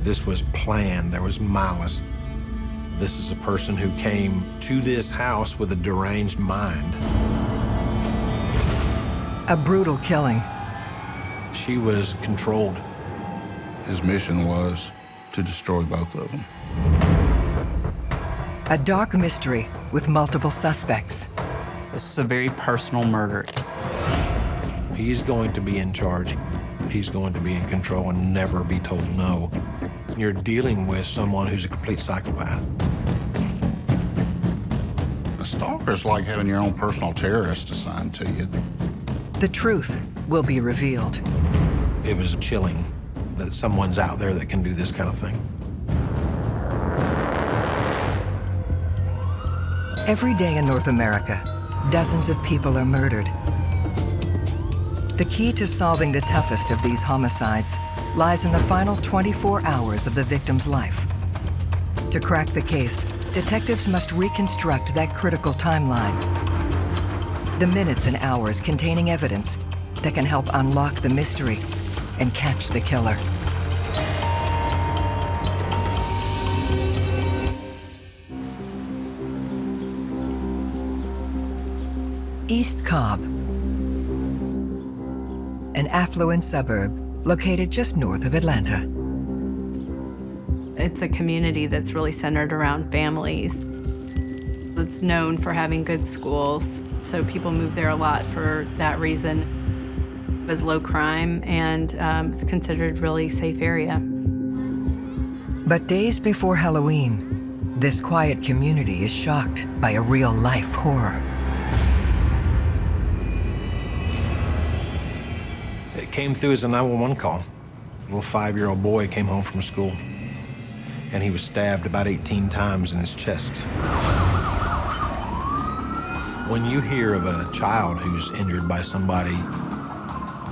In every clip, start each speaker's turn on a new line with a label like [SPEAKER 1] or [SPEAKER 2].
[SPEAKER 1] This was planned. There was malice. This is a person who came to this house with a deranged mind.
[SPEAKER 2] A brutal killing.
[SPEAKER 1] She was controlled.
[SPEAKER 3] His mission was to destroy both of them.
[SPEAKER 2] A dark mystery with multiple suspects.
[SPEAKER 4] This is a very personal murder.
[SPEAKER 1] He's going to be in charge. He's going to be in control and never be told no. You're dealing with someone who's a complete psychopath.
[SPEAKER 3] A stalker's like having your own personal terrorist assigned to you.
[SPEAKER 2] The truth will be revealed.
[SPEAKER 1] It was chilling that someone's out there that can do this kind of thing.
[SPEAKER 2] Every day in North America, dozens of people are murdered. The key to solving the toughest of these homicides lies in the final 24 hours of the victim's life. To crack the case, detectives must reconstruct that critical timeline. The minutes and hours containing evidence that can help unlock the mystery and catch the killer. East Cobb, an affluent suburb located just north of Atlanta.
[SPEAKER 5] It's a community that's really centered around families. It's known for having good schools, so people move there a lot for that reason. It's low crime, and it's considered a really safe area.
[SPEAKER 2] But days before Halloween, this quiet community is shocked by a real-life horror.
[SPEAKER 1] It came through as a 911 call. A little 5-year-old boy came home from school, and he was stabbed about 18 times in his chest. When you hear of a child who's injured by somebody,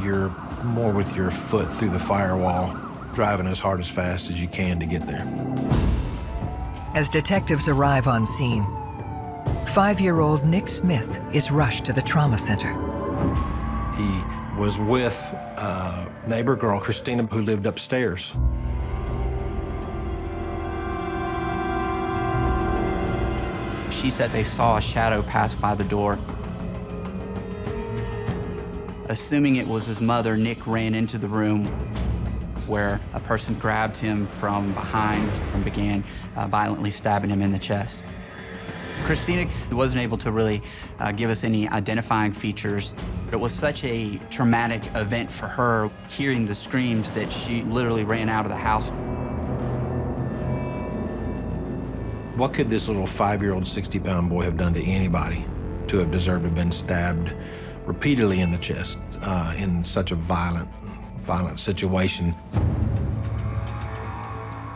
[SPEAKER 1] you're more with your foot through the firewall, driving as hard as fast as you can to get there.
[SPEAKER 2] As detectives arrive on scene, 5-year-old Nick Smith is rushed to the trauma center.
[SPEAKER 1] He was with a neighbor girl, Christina, who lived upstairs.
[SPEAKER 4] She said they saw a shadow pass by the door. Assuming it was his mother, Nick ran into the room where a person grabbed him from behind and began violently stabbing him in the chest. Christina wasn't able to really give us any identifying features. It was such a traumatic event for her, hearing the screams, that she literally ran out of the house.
[SPEAKER 1] What could this little 5-year-old, 60-pound boy have done to anybody to have deserved to have been stabbed repeatedly in the chest in such a violent situation?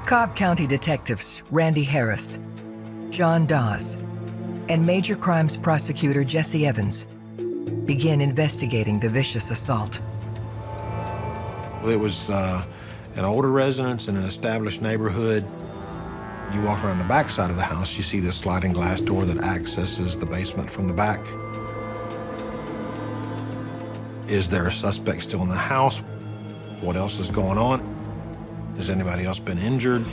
[SPEAKER 2] Cobb County detectives Randy Harris, John Dawes, and Major Crimes Prosecutor Jesse Evans begin investigating the vicious assault.
[SPEAKER 1] It was an older residence in an established neighborhood. You walk around the back side of the house, you see this sliding glass door that accesses the basement from the back. Is there a suspect still in the house? What else is going on? Has anybody else been injured?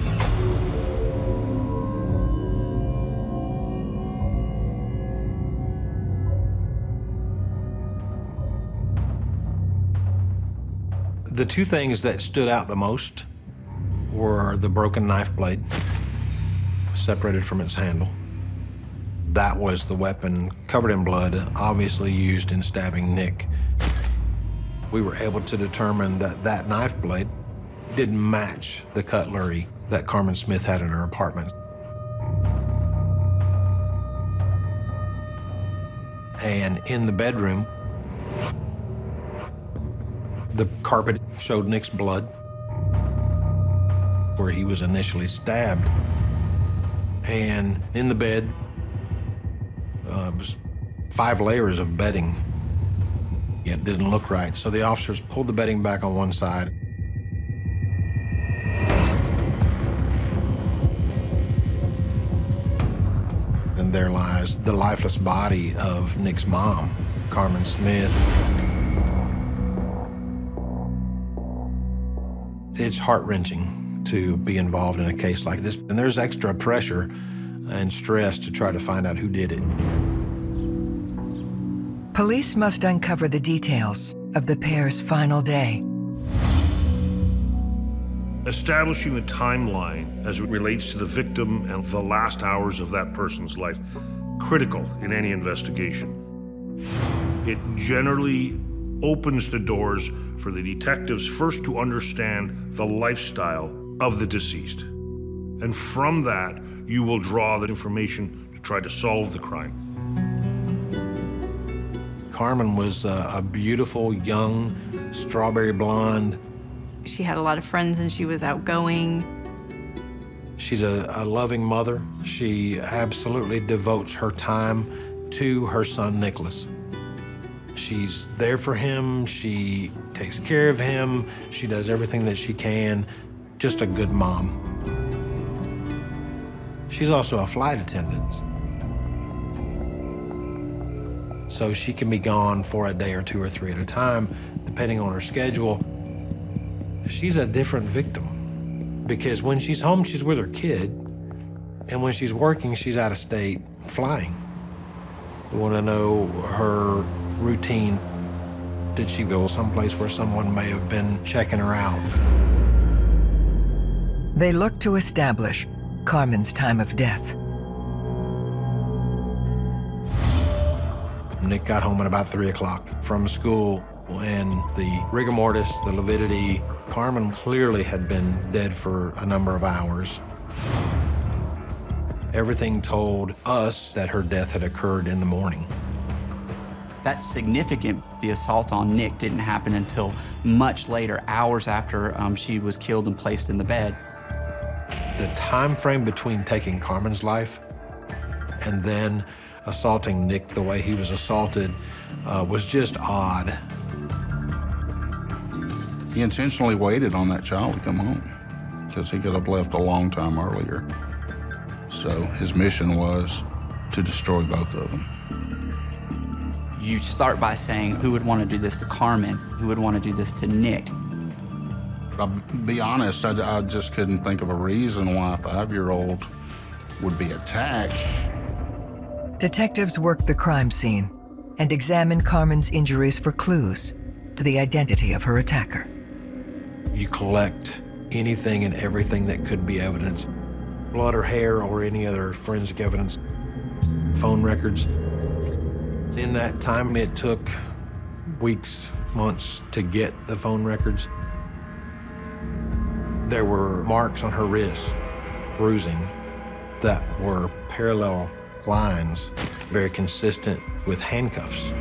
[SPEAKER 1] The two things that stood out the most were the broken knife blade, separated from its handle. That was the weapon covered in blood, obviously used in stabbing Nick. We were able to determine that that knife blade didn't match the cutlery that Carmen Smith had in her apartment. And in the bedroom, the carpet showed Nick's blood where he was initially stabbed. And in the bed was 5 layers of bedding. It didn't look right. So the officers pulled the bedding back on one side. And there lies the lifeless body of Nick's mom, Carmen Smith. It's heart-wrenching to be involved in a case like this. And there's extra pressure and stress to try to find out who did it.
[SPEAKER 2] Police must uncover the details of the pair's final day.
[SPEAKER 6] Establishing the timeline as it relates to the victim and the last hours of that person's life, critical in any investigation. It generally opens the doors for the detectives first to understand the lifestyle of the deceased. And from that, you will draw the information to try to solve the crime.
[SPEAKER 1] Carmen was a beautiful, young, strawberry blonde.
[SPEAKER 5] She had a lot of friends and she was outgoing.
[SPEAKER 1] She's a loving mother. She absolutely devotes her time to her son, Nicholas. She's there for him. She takes care of him. She does everything that she can. Just a good mom. She's also a flight attendant. So she can be gone for a day or two or three at a time, depending on her schedule. She's a different victim because when she's home, she's with her kid. And when she's working, she's out of state flying. We want to know her routine. Did she go someplace where someone may have been checking her out?
[SPEAKER 2] They look to establish Carmen's time of death.
[SPEAKER 1] Nick got home at about 3 o'clock from school, and the rigor mortis, the lividity, Carmen clearly had been dead for a number of hours. Everything told us that her death had occurred in the morning.
[SPEAKER 4] That's significant. The assault on Nick didn't happen until much later, hours after she was killed and placed in the bed.
[SPEAKER 1] The time frame between taking Carmen's life and then assaulting Nick the way he was assaulted was just odd.
[SPEAKER 3] He intentionally waited on that child to come home because he could have left a long time earlier. So his mission was to destroy both of them.
[SPEAKER 4] You start by saying, who would want to do this to Carmen? Who would want to do this to Nick?
[SPEAKER 3] I'll be honest, I just couldn't think of a reason why a 5-year-old would be attacked.
[SPEAKER 2] Detectives work the crime scene and examine Carmen's injuries for clues to the identity of her attacker.
[SPEAKER 1] You collect anything and everything that could be evidence, blood or hair or any other forensic evidence, phone records. In that time, it took weeks, months to get the phone records. There were marks on her wrist, bruising, that were parallel lines, very consistent with handcuffs.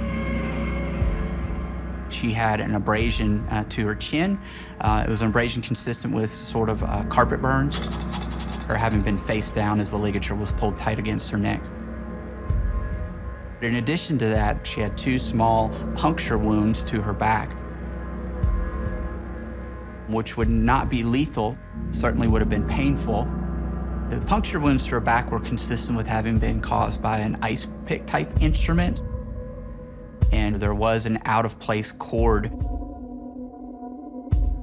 [SPEAKER 4] She had an abrasion to her chin. It was an abrasion consistent with sort of carpet burns, her having been face down as the ligature was pulled tight against her neck. In addition to that, she had 2 small puncture wounds to her back, which would not be lethal, certainly would have been painful. The puncture wounds to her back were consistent with having been caused by an ice pick type instrument. And there was an out-of-place cord,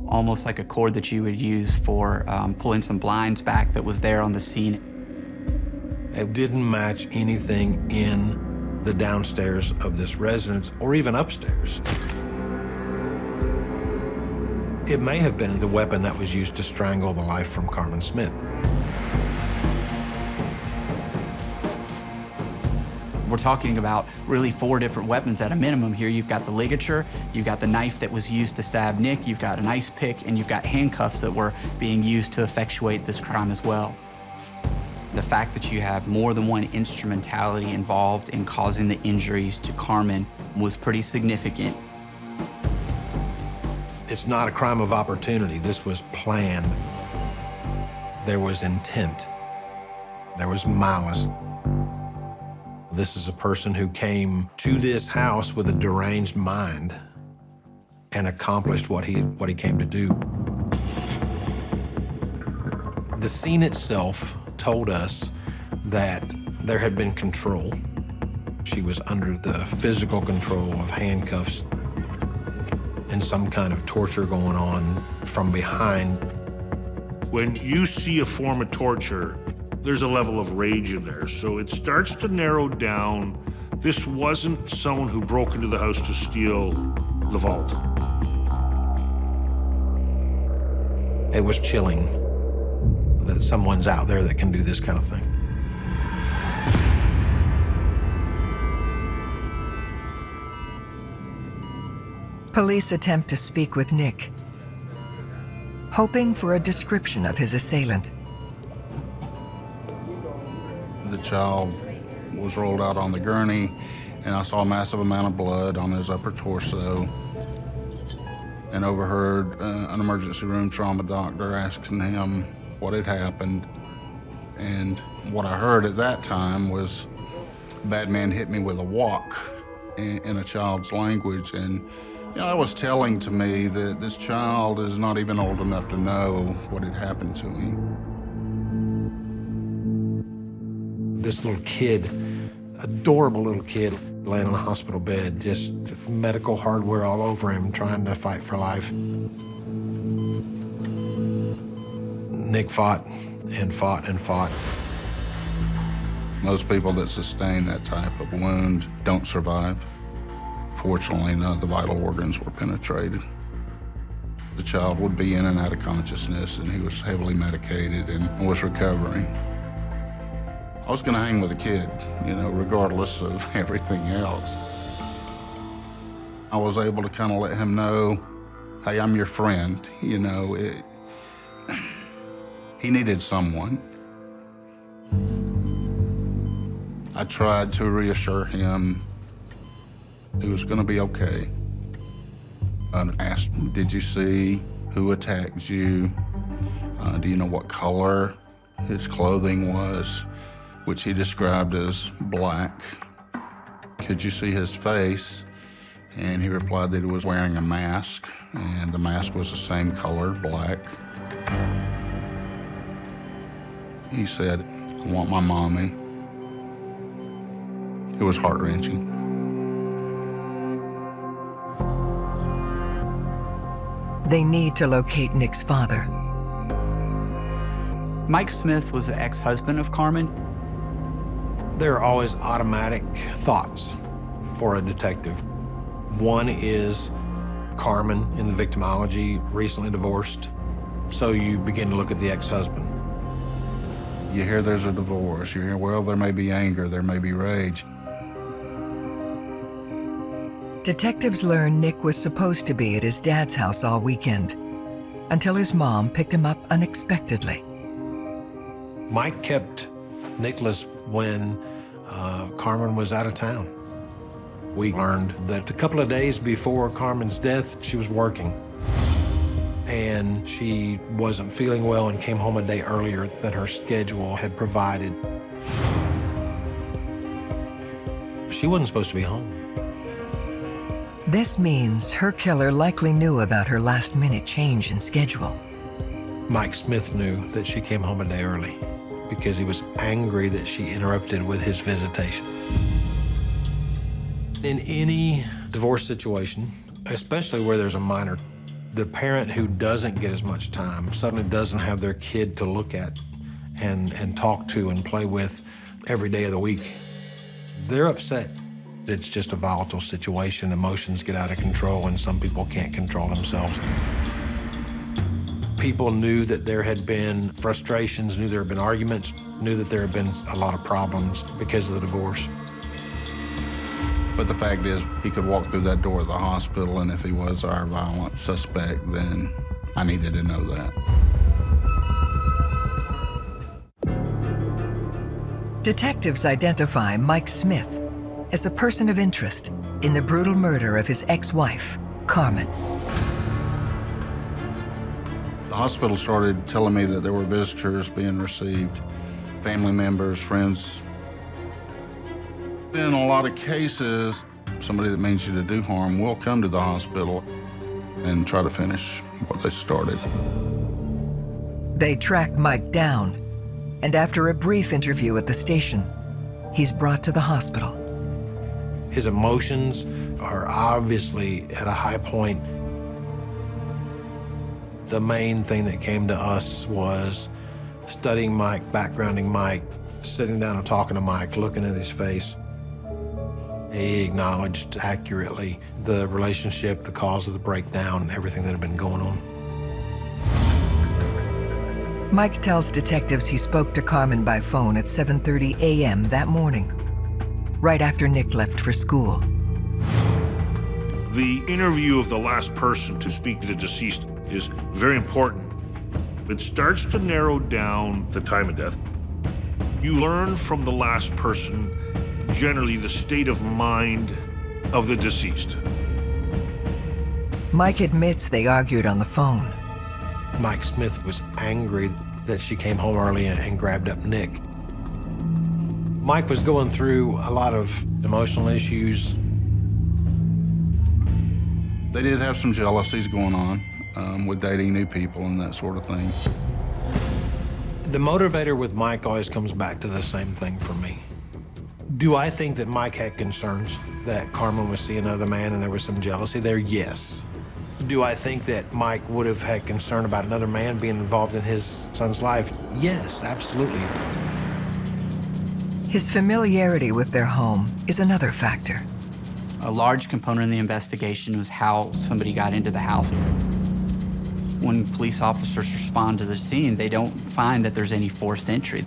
[SPEAKER 4] almost like a cord that you would use for pulling some blinds back, that was there on the scene.
[SPEAKER 1] It didn't match anything in the downstairs of this residence or even upstairs. It may have been the weapon that was used to strangle the life from Carmen Smith.
[SPEAKER 4] We're talking about really 4 different weapons at a minimum here. You've got the ligature, you've got the knife that was used to stab Nick, you've got an ice pick, and you've got handcuffs that were being used to effectuate this crime as well. The fact that you have more than one instrumentality involved in causing the injuries to Carmen was pretty significant.
[SPEAKER 1] It's not a crime of opportunity. This was planned. There was intent. There was malice. This is a person who came to this house with a deranged mind and accomplished what he came to do. The scene itself told us that there had been control. She was under the physical control of handcuffs and some kind of torture going on from behind.
[SPEAKER 6] When you see a form of torture, there's a level of rage in there. So it starts to narrow down. This wasn't someone who broke into the house to steal the vault.
[SPEAKER 1] It was chilling that someone's out there that can do this kind of thing.
[SPEAKER 2] Police attempt to speak with Nick, hoping for a description of his assailant.
[SPEAKER 3] The child was rolled out on the gurney, and I saw a massive amount of blood on his upper torso, and overheard an emergency room trauma doctor asking him what had happened. And what I heard at that time was, "Bad man hit me with a wok," in a child's language. And you know, that was telling to me that this child is not even old enough to know what had happened to him.
[SPEAKER 1] This little kid, adorable little kid, laying on a hospital bed, just medical hardware all over him, trying to fight for life. Nick fought and fought and fought.
[SPEAKER 3] Most people that sustain that type of wound don't survive. Fortunately, none of the vital organs were penetrated. The child would be in and out of consciousness, and he was heavily medicated and was recovering. I was gonna hang with the kid, you know, regardless of everything else. I was able to kind of let him know, hey, I'm your friend, you know. He needed someone. I tried to reassure him he was gonna be okay. I asked him, did you see who attacked you? Do you know what color his clothing was? Which he described as black. Could you see his face? And he replied that he was wearing a mask, and the mask was the same color, black. He said, I want my mommy. It was heart-wrenching.
[SPEAKER 2] They need to locate Nick's father.
[SPEAKER 4] Mike Smith was the ex-husband of Carmen.
[SPEAKER 1] There are always automatic thoughts for a detective. One is Carmen in the victimology, recently divorced. So you begin to look at the ex-husband.
[SPEAKER 3] You hear there's a divorce. You hear, well, there may be anger, there may be rage.
[SPEAKER 2] Detectives learn Nick was supposed to be at his dad's house all weekend, until his mom picked him up unexpectedly.
[SPEAKER 1] Mike kept Nicholas when Carmen was out of town. We learned that a couple of days before Carmen's death, she was working. And she wasn't feeling well and came home a day earlier than her schedule had provided. She wasn't supposed to be home.
[SPEAKER 2] This means her killer likely knew about her last-minute change in schedule.
[SPEAKER 1] Mike Smith knew that she came home a day early because he was angry that she interrupted with his visitation. In any divorce situation, especially where there's a minor, the parent who doesn't get as much time suddenly doesn't have their kid to look at and talk to and play with every day of the week. They're upset. It's just a volatile situation. Emotions get out of control, and some people can't control themselves. People knew that there had been frustrations, knew there had been arguments, knew that there had been a lot of problems because of the divorce.
[SPEAKER 3] But the fact is, he could walk through that door of the hospital, and if he was our violent suspect, then I needed to know that.
[SPEAKER 2] Detectives identify Mike Smith as a person of interest in the brutal murder of his ex-wife, Carmen.
[SPEAKER 3] The hospital started telling me that there were visitors being received, family members, friends. In a lot of cases, somebody that means you to do harm will come to the hospital and try to finish what they started.
[SPEAKER 2] They track Mike down, and after a brief interview at the station, he's brought to the hospital.
[SPEAKER 1] His emotions are obviously at a high point. the main thing that came to us was studying Mike, backgrounding Mike, sitting down and talking to Mike, looking at his face. He acknowledged accurately the relationship, the cause of the breakdown, and everything that had been going on.
[SPEAKER 2] Mike tells detectives he spoke to Carmen by phone at 7:30 a.m. that morning, right after Nick left for school.
[SPEAKER 6] The interview of the last person to speak to the deceased is very important. It starts to narrow down the time of death. You learn from the last person generally the state of mind of the deceased.
[SPEAKER 2] Mike admits they argued on the phone.
[SPEAKER 1] Mike Smith was angry that she came home early and grabbed up Nick. Mike was going through a lot of emotional issues.
[SPEAKER 3] They did have some jealousies going on with dating new people and that sort of thing.
[SPEAKER 1] The motivator with Mike always comes back to the same thing for me. Do I think that Mike had concerns that Carmen was seeing another man and there was some jealousy there? Yes. Do I think that Mike would have had concern about another man being involved in his son's life? Yes, absolutely.
[SPEAKER 2] His familiarity with their home is another factor.
[SPEAKER 4] A large component of the investigation was how somebody got into the house. When police officers respond to the scene, they don't find that there's any forced entry.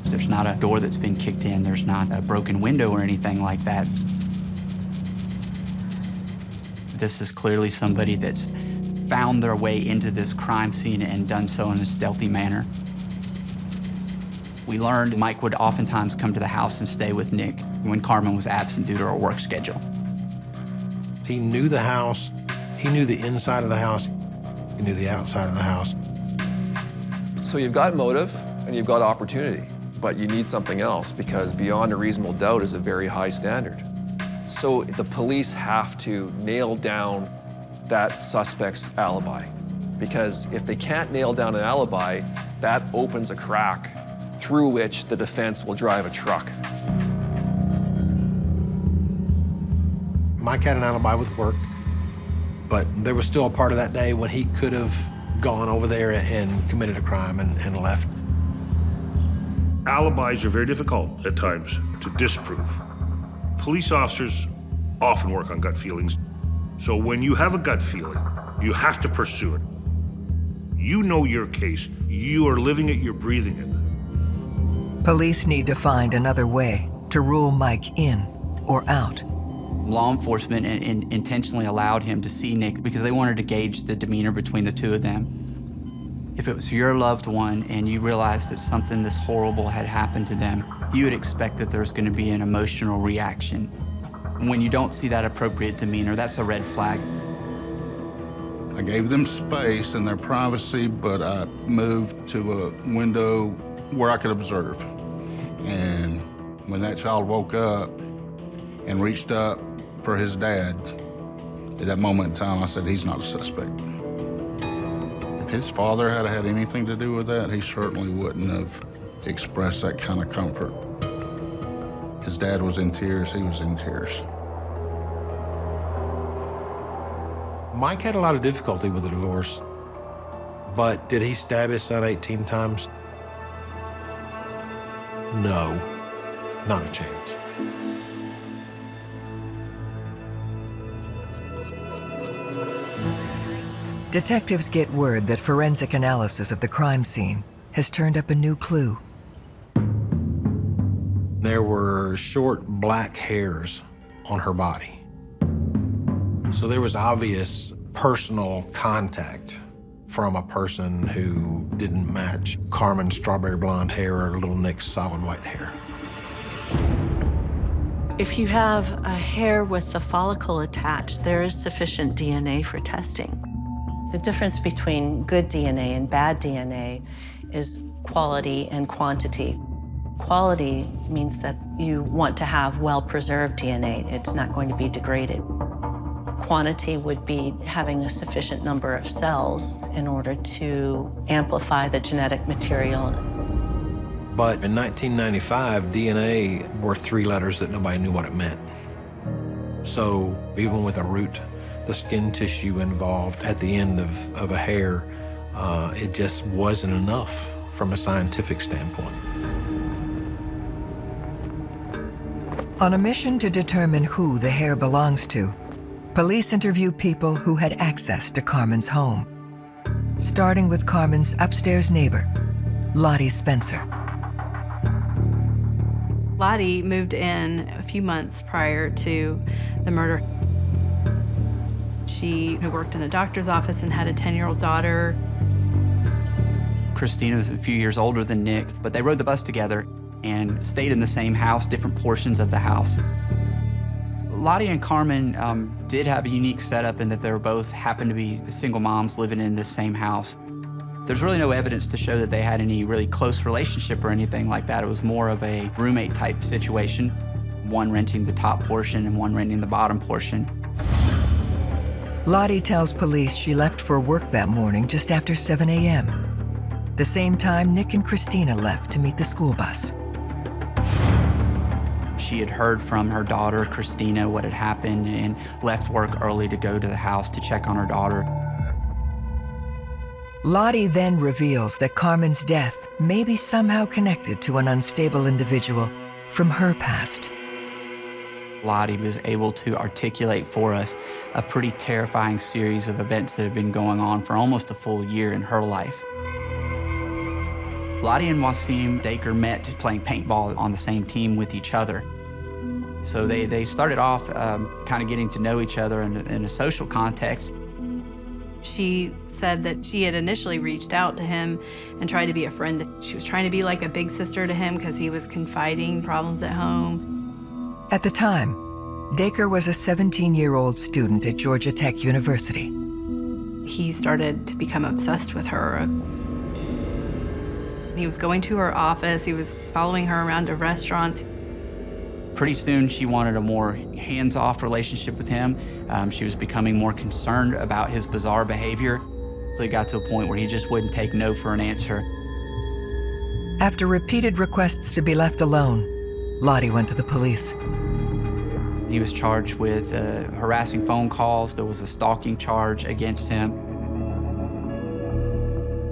[SPEAKER 4] There's not a door that's been kicked in. There's not a broken window or anything like that. This is clearly somebody that's found their way into this crime scene and done so in a stealthy manner. We learned Mike would oftentimes come to the house and stay with Nick when Carmen was absent due to her work schedule.
[SPEAKER 1] He knew the house. He knew the inside of the house. He knew the outside of the house.
[SPEAKER 7] So you've got motive and you've got opportunity, but you need something else because beyond a reasonable doubt is a very high standard. So the police have to nail down that suspect's alibi, because if they can't nail down an alibi, that opens a crack through which the defense will drive a truck.
[SPEAKER 1] Mike had an alibi with work, but there was still a part of that day when he could have gone over there and committed a crime and left.
[SPEAKER 6] Alibis are very difficult at times to disprove. Police officers often work on gut feelings. So when you have a gut feeling, you have to pursue it. You know your case. You are living it, you're breathing it.
[SPEAKER 2] Police need to find another way to rule Mike in or out.
[SPEAKER 4] Law enforcement intentionally allowed him to see Nick because they wanted to gauge the demeanor between the two of them. If it was your loved one and you realized that something this horrible had happened to them, you would expect that there's going to be an emotional reaction. When you don't see that appropriate demeanor, that's a red flag.
[SPEAKER 3] I gave them space and their privacy, but I moved to a window where I could observe. And when that child woke up and reached up for his dad, at that moment in time, I said, he's not a suspect. If his father had had anything to do with that, he certainly wouldn't have expressed that kind of comfort. His dad was in tears, he was in tears.
[SPEAKER 1] Mike had a lot of difficulty with the divorce, but did he stab his son 18 times? No, not a chance.
[SPEAKER 2] Detectives get word that forensic analysis of the crime scene has turned up a new clue.
[SPEAKER 1] There were short black hairs on her body. So there was obvious personal contact from a person who didn't match Carmen's strawberry blonde hair or little Nick's solid white hair.
[SPEAKER 8] If you have a hair with the follicle attached, there is sufficient DNA for testing. The difference between good DNA and bad DNA is quality and quantity. Quality means that you want to have well-preserved DNA. It's not going to be degraded. Quantity would be having a sufficient number of cells in order to amplify the genetic material.
[SPEAKER 1] But in 1995, DNA were 3 letters that nobody knew what it meant. So even with a root, the skin tissue involved at the end of a hair It just wasn't enough from a scientific standpoint.
[SPEAKER 2] On a mission to determine who the hair belongs to, police interview people who had access to Carmen's home, starting with Carmen's upstairs neighbor, Lottie Spencer.
[SPEAKER 5] Lottie moved in a few months prior to the murder. She worked in a doctor's office and had a 10-year-old daughter.
[SPEAKER 4] Christina was a few years older than Nick, but they rode the bus together and stayed in the same house, different portions of the house. Lottie and Carmen did have a unique setup in that they were both happened to be single moms living in the same house. There's really no evidence to show that they had any really close relationship or anything like that. It was more of a roommate type situation, one renting the top portion and one renting the bottom portion.
[SPEAKER 2] Lottie tells police she left for work that morning just after 7 a.m., the same time Nick and Christina left to meet the school bus.
[SPEAKER 4] She had heard from her daughter, Christina, what had happened and left work early to go to the house to check on her daughter.
[SPEAKER 2] Lottie then reveals that Carmen's death may be somehow connected to an unstable individual from her past.
[SPEAKER 4] Lottie was able to articulate for us a pretty terrifying series of events that have been going on for almost a full year in her life. Lottie and Wasim Daker met playing paintball on the same team with each other. So they started off kind of getting to know each other in a social context.
[SPEAKER 5] She said that she had initially reached out to him and tried to be a friend. She was trying to be like a big sister to him because he was confiding problems at home.
[SPEAKER 2] At the time, Daker was a 17-year-old student at Georgia Tech University.
[SPEAKER 5] He started to become obsessed with her. He was going to her office. He was following her around to restaurants.
[SPEAKER 4] Pretty soon, she wanted a more hands-off relationship with him. She was becoming more concerned about his bizarre behavior. So it got to a point where he just wouldn't take no for an answer.
[SPEAKER 2] After repeated requests to be left alone, Lottie went to the police.
[SPEAKER 4] He was charged with harassing phone calls. There was a stalking charge against him.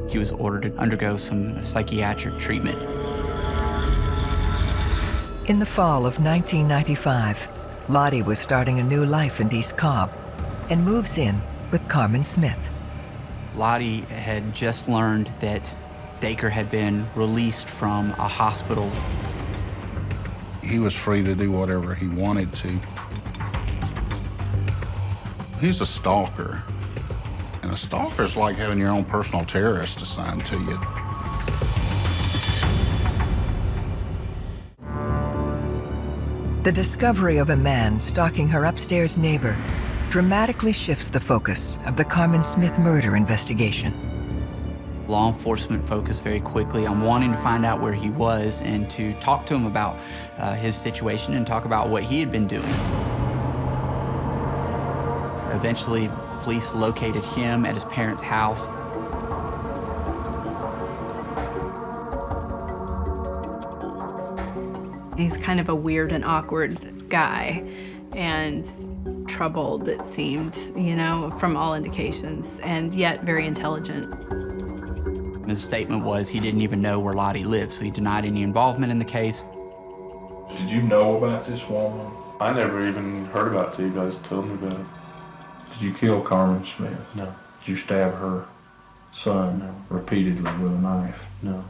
[SPEAKER 4] He was ordered to undergo some psychiatric treatment.
[SPEAKER 2] In the fall of 1995, Lottie was starting a new life in East Cobb and moves in with Carmen Smith.
[SPEAKER 4] Lottie had just learned that Daker had been released from a hospital.
[SPEAKER 3] He was free to do whatever he wanted to. He's a stalker. And a stalker is like having your own personal terrorist assigned to you.
[SPEAKER 2] The discovery of a man stalking her upstairs neighbor dramatically shifts the focus of the Carmen Smith murder investigation.
[SPEAKER 4] Law enforcement focused very quickly on wanting to find out where he was and to talk to him about his situation and talk about what he had been doing. Eventually, police located him at his parents' house.
[SPEAKER 5] He's kind of a weird and awkward guy and troubled, it seemed, you know, from all indications, and yet very intelligent.
[SPEAKER 4] His statement was he didn't even know where Lottie lived, so he denied any involvement in the case.
[SPEAKER 9] Did you know about this woman?
[SPEAKER 10] I never even heard about it till you guys told me about it.
[SPEAKER 9] Did you kill Carmen Smith?
[SPEAKER 10] No.
[SPEAKER 9] Did you stab her son repeatedly with a knife?
[SPEAKER 10] No.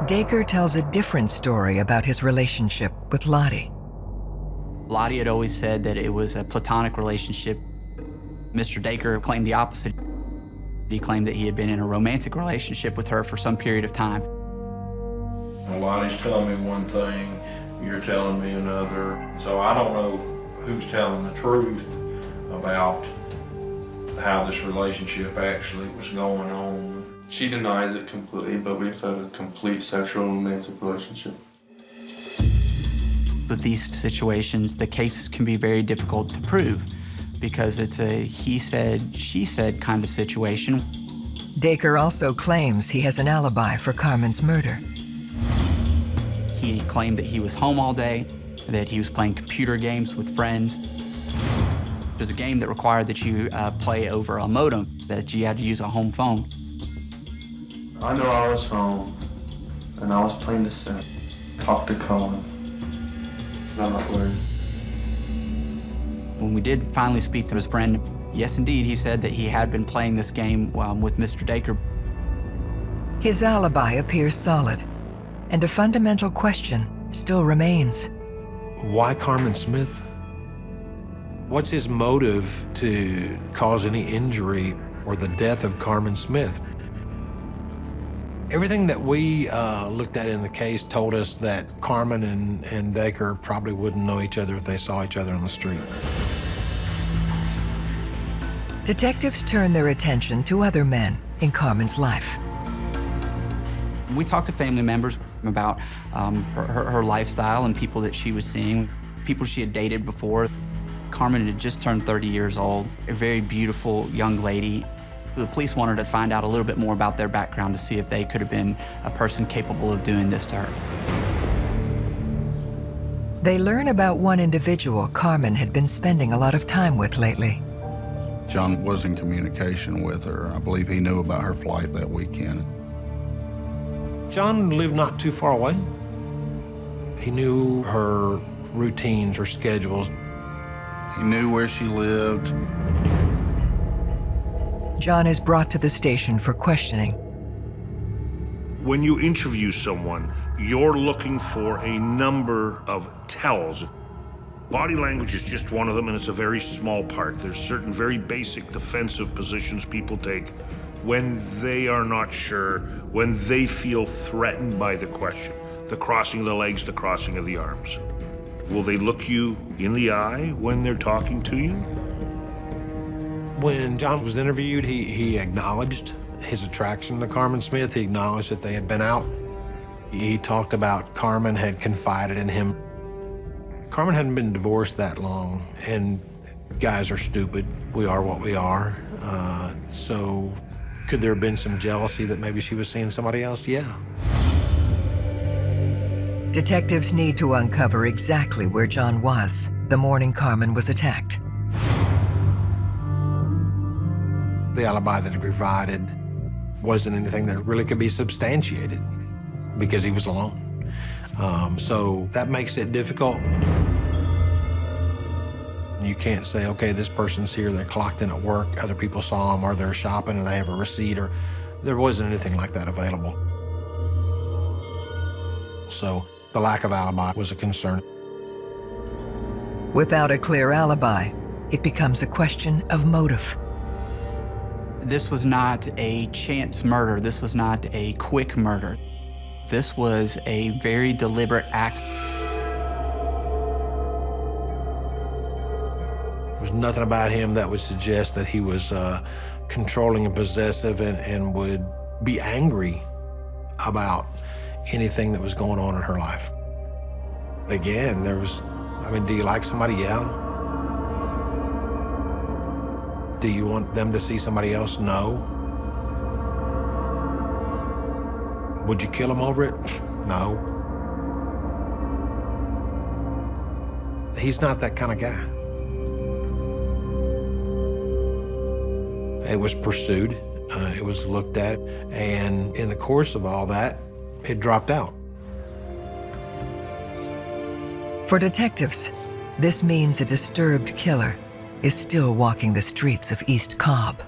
[SPEAKER 2] Daker tells a different story about his relationship with Lottie.
[SPEAKER 4] Lottie had always said that it was a platonic relationship. Mr. Daker claimed the opposite. He claimed that he had been in a romantic relationship with her for some period of time.
[SPEAKER 9] Well, Lottie's telling me one thing, you're telling me another. So I don't know who's telling the truth about how this relationship actually was going on.
[SPEAKER 10] She denies it completely, but we've had a complete sexual romantic relationship.
[SPEAKER 4] With these situations, the cases can be very difficult to prove because it's a he said, she said kind of situation.
[SPEAKER 2] Daker also claims he has an alibi for Carmen's murder.
[SPEAKER 4] He claimed that he was home all day, that he was playing computer games with friends. It was a game that required that you play over a modem, that you had to use a home phone.
[SPEAKER 10] I know I was home, and I was playing the set. Talked to Cohen. I'm not worried.
[SPEAKER 4] When we did finally speak to his friend, yes, indeed, he said that he had been playing this game with Mr. Daker.
[SPEAKER 2] His alibi appears solid, and a fundamental question still remains.
[SPEAKER 1] Why Carmen Smith? What's his motive to cause any injury or the death of Carmen Smith? Everything that we looked at in the case told us that Carmen and Daker probably wouldn't know each other if they saw each other on the street.
[SPEAKER 2] Detectives turn their attention to other men in Carmen's life.
[SPEAKER 4] We talked to family members about her lifestyle and people that she was seeing, people she had dated before. Carmen had just turned 30 years old, a very beautiful young lady. The police wanted to find out a little bit more about their background to see if they could have been a person capable of doing this to her.
[SPEAKER 2] They learn about one individual Carmen had been spending a lot of time with lately.
[SPEAKER 3] John was in communication with her. I believe he knew about her flight that weekend.
[SPEAKER 1] John lived not too far away. He knew her routines, her schedules.
[SPEAKER 3] He knew where she lived.
[SPEAKER 2] John is brought to the station for questioning.
[SPEAKER 6] When you interview someone, you're looking for a number of tells. Body language is just one of them, and it's a very small part. There's certain very basic defensive positions people take when they are not sure, when they feel threatened by the question. The crossing of the legs, the crossing of the arms. Will they look you in the eye when they're talking to you?
[SPEAKER 1] When John was interviewed, he acknowledged his attraction to Carmen Smith. He acknowledged that they had been out. He talked about Carmen had confided in him. Carmen hadn't been divorced that long, and guys are stupid. We are what we are. So could there have been some jealousy that maybe she was seeing somebody else? Yeah.
[SPEAKER 2] Detectives need to uncover exactly where John was the morning Carmen was attacked.
[SPEAKER 1] The alibi that he provided wasn't anything that really could be substantiated because he was alone. So that makes it difficult. You can't say, okay, this person's here, they're clocked in at work, other people saw them, or they're shopping and they have a receipt, or there wasn't anything like that available. So the lack of alibi was a concern.
[SPEAKER 2] Without a clear alibi, it becomes a question of motive.
[SPEAKER 4] This was not a chance murder. This was not a quick murder. This was a very deliberate act.
[SPEAKER 1] There was nothing about him that would suggest that he was controlling and possessive and would be angry about anything that was going on in her life. Again, do you like somebody? Yeah. Do you want them to see somebody else? No. Would you kill him over it? No. He's not that kind of guy. It was pursued, it was looked at, and in the course of all that, it dropped out.
[SPEAKER 2] For detectives, this means a disturbed killer is still walking the streets of East Cobb.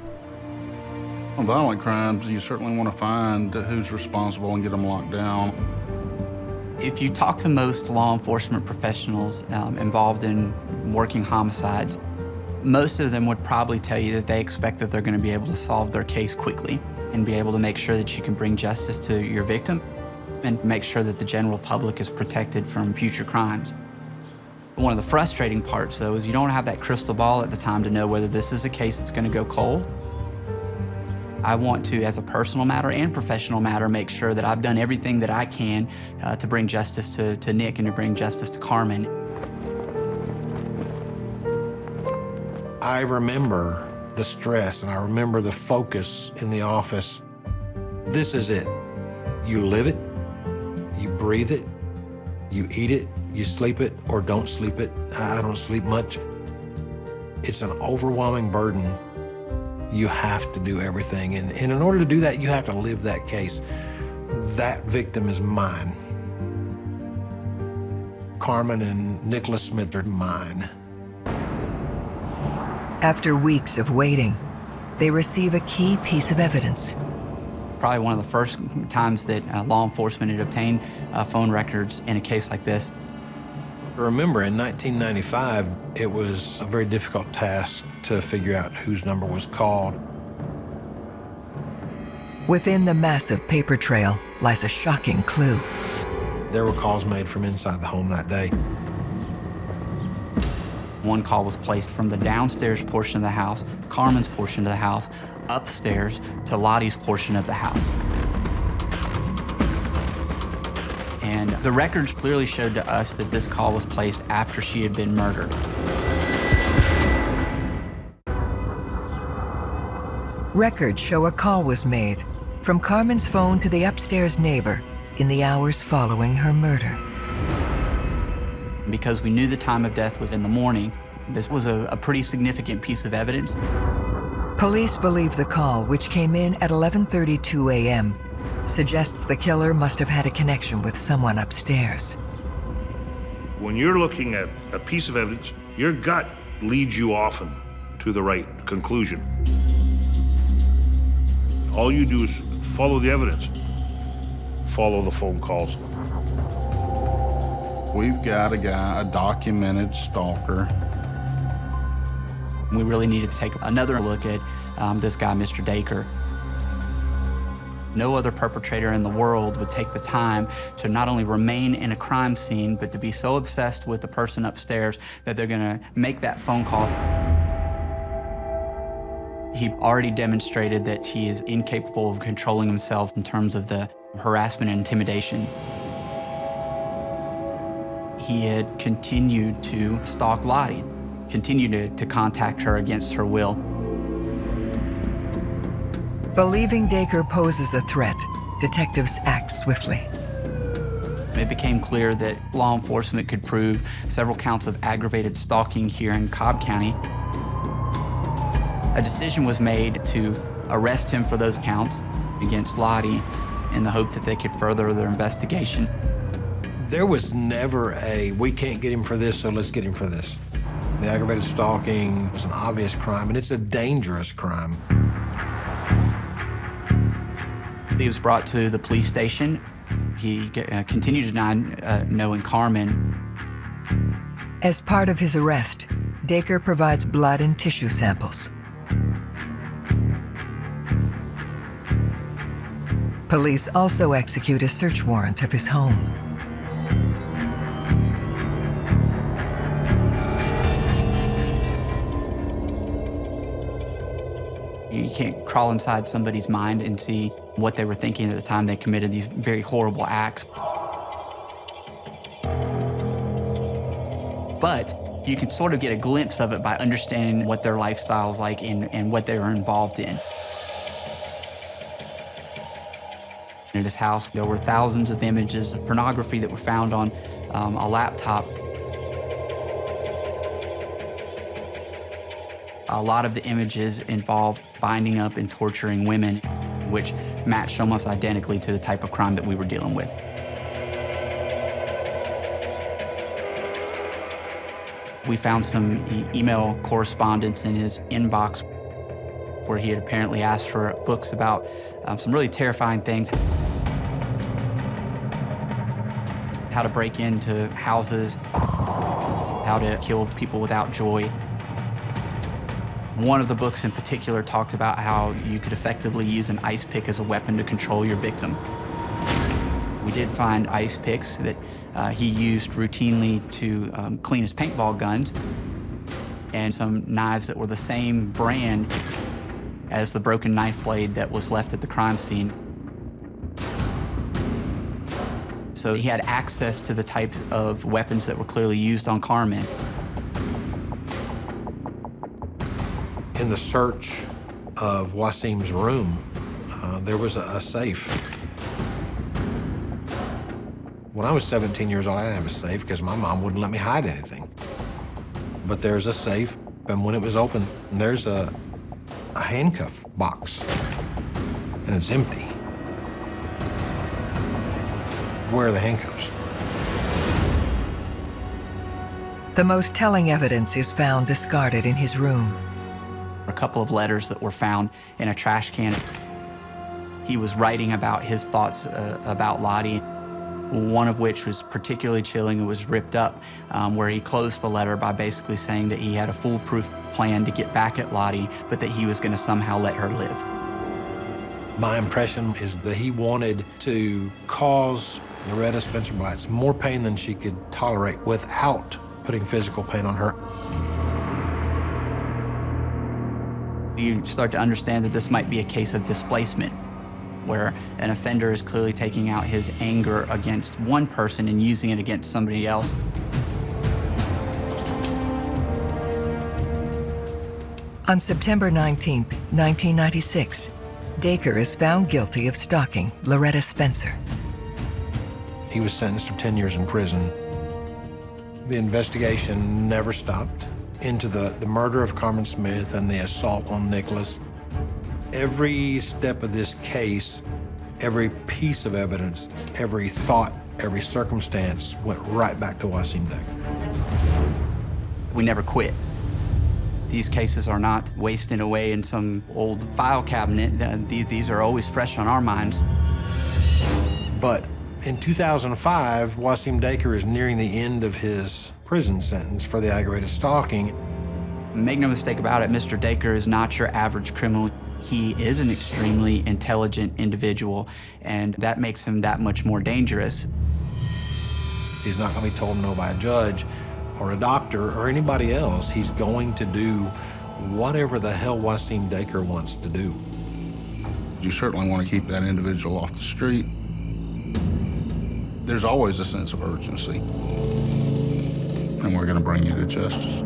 [SPEAKER 3] On violent crimes, you certainly want to find who's responsible and get them locked down.
[SPEAKER 4] If you talk to most law enforcement professionals involved in working homicides, most of them would probably tell you that they expect that they're going to be able to solve their case quickly and be able to make sure that you can bring justice to your victim and make sure that the general public is protected from future crimes. One of the frustrating parts, though, is you don't have that crystal ball at the time to know whether this is a case that's going to go cold. I want to, as a personal matter and professional matter, make sure that I've done everything that I can to bring justice to Nick and to bring justice to Carmen.
[SPEAKER 1] I remember the stress and I remember the focus in the office. This is it. You live it, you breathe it, you eat it, you sleep it or don't sleep it. I don't sleep much. It's an overwhelming burden. You have to do everything. And in order to do that, you have to live that case. That victim is mine. Carmen and Nicholas Smith are mine.
[SPEAKER 2] After weeks of waiting, they receive a key piece of evidence.
[SPEAKER 4] Probably one of the first times that law enforcement had obtained phone records in a case like this.
[SPEAKER 1] Remember, in 1995, it was a very difficult task to figure out whose number was called.
[SPEAKER 2] Within the massive paper trail lies a shocking clue.
[SPEAKER 1] There were calls made from inside the home that day.
[SPEAKER 4] One call was placed from the downstairs portion of the house, Carmen's portion of the house, upstairs to Lottie's portion of the house. And the records clearly showed to us that this call was placed after she had been murdered.
[SPEAKER 2] Records show a call was made from Carmen's phone to the upstairs neighbor in the hours following her murder.
[SPEAKER 4] Because we knew the time of death was in the morning, this was a pretty significant piece of evidence.
[SPEAKER 2] Police believe the call, which came in at 11:32 a.m., suggests the killer must have had a connection with someone upstairs.
[SPEAKER 6] When you're looking at a piece of evidence, your gut leads you often to the right conclusion. All you do is follow the evidence, follow the phone calls.
[SPEAKER 3] We've got a guy, a documented stalker.
[SPEAKER 4] We really needed to take another look at this guy, Mr. Daker. No other perpetrator in the world would take the time to not only remain in a crime scene, but to be so obsessed with the person upstairs that they're gonna make that phone call. He already demonstrated that he is incapable of controlling himself in terms of the harassment and intimidation. He had continued to stalk Lottie, continued to contact her against her will.
[SPEAKER 2] Believing Daker poses a threat, detectives act swiftly.
[SPEAKER 4] It became clear that law enforcement could prove several counts of aggravated stalking here in Cobb County. A decision was made to arrest him for those counts against Lottie in the hope that they could further their investigation.
[SPEAKER 1] There was never a, we can't get him for this, so let's get him for this. The aggravated stalking was an obvious crime, and it's a dangerous crime.
[SPEAKER 4] He was brought to the police station. He continued to deny knowing Carmen.
[SPEAKER 2] As part of his arrest, Daker provides blood and tissue samples. Police also execute a search warrant of his home.
[SPEAKER 4] You can't crawl inside somebody's mind and see what they were thinking at the time they committed these very horrible acts. But you can sort of get a glimpse of it by understanding what their lifestyle's like and what they were involved in. In his house, there were thousands of images of pornography that were found on a laptop. A lot of the images involved binding up and torturing women, which matched almost identically to the type of crime that we were dealing with. We found some email correspondence in his inbox where he had apparently asked for books about some really terrifying things. How to break into houses, how to kill people without joy. One of the books in particular talked about how you could effectively use an ice pick as a weapon to control your victim. We did find ice picks that he used routinely to clean his paintball guns, and some knives that were the same brand as the broken knife blade that was left at the crime scene. So he had access to the type of weapons that were clearly used on Carmen.
[SPEAKER 1] In the search of Wasim's room, there was a safe. When I was 17 years old, I didn't have a safe because my mom wouldn't let me hide anything. But there's a safe. and when it was open, there's a handcuff box, and it's empty. Where are the handcuffs?
[SPEAKER 2] The most telling evidence is found discarded in his room.
[SPEAKER 4] A couple of letters that were found in a trash can. He was writing about his thoughts about Lottie, one of which was particularly chilling. It was ripped up, where he closed the letter by basically saying that he had a foolproof plan to get back at Lottie, but that he was going to somehow let her live.
[SPEAKER 1] My impression is that he wanted to cause Loretta Spencer Blatz more pain than she could tolerate without putting physical pain on her.
[SPEAKER 4] You start to understand that this might be a case of displacement, where an offender is clearly taking out his anger against one person and using it against somebody else.
[SPEAKER 2] On September 19, 1996, Daker is found guilty of stalking Loretta Spencer.
[SPEAKER 1] He was sentenced to 10 years in prison. The investigation never stopped into the murder of Carmen Smith and the assault on Nicholas. Every step of this case, every piece of evidence, every thought, every circumstance went right back to Wasim Daker.
[SPEAKER 4] We never quit. These cases are not wasting away in some old file cabinet. These are always fresh on our minds.
[SPEAKER 1] But in 2005, Wasim Daker is nearing the end of his prison sentence for the aggravated stalking.
[SPEAKER 4] Make no mistake about it, Mr. Daker is not your average criminal. He is an extremely intelligent individual, and that makes him that much more dangerous.
[SPEAKER 1] He's not going to be told no by a judge or a doctor or anybody else. He's going to do whatever the hell Wasim Daker wants to do.
[SPEAKER 3] You certainly want to keep that individual off the street. There's always a sense of urgency, and we're going to bring you to justice.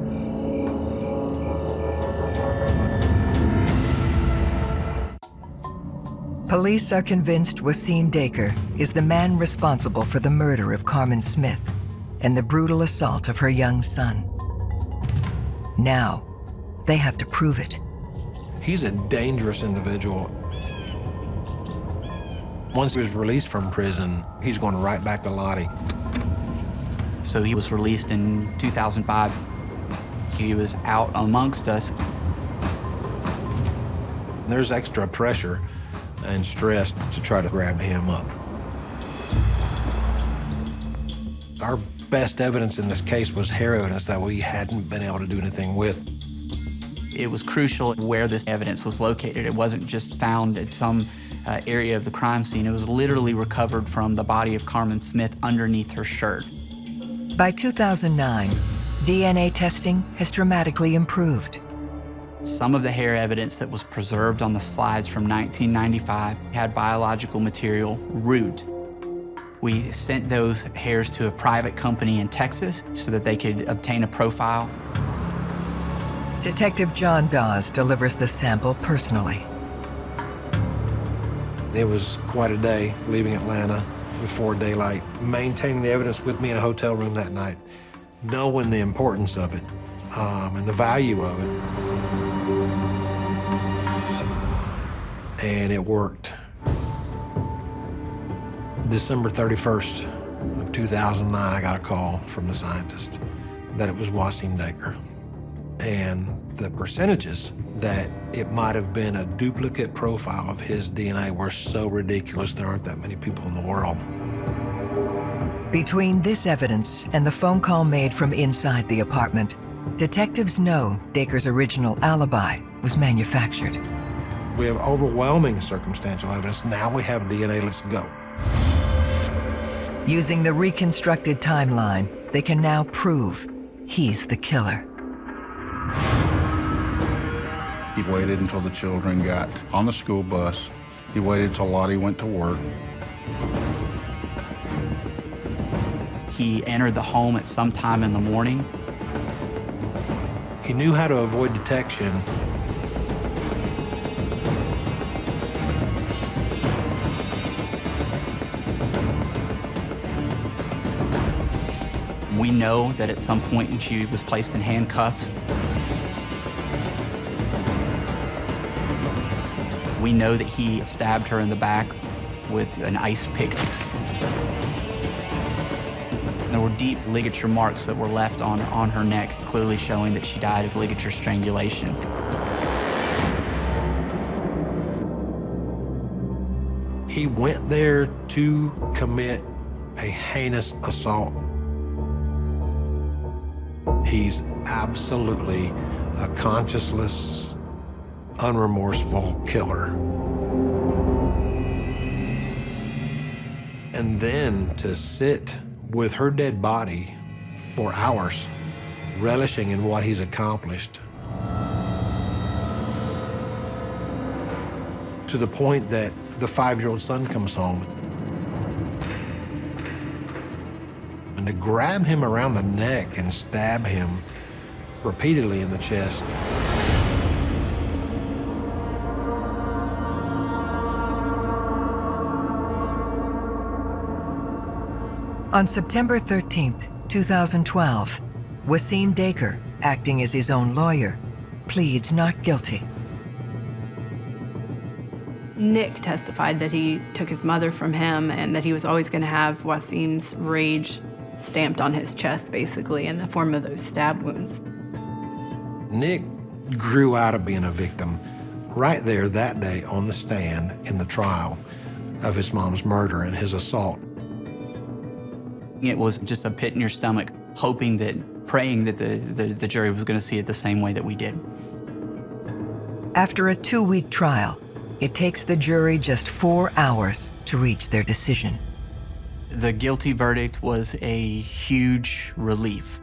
[SPEAKER 2] Police are convinced Wasim Daker is the man responsible for the murder of Carmen Smith and the brutal assault of her young son. Now, they have to prove it.
[SPEAKER 1] He's a dangerous individual. Once he was released from prison, he's going right back to Lottie.
[SPEAKER 4] So he was released in 2005. He was out amongst us.
[SPEAKER 1] There's extra pressure and stress to try to grab him up. Our best evidence in this case was hair evidence that we hadn't been able to do anything with.
[SPEAKER 4] It was crucial where this evidence was located. It wasn't just found at some area of the crime scene. It was literally recovered from the body of Carmen Smith underneath her shirt.
[SPEAKER 2] By 2009, DNA testing has dramatically improved.
[SPEAKER 4] Some of the hair evidence that was preserved on the slides from 1995 had biological material, root. We sent those hairs to a private company in Texas so that they could obtain a profile.
[SPEAKER 2] Detective John Dawes delivers the sample personally.
[SPEAKER 1] It was quite a day leaving Atlanta before daylight, maintaining the evidence with me in a hotel room that night, knowing the importance of it and the value of it. And it worked. December 31st of 2009, I got a call from the scientist that it was Wasim Daker. And the percentages that it might have been a duplicate profile of his DNA were so ridiculous. There aren't that many people in the world.
[SPEAKER 2] Between this evidence and the phone call made from inside the apartment, detectives know Daker's original alibi was manufactured.
[SPEAKER 1] We have overwhelming circumstantial evidence. Now we have DNA. Let's go.
[SPEAKER 2] Using the reconstructed timeline, they can now prove he's the killer.
[SPEAKER 3] He waited until the children got on the school bus. He waited till Lottie went to work.
[SPEAKER 4] He entered the home at some time in the morning.
[SPEAKER 1] He knew how to avoid detection.
[SPEAKER 4] We know that at some point she was placed in handcuffs. We know that he stabbed her in the back with an ice pick. There were deep ligature marks that were left on her neck, clearly showing that she died of ligature strangulation.
[SPEAKER 1] He went there to commit a heinous assault. He's absolutely a conscienceless, unremorseful killer. And then to sit with her dead body for hours, relishing in what he's accomplished, to the point that the 5-year-old son comes home. And to grab him around the neck and stab him repeatedly in the chest.
[SPEAKER 2] On September 13th, 2012, Wasim Daker, acting as his own lawyer, pleads not guilty.
[SPEAKER 5] Nick testified that he took his mother from him and that he was always going to have Wasim's rage stamped on his chest, basically, in the form of those stab wounds.
[SPEAKER 1] Nick grew out of being a victim right there that day on the stand in the trial of his mom's murder and his assault.
[SPEAKER 4] It was just a pit in your stomach, praying that the jury was going to see it the same way that we did.
[SPEAKER 2] After a 2-week trial, it takes the jury just 4 hours to reach their decision.
[SPEAKER 4] The guilty verdict was a huge relief.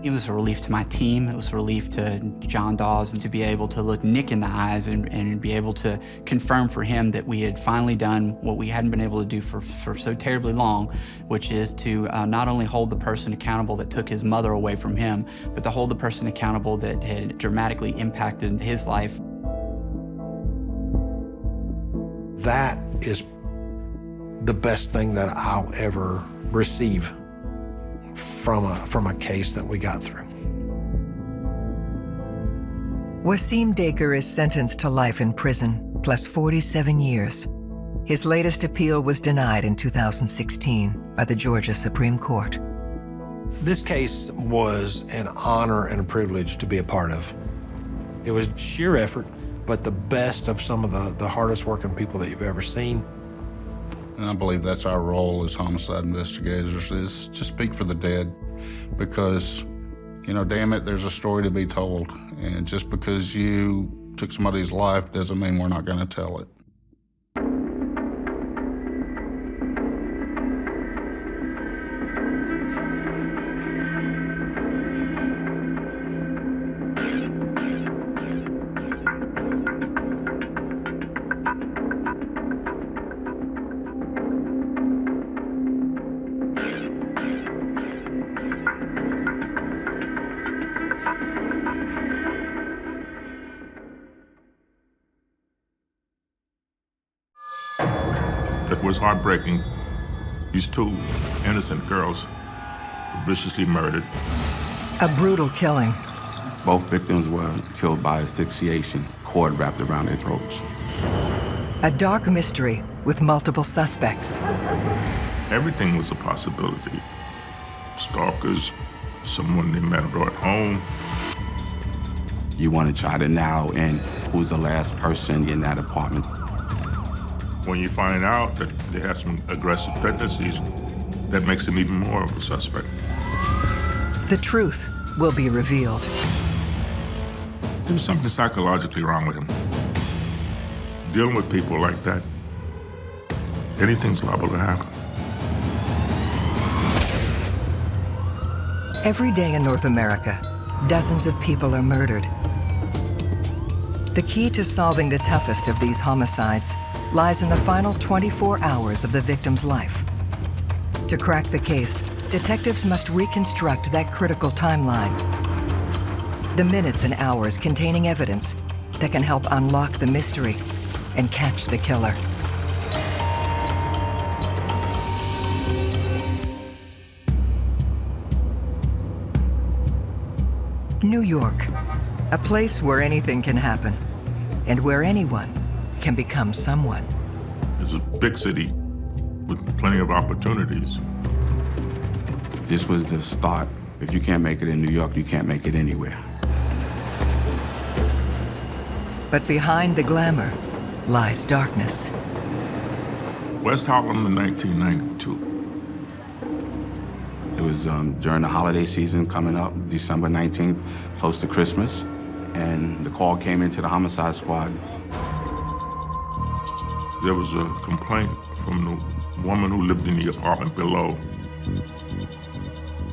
[SPEAKER 4] It was a relief to my team. It was a relief to John Dawes, and to be able to look Nick in the eyes and be able to confirm for him that we had finally done what we hadn't been able to do for so terribly long, which is to not only hold the person accountable that took his mother away from him, but to hold the person accountable that had dramatically impacted his life.
[SPEAKER 1] That is the best thing that I'll ever receive from a case that we got through.
[SPEAKER 2] Wasim Daker is sentenced to life in prison, plus 47 years. His latest appeal was denied in 2016 by the Georgia Supreme Court.
[SPEAKER 1] This case was an honor and a privilege to be a part of. It was sheer effort, but the best of some of the hardest working people that you've ever seen.
[SPEAKER 3] And I believe that's our role as homicide investigators, is to speak for the dead, because, you know, damn it, there's a story to be told. And just because you took somebody's life doesn't mean we're not going to tell it.
[SPEAKER 11] It was heartbreaking. These 2 innocent girls were viciously murdered.
[SPEAKER 2] A brutal killing.
[SPEAKER 12] Both victims were killed by asphyxiation, cord wrapped around their throats.
[SPEAKER 2] A dark mystery with multiple suspects.
[SPEAKER 11] Everything was a possibility. Stalkers, someone they met or brought home.
[SPEAKER 12] You want to try to narrow in who's the last person in that apartment.
[SPEAKER 11] When you find out that they have some aggressive tendencies, that makes them even more of a suspect.
[SPEAKER 2] The truth will be revealed.
[SPEAKER 11] There was something psychologically wrong with him. Dealing with people like that, anything's liable to happen.
[SPEAKER 2] Every day in North America, dozens of people are murdered. The key to solving the toughest of these homicides lies in the final 24 hours of the victim's life. To crack the case, detectives must reconstruct that critical timeline. The minutes and hours containing evidence that can help unlock the mystery and catch the killer. New York, a place where anything can happen. and where anyone can become someone.
[SPEAKER 11] It's a big city with plenty of opportunities.
[SPEAKER 12] This was the start. If you can't make it in New York, you can't make it anywhere.
[SPEAKER 2] But behind the glamour lies darkness.
[SPEAKER 11] West Harlem in 1992.
[SPEAKER 12] It was during the holiday season coming up, December 19th, close to Christmas, and the call came into the homicide squad.
[SPEAKER 11] There was a complaint from the woman who lived in the apartment below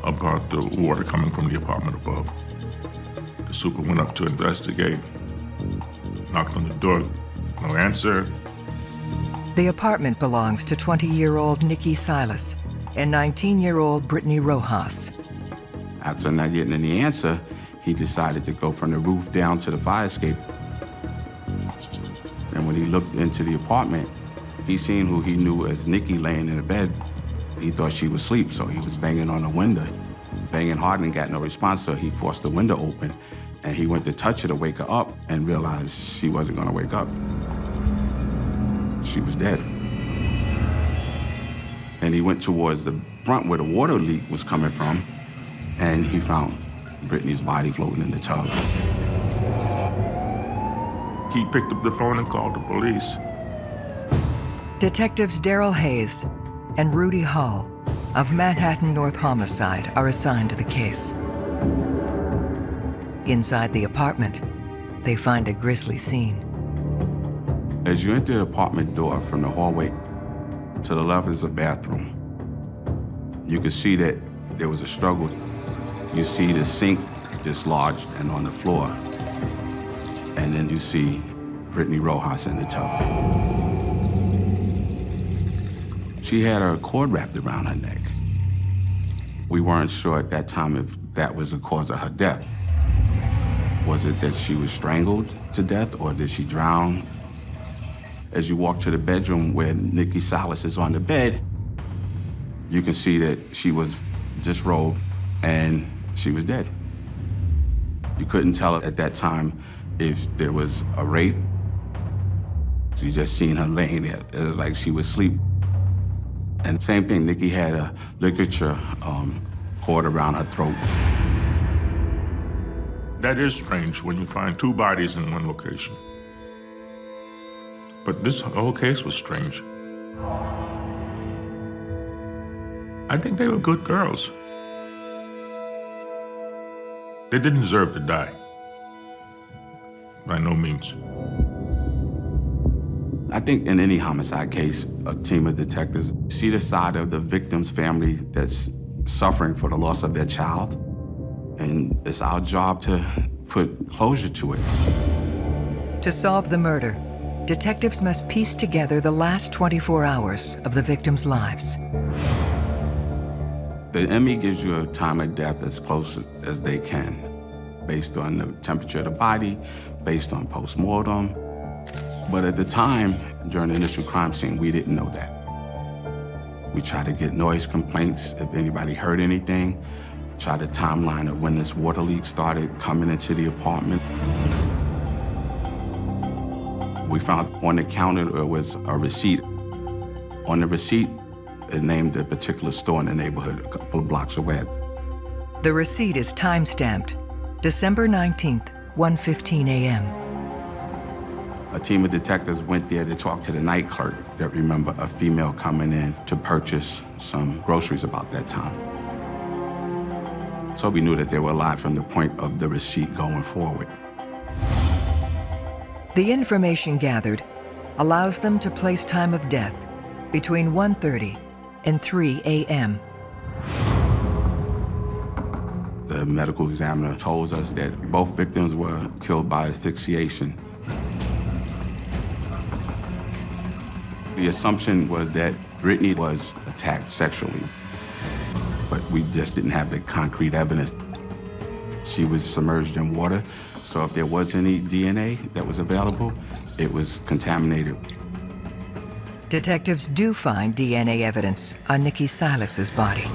[SPEAKER 11] about the water coming from the apartment above. The super went up to investigate, knocked on the door, no answer.
[SPEAKER 2] The apartment belongs to 20-year-old Nikki Silas and 19-year-old Brittany Rojas.
[SPEAKER 12] After not getting any answer, he decided to go from the roof down to the fire escape. And when he looked into the apartment, he seen who he knew as Nikki laying in the bed. He thought she was asleep, so he was banging on the window, banging hard and got no response, so he forced the window open, and he went to touch her to wake her up and realized she wasn't gonna wake up. She was dead. And he went towards the front where the water leak was coming from, and he found Brittany's body floating in the tub.
[SPEAKER 11] He picked up the phone and called the police.
[SPEAKER 2] Detectives Daryl Hayes and Rudy Hall of Manhattan North Homicide are assigned to the case. Inside the apartment, they find a grisly scene.
[SPEAKER 12] As you enter the apartment door from the hallway, to the left is a bathroom. You can see that there was a struggle. You see the sink dislodged and on the floor. And then you see Brittany Rojas in the tub. She had a cord wrapped around her neck. We weren't sure at that time if that was the cause of her death. Was it that she was strangled to death, or did she drown? As you walk to the bedroom where Nikki Silas is on the bed, you can see that she was disrobed and she was dead. You couldn't tell at that time if there was a rape. You just seen her laying there like she was asleep. And same thing, Nikki had a ligature cord around her throat.
[SPEAKER 11] That is strange when you find two bodies in one location. But this whole case was strange. I think they were good girls. They didn't deserve to die. By no means.
[SPEAKER 12] I think in any homicide case, a team of detectives see the side of the victim's family that's suffering for the loss of their child. And it's our job to put closure to it.
[SPEAKER 2] To solve the murder, detectives must piece together the last 24 hours of the victims' lives.
[SPEAKER 12] The ME gives you a time of death as close as they can, based on the temperature of the body, based on post-mortem. But at the time, during the initial crime scene, we didn't know that. We tried to get noise complaints if anybody heard anything, tried to timeline of when this water leak started coming into the apartment. We found on the counter there was a receipt. On the receipt, it named a particular store in the neighborhood a couple of blocks away.
[SPEAKER 2] The receipt is time-stamped, December 19th, 1:15 a.m.
[SPEAKER 12] A team of detectives went there to talk to the night clerk that remembered a female coming in to purchase some groceries about that time. So we knew that they were alive from the point of the receipt going forward.
[SPEAKER 2] The information gathered allows them to place time of death between 1:30 and 3 a.m.
[SPEAKER 12] The medical examiner told us that both victims were killed by asphyxiation. The assumption was that Brittany was attacked sexually, but we just didn't have the concrete evidence. She was submerged in water, so if there was any DNA that was available, it was contaminated.
[SPEAKER 2] Detectives do find DNA evidence on Nikki Silas's body.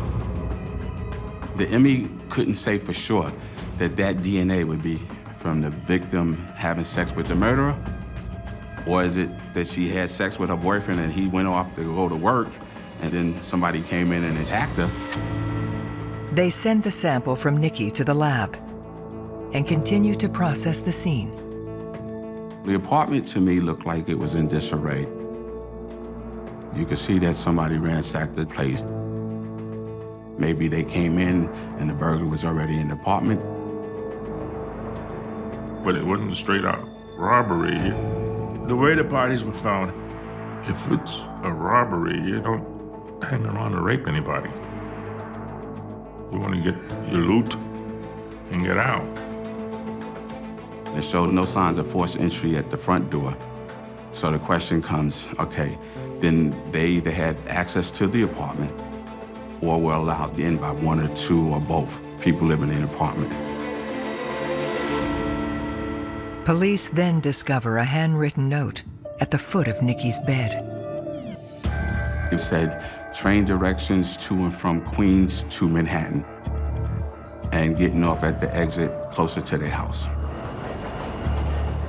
[SPEAKER 12] The ME couldn't say for sure that that DNA would be from the victim having sex with the murderer Or is it that she had sex with her boyfriend and he went off to go to work and then somebody came in and attacked her?
[SPEAKER 2] They send the sample from Nikki to the lab and continue to process the scene.
[SPEAKER 12] The apartment to me looked like it was in disarray. You could see that somebody ransacked the place. Maybe they came in and the burglar was already in the apartment.
[SPEAKER 11] But it wasn't a straight out robbery. The way the bodies were found, if it's a robbery, you don't hang around to rape anybody. You want to get your loot and get out.
[SPEAKER 12] It showed no signs of forced entry at the front door. So the question comes, okay, then they either had access to the apartment or were allowed in by one or two or both people living in the apartment.
[SPEAKER 2] Police then discover a handwritten note at the foot of Nikki's bed.
[SPEAKER 12] It said, train directions to and from Queens to Manhattan, and getting off at the exit closer to their house.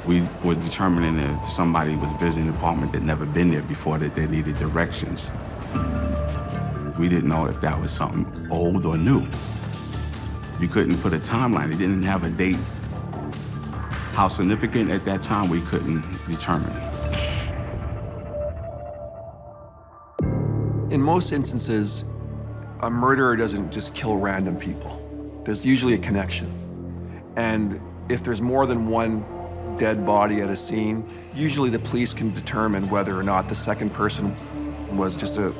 [SPEAKER 12] We were determining if somebody was visiting the apartment that never been there before, that they needed directions. We didn't know if that was something old or new. You couldn't put a timeline. It didn't have a date. How significant at that time, we couldn't determine.
[SPEAKER 7] In most instances, a murderer doesn't just kill random people. There's usually a connection. And if there's more than one dead body at a scene, usually the police can determine whether or not the second person was just an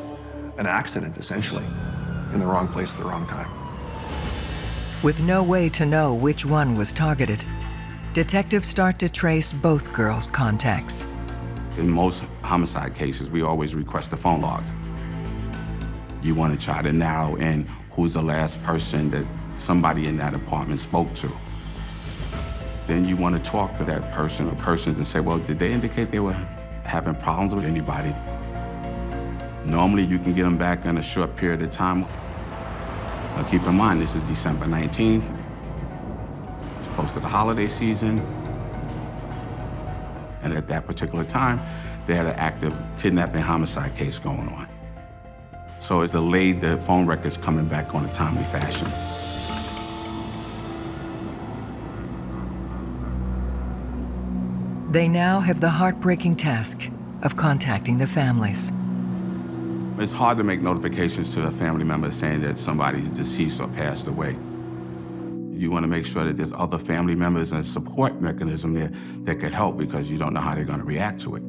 [SPEAKER 7] accident, essentially, in the wrong place at the wrong time.
[SPEAKER 2] With no way to know which one was targeted, detectives start to trace both girls' contacts.
[SPEAKER 12] In most homicide cases, we always request the phone logs. You want to try to narrow in who's the last person that somebody in that apartment spoke to. Then you want to talk to that person or persons and say, well, did they indicate they were having problems with anybody? Normally, you can get them back in a short period of time. Now, keep in mind, this is December 19th. It's close to the holiday season. And at that particular time, they had an active kidnapping homicide case going on. So it delayed the phone records coming back on a timely fashion.
[SPEAKER 2] They now have the heartbreaking task of contacting the families.
[SPEAKER 12] It's hard to make notifications to a family member saying that somebody's deceased or passed away. You want to make sure that there's other family members and a support mechanism there that could help, because you don't know how they're going to react to it.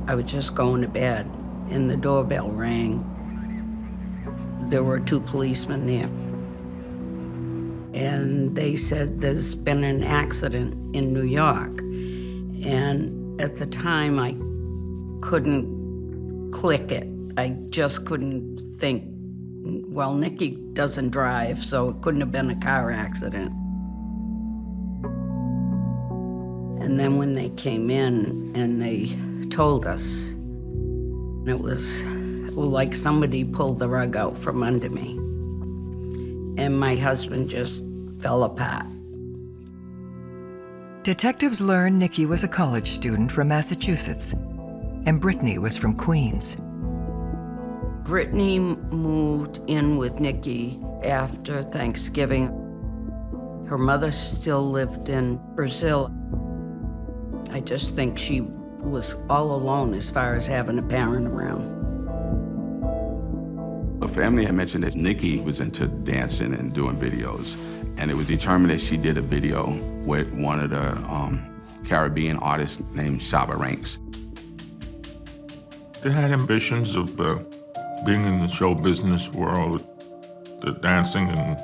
[SPEAKER 13] I was just going to bed and the doorbell rang. There were 2 policemen there. And they said there's been an accident in New York. And at the time, I couldn't click it. I just couldn't think, well, Nikki doesn't drive, so it couldn't have been a car accident. And then when they came in and they told us, it was like somebody pulled the rug out from under me. And my husband just fell apart.
[SPEAKER 2] Detectives learn Nikki was a college student from Massachusetts, and Brittany was from Queens.
[SPEAKER 13] Brittany moved in with Nikki after Thanksgiving. Her mother still lived in Brazil. I just think she was all alone as far as having a parent around.
[SPEAKER 12] The family had mentioned that Nikki was into dancing and doing videos, and it was determined that she did a video with one of the Caribbean artists named Shabba Ranks.
[SPEAKER 11] They had ambitions of being in the show business world, the dancing and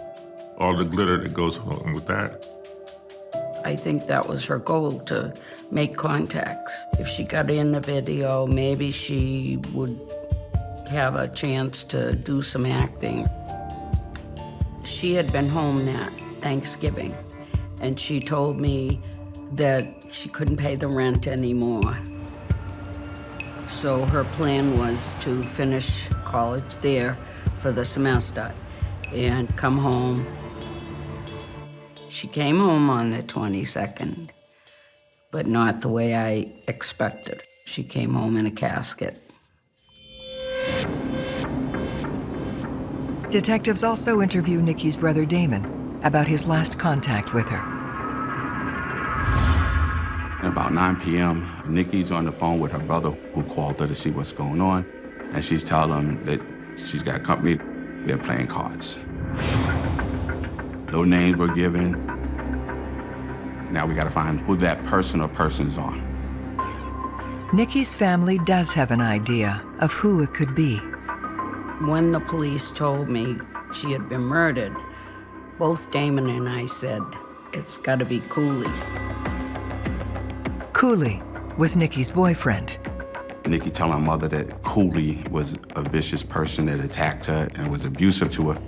[SPEAKER 11] all the glitter that goes along with that.
[SPEAKER 13] I think that was her goal, to make contacts. If she got in the video, maybe she would have a chance to do some acting. She had been home that Thanksgiving, and she told me that she couldn't pay the rent anymore. So her plan was to finish college there for the semester and come home. She came home on the 22nd, but not the way I expected. She came home in a casket.
[SPEAKER 2] Detectives also interview Nikki's brother Damon about his last contact with her.
[SPEAKER 12] About 9 p.m., Nikki's on the phone with her brother who called her to see what's going on, and she's telling him that she's got company, they're playing cards. No names were given. Now we gotta find who that person or persons are.
[SPEAKER 2] Nikki's family does have an idea of who it could be.
[SPEAKER 13] When the police told me she had been murdered, both Damon and I said, it's gotta be Cooley.
[SPEAKER 2] Cooley was Nikki's boyfriend.
[SPEAKER 12] Nikki telling her mother that Cooley was a vicious person that attacked her and was abusive to her.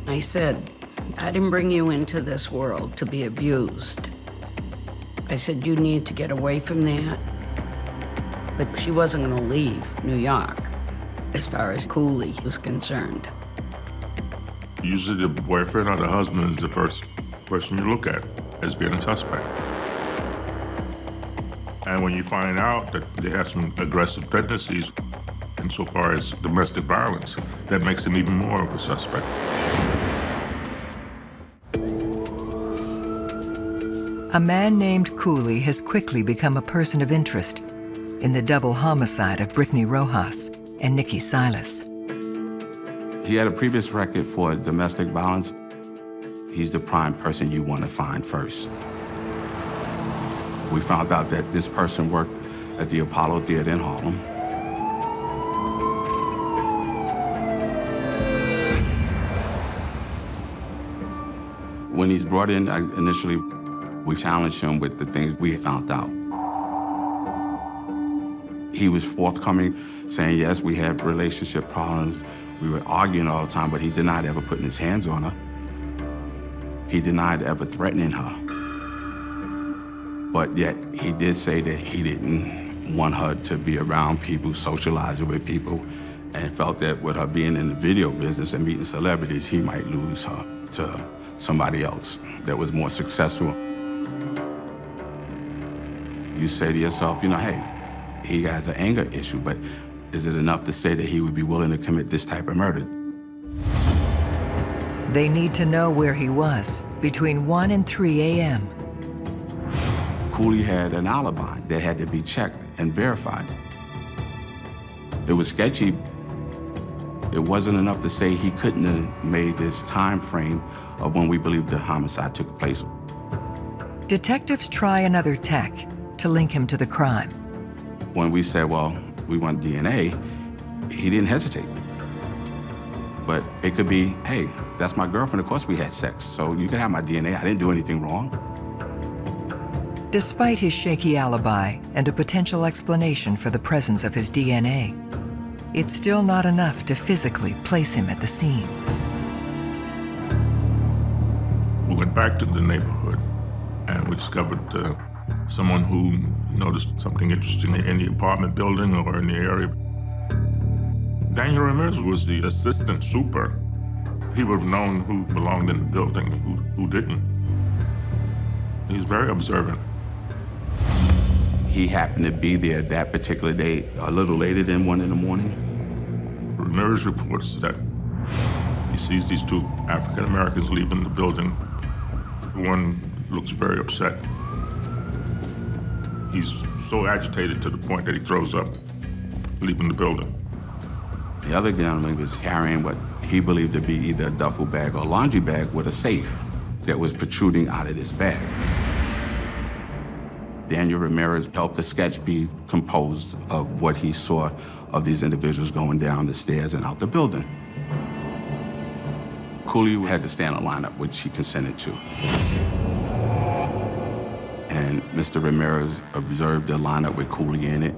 [SPEAKER 13] I said, I didn't bring you into this world to be abused. I said, you need to get away from that. But she wasn't gonna leave New York, as far as Cooley was concerned.
[SPEAKER 11] Usually the boyfriend or the husband is the first person you look at as being a suspect. And when you find out that they have some aggressive tendencies insofar as domestic violence, that makes them even more of a suspect.
[SPEAKER 2] A man named Cooley has quickly become a person of interest in the double homicide of Brittany Rojas and Nikki Silas.
[SPEAKER 12] He had a previous record for domestic violence. He's the prime person you want to find first. We found out that this person worked at the Apollo Theater in Harlem. When he's brought in, initially, we challenged him with the things we found out. He was forthcoming, saying, yes, we had relationship problems. We were arguing all the time, but he denied ever putting his hands on her. He denied ever threatening her. But yet, he did say that he didn't want her to be around people, socializing with people, and felt that with her being in the video business and meeting celebrities, he might lose her to somebody else that was more successful. You say to yourself, you know, hey, he has an anger issue, but is it enough to say that he would be willing to commit this type of murder?
[SPEAKER 2] They need to know where he was between 1 and 3 a.m.
[SPEAKER 12] Cooley had an alibi that had to be checked and verified. It was sketchy. It wasn't enough to say he couldn't have made this time frame of when we believe the homicide took place.
[SPEAKER 2] Detectives try another tack to link him to the crime.
[SPEAKER 12] When we said, well, we want DNA, he didn't hesitate. But it could be, hey, that's my girlfriend, of course we had sex, so you can have my DNA, I didn't do anything wrong.
[SPEAKER 2] Despite his shaky alibi and a potential explanation for the presence of his DNA, it's still not enough to physically place him at the scene.
[SPEAKER 11] We went back to the neighborhood and we discovered someone who noticed something interesting in the apartment building or in the area. Daniel Ramirez was the assistant super. He would have known who belonged in the building and who didn't. He's very observant.
[SPEAKER 12] He happened to be there that particular day, a little later than 1 in the morning.
[SPEAKER 11] Ramirez reports that he sees these two African Americans leaving the building. One looks very upset. He's so agitated to the point that he throws up, leaving the building.
[SPEAKER 12] The other gentleman was carrying what he believed to be either a duffel bag or a laundry bag with a safe that was protruding out of this bag. Daniel Ramirez helped the sketch be composed of what he saw of these individuals going down the stairs and out the building. Cooley had to stand in a lineup, which he consented to. And Mr. Ramirez observed the lineup with Cooley in it,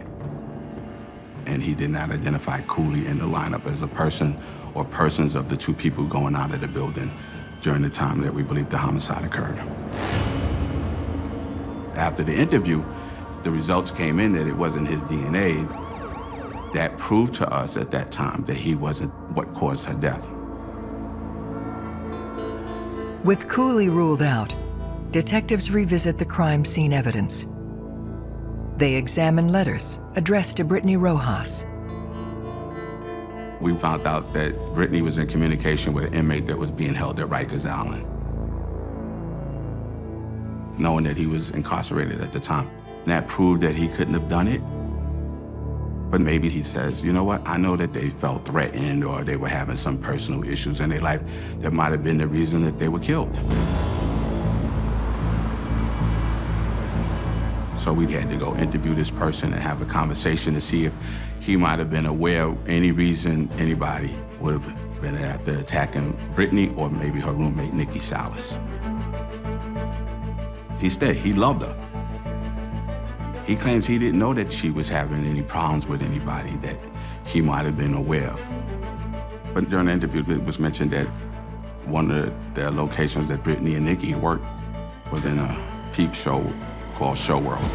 [SPEAKER 12] and he did not identify Cooley in the lineup as a person or persons of the two people going out of the building during the time that we believe the homicide occurred. After the interview, the results came in that it wasn't his DNA. That proved to us at that time that he wasn't what caused her death.
[SPEAKER 2] With Cooley ruled out, detectives revisit the crime scene evidence. They examine letters addressed to Brittany Rojas.
[SPEAKER 12] We found out that Brittany was in communication with an inmate that was being held at Rikers Island, knowing that he was incarcerated at the time. And that proved that he couldn't have done it. But maybe he says, you know what, I know that they felt threatened or they were having some personal issues in their life that might have been the reason that they were killed. So we had to go interview this person and have a conversation to see if he might have been aware of any reason anybody would have been after attacking Brittany or maybe her roommate, Nikki Salas. He said he loved her. He claims he didn't know that she was having any problems with anybody that he might have been aware of. But during the interview, it was mentioned that one of the locations that Brittany and Nikki worked was in a peep show called Show World.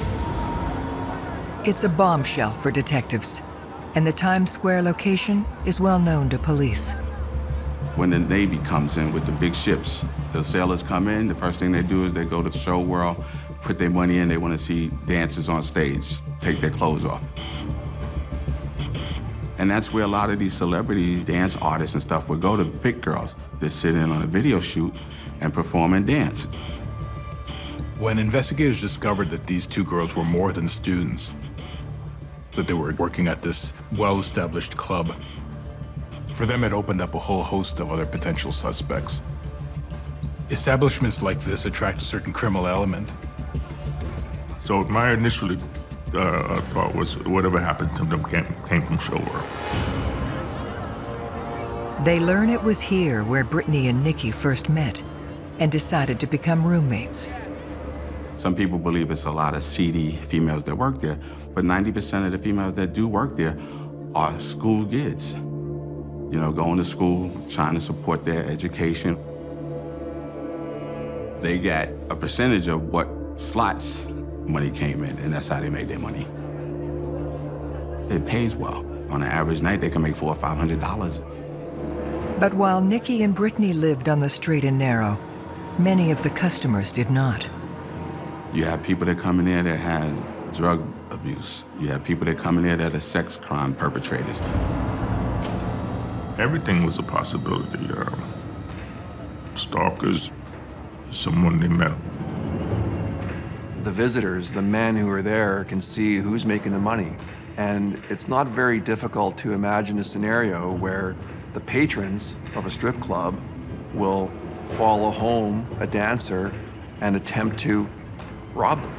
[SPEAKER 2] It's a bombshell for detectives, and the Times Square location is well known to police.
[SPEAKER 12] When the Navy comes in with the big ships, the sailors come in, the first thing they do is they go to Show World, put their money in, they want to see dancers on stage, take their clothes off. And that's where a lot of these celebrity dance artists and stuff would go to pick girls that sit in on a video shoot and perform and dance.
[SPEAKER 14] When investigators discovered that these two girls were more than students, that they were working at this well-established club, for them it opened up a whole host of other potential suspects. Establishments like this attract a certain criminal element.
[SPEAKER 11] So my initial thought was whatever happened to them came from Show World.
[SPEAKER 2] They learn it was here where Brittany and Nikki first met and decided to become roommates.
[SPEAKER 12] Some people believe it's a lot of seedy females that work there, but 90% of the females that do work there are school kids. You know, going to school, trying to support their education. They got a percentage of what slots money came in, and that's how they made their money. It pays well. On an average night, they can make $400 or $500.
[SPEAKER 2] But while Nikki and Brittany lived on the straight and narrow, many of the customers did not.
[SPEAKER 12] You have people that come in there that have drug abuse. You have people that come in there that are sex crime perpetrators.
[SPEAKER 11] Everything was a possibility. Stalkers, someone they met.
[SPEAKER 7] The visitors, the men who are there, can see who's making the money. And it's not very difficult to imagine a scenario where the patrons of a strip club will follow home a dancer and attempt to rob them.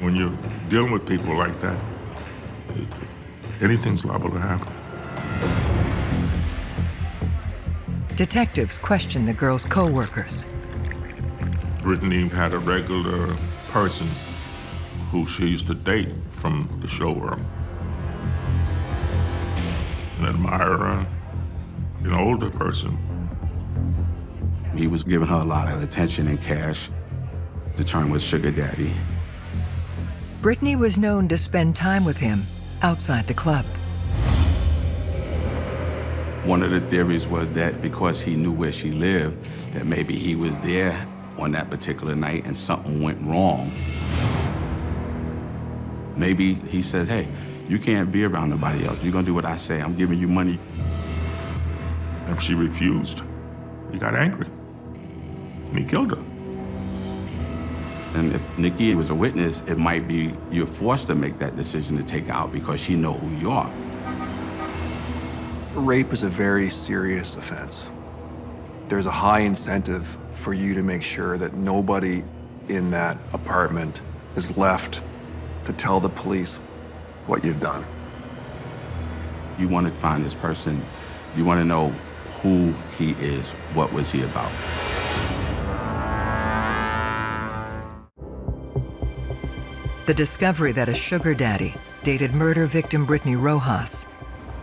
[SPEAKER 11] When you're dealing with people like that, anything's liable to happen.
[SPEAKER 2] Detectives question the girls' co-workers.
[SPEAKER 11] Brittany had a regular person who she used to date from the show world. An admirer, an older person.
[SPEAKER 12] He was giving her a lot of attention and cash. The term was sugar daddy.
[SPEAKER 2] Brittany was known to spend time with him outside the club.
[SPEAKER 12] One of the theories was that because he knew where she lived, that maybe he was there on that particular night and something went wrong. Maybe he says, hey, you can't be around nobody else. You're gonna do what I say. I'm giving you money.
[SPEAKER 11] And she refused. He got angry, and he killed her.
[SPEAKER 12] And if Nikki was a witness, it might be you're forced to make that decision to take out because she know who you are.
[SPEAKER 7] Rape is a very serious offense. There's a high incentive for you to make sure that nobody in that apartment is left to tell the police what you've done.
[SPEAKER 12] You want to find this person. You want to know who he is, what was he about.
[SPEAKER 2] The discovery that a sugar daddy dated murder victim Brittany Rojas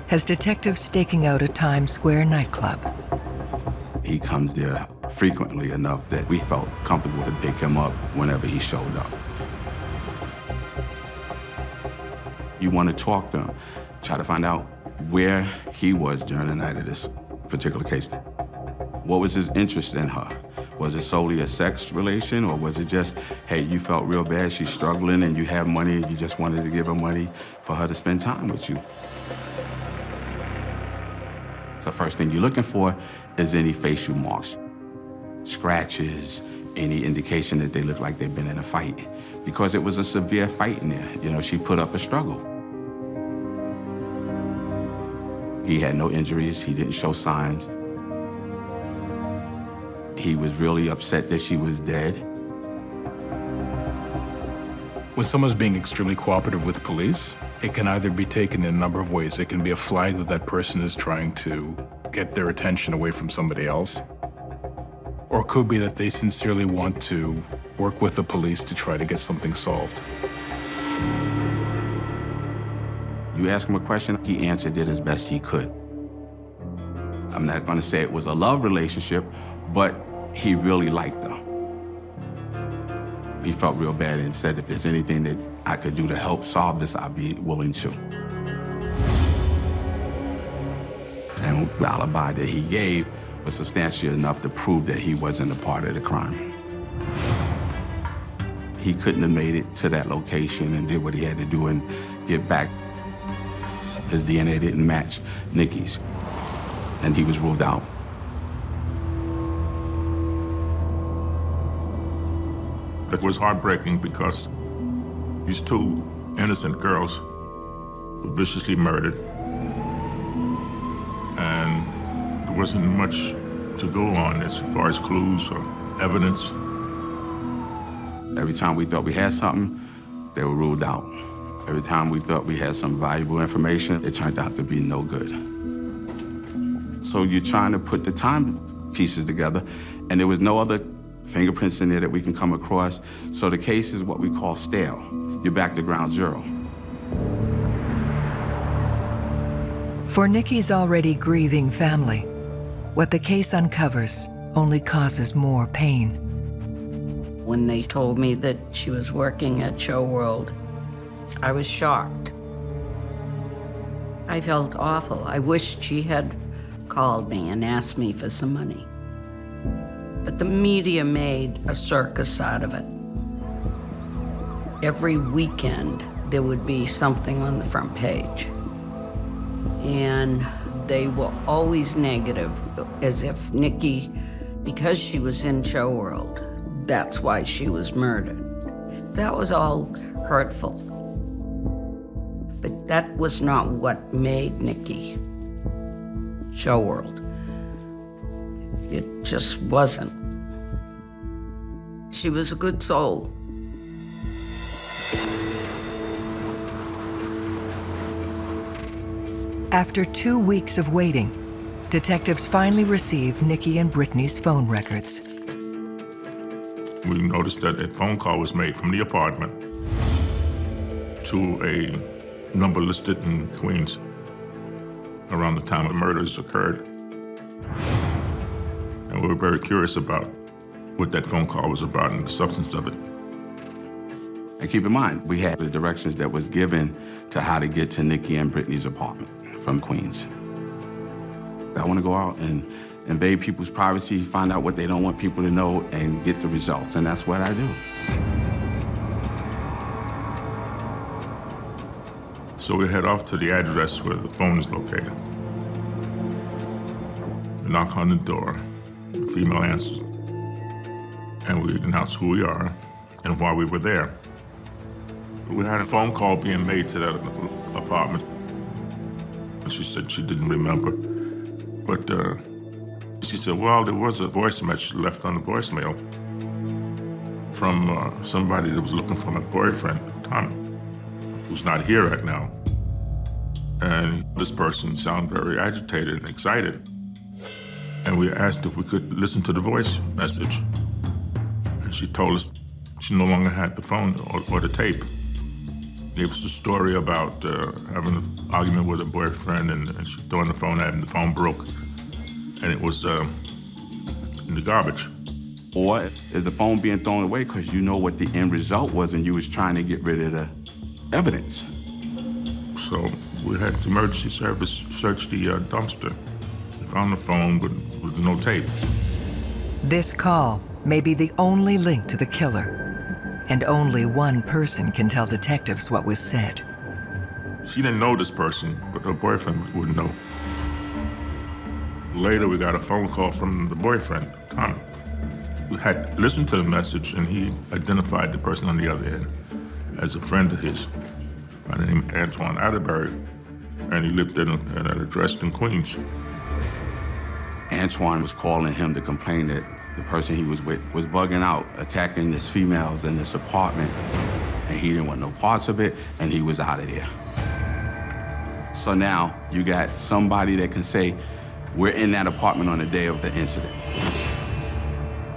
[SPEAKER 2] has detectives staking out a Times Square nightclub.
[SPEAKER 12] He comes there frequently enough that we felt comfortable to pick him up whenever he showed up. You want to talk to him, try to find out where he was during the night of this particular case. What was his interest in her? Was it solely a sex relation, or was it just, hey, you felt real bad, she's struggling, and you have money, and you just wanted to give her money for her to spend time with you? So the first thing you're looking for is any facial marks, scratches, any indication that they look like they've been in a fight. Because it was a severe fight in there. You know, she put up a struggle. He had no injuries, he didn't show signs. He was really upset that she was dead.
[SPEAKER 14] When someone's being extremely cooperative with police, it can either be taken in a number of ways. It can be a flag that that person is trying to get their attention away from somebody else. Or it could be that they sincerely want to work with the police to try to get something solved.
[SPEAKER 12] You ask him a question, he answered it as best he could. I'm not gonna say it was a love relationship, but he really liked her. He felt real bad and said, if there's anything that I could do to help solve this, I'd be willing to. And the alibi that he gave was substantial enough to prove that he wasn't a part of the crime. He couldn't have made it to that location and did what he had to do and get back. His DNA didn't match Nikki's, and he was ruled out.
[SPEAKER 11] It was heartbreaking because these two innocent girls were viciously murdered, and there wasn't much to go on as far as clues or evidence.
[SPEAKER 12] Every time we thought we had something, they were ruled out. Every time we thought we had some valuable information, it turned out to be no good. So you're trying to put the time pieces together, and there was no other fingerprints in there that we can come across. So the case is what we call stale. You're back to ground zero.
[SPEAKER 2] For Nikki's already grieving family, what the case uncovers only causes more pain.
[SPEAKER 13] When they told me that she was working at Show World, I was shocked. I felt awful. I wished she had called me and asked me for some money. But the media made a circus out of it. Every weekend, there would be something on the front page. And they were always negative, as if Nikki, because she was in Show World, that's why she was murdered. That was all hurtful. But that was not what made Nikki Show World. It just wasn't. She was a good soul.
[SPEAKER 2] After 2 weeks of waiting, detectives finally received Nikki and Brittany's phone records.
[SPEAKER 11] We noticed that a phone call was made from the apartment to a number listed in Queens around the time the murders occurred. And we were very curious about what that phone call was about and the substance of it.
[SPEAKER 12] And keep in mind, we had the directions that was given to how to get to Nikki and Brittany's apartment from Queens. I want to go out and invade people's privacy, find out what they don't want people to know, and get the results, and that's what I do.
[SPEAKER 11] So we head off to the address where the phone is located. We knock on the door, the female answers, and we announce who we are and why we were there. We had a phone call being made to that apartment. She said she didn't remember, but she said, well, there was a voice message left on the voicemail from somebody that was looking for my boyfriend, Tommy, who's not here right now. And this person sounded very agitated and excited. And we asked if we could listen to the voice message. And she told us she no longer had the phone or the tape. Gave us a story about having an argument with her boyfriend and she throwing the phone at him, the phone broke, and it was in the garbage.
[SPEAKER 12] Or is the phone being thrown away because you know what the end result was and you was trying to get rid of the evidence?
[SPEAKER 11] So we had the emergency service search the dumpster. We found the phone, but there was no tape.
[SPEAKER 2] This call may be the only link to the killer, and only one person can tell detectives what was said.
[SPEAKER 11] She didn't know this person, but her boyfriend would know. Later, we got a phone call from the boyfriend, Connor. We had listened to the message, and he identified the person on the other end as a friend of his by the name of Antoine Atterbury, and he lived at an address in Queens.
[SPEAKER 12] Antoine was calling him to complain that the person he was with was bugging out, attacking his females in this apartment, and he didn't want no parts of it, and he was out of there. So now you got somebody that can say, we're in that apartment on the day of the incident.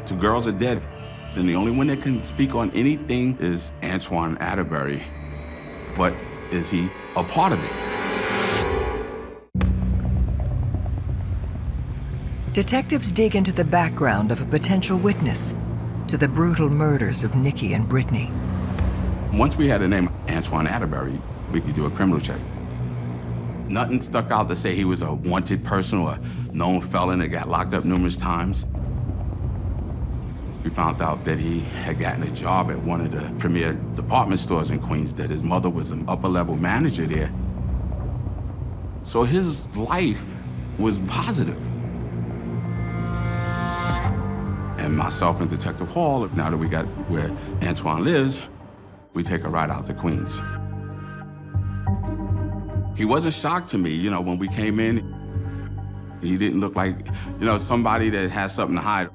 [SPEAKER 12] 2 girls are dead, and the only one that can speak on anything is Antoine Atterbury. But is he a part of it?
[SPEAKER 2] Detectives dig into the background of a potential witness to the brutal murders of Nikki and Brittany.
[SPEAKER 12] Once we had the name Antoine Atterbury, we could do a criminal check. Nothing stuck out to say he was a wanted person or a known felon that got locked up numerous times. We found out that he had gotten a job at one of the premier department stores in Queens, that his mother was an upper-level manager there. So his life was positive. And myself and Detective Hall, now that we got where Antoine lives, we take a ride out to Queens. He wasn't shocked to me, you know, when we came in. He didn't look like, you know, somebody that has something to hide.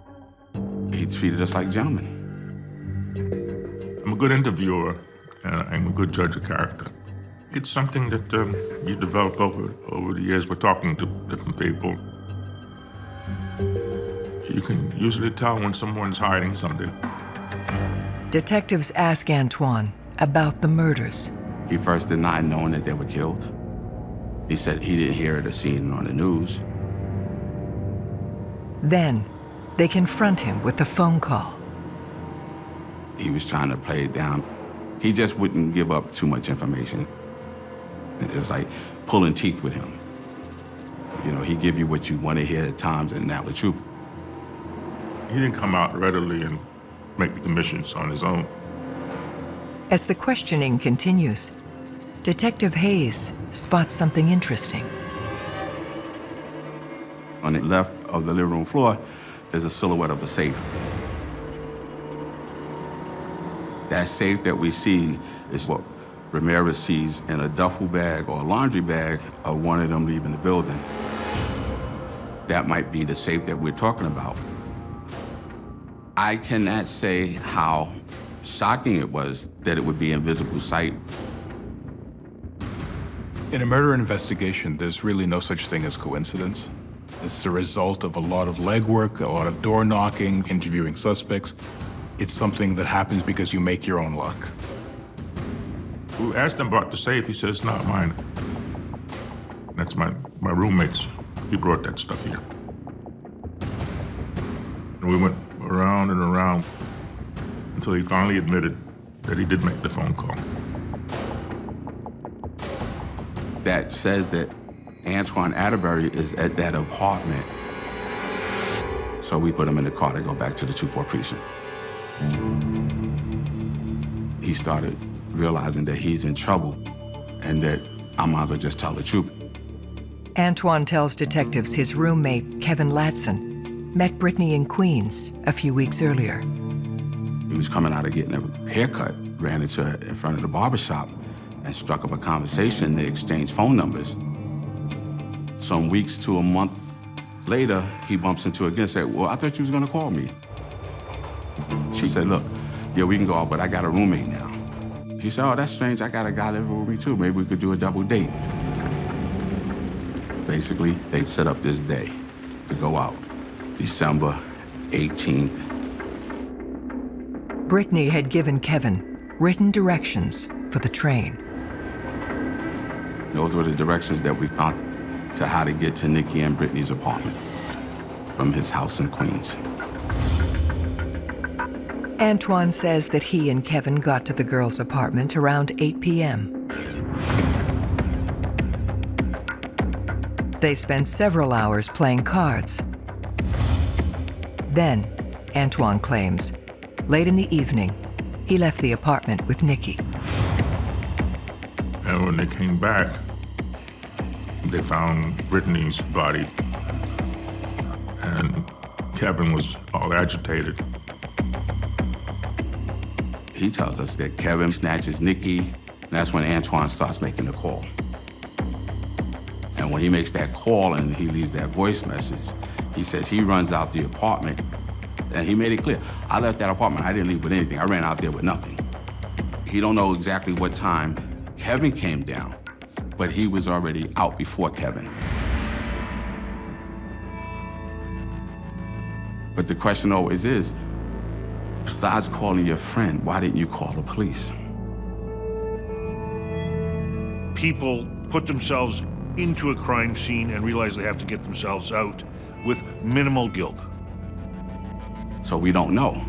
[SPEAKER 12] He treated us like gentlemen.
[SPEAKER 11] I'm a good interviewer, and I'm a good judge of character. It's something that you develop over the years by talking to different people. You can usually tell when someone's hiding something.
[SPEAKER 2] Detectives ask Antoine about the murders.
[SPEAKER 12] He first denied knowing that they were killed. He said he didn't hear it or see it on the news.
[SPEAKER 2] Then, they confront him with a phone call.
[SPEAKER 12] He was trying to play it down. He just wouldn't give up too much information. It was like pulling teeth with him. You know, he'd give you what you want to hear at times, and that was true.
[SPEAKER 11] He didn't come out readily and make the commissions on his own.
[SPEAKER 2] As the questioning continues, Detective Hayes spots something interesting.
[SPEAKER 12] On the left of the living room floor is a silhouette of a safe. That safe that we see is what Ramirez sees in a duffel bag or a laundry bag of one of them leaving the building. That might be the safe that we're talking about. I cannot say how shocking it was that it would be invisible sight.
[SPEAKER 14] In a murder investigation, there's really no such thing as coincidence. It's the result of a lot of legwork, a lot of door knocking, interviewing suspects. It's something that happens because you make your own luck.
[SPEAKER 11] We asked him about the safe. He says, it's not mine. That's my roommate's. He brought that stuff here. And we went around and around until he finally admitted that he did make the phone call.
[SPEAKER 12] That says that Antoine Atterbury is at that apartment. So we put him in the car to go back to the 2-4 precinct. He started realizing that he's in trouble and that I might as well just tell the truth.
[SPEAKER 2] Antoine tells detectives his roommate, Kevin Latson, met Brittany in Queens a few weeks earlier.
[SPEAKER 12] He was coming out of getting a haircut, ran into her in front of the barbershop and struck up a conversation. They exchanged phone numbers. Some weeks to a month later, he bumps into her again and said, well, I thought you was gonna call me. She said, look, yeah, we can go out, but I got a roommate now. He said, oh, that's strange. I got a guy living with me too. Maybe we could do a double date. Basically, they set up this day to go out, December 18th.
[SPEAKER 2] Brittany had given Kevin written directions for the train.
[SPEAKER 12] Those were the directions that we found to how to get to Nikki and Brittany's apartment from his house in Queens.
[SPEAKER 2] Antoine says that he and Kevin got to the girls' apartment around 8 p.m. They spent several hours playing cards. Then, Antoine claims, late in the evening, he left the apartment with Nikki.
[SPEAKER 11] And when they came back, they found Brittany's body, and Kevin was all agitated.
[SPEAKER 12] He tells us that Kevin snatches Nikki, and that's when Antoine starts making the call. And when he makes that call and he leaves that voice message, he says he runs out the apartment, and he made it clear, I left that apartment, I didn't leave with anything, I ran out there with nothing. He don't know exactly what time Kevin came down, but he was already out before Kevin. But the question always is, besides calling your friend, why didn't you call the police?
[SPEAKER 6] People put themselves into a crime scene and realize they have to get themselves out with minimal guilt.
[SPEAKER 12] So we don't know.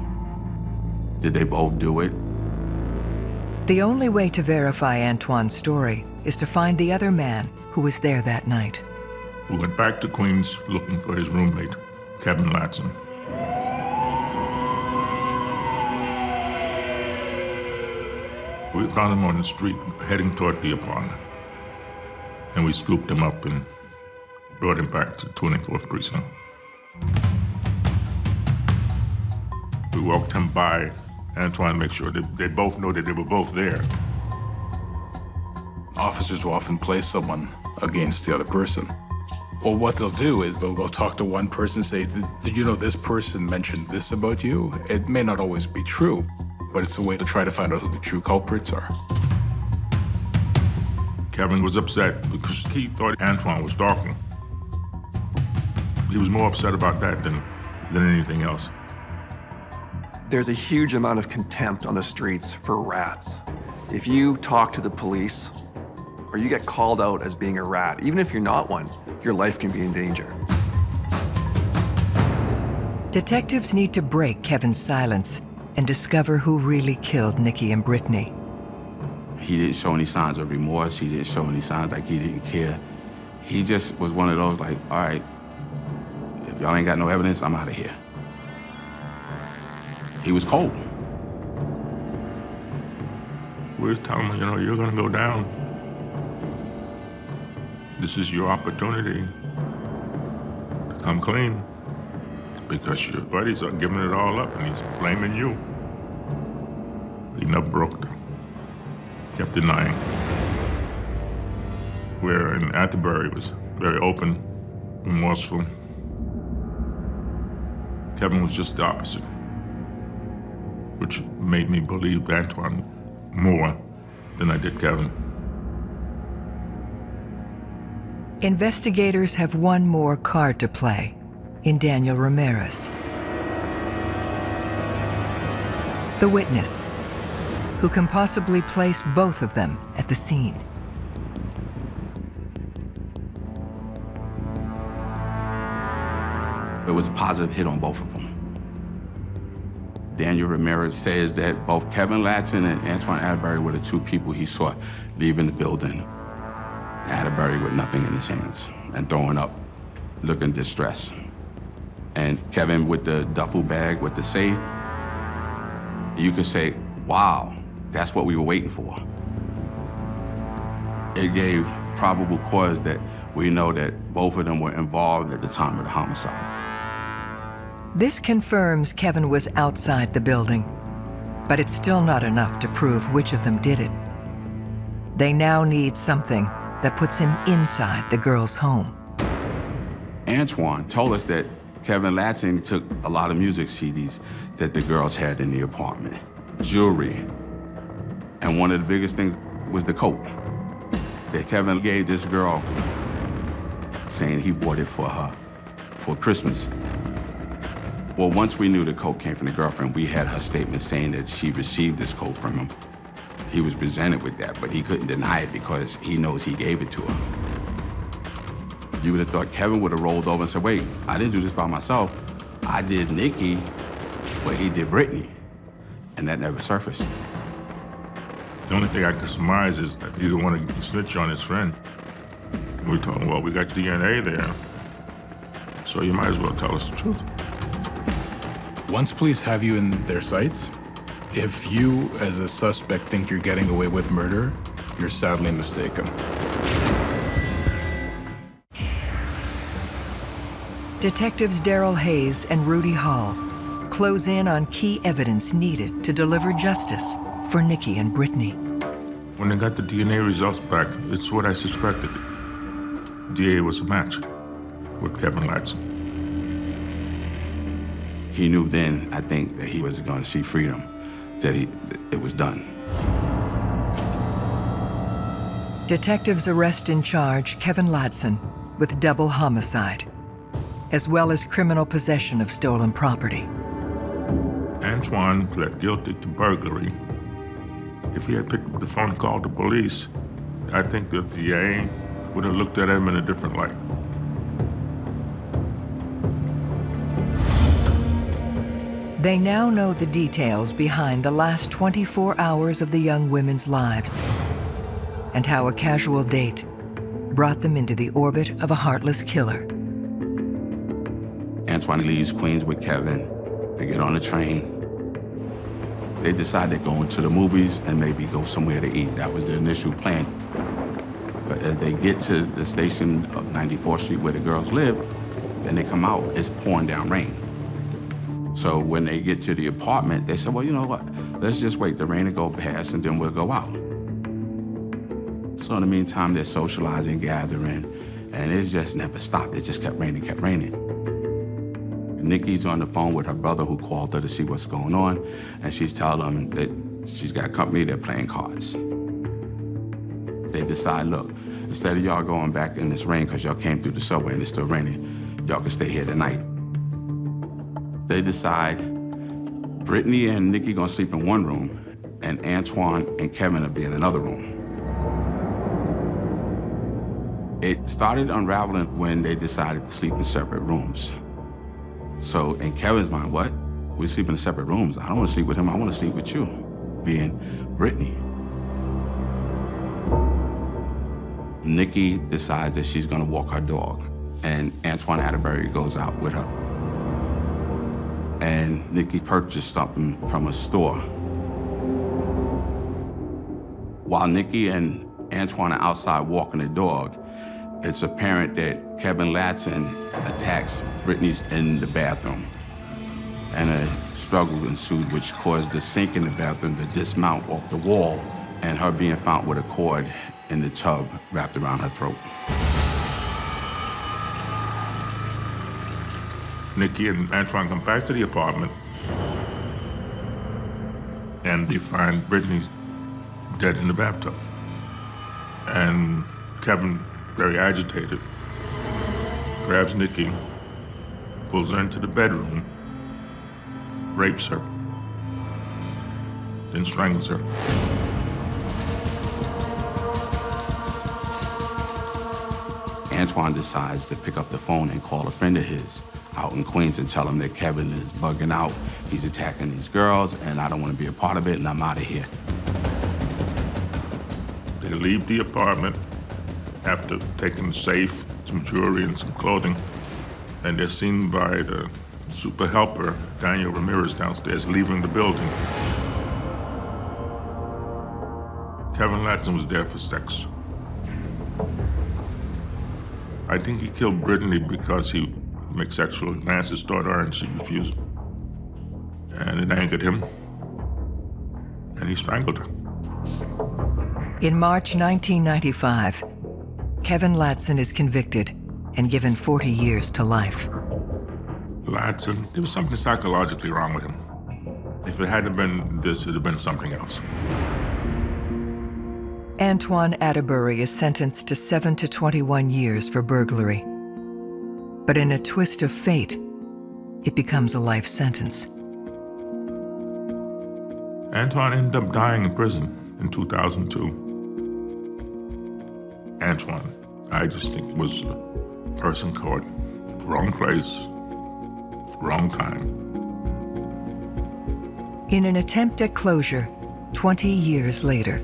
[SPEAKER 12] Did they both do it?
[SPEAKER 2] The only way to verify Antoine's story is to find the other man who was there that night.
[SPEAKER 11] We went back to Queens looking for his roommate, Kevin Latson. We found him on the street heading toward the apartment. And we scooped him up and brought him back to 24th Precinct. We walked him by Antoine to make sure that they both know that they were both there.
[SPEAKER 14] Officers will often place someone against the other person. Well, what they'll do is they'll go talk to one person, say, did you know this person mentioned this about you? It may not always be true, but it's a way to try to find out who the true culprits are.
[SPEAKER 11] Kevin was upset because he thought Antoine was stalking. He was more upset about that than anything else.
[SPEAKER 7] There's a huge amount of contempt on the streets for rats. If you talk to the police, or you get called out as being a rat, even if you're not one, your life can be in danger.
[SPEAKER 2] Detectives need to break Kevin's silence and discover who really killed Nikki and Brittany.
[SPEAKER 12] He didn't show any signs of remorse. He didn't show any signs like he didn't care. He just was one of those like, all right, if y'all ain't got no evidence, I'm out of here. He was cold.
[SPEAKER 11] We was telling him, you know, you're gonna go down. This is your opportunity to come clean because your buddies are giving it all up and he's blaming you. He never broke them. Kept denying. Where in Atterbury was very open, remorseful. Kevin was just the opposite, which made me believe Antoine more than I did Kevin.
[SPEAKER 2] Investigators have one more card to play in Daniel Ramirez. The witness, who can possibly place both of them at the scene.
[SPEAKER 12] It was a positive hit on both of them. Daniel Ramirez says that both Kevin Latson and Antoine Atterbury were the two people he saw leaving the building. Atterbury with nothing in his hands and throwing up, looking distressed. And Kevin with the duffel bag with the safe. You could say, wow, that's what we were waiting for. It gave probable cause that we know that both of them were involved at the time of the homicide.
[SPEAKER 2] This confirms Kevin was outside the building, but it's still not enough to prove which of them did it. They now need something that puts him inside the girl's home.
[SPEAKER 12] Antoine told us that Kevin Latson took a lot of music CDs that the girls had in the apartment, jewelry, and one of the biggest things was the coat that Kevin gave this girl, saying he bought it for her for Christmas. Well, once we knew the coat came from the girlfriend, we had her statement saying that she received this coat from him. He was presented with that, but he couldn't deny it because he knows he gave it to her. You would have thought Kevin would have rolled over and said, wait, I didn't do this by myself. I did Nikki, but he did Brittany. And that never surfaced.
[SPEAKER 11] The only thing I can surmise is that he didn't want to snitch on his friend. We told him, well, we got DNA there, so you might as well tell us the truth.
[SPEAKER 14] Once police have you in their sights, if you, as a suspect, think you're getting away with murder, you're sadly mistaken.
[SPEAKER 2] Detectives Daryl Hayes and Rudy Hall close in on key evidence needed to deliver justice for Nikki and Brittany.
[SPEAKER 11] When they got the DNA results back, it's what I suspected. DA was a match with Kevin Latson.
[SPEAKER 12] He knew then, I think, that he was going to see freedom, that it was done.
[SPEAKER 2] Detectives arrest and charge Kevin Latson with double homicide, as well as criminal possession of stolen property.
[SPEAKER 11] Antoine pled guilty to burglary. If he had picked up the phone and called the police, I think the DA would have looked at him in a different light.
[SPEAKER 2] They now know the details behind the last 24 hours of the young women's lives and how a casual date brought them into the orbit of a heartless killer.
[SPEAKER 12] Antoine leaves Queens with Kevin. They get on the train. They decide they're going to the movies and maybe go somewhere to eat. That was the initial plan. But as they get to the station of 94th Street where the girls live, and they come out, it's pouring down rain. So when they get to the apartment, they said, well, you know what? Let's just wait the rain to go past and then we'll go out. So in the meantime, they're socializing, gathering, and it just never stopped. It just kept raining, kept raining. Nikki's on the phone with her brother who called her to see what's going on, and she's telling him that she's got company, they're playing cards. They decide, look, instead of y'all going back in this rain because y'all came through the subway and it's still raining, y'all can stay here tonight. They decide Brittany and Nikki gonna sleep in one room, and Antoine and Kevin will be in another room. It started unraveling when they decided to sleep in separate rooms. So in Kevin's mind, what? We sleep in separate rooms. I don't want to sleep with him, I want to sleep with you, being Brittany. Nikki decides that she's gonna walk her dog, and Antoine Atterbury goes out with her. And Nikki purchased something from a store. While Nikki and Antoine are outside walking the dog, it's apparent that Kevin Latson attacks Brittany in the bathroom. And a struggle ensued, which caused the sink in the bathroom to dismount off the wall, and her being found with a cord in the tub wrapped around her throat.
[SPEAKER 11] Nikki and Antoine come back to the apartment, and they find Brittany dead in the bathtub. And Kevin, very agitated, grabs Nikki, pulls her into the bedroom, rapes her, then strangles her.
[SPEAKER 12] Antoine decides to pick up the phone and call a friend of his out in Queens and tell him that Kevin is bugging out, he's attacking these girls, and I don't want to be a part of it, and I'm out of here.
[SPEAKER 11] They leave the apartment after taking the safe, some jewelry, and some clothing, and they're seen by the super helper, Daniel Ramirez, downstairs, leaving the building. Kevin Latson was there for sex. I think he killed Brittany because he make sexual advances toward her and she refused. And it angered him, and he strangled her.
[SPEAKER 2] In March 1995, Kevin Latson is convicted and given 40 years to life.
[SPEAKER 11] Latson, there was something psychologically wrong with him. If it hadn't been this, it'd have been something else.
[SPEAKER 2] Antoine Atterbury is sentenced to 7 to 21 years for burglary. But in a twist of fate, it becomes a life sentence.
[SPEAKER 11] Antoine ended up dying in prison in 2002. Antoine, I just think it was a person caught wrong place, wrong time.
[SPEAKER 2] In an attempt at closure, 20 years later,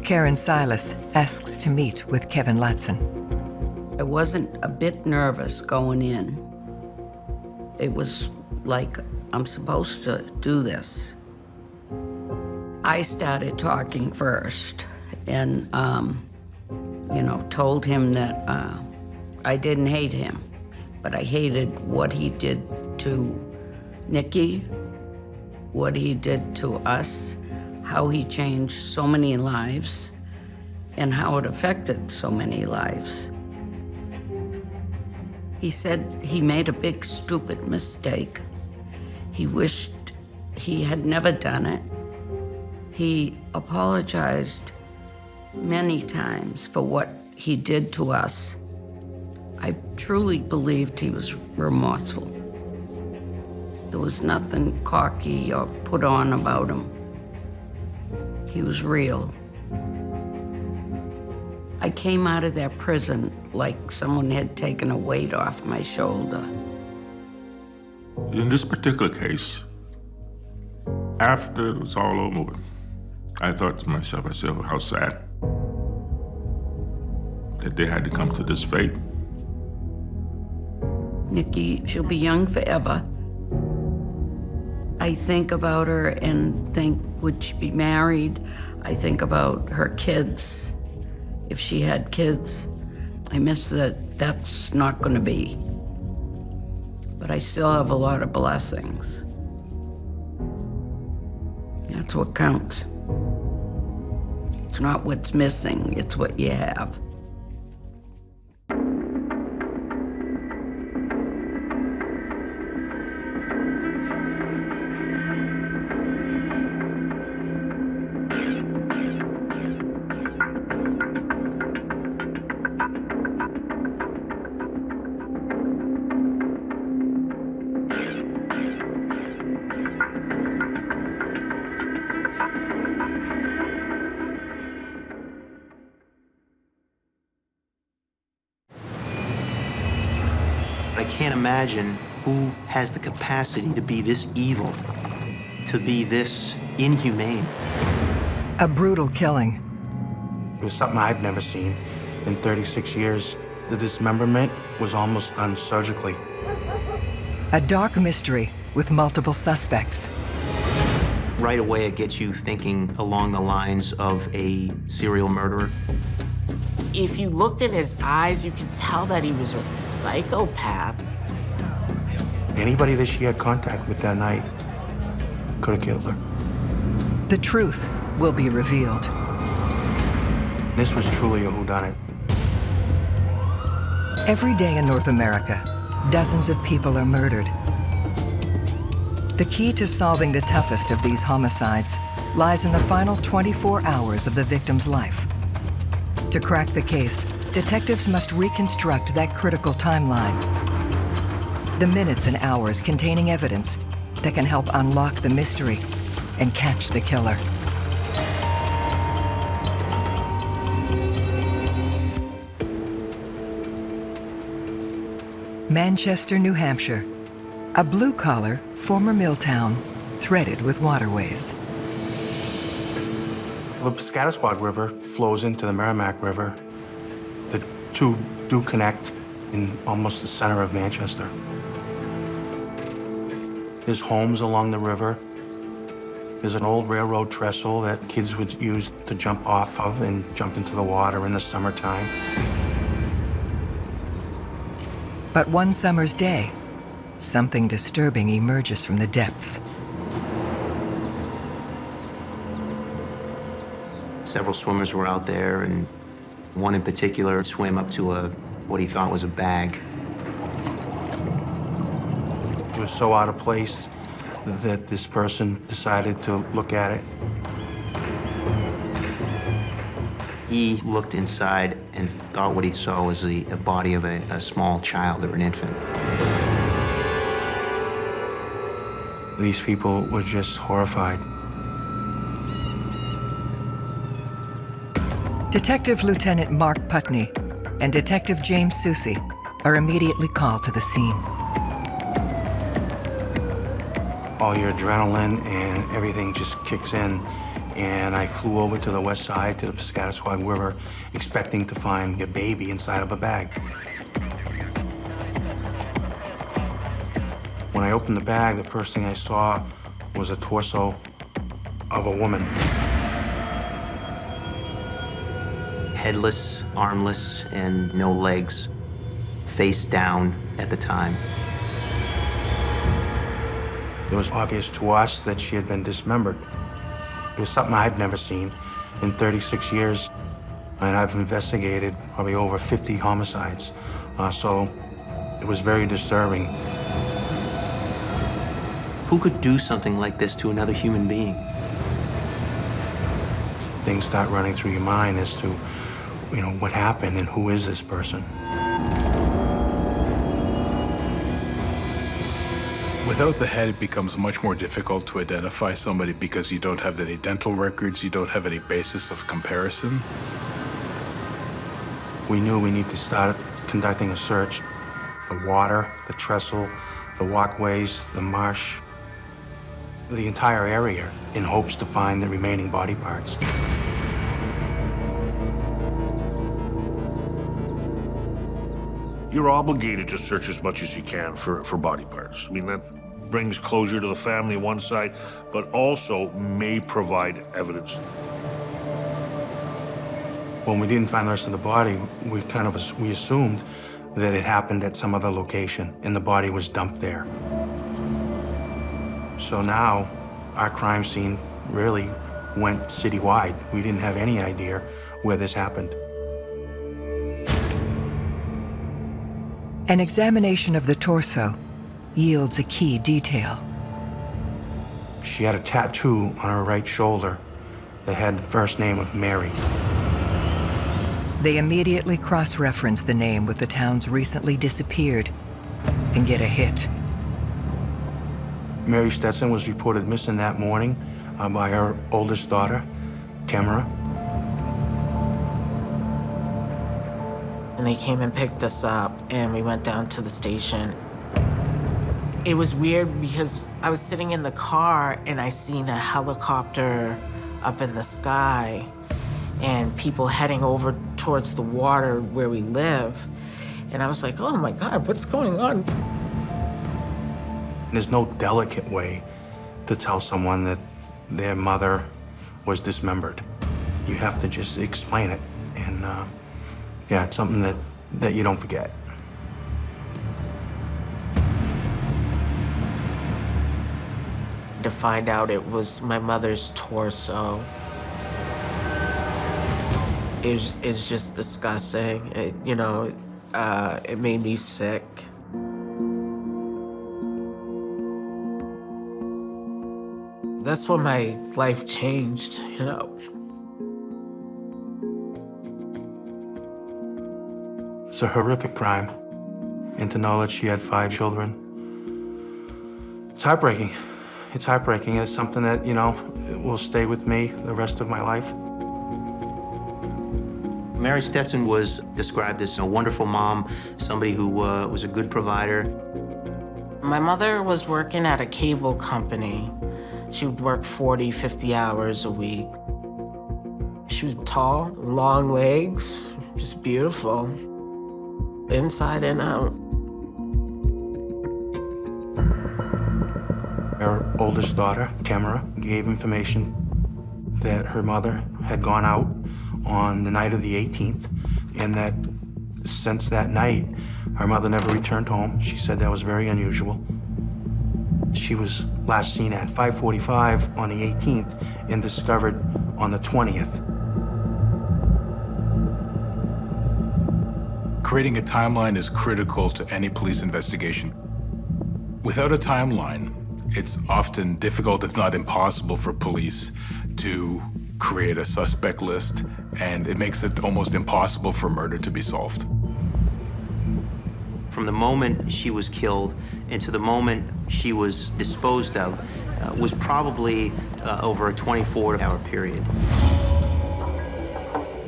[SPEAKER 2] Karen Silas asks to meet with Kevin Latson.
[SPEAKER 13] I wasn't a bit nervous going in. It was like I'm supposed to do this. I started talking first and, you know, told him that I didn't hate him, but I hated what he did to Nikki, what he did to us, how he changed so many lives, and how it affected so many lives. He said he made a big, stupid mistake. He wished he had never done it. He apologized many times for what he did to us. I truly believed he was remorseful. There was nothing cocky or put on about him. He was real. I came out of that prison like someone had taken a weight off my shoulder.
[SPEAKER 11] In this particular case, after it was all over, I thought to myself, I said, oh, how sad that they had to come to this fate.
[SPEAKER 13] Nikki, she'll be young forever. I think about her and think, would she be married? I think about her kids. If she had kids, I miss that that's not going to be. But I still have a lot of blessings. That's what counts. It's not what's missing, it's what you have.
[SPEAKER 15] I can't imagine who has the capacity to be this evil, to be this inhumane.
[SPEAKER 2] A brutal killing.
[SPEAKER 10] It was something I've never seen in 36 years. The dismemberment was almost done surgically.
[SPEAKER 2] A dark mystery with multiple suspects.
[SPEAKER 15] Right away, it gets you thinking along the lines of a serial murderer.
[SPEAKER 16] If you looked at his eyes, you could tell that he was a psychopath.
[SPEAKER 10] Anybody that she had contact with that night could have killed her.
[SPEAKER 2] The truth will be revealed.
[SPEAKER 10] This was truly a whodunit.
[SPEAKER 2] Every day in North America, dozens of people are murdered. The key to solving the toughest of these homicides lies in the final 24 hours of the victim's life. To crack the case, detectives must reconstruct that critical timeline. The minutes and hours containing evidence that can help unlock the mystery and catch the killer. Manchester, New Hampshire, a blue-collar former mill town threaded with waterways.
[SPEAKER 10] The Piscataqua River flows into the Merrimack River. The two do connect in almost the center of Manchester. There's homes along the river. There's an old railroad trestle that kids would use to jump off of and jump into the water in the summertime.
[SPEAKER 2] But one summer's day, something disturbing emerges from the depths.
[SPEAKER 15] Several swimmers were out there, and one in particular swam up to what he thought was a bag.
[SPEAKER 10] It was so out of place that this person decided to look at it.
[SPEAKER 15] He looked inside and thought what he saw was a body of a small child or an infant.
[SPEAKER 10] These people were just horrified.
[SPEAKER 2] Detective Lieutenant Mark Putney and Detective James Susi are immediately called to the scene.
[SPEAKER 10] All your adrenaline and everything just kicks in. And I flew over to the west side, to the Piscataqua River, expecting to find a baby inside of a bag. When I opened the bag, the first thing I saw was a torso of a woman.
[SPEAKER 15] Headless, armless, and no legs, face down at the time.
[SPEAKER 10] It was obvious to us that she had been dismembered. It was something I'd never seen in 36 years, and I've investigated probably over 50 homicides, so it was very disturbing.
[SPEAKER 15] Who could do something like this to another human being?
[SPEAKER 10] Things start running through your mind as to, you know, what happened and who is this person.
[SPEAKER 14] Without the head, it becomes much more difficult to identify somebody because you don't have any dental records, you don't have any basis of comparison.
[SPEAKER 10] We knew we need to start conducting a search. The water, the trestle, the walkways, the marsh, the entire area, in hopes to find the remaining body parts.
[SPEAKER 6] You're obligated to search as much as you can for body parts. I mean, that brings closure to the family on one side, but also may provide evidence.
[SPEAKER 10] When we didn't find the rest of the body, we assumed that it happened at some other location and the body was dumped there. So now our crime scene really went citywide. We didn't have any idea where this happened.
[SPEAKER 2] An examination of the torso yields a key detail.
[SPEAKER 10] She had a tattoo on her right shoulder that had the first name of Mary.
[SPEAKER 2] They immediately cross-reference the name with the town's recently disappeared and get a hit.
[SPEAKER 10] Mary Stetson was reported missing that morning by her oldest daughter, Tamara.
[SPEAKER 16] And they came and picked us up, and we went down to the station. It was weird because I was sitting in the car and I seen a helicopter up in the sky and people heading over towards the water where we live. And I was like, oh my God, what's going on?
[SPEAKER 10] There's no delicate way to tell someone that their mother was dismembered. You have to just explain it. And yeah, it's something that you don't forget.
[SPEAKER 16] To find out it was my mother's torso. It's just disgusting. It made me sick. That's when my life changed, you know.
[SPEAKER 10] It's a horrific crime. And to know that she had 5 children, it's heartbreaking. It's heartbreaking. It's something that, will stay with me the rest of my life.
[SPEAKER 15] Mary Stetson was described as a wonderful mom, somebody who was a good provider.
[SPEAKER 16] My mother was working at a cable company. She would work 40, 50 hours a week. She was tall, long legs, just beautiful, inside and out.
[SPEAKER 10] Her oldest daughter, Tamara, gave information that her mother had gone out on the night of the 18th, and that since that night, her mother never returned home. She said that was very unusual. She was last seen at 5:45 on the 18th and discovered on the 20th.
[SPEAKER 14] Creating a timeline is critical to any police investigation. Without a timeline, it's often difficult, if not impossible, for police to create a suspect list, and it makes it almost impossible for murder to be solved.
[SPEAKER 15] From the moment she was killed into the moment she was disposed of was probably over a 24-hour period.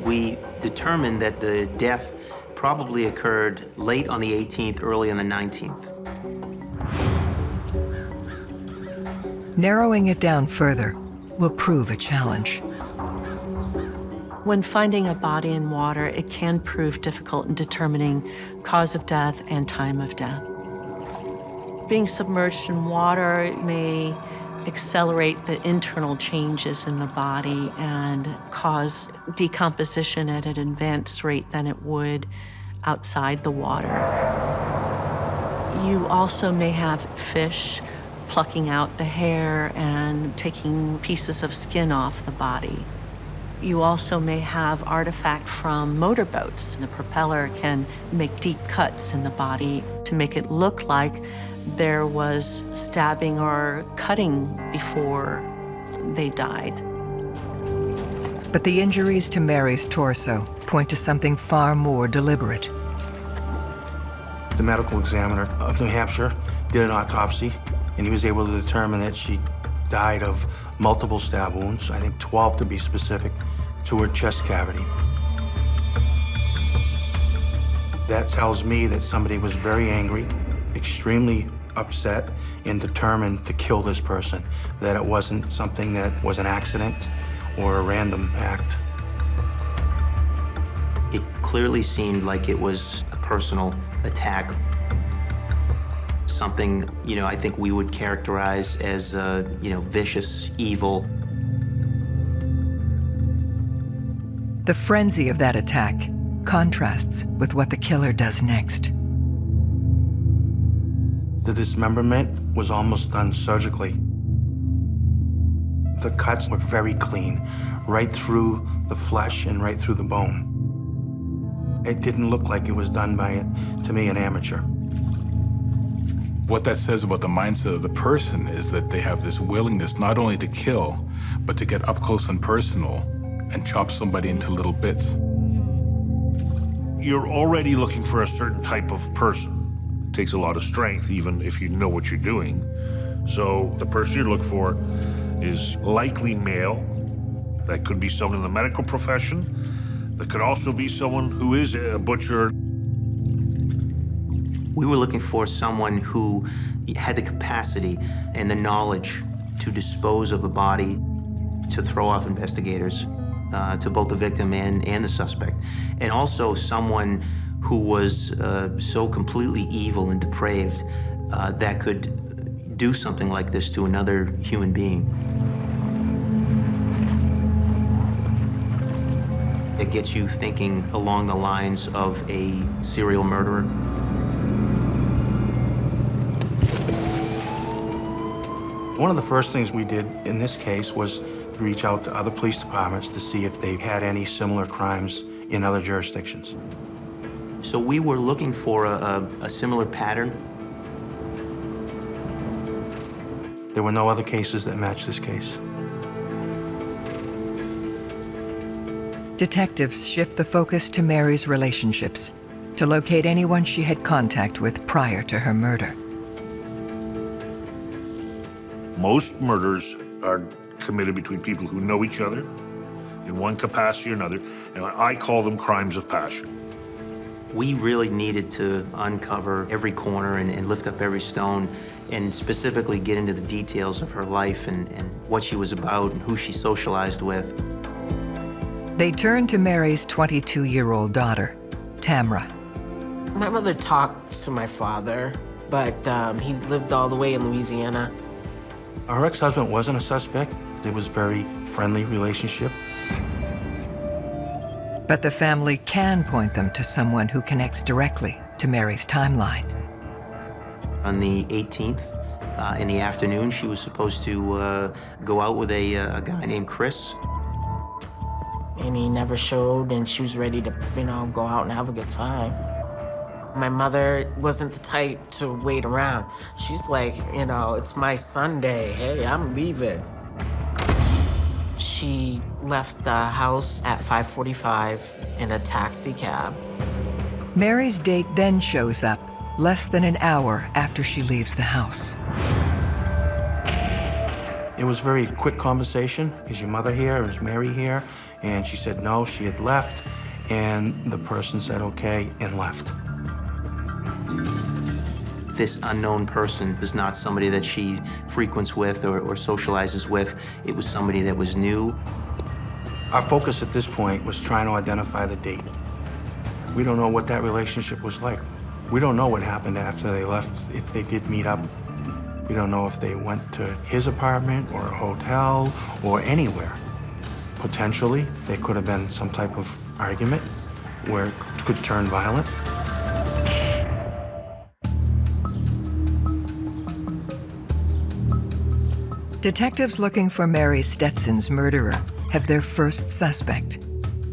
[SPEAKER 15] We determined that the death probably occurred late on the 18th, early on the 19th.
[SPEAKER 2] Narrowing it down further will prove a challenge.
[SPEAKER 8] When finding a body in water, it can prove difficult in determining cause of death and time of death. Being submerged in water may accelerate the internal changes in the body and cause decomposition at an advanced rate than it would outside the water. You also may have fish plucking out the hair and taking pieces of skin off the body. You also may have artifact from motorboats. The propeller can make deep cuts in the body to make it look like there was stabbing or cutting before they died.
[SPEAKER 2] But the injuries to Mary's torso point to something far more deliberate.
[SPEAKER 10] The medical examiner of New Hampshire did an autopsy, and he was able to determine that she died of multiple stab wounds, I think 12 to be specific, to her chest cavity. That tells me that somebody was very angry, extremely upset, and determined to kill this person, that it wasn't something that was an accident or a random act.
[SPEAKER 15] It clearly seemed like it was a personal attack. Something, I think we would characterize as, vicious, evil.
[SPEAKER 2] The frenzy of that attack contrasts with what the killer does next.
[SPEAKER 10] The dismemberment was almost done surgically. The cuts were very clean, right through the flesh and right through the bone. It didn't look like it was done by, to me, an amateur.
[SPEAKER 14] What that says about the mindset of the person is that they have this willingness not only to kill, but to get up close and personal and chop somebody into little bits.
[SPEAKER 6] You're already looking for a certain type of person. It takes a lot of strength, even if you know what you're doing. So the person you look for is likely male. That could be someone in the medical profession. That could also be someone who is a butcher.
[SPEAKER 15] We were looking for someone who had the capacity and the knowledge to dispose of a body, to throw off investigators, to both the victim and the suspect. And also someone who was so completely evil and depraved that could do something like this to another human being. It gets you thinking along the lines of a serial murderer.
[SPEAKER 10] One of the first things we did in this case was reach out to other police departments to see if they had any similar crimes in other jurisdictions.
[SPEAKER 15] So we were looking for a similar pattern.
[SPEAKER 10] There were no other cases that matched this case.
[SPEAKER 2] Detectives shift the focus to Mary's relationships to locate anyone she had contact with prior to her murder.
[SPEAKER 6] Most murders are committed between people who know each other in one capacity or another, and I call them crimes of passion.
[SPEAKER 15] We really needed to uncover every corner and lift up every stone and specifically get into the details of her life and what she was about and who she socialized with.
[SPEAKER 2] They turn to Mary's 22-year-old daughter, Tamra.
[SPEAKER 16] My mother talked to my father, but he lived all the way in Louisiana.
[SPEAKER 10] Her ex-husband wasn't a suspect. It was a very friendly relationship.
[SPEAKER 2] But the family can point them to someone who connects directly to Mary's timeline.
[SPEAKER 15] On the 18th, in the afternoon, she was supposed to go out with a guy named Chris.
[SPEAKER 16] And he never showed, and she was ready to, go out and have a good time. My mother wasn't the type to wait around. She's like, it's my Sunday. Hey, I'm leaving. She left the house at 5:45 in a taxi cab.
[SPEAKER 2] Mary's date then shows up less than an hour after she leaves the house.
[SPEAKER 10] It was a very quick conversation. Is your mother here? Is Mary here? And she said no, she had left. And the person said okay and left.
[SPEAKER 15] This unknown person is not somebody that she frequents with or socializes with. It was somebody that was new.
[SPEAKER 10] Our focus at this point was trying to identify the date. We don't know what that relationship was like. We don't know what happened after they left, if they did meet up We don't know if they went to his apartment or a hotel or anywhere. Potentially, there could have been some type of argument where it could turn violent.
[SPEAKER 2] Detectives looking for Mary Stetson's murderer have their first suspect,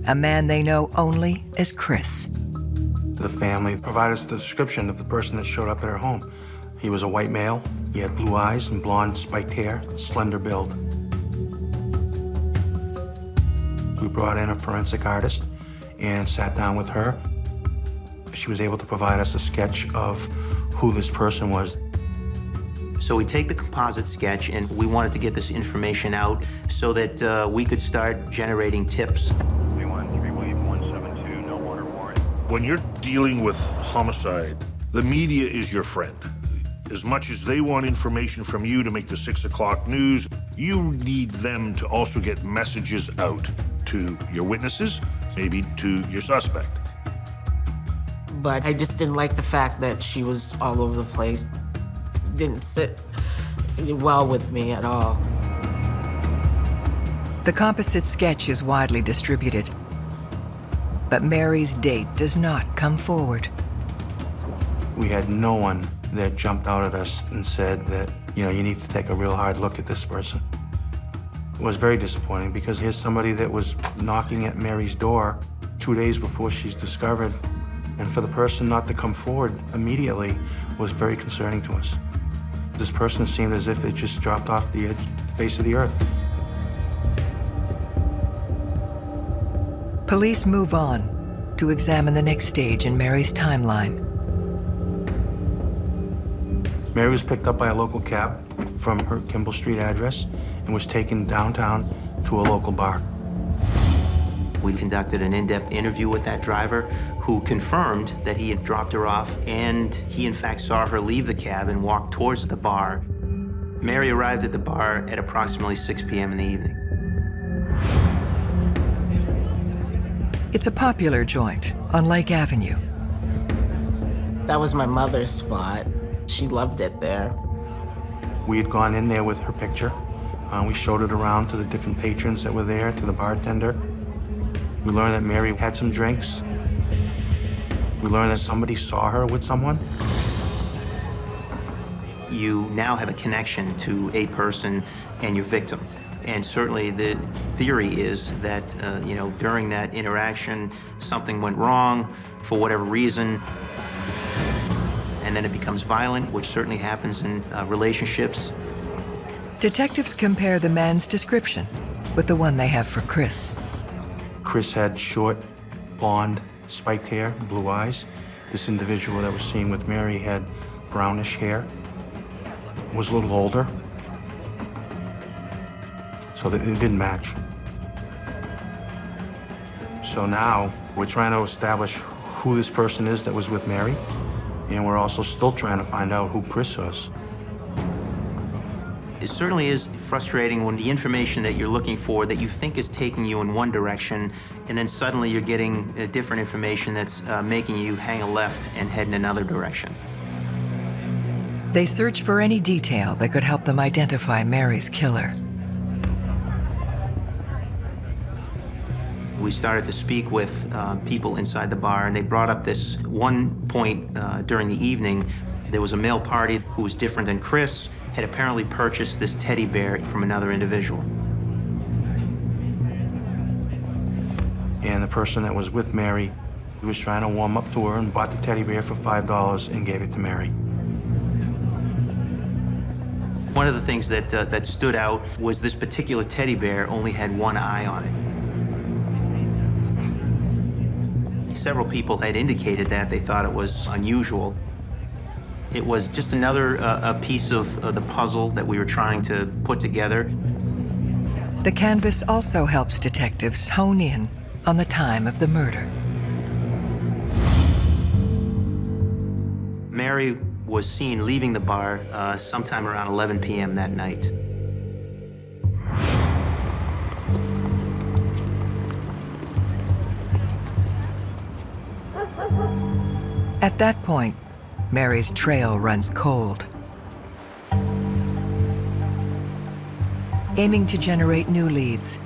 [SPEAKER 2] a man they know only as Chris.
[SPEAKER 10] The family provided us the description of the person that showed up at her home. He was a white male. He had blue eyes and blonde spiked hair, slender build. We brought in a forensic artist and sat down with her. She was able to provide us a sketch of who this person was.
[SPEAKER 15] So we take the composite sketch, and we wanted to get this information out so that we could start generating tips.
[SPEAKER 6] When you're dealing with homicide, the media is your friend. As much as they want information from you to make the 6 o'clock news, you need them to also get messages out to your witnesses, maybe to your suspect.
[SPEAKER 16] But I just didn't like the fact that she was all over the place. Didn't sit well with me at all.
[SPEAKER 2] The composite sketch is widely distributed, but Mary's date does not come forward.
[SPEAKER 10] We had no one that jumped out at us and said that, you need to take a real hard look at this person. It was very disappointing because here's somebody that was knocking at Mary's door 2 days before she's discovered, and for the person not to come forward immediately was very concerning to us. This person seemed as if it just dropped off the face of the earth.
[SPEAKER 2] Police move on to examine the next stage in Mary's timeline.
[SPEAKER 10] Mary was picked up by a local cab from her Kimball Street address and was taken downtown to a local bar.
[SPEAKER 15] We conducted an in-depth interview with that driver who confirmed that he had dropped her off, and he in fact saw her leave the cab and walk towards the bar. Mary arrived at the bar at approximately 6 p.m. in the evening.
[SPEAKER 2] It's a popular joint on Lake Avenue.
[SPEAKER 16] That was my mother's spot. She loved it there.
[SPEAKER 10] We had gone in there with her picture. We showed it around to the different patrons that were there, to the bartender. We learned that Mary had some drinks. We learned that somebody saw her with someone.
[SPEAKER 15] You now have a connection to a person and your victim. And certainly the theory is that, during that interaction, something went wrong for whatever reason, and then it becomes violent, which certainly happens in relationships.
[SPEAKER 2] Detectives compare the man's description with the one they have for Chris.
[SPEAKER 10] Chris had short, blonde, spiked hair, blue eyes. This individual that was seen with Mary had brownish hair, was a little older, so that it didn't match. So now we're trying to establish who this person is that was with Mary, and we're also still trying to find out who Chris was.
[SPEAKER 15] It certainly is frustrating when the information that you're looking for that you think is taking you in one direction, and then suddenly you're getting different information that's making you hang a left and head in another direction.
[SPEAKER 2] They search for any detail that could help them identify Mary's killer.
[SPEAKER 15] We started to speak with people inside the bar, and they brought up this one point during the evening. There was a male party who was different than Chris, had apparently purchased this teddy bear from another individual.
[SPEAKER 10] And the person that was with Mary, he was trying to warm up to her and bought the teddy bear for $5 and gave it to Mary.
[SPEAKER 15] One of the things that stood out was this particular teddy bear only had one eye on it. Several people had indicated that they thought it was unusual. It was just another a piece of the puzzle that we were trying to put together.
[SPEAKER 2] The canvas also helps detectives hone in on the time of the murder.
[SPEAKER 15] Mary was seen leaving the bar sometime around 11 p.m. that night.
[SPEAKER 2] At that point, Mary's trail runs cold. Aiming to generate new leads,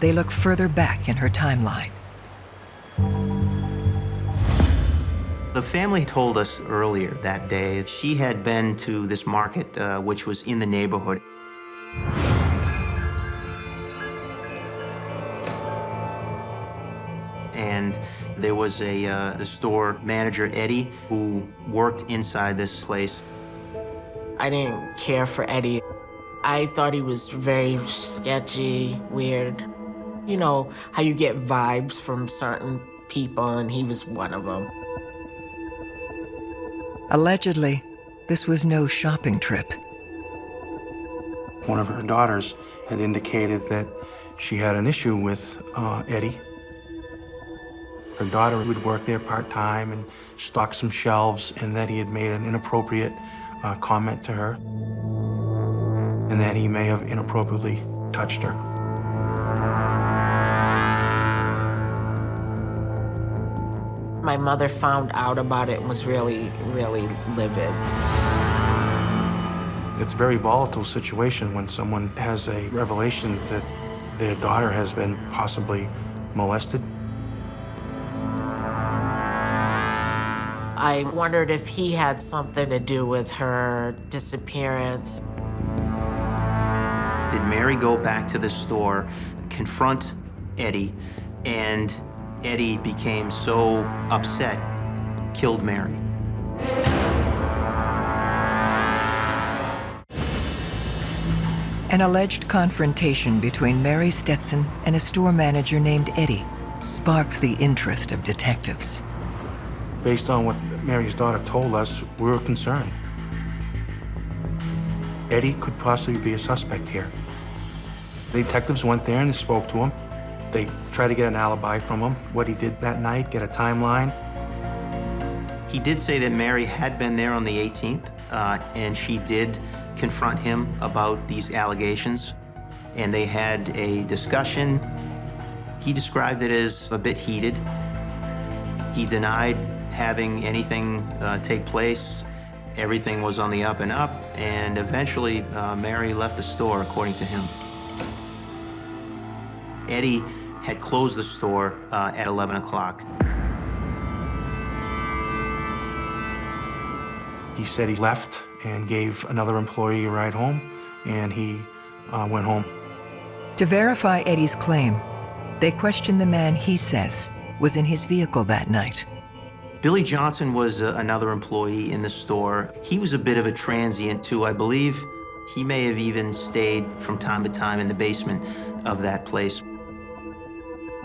[SPEAKER 2] they look further back in her timeline.
[SPEAKER 15] The family told us earlier that day she had been to this market, which was in the neighborhood. And there was the store manager, Eddie, who worked inside this place.
[SPEAKER 16] I didn't care for Eddie. I thought he was very sketchy, weird. You know, how you get vibes from certain people, and he was one of them.
[SPEAKER 2] Allegedly, this was no shopping trip.
[SPEAKER 10] One of her daughters had indicated that she had an issue with Eddie. Her daughter would work there part-time and stock some shelves, and that he had made an inappropriate comment to her, and that he may have inappropriately touched her.
[SPEAKER 16] My mother found out about it and was really, really livid.
[SPEAKER 10] It's a very volatile situation when someone has a revelation that their daughter has been possibly molested.
[SPEAKER 16] I wondered if he had something to do with her disappearance.
[SPEAKER 15] Did Mary go back to the store, confront Eddie, and Eddie became so upset, killed Mary?
[SPEAKER 2] An alleged confrontation between Mary Stetson and a store manager named Eddie sparks the interest of detectives.
[SPEAKER 10] Based on what Mary's daughter told us, we were concerned. Eddie could possibly be a suspect here. The detectives went there and they spoke to him. They tried to get an alibi from him, what he did that night, get a timeline.
[SPEAKER 15] He did say that Mary had been there on the 18th, and she did confront him about these allegations, and they had a discussion. He described it as a bit heated. He denied having anything take place. Everything was on the up and up, and eventually Mary left the store, according to him. Eddie had closed the store at 11 o'clock.
[SPEAKER 10] He said he left and gave another employee a ride home, and he went home.
[SPEAKER 2] To verify Eddie's claim, they questioned the man he says was in his vehicle that night.
[SPEAKER 15] Billy Johnson was another employee in the store. He was a bit of a transient, too. I believe he may have even stayed from time to time in the basement of that place.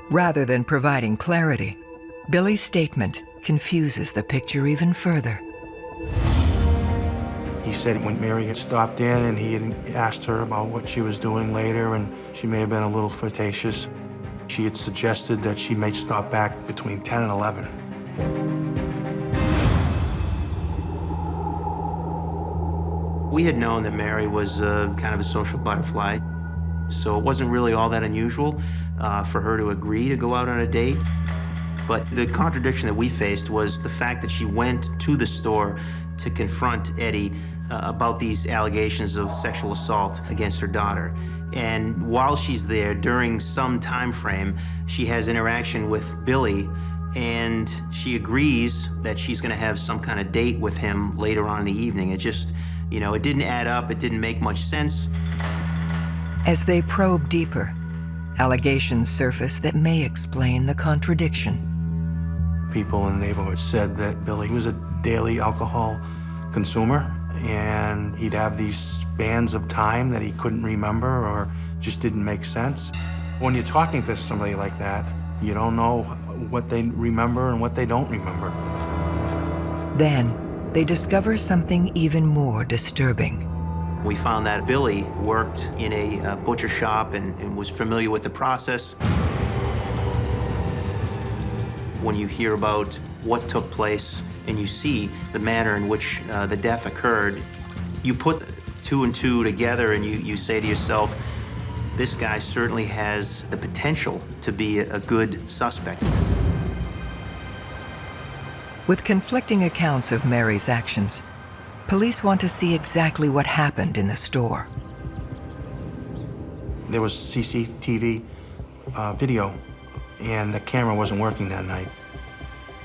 [SPEAKER 2] Rather than providing clarity, Billy's statement confuses the picture even further.
[SPEAKER 10] He said when Mary had stopped in and he had asked her about what she was doing later, and she may have been a little flirtatious, she had suggested that she may stop back between 10 and 11.
[SPEAKER 15] We had known that Mary was kind of a social butterfly, so it wasn't really all that unusual for her to agree to go out on a date. But the contradiction that we faced was the fact that she went to the store to confront Eddie about these allegations of sexual assault against her daughter. And while she's there, during some time frame, she has interaction with Billy, and she agrees that she's gonna have some kind of date with him later on in the evening. It just, you know, it didn't add up, it didn't make much sense.
[SPEAKER 2] As they probe deeper, allegations surface that may explain the contradiction.
[SPEAKER 10] People in the neighborhood said that Billy was a daily alcohol consumer, and he'd have these spans of time that he couldn't remember or just didn't make sense. When you're talking to somebody like that, you don't know what they remember and what they don't remember.
[SPEAKER 2] Then, they discover something even more disturbing.
[SPEAKER 15] We found that Billy worked in a butcher shop and was familiar with the process. When you hear about what took place and you see the manner in which the death occurred, you put two and two together and you say to yourself, this guy certainly has the potential to be a good suspect.
[SPEAKER 2] With conflicting accounts of Mary's actions, police want to see exactly what happened in the store.
[SPEAKER 10] There was CCTV video, and the camera wasn't working that night.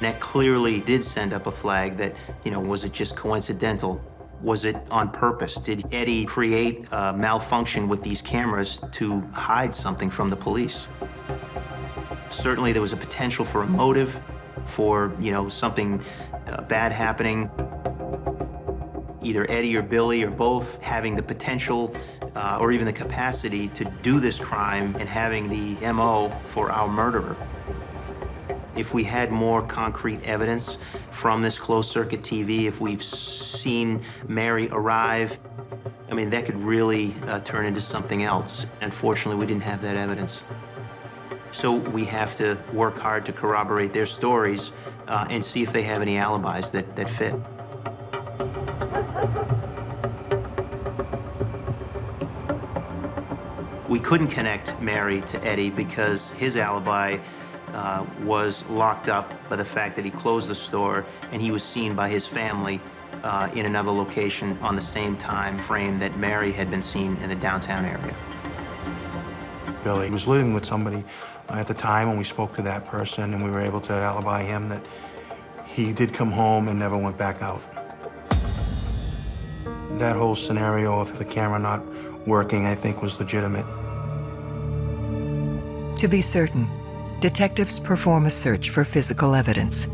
[SPEAKER 15] That clearly did send up a flag that, was it just coincidental? Was it on purpose? Did Eddie create a malfunction with these cameras to hide something from the police? Certainly there was a potential for a motive, for, something bad happening. Either Eddie or Billy or both having the potential or even the capacity to do this crime and having the MO for our murderer. If we had more concrete evidence from this closed-circuit TV, if we've seen Mary arrive, that could really turn into something else. Unfortunately, we didn't have that evidence. So we have to work hard to corroborate their stories and see if they have any alibis that fit. We couldn't connect Mary to Eddie because his alibi was locked up by the fact that he closed the store and he was seen by his family in another location on the same time frame that Mary had been seen in the downtown area.
[SPEAKER 10] Billy was living with somebody at the time when we spoke to that person, and we were able to alibi him that he did come home and never went back out. That whole scenario of the camera not working, I think, was legitimate.
[SPEAKER 2] To be certain, detectives perform a search for physical evidence.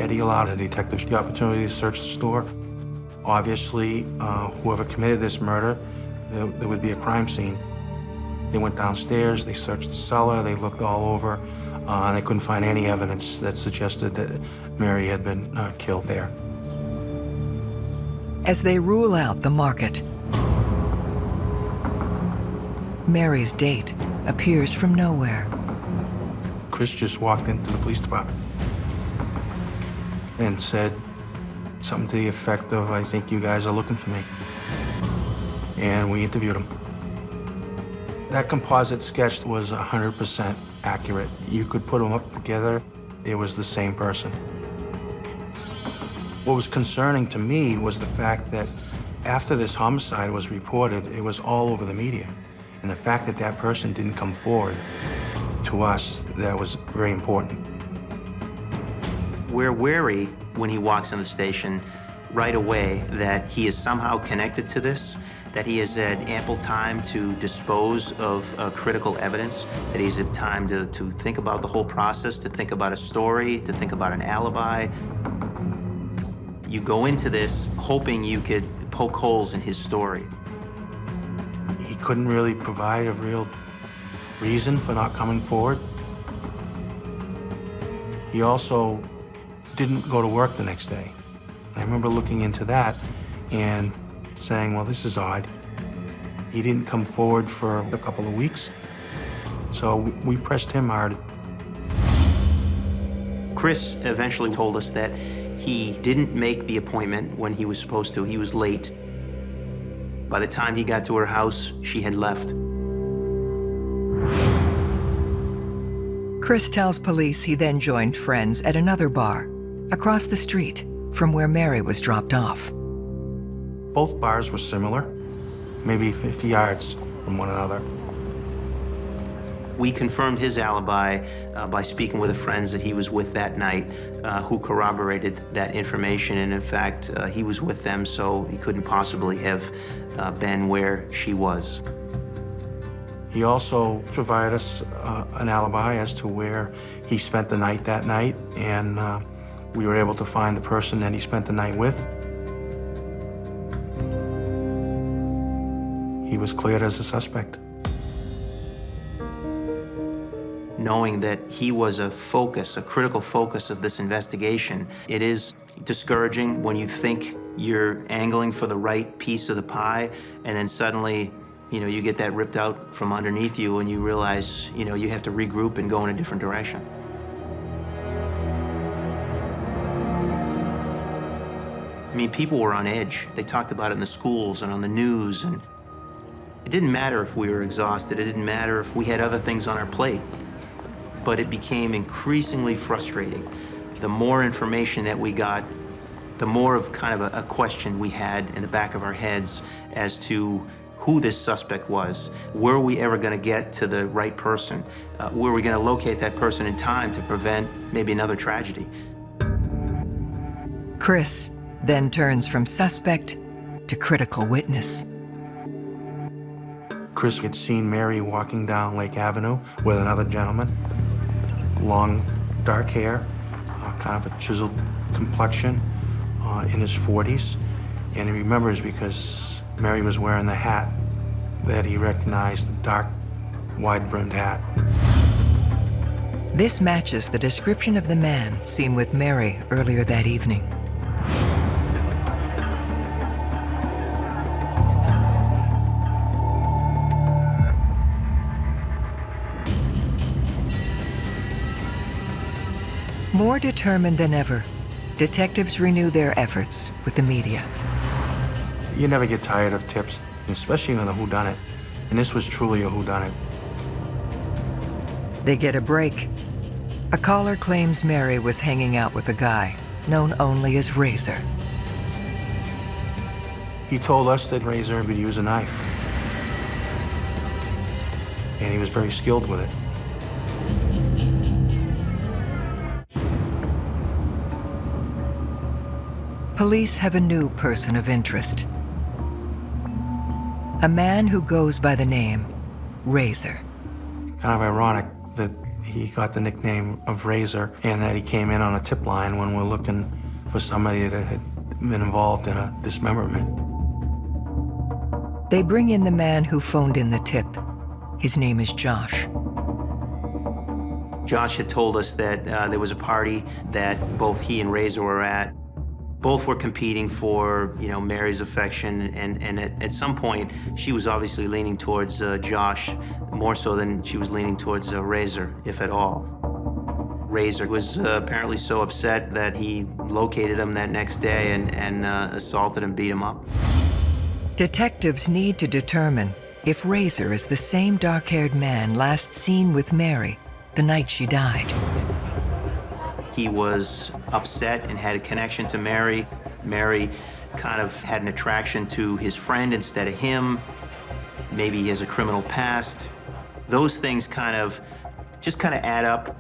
[SPEAKER 10] Eddie allowed the detectives the opportunity to search the store. Obviously, whoever committed this murder, there would be a crime scene. They went downstairs, they searched the cellar, they looked all over, and they couldn't find any evidence that suggested that Mary had been killed there.
[SPEAKER 2] As they rule out the market, Mary's date appears from nowhere.
[SPEAKER 10] Chris just walked into the police department and said something to the effect of, "I think you guys are looking for me." And we interviewed him. That composite sketch was 100% accurate. You could put them up together, it was the same person. What was concerning to me was the fact that after this homicide was reported, it was all over the media. And the fact that that person didn't come forward to us, that was very important.
[SPEAKER 15] We're wary when he walks in the station right away that he is somehow connected to this, that he has had ample time to dispose of critical evidence, that he's had time to think about the whole process, to think about a story, to think about an alibi. You go into this hoping you could poke holes in his story.
[SPEAKER 10] He couldn't really provide a real reason for not coming forward. He also didn't go to work the next day. I remember looking into that and saying, well, this is odd. He didn't come forward for a couple of weeks, so we pressed him hard.
[SPEAKER 15] Chris eventually told us that he didn't make the appointment when he was supposed to. He was late. By the time he got to her house, she had left.
[SPEAKER 2] Chris tells police he then joined friends at another bar across the street from where Mary was dropped off.
[SPEAKER 10] Both bars were similar, maybe 50 yards from one another.
[SPEAKER 15] We confirmed his alibi by speaking with the friends that he was with that night who corroborated that information. And in fact, he was with them, so he couldn't possibly have been where she was.
[SPEAKER 10] He also provided us an alibi as to where he spent the night that night, and we were able to find the person that he spent the night with. He was cleared as a suspect.
[SPEAKER 15] Knowing that he was a focus, a critical focus of this investigation, it is discouraging when you think you're angling for the right piece of the pie, and then suddenly, you get that ripped out from underneath you and you realize, you have to regroup and go in a different direction. I mean, people were on edge. They talked about it in the schools and on the news, and it didn't matter if we were exhausted. It didn't matter if we had other things on our plate. But it became increasingly frustrating. The more information that we got, the more of kind of a question we had in the back of our heads as to who this suspect was. Were we ever going to get to the right person? Were we going to locate that person in time to prevent maybe another tragedy?
[SPEAKER 2] Chris then turns from suspect to critical witness.
[SPEAKER 10] Chris had seen Mary walking down Lake Avenue with another gentleman. Long, dark hair, kind of a chiseled complexion, in his 40s. And he remembers because Mary was wearing the hat that he recognized, the dark, wide-brimmed hat.
[SPEAKER 2] This matches the description of the man seen with Mary earlier that evening. More determined than ever, detectives renew their efforts with the media.
[SPEAKER 10] You never get tired of tips, especially on a whodunit. And this was truly a whodunit.
[SPEAKER 2] They get a break. A caller claims Mary was hanging out with a guy known only as Razer.
[SPEAKER 10] He told us that Razer would use a knife. And he was very skilled with it.
[SPEAKER 2] Police have a new person of interest. A man who goes by the name Razer.
[SPEAKER 10] Kind of ironic that he got the nickname of Razer and that he came in on a tip line when we're looking for somebody that had been involved in a dismemberment.
[SPEAKER 2] They bring in the man who phoned in the tip. His name is Josh.
[SPEAKER 15] Josh had told us that there was a party that both he and Razer were at. Both were competing for, Mary's affection, and at some point, she was obviously leaning towards Josh, more so than she was leaning towards Razer, if at all. Razer was apparently so upset that he located him that next day and assaulted and beat him up.
[SPEAKER 2] Detectives need to determine if Razer is the same dark-haired man last seen with Mary the night she died.
[SPEAKER 15] He was upset and had a connection to Mary. Mary kind of had an attraction to his friend instead of him. Maybe he has a criminal past. Those things kind of add up.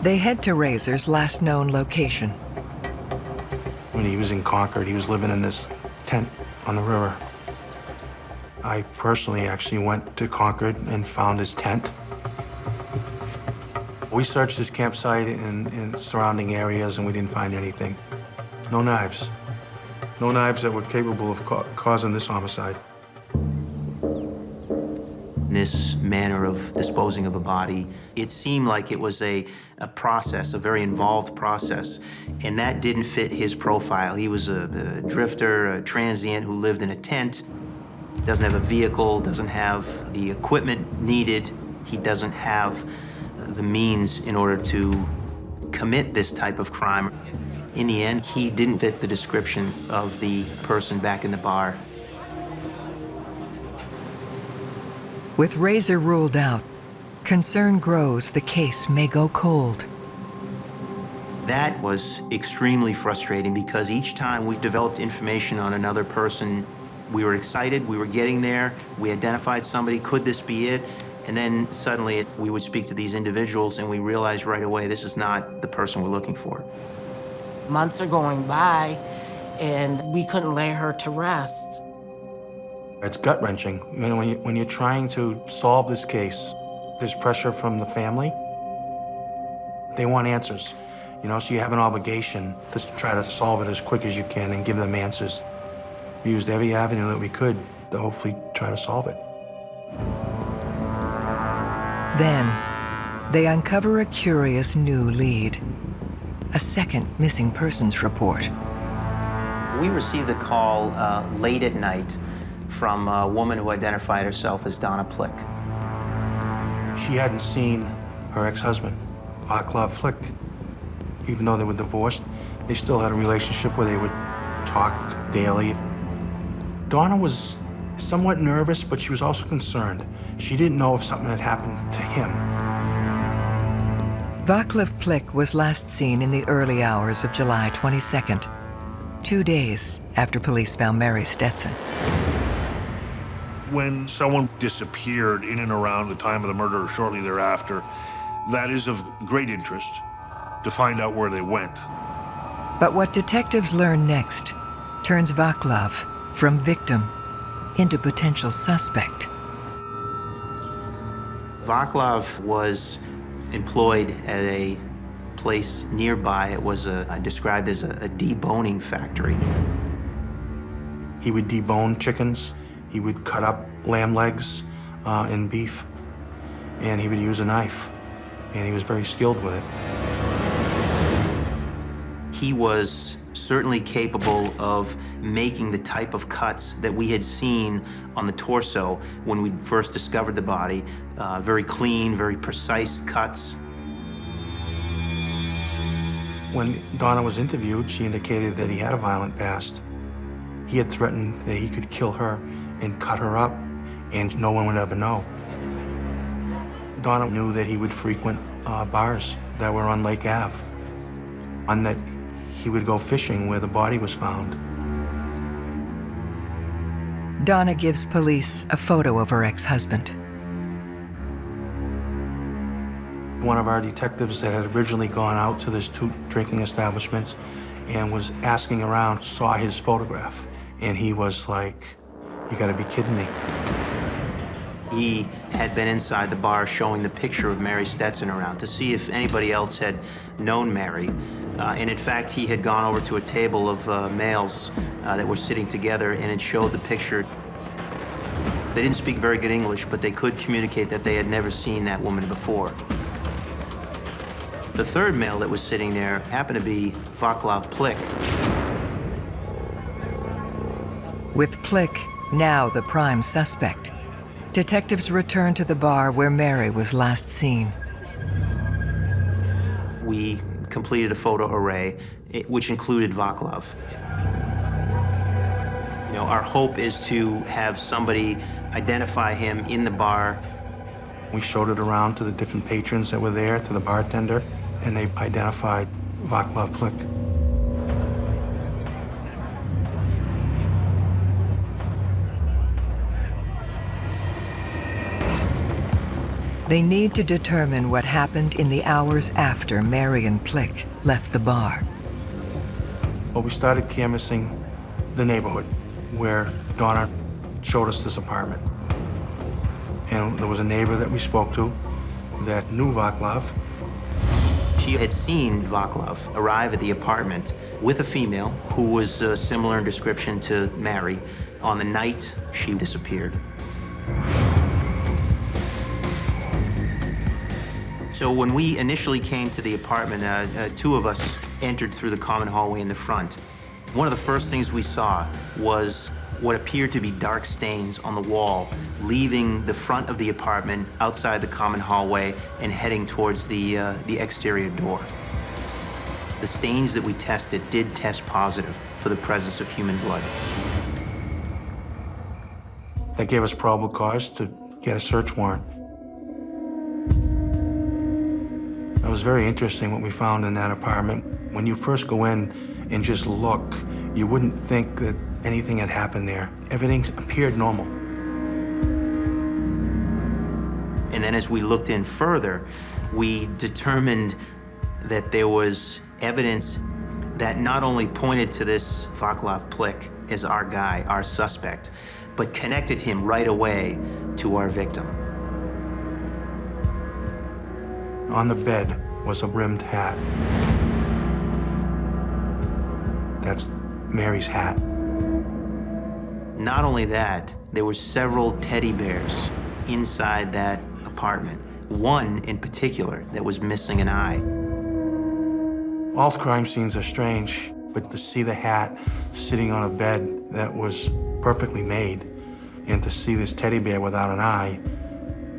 [SPEAKER 2] They head to Razer's last known location.
[SPEAKER 10] When he was in Concord, he was living in this tent on the river. I personally actually went to Concord and found his tent. We searched his campsite and surrounding areas, and we didn't find anything. No knives. No knives that were capable of causing this homicide.
[SPEAKER 15] This manner of disposing of a body, it seemed like it was a process, a very involved process, and that didn't fit his profile. He was a drifter, a transient who lived in a tent, doesn't have a vehicle, doesn't have the equipment needed. He doesn't have the means in order to commit this type of crime. In the end, he didn't fit the description of the person back in the bar.
[SPEAKER 2] With Razer ruled out, concern grows the case may go cold.
[SPEAKER 15] That was extremely frustrating because each time we developed information on another person, we were excited, we were getting there, we identified somebody, could this be it? And then suddenly we would speak to these individuals and we realized right away this is not the person we're looking for.
[SPEAKER 16] Months are going by and we couldn't lay her to rest.
[SPEAKER 10] It's gut-wrenching. When you're trying to solve this case, there's pressure from the family. They want answers, so you have an obligation to try to solve it as quick as you can and give them answers. We used every avenue that we could to hopefully try to solve it.
[SPEAKER 2] Then, they uncover a curious new lead. A second missing persons report.
[SPEAKER 15] We received a call late at night from a woman who identified herself as Donna Plick.
[SPEAKER 10] She hadn't seen her ex-husband, Vaclav Plick. Even though they were divorced, they still had a relationship where they would talk daily. Donna was somewhat nervous, but she was also concerned. She didn't know if something had happened to him.
[SPEAKER 2] Vaclav Plick was last seen in the early hours of July 22nd, 2 days after police found Mary Stetson.
[SPEAKER 6] When someone disappeared in and around the time of the murder or shortly thereafter, that is of great interest to find out where they went.
[SPEAKER 2] But what detectives learn next turns Vaclav from victim into potential suspect.
[SPEAKER 15] Vaclav was employed at a place nearby. It was described as a deboning factory.
[SPEAKER 10] He would debone chickens. He would cut up lamb legs and beef, and he would use a knife, and he was very skilled with it.
[SPEAKER 15] He was certainly capable of making the type of cuts that we had seen on the torso when we first discovered the body. Very clean, very precise cuts.
[SPEAKER 10] When Donna was interviewed, she indicated that he had a violent past. He had threatened that he could kill her and cut her up, and no one would ever know. Donna knew that he would frequent bars that were on Lake Ave, and that he would go fishing where the body was found.
[SPEAKER 2] Donna gives police a photo of her ex-husband.
[SPEAKER 10] One of our detectives that had originally gone out to these 2 drinking establishments and was asking around saw his photograph, and he was like, "You gotta be kidding me."
[SPEAKER 15] He had been inside the bar showing the picture of Mary Stetson around to see if anybody else had known Mary. And in fact, he had gone over to a table of males that were sitting together, and it showed the picture. They didn't speak very good English, but they could communicate that they had never seen that woman before. The third male that was sitting there happened to be Vaclav Plick.
[SPEAKER 2] With Plick now the prime suspect, detectives return to the bar where Mary was last seen.
[SPEAKER 15] We completed a photo array, which included Vaclav. You know, our hope is to have somebody identify him in the bar.
[SPEAKER 10] We showed it around to the different patrons that were there, to the bartender, and they identified Vaclav Plick.
[SPEAKER 2] They need to determine what happened in the hours after Mary and Plick left the bar.
[SPEAKER 10] Well, we started canvassing the neighborhood where Donna showed us this apartment. And there was a neighbor that we spoke to that knew Vaclav.
[SPEAKER 15] She had seen Vaclav arrive at the apartment with a female who was similar in description to Mary on the night she disappeared. So when we initially came to the apartment, 2 of us entered through the common hallway in the front. One of the first things we saw was what appeared to be dark stains on the wall, leaving the front of the apartment outside the common hallway and heading towards the exterior door. The stains that we tested did test positive for the presence of human blood.
[SPEAKER 10] That gave us probable cause to get a search warrant. It was very interesting what we found in that apartment. When you first go in and just look, you wouldn't think that anything had happened there. Everything appeared normal.
[SPEAKER 15] And then as we looked in further, we determined that there was evidence that not only pointed to this Vaclav Plick as our guy, our suspect, but connected him right away to our victim.
[SPEAKER 10] On the bed was a rimmed hat. That's Mary's hat.
[SPEAKER 15] Not only that, there were several teddy bears inside that apartment. One in particular that was missing an eye.
[SPEAKER 10] All crime scenes are strange, but to see the hat sitting on a bed that was perfectly made, and to see this teddy bear without an eye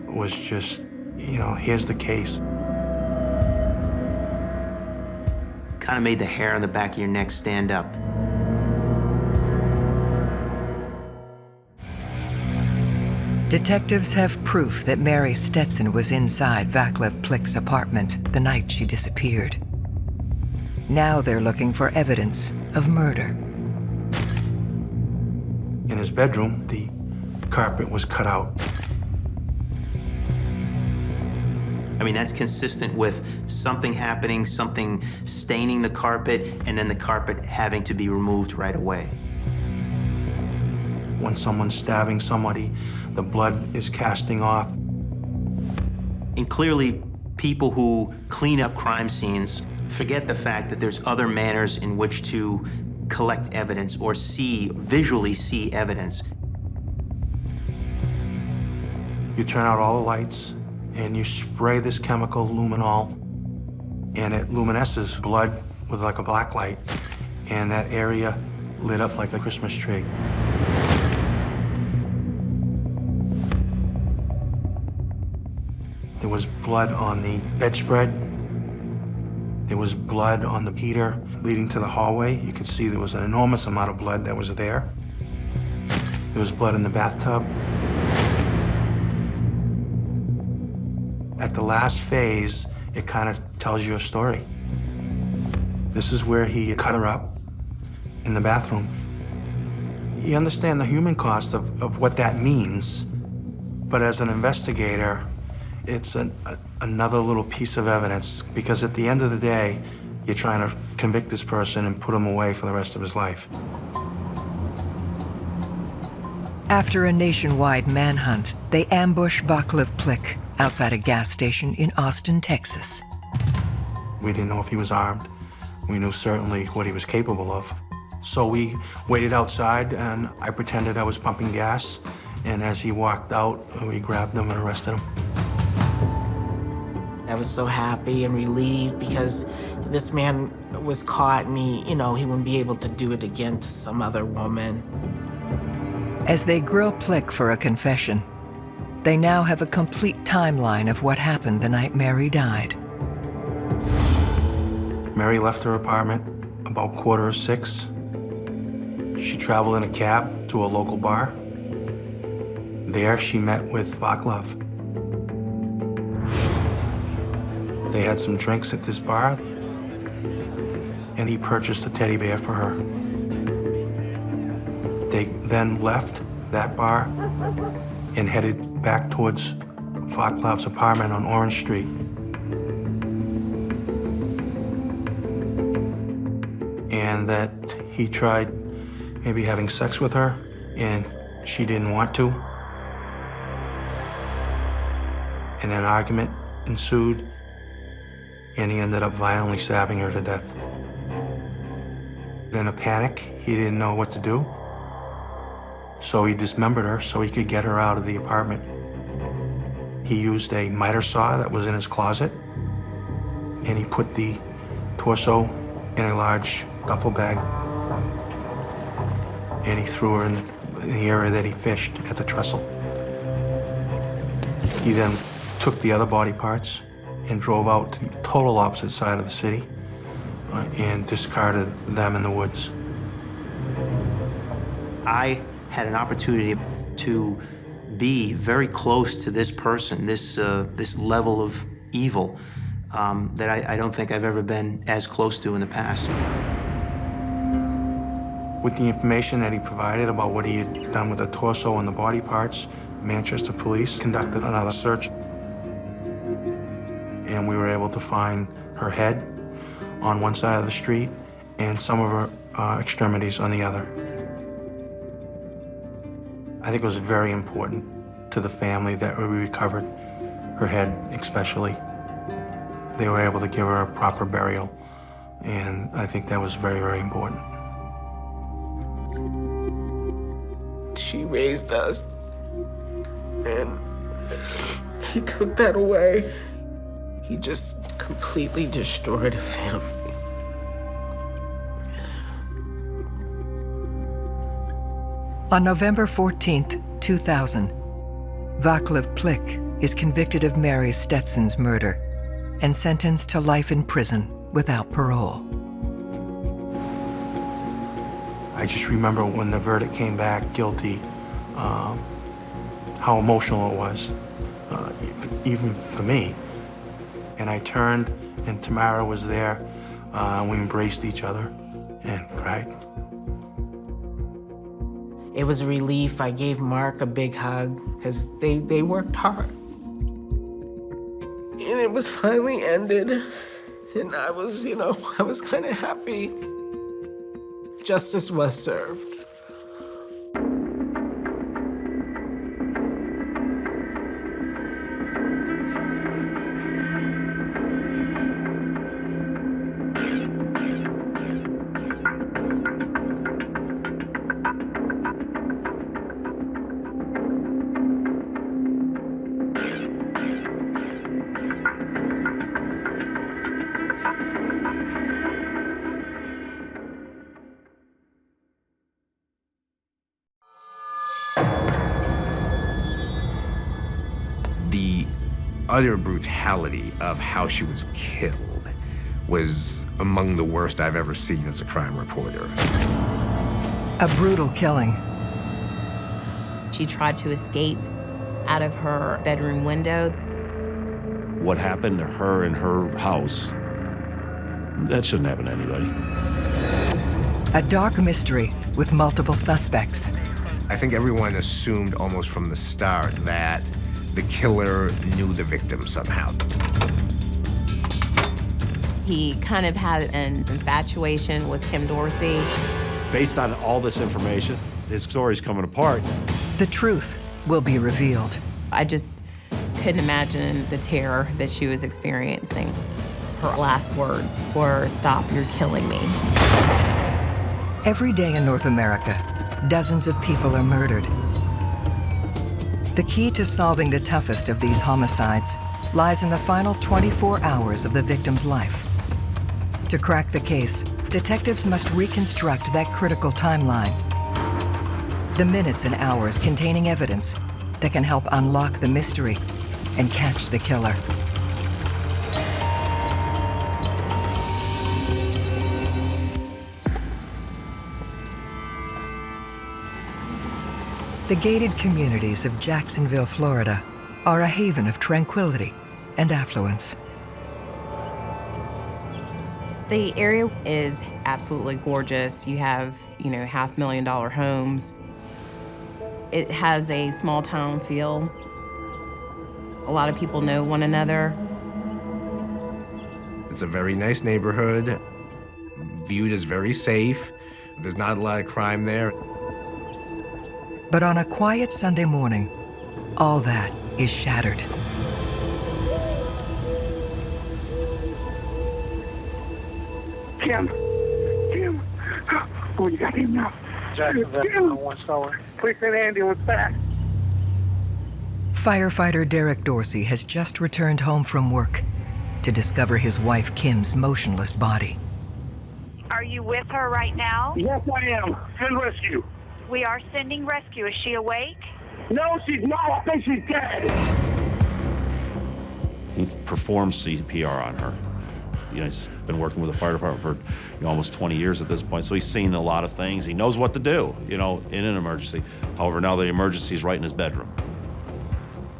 [SPEAKER 10] was just, you know, here's the case.
[SPEAKER 15] Kind of made the hair on the back of your neck stand up.
[SPEAKER 2] Detectives have proof that Mary Stetson was inside Vaclav Plick's apartment the night she disappeared. Now they're looking for evidence of murder.
[SPEAKER 10] In his bedroom, the carpet was cut out.
[SPEAKER 15] I mean, that's consistent with something happening, something staining the carpet, and then the carpet having to be removed right away.
[SPEAKER 10] When someone's stabbing somebody, the blood is casting off.
[SPEAKER 15] And clearly, people who clean up crime scenes forget the fact that there's other manners in which to collect evidence or visually see evidence.
[SPEAKER 10] You turn out all the lights, and you spray this chemical luminol, and it luminesces blood with like a black light, and that area lit up like a Christmas tree. There was blood on the bedspread. There was blood on the heater leading to the hallway. You could see there was an enormous amount of blood that was there. There was blood in the bathtub. At the last phase, it kind of tells you a story. This is where he cut her up in the bathroom. You understand the human cost of what that means, but as an investigator, it's another little piece of evidence, because at the end of the day, you're trying to convict this person and put him away for the rest of his life.
[SPEAKER 2] After a nationwide manhunt, they ambush Vaclav Plik outside a gas station in Austin, Texas.
[SPEAKER 10] We didn't know if he was armed. We knew certainly what he was capable of. So we waited outside, and I pretended I was pumping gas. And as he walked out, we grabbed him and arrested him.
[SPEAKER 16] I was so happy and relieved because this man was caught, and he wouldn't be able to do it again to some other woman.
[SPEAKER 2] As they grill Plik for a confession, they now have a complete timeline of what happened the night Mary died.
[SPEAKER 10] Mary left her apartment about 5:45. She traveled in a cab to a local bar. There, she met with Vaclav. They had some drinks at this bar, and he purchased a teddy bear for her. They then left that bar and headed back towards Vaclav's apartment on Orange Street. And that he tried maybe having sex with her, and she didn't want to. And an argument ensued, and he ended up violently stabbing her to death. In a panic, he didn't know what to do, so he dismembered her so he could get her out of the apartment. He used a miter saw that was in his closet, and he put the torso in a large duffel bag, and he threw her in the area that he fished at the trestle. He then took the other body parts and drove out to the total opposite side of the city and discarded them in the woods.
[SPEAKER 15] I had an opportunity to be very close to this person, this level of evil that I don't think I've ever been as close to in the past.
[SPEAKER 10] With the information that he provided about what he had done with the torso and the body parts, Manchester police conducted another search, and we were able to find her head on one side of the street and some of her extremities on the other. I think it was very important to the family that we recovered her head especially. They were able to give her a proper burial, and I think that was very, very important.
[SPEAKER 16] She raised us, and he took that away. He just completely destroyed a family.
[SPEAKER 2] On November 14th, 2000, Vaclav Plik is convicted of Mary Stetson's murder and sentenced to life in prison without parole.
[SPEAKER 10] I just remember when the verdict came back guilty, how emotional it was, even for me. And I turned, and Tamara was there, and we embraced each other and cried.
[SPEAKER 16] It was a relief. I gave Mark a big hug because they worked hard. And it was finally ended. And I was, I was kind of happy. Justice was served.
[SPEAKER 17] The utter brutality of how she was killed was among the worst I've ever seen as a crime reporter.
[SPEAKER 2] A brutal killing.
[SPEAKER 18] She tried to escape out of her bedroom window.
[SPEAKER 19] What happened to her in her house, that shouldn't happen to anybody.
[SPEAKER 2] A dark mystery with multiple suspects.
[SPEAKER 17] I think everyone assumed almost from the start that the killer knew the victim somehow.
[SPEAKER 18] He kind of had an infatuation with Kim Dorsey.
[SPEAKER 19] Based on all this information, his story's coming apart.
[SPEAKER 2] The truth will be revealed.
[SPEAKER 18] I just couldn't imagine the terror that she was experiencing. Her last words were, "Stop, you're killing me."
[SPEAKER 2] Every day in North America, dozens of people are murdered. The key to solving the toughest of these homicides lies in the final 24 hours of the victim's life. To crack the case, detectives must reconstruct that critical timeline. The minutes and hours containing evidence that can help unlock the mystery and catch the killer. The gated communities of Jacksonville, Florida, are a haven of tranquility and affluence.
[SPEAKER 18] The area is absolutely gorgeous. You have, $500,000 homes. It has a small town feel. A lot of people know one another.
[SPEAKER 17] It's a very nice neighborhood, viewed as very safe. There's not a lot of crime there.
[SPEAKER 2] But on a quiet Sunday morning, all that is shattered.
[SPEAKER 20] Kim. Oh, you got him now. Jacksonville, one story. Please send an ambulance back.
[SPEAKER 2] Firefighter Derek Dorsey has just returned home from work to discover his wife Kim's motionless body.
[SPEAKER 21] Are you with her right now?
[SPEAKER 20] Yes, I am. Send rescue.
[SPEAKER 21] We are sending rescue. Is she awake?
[SPEAKER 20] No, she's not. I think she's dead.
[SPEAKER 19] He performed CPR on her. He's been working with the fire department for almost 20 years at this point, so he's seen a lot of things. He knows what to do, in an emergency. However, now the emergency is right in his bedroom.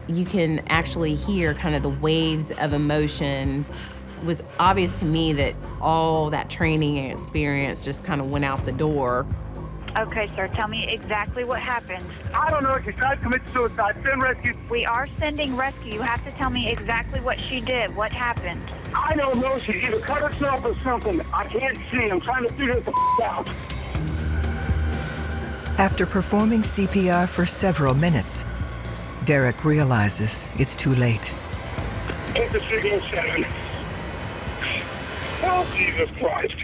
[SPEAKER 18] You can actually hear kind of the waves of emotion. It was obvious to me that all that training and experience just kind of went out the door.
[SPEAKER 21] Okay, sir, tell me exactly what happened.
[SPEAKER 20] I don't know. She tried to commit suicide. Send rescue.
[SPEAKER 21] We are sending rescue. You have to tell me exactly what she did. What happened?
[SPEAKER 20] I don't know. She either cut herself or something. I can't see. I'm trying to figure this out.
[SPEAKER 2] After performing CPR for several minutes, Derek realizes it's too late.
[SPEAKER 20] It's a 607. Oh, Jesus Christ.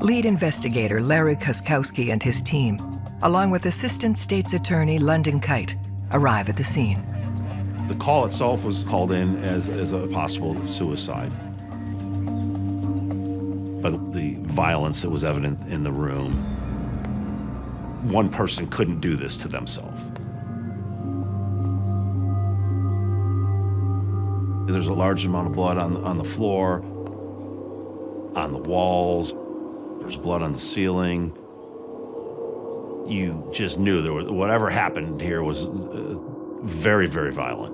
[SPEAKER 2] Lead investigator Larry Kuskowski and his team, along with Assistant State's Attorney London Kite, arrive at the scene.
[SPEAKER 19] The call itself was called in as a possible suicide. But the violence that was evident in the room, one person couldn't do this to themselves. There's a large amount of blood on the floor, on the walls. There's blood on the ceiling. You just knew whatever happened here was very, very violent.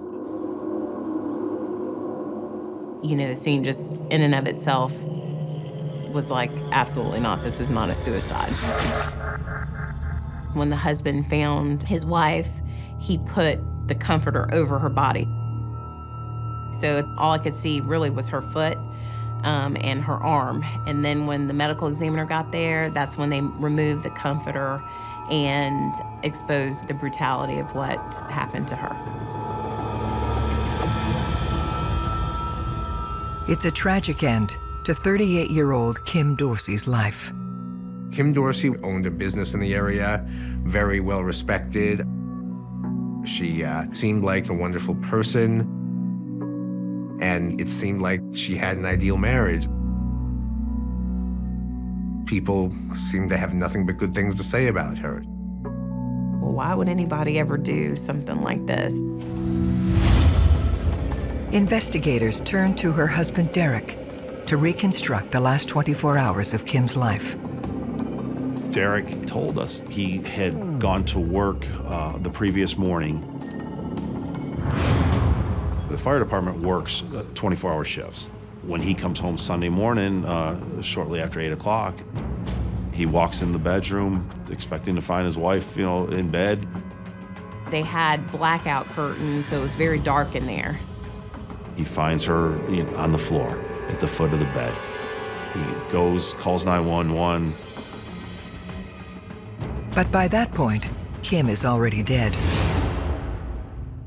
[SPEAKER 18] You know, the scene just in and of itself was like, absolutely not, this is not a suicide. When the husband found his wife, he put the comforter over her body. So all I could see really was her foot and her arm. And then when the medical examiner got there, that's when they removed the comforter and exposed the brutality of what happened to her.
[SPEAKER 2] It's a tragic end to 38-year-old Kim Dorsey's life.
[SPEAKER 17] Kim Dorsey owned a business in the area, very well respected. She seemed like a wonderful person, and it seemed like she had an ideal marriage. People seemed to have nothing but good things to say about her.
[SPEAKER 18] Well, why would anybody ever do something like this?
[SPEAKER 2] Investigators turned to her husband, Derek, to reconstruct the last 24 hours of Kim's life.
[SPEAKER 19] Derek told us he had gone to work the previous morning. The fire department works 24-hour shifts. When he comes home Sunday morning, shortly after 8 o'clock, he walks in the bedroom expecting to find his wife, you know, in bed.
[SPEAKER 18] They had blackout curtains, so it was very dark in there.
[SPEAKER 19] He finds her on the floor at the foot of the bed. He goes, calls 911.
[SPEAKER 2] But by that point, Kim is already dead.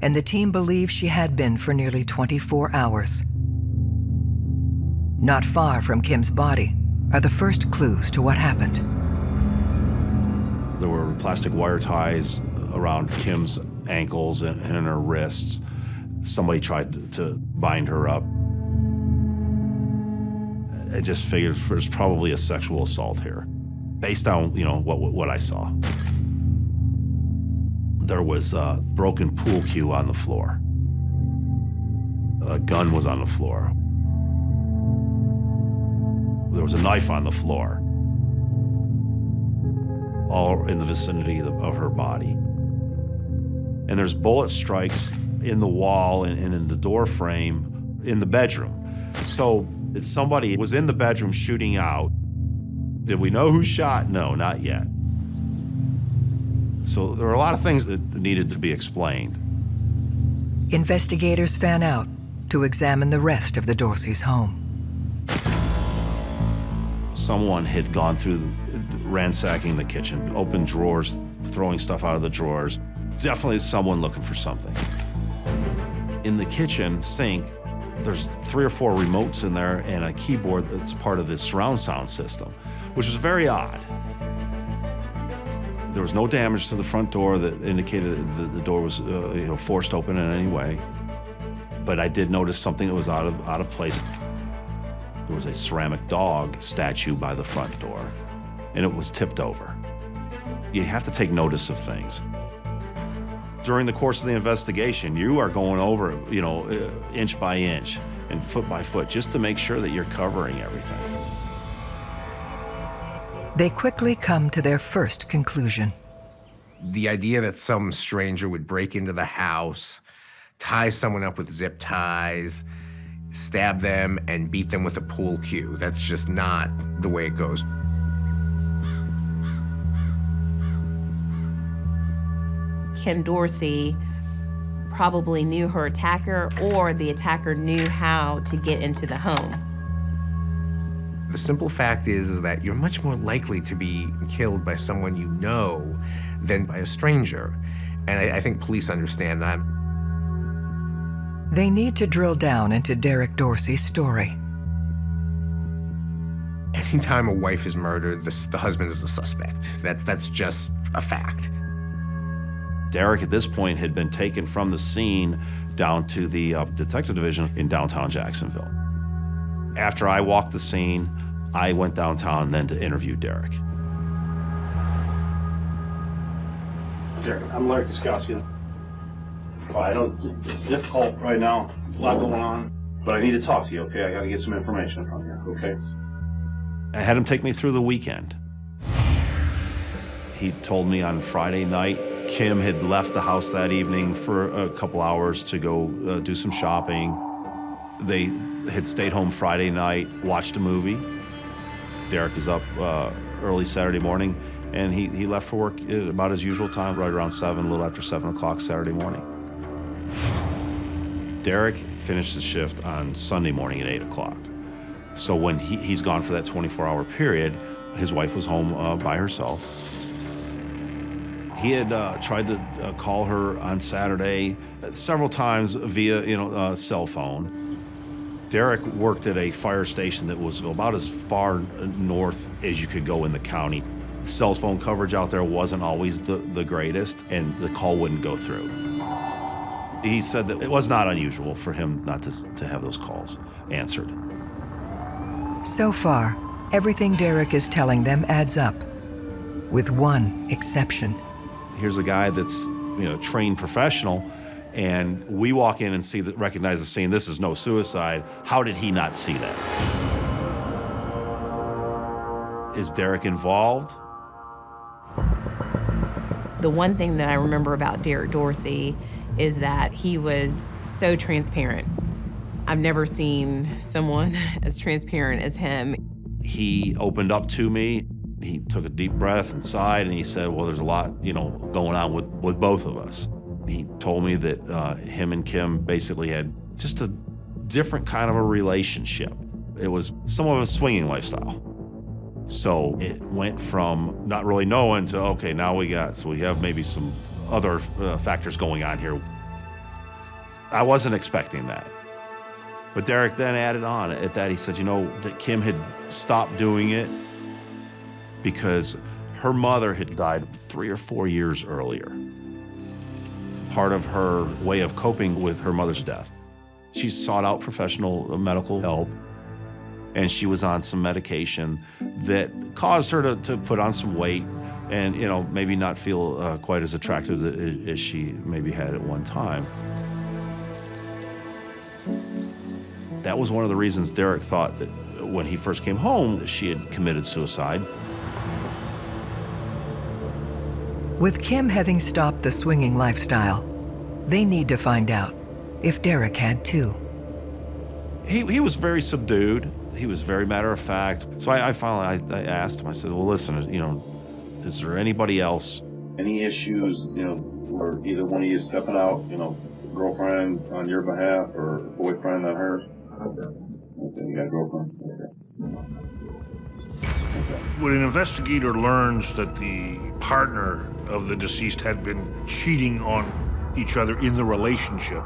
[SPEAKER 2] And the team believes she had been for nearly 24 hours. Not far from Kim's body are the first clues to what happened.
[SPEAKER 19] There were plastic wire ties around Kim's ankles and in her wrists. Somebody tried to bind her up. I just figured there's probably a sexual assault here, based on, you know, what I saw. There was a broken pool cue on the floor. A gun was on the floor. There was a knife on the floor, all in the vicinity of her body. And there's bullet strikes in the wall and in the door frame in the bedroom. So somebody was in the bedroom shooting out. Did we know who shot? No, not yet. So there are a lot of things that needed to be explained.
[SPEAKER 2] Investigators fan out to examine the rest of the Dorseys' home.
[SPEAKER 19] Someone had gone through ransacking the kitchen, opened drawers, throwing stuff out of the drawers. Definitely someone looking for something. In the kitchen sink, there's 3 or 4 remotes in there and a keyboard that's part of this surround sound system, which was very odd. There was no damage to the front door that indicated that the door was forced open in any way. But I did notice something that was out of place. There was a ceramic dog statue by the front door, and it was tipped over. You have to take notice of things. During the course of the investigation, you are going over, inch by inch and foot by foot just to make sure that you're covering everything.
[SPEAKER 2] They quickly come to their first conclusion.
[SPEAKER 17] The idea that some stranger would break into the house, tie someone up with zip ties, stab them, and beat them with a pool cue, that's just not the way it goes.
[SPEAKER 18] Kim Dorsey probably knew her attacker, or the attacker knew how to get into the home.
[SPEAKER 17] The simple fact is that you're much more likely to be killed by someone you know than by a stranger. And I think police understand that.
[SPEAKER 2] They need to drill down into Derek Dorsey's story.
[SPEAKER 17] Anytime a wife is murdered, the husband is a suspect. That's just a fact.
[SPEAKER 19] Derek, at this point, had been taken from the scene down to the detective division in downtown Jacksonville. After I walked the scene, I went downtown then to interview Derek.
[SPEAKER 9] Derek, I'm Larry Koskowski. It's difficult right now, a lot going on, but I need to talk to you, okay? I gotta get some information from you, okay?
[SPEAKER 19] I had him take me through the weekend. He told me on Friday night, Kim had left the house that evening for a couple hours to go do some shopping. They had stayed home Friday night, watched a movie. Derek was up early Saturday morning, and he left for work at about his usual time, right around 7, a little after 7 o'clock Saturday morning. Derek finished his shift on Sunday morning at 8 o'clock. So when he's gone for that 24-hour period, his wife was home by herself. He had tried to call her on Saturday several times via, cell phone. Derek worked at a fire station that was about as far north as you could go in the county. Cell phone coverage out there wasn't always the greatest, and the call wouldn't go through. He said that it was not unusual for him not to have those calls answered.
[SPEAKER 2] So far, everything Derek is telling them adds up, with one exception.
[SPEAKER 19] Here's a guy that's, trained professional, and we walk in and recognize the scene. This is no suicide. How did he not see that? Is Derek involved?
[SPEAKER 18] The one thing that I remember about Derek Dorsey is that he was so transparent. I've never seen someone as transparent as him.
[SPEAKER 19] He opened up to me. He took a deep breath and sighed, and he said, well, there's a lot, going on with both of us. He told me that him and Kim basically had just a different kind of a relationship. It was somewhat of a swinging lifestyle. So it went from not really knowing to, okay, now we have maybe some other factors going on here. I wasn't expecting that. But Derek then added on at that, he said, that Kim had stopped doing it because her mother had died 3 or 4 years earlier. Part of her way of coping with her mother's death. She sought out professional medical help, and she was on some medication that caused her to put on some weight and, maybe not feel quite as attractive as she maybe had at one time. That was one of the reasons Derek thought that when he first came home, she had committed suicide.
[SPEAKER 2] With Kim having stopped the swinging lifestyle, they need to find out if Derek had too.
[SPEAKER 19] He was very subdued. He was very matter of fact. So I finally asked him, I said, well, listen, is there anybody else?
[SPEAKER 9] Any issues, where either one of you stepping out, girlfriend on your behalf or boyfriend on hers? Okay, you got a girlfriend? Okay.
[SPEAKER 6] When an investigator learns that the partner of the deceased had been cheating on each other in the relationship,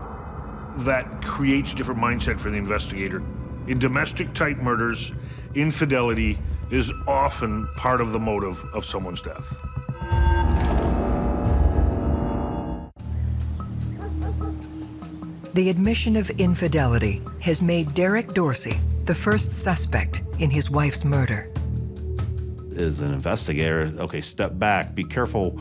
[SPEAKER 6] that creates a different mindset for the investigator. In domestic-type murders, infidelity is often part of the motive of someone's death.
[SPEAKER 2] The admission of infidelity has made Derek Dorsey the first suspect in his wife's murder.
[SPEAKER 19] As an investigator, okay, step back, be careful,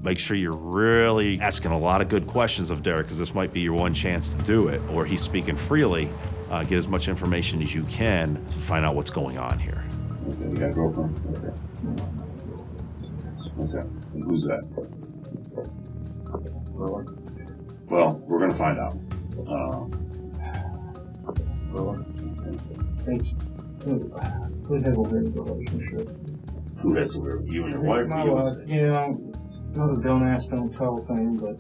[SPEAKER 19] make sure you're really asking a lot of good questions of Derek, because this might be your one chance to do it, or he's speaking freely. Get as much information as you can to find out what's going on here.
[SPEAKER 9] Okay, you got a girlfriend? Okay, and who's that? Well, we're gonna find out.
[SPEAKER 5] We have a weird relationship.
[SPEAKER 9] Who has a weird? You and your wife?
[SPEAKER 5] My wife, it's not a don't ask, don't tell thing, but...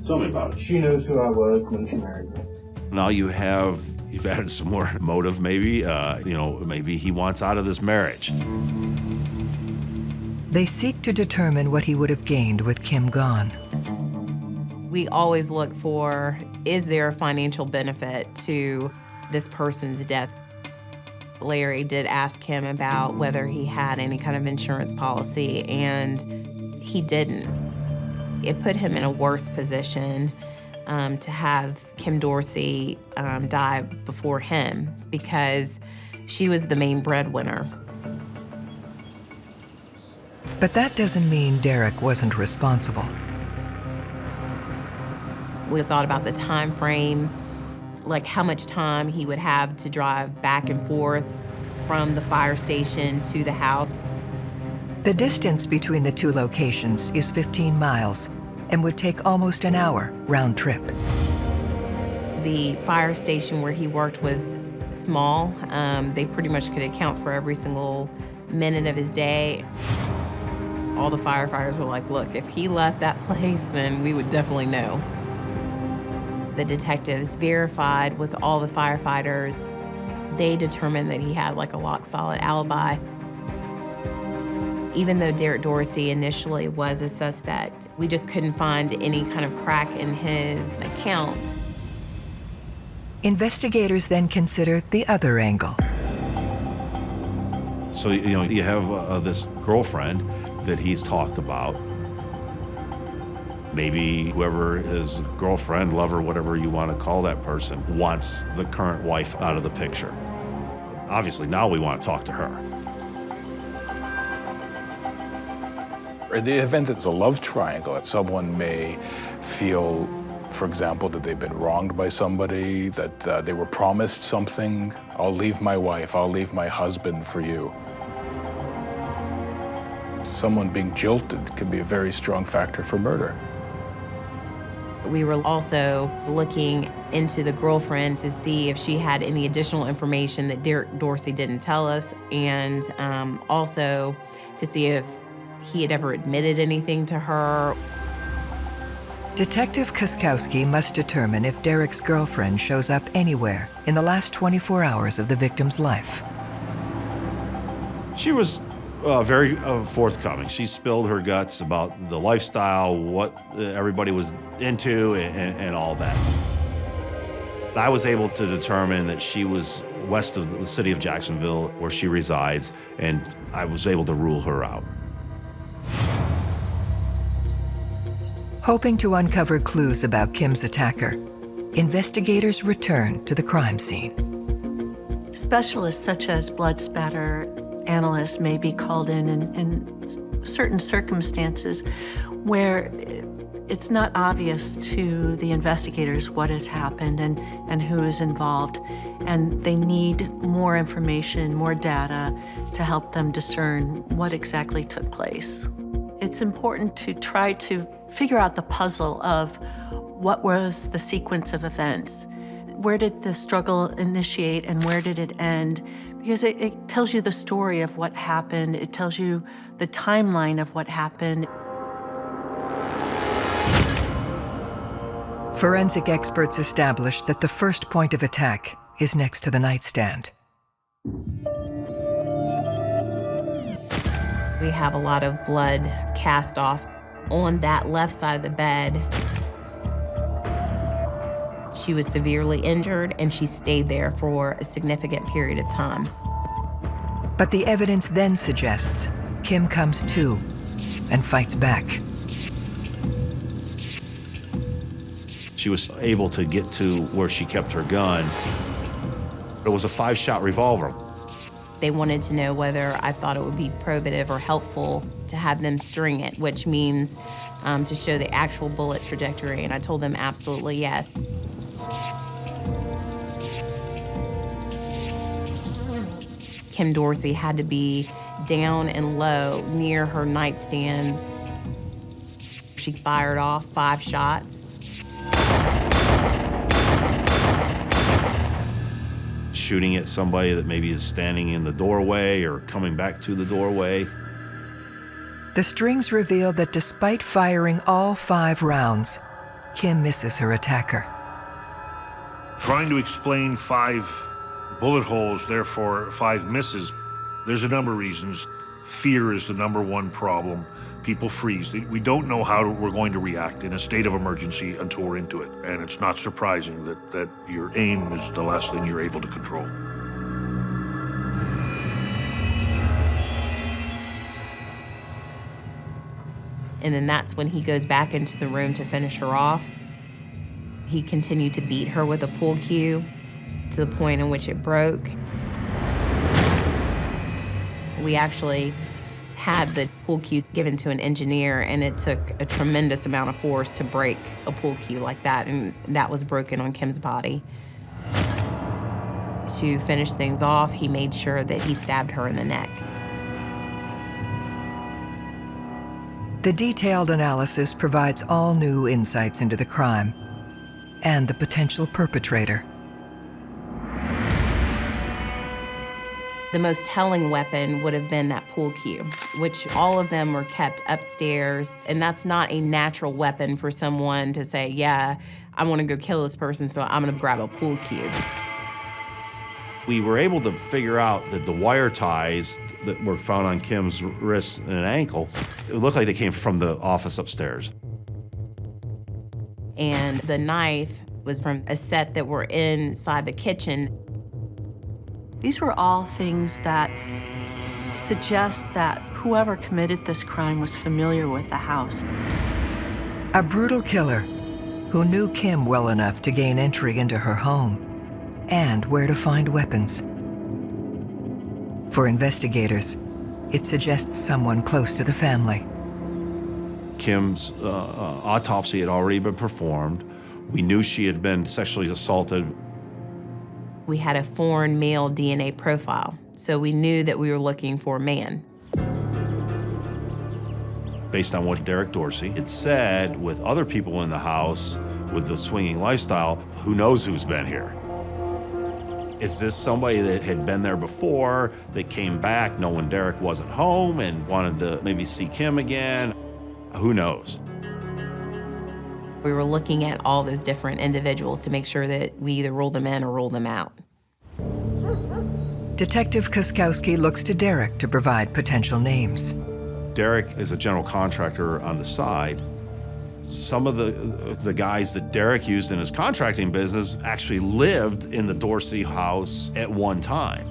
[SPEAKER 9] Tell me about it.
[SPEAKER 5] She knows who I was when she married me.
[SPEAKER 19] Now you've added some more motive, maybe. Maybe he wants out of this marriage.
[SPEAKER 2] They seek to determine what he would have gained with Kim gone.
[SPEAKER 18] We always look for, is there a financial benefit to this person's death? Larry did ask him about whether he had any kind of insurance policy, and he didn't. It put him in a worse position to have Kim Dorsey die before him, because she was the main breadwinner.
[SPEAKER 2] But that doesn't mean Derek wasn't responsible.
[SPEAKER 18] We thought about the time frame, like how much time he would have to drive back and forth from the fire station to the house.
[SPEAKER 2] The distance between the two locations is 15 miles and would take almost an hour round trip.
[SPEAKER 18] The fire station where he worked was small. They pretty much could account for every single minute of his day. All the firefighters were like, look, if he left that place, then we would definitely know. The detectives verified with all the firefighters. They determined that he had like a lock-solid alibi. Even though Derek Dorsey initially was a suspect, we just couldn't find any kind of crack in his account.
[SPEAKER 2] Investigators then consider the other angle.
[SPEAKER 19] So, you have this girlfriend that he's talked about. Maybe whoever his girlfriend, lover, whatever you want to call that person, wants the current wife out of the picture. Obviously, now we want to talk to her.
[SPEAKER 14] In the event that it's a love triangle, that someone may feel, for example, that they've been wronged by somebody, that they were promised something. I'll leave my wife, I'll leave my husband for you. Someone being jilted can be a very strong factor for murder.
[SPEAKER 18] We were also looking into the girlfriend to see if she had any additional information that Derek Dorsey didn't tell us, and also to see if he had ever admitted anything to her.
[SPEAKER 2] Detective Kuskowski must determine if Derek's girlfriend shows up anywhere in the last 24 hours of the victim's life.
[SPEAKER 19] She was very forthcoming. She spilled her guts about the lifestyle, what everybody was into, and all that. I was able to determine that she was west of the city of Jacksonville, where she resides, and I was able to rule her out.
[SPEAKER 2] Hoping to uncover clues about Kim's attacker, investigators return to the crime scene.
[SPEAKER 8] Specialists such as blood spatter analysts may be called in certain circumstances where it's not obvious to the investigators what has happened and who is involved, and they need more information, more data to help them discern what exactly took place. It's important to try to figure out the puzzle of what was the sequence of events. Where did the struggle initiate and where did it end? Because it tells you the story of what happened. It tells you the timeline of what happened.
[SPEAKER 2] Forensic experts establish that the first point of attack is next to the nightstand.
[SPEAKER 18] We have a lot of blood cast off on that left side of the bed. She was severely injured, and she stayed there for a significant period of time.
[SPEAKER 2] But the evidence then suggests Kim comes to and fights back.
[SPEAKER 19] She was able to get to where she kept her gun. It was a 5-shot revolver.
[SPEAKER 18] They wanted to know whether I thought it would be probative or helpful to have them string it, which means to show the actual bullet trajectory, and I told them absolutely yes. Kim Dorsey had to be down and low near her nightstand. She fired off 5 shots.
[SPEAKER 19] Shooting at somebody that maybe is standing in the doorway or coming back to the doorway.
[SPEAKER 2] The strings reveal that despite firing all 5 rounds, Kim misses her attacker.
[SPEAKER 6] Trying to explain 5 bullet holes, therefore 5 misses, there's a number of reasons. Fear is the #1 problem. People freeze. We don't know how we're going to react in a state of emergency until we're into it. And it's not surprising that your aim is the last thing you're able to control.
[SPEAKER 18] And then that's when he goes back into the room to finish her off. He continued to beat her with a pool cue to the point in which it broke. We actually had the pool cue given to an engineer, and it took a tremendous amount of force to break a pool cue like that, and that was broken on Kim's body. To finish things off, he made sure that he stabbed her in the neck.
[SPEAKER 2] The detailed analysis provides all new insights into the crime. and the potential perpetrator.
[SPEAKER 18] The most telling weapon would have been that pool cue, which all of them were kept upstairs, and that's not a natural weapon for someone to say, yeah, I want to go kill this person, so I'm gonna grab a pool cue.
[SPEAKER 19] We were able to figure out that the wire ties that were found on Kim's wrists and ankle, it looked like they came from the office upstairs.
[SPEAKER 18] And the knife was from a set that were inside the kitchen.
[SPEAKER 8] These were all things that suggest that whoever committed this crime was familiar with the house.
[SPEAKER 2] A brutal killer who knew Kim well enough to gain entry into her home and where to find weapons. For investigators, it suggests someone close to the family.
[SPEAKER 19] Kim's autopsy had already been performed. We knew she had been sexually assaulted.
[SPEAKER 18] We had a foreign male DNA profile, so we knew that we were looking for a man.
[SPEAKER 19] Based on what Derek Dorsey had said, with other people in the house, with the swinging lifestyle, who knows who's been here? Is this somebody that had been there before, that came back knowing Derek wasn't home and wanted to maybe see Kim again? Who knows?
[SPEAKER 18] We were looking at all those different individuals to make sure that we either rule them in or rule them out.
[SPEAKER 2] Detective Koskowski looks to Derek to provide potential names.
[SPEAKER 19] Derek is a general contractor on the side. Some of the guys that Derek used in his contracting business actually lived in the Dorsey house at one time.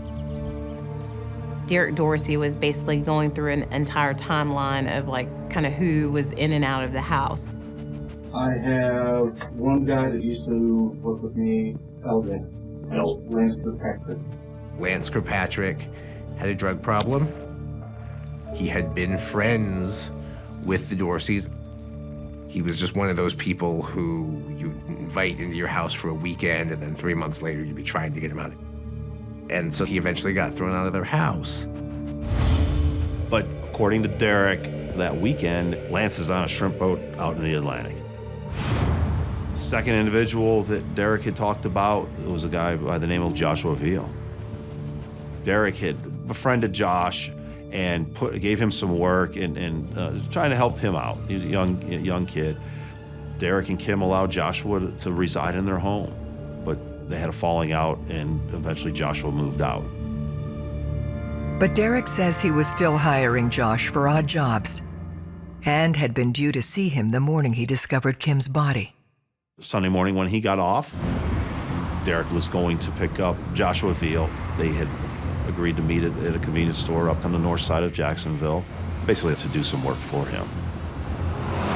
[SPEAKER 18] Derek Dorsey was basically going through an entire timeline of kind of who was in and out of the house.
[SPEAKER 5] I have one guy that used to work with me, Elvin. Lance Kirkpatrick.
[SPEAKER 17] Lance Kirkpatrick had a drug problem. He had been friends with the Dorseys. He was just one of those people who you invite into your house for a weekend, and then 3 months later you'd be trying to get him out. And so he eventually got thrown out of their house.
[SPEAKER 19] But according to Derek, that weekend, Lance is on a shrimp boat out in the Atlantic. The second individual that Derek had talked about was a guy by the name of Joshua Veal. Derek had befriended Josh and gave him some work and trying to help him out. He was a young kid. Derek and Kim allowed Joshua to reside in their home, but they had a falling out, and eventually Joshua moved out.
[SPEAKER 2] But Derek says he was still hiring Josh for odd jobs and had been due to see him the morning he discovered Kim's body.
[SPEAKER 19] Sunday morning when he got off, Derek was going to pick up Joshua Veal. They had agreed to meet at a convenience store up on the north side of Jacksonville, basically to do some work for him.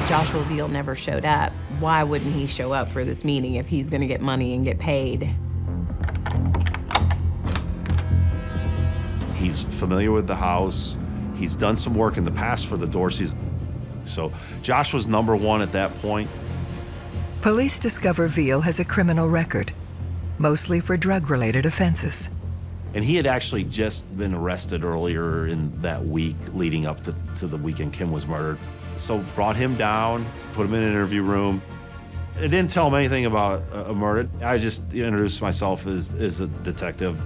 [SPEAKER 18] Joshua Veal never showed up. Why wouldn't he show up for this meeting if he's gonna get money and get paid?
[SPEAKER 19] He's familiar with the house. He's done some work in the past for the Dorseys. So Josh was number one at that point.
[SPEAKER 2] Police discover Veal has a criminal record, mostly for drug-related offenses.
[SPEAKER 19] And he had actually just been arrested earlier in that week leading up to the weekend Kim was murdered. So brought him down, put him in an interview room. I didn't tell him anything about a murder. I just introduced myself as a detective.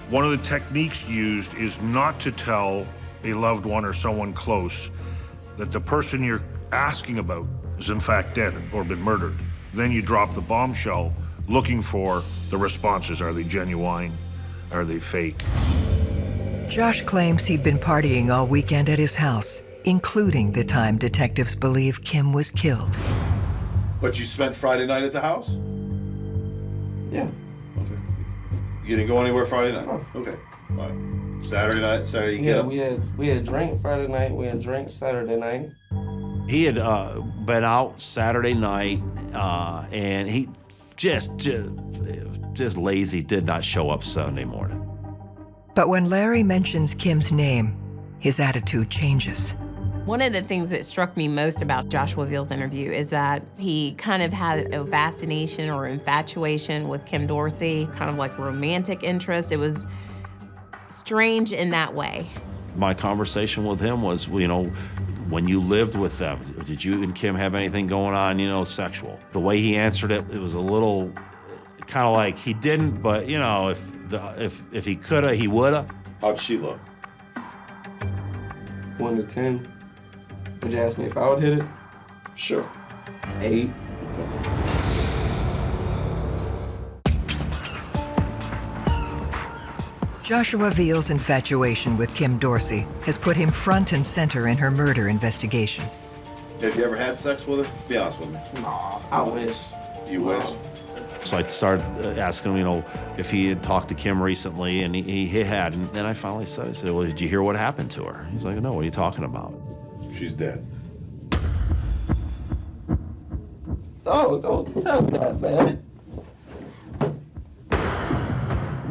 [SPEAKER 6] One of the techniques used is not to tell a loved one or someone close that the person you're asking about is in fact dead or been murdered. Then you drop the bombshell looking for the responses. Are they genuine? Are they fake?
[SPEAKER 2] Josh claims he'd been partying all weekend at his house, including the time detectives believe Kim was killed.
[SPEAKER 4] But you spent Friday night at the house?
[SPEAKER 22] Yeah.
[SPEAKER 4] Okay. You didn't go anywhere Friday night? Oh. Okay. All right. Saturday you get up?
[SPEAKER 22] we had drank Friday night, we had drank Saturday night.
[SPEAKER 19] He had been out Saturday night, and he just lazy, did not show up Sunday morning.
[SPEAKER 2] But when Larry mentions Kim's name, his attitude changes.
[SPEAKER 18] One of the things that struck me most about Joshua Veal's interview is that he kind of had a fascination or infatuation with Kim Dorsey, kind of like romantic interest. It was strange in that way.
[SPEAKER 19] My conversation with him was, When you lived with them, did you and Kim have anything going on, you know, sexual? The way he answered it, it was a little kind of like he didn't, but you know, if he coulda, he woulda.
[SPEAKER 4] How'd she look?
[SPEAKER 22] 1 to 10. Would you ask me if I would hit it?
[SPEAKER 4] Sure.
[SPEAKER 22] 8.
[SPEAKER 2] Joshua Veal's infatuation with Kim Dorsey has put him front and center in her murder investigation.
[SPEAKER 4] Have you ever had sex with her? Be honest with me.
[SPEAKER 22] Nah, I wish.
[SPEAKER 4] You wish?
[SPEAKER 19] So I started asking him, you know, if he had talked to Kim recently, and he had. And then I finally said, well, did you hear what happened to her? He's like, no, what are you talking about?
[SPEAKER 4] She's dead.
[SPEAKER 22] Oh, don't tell me that, man.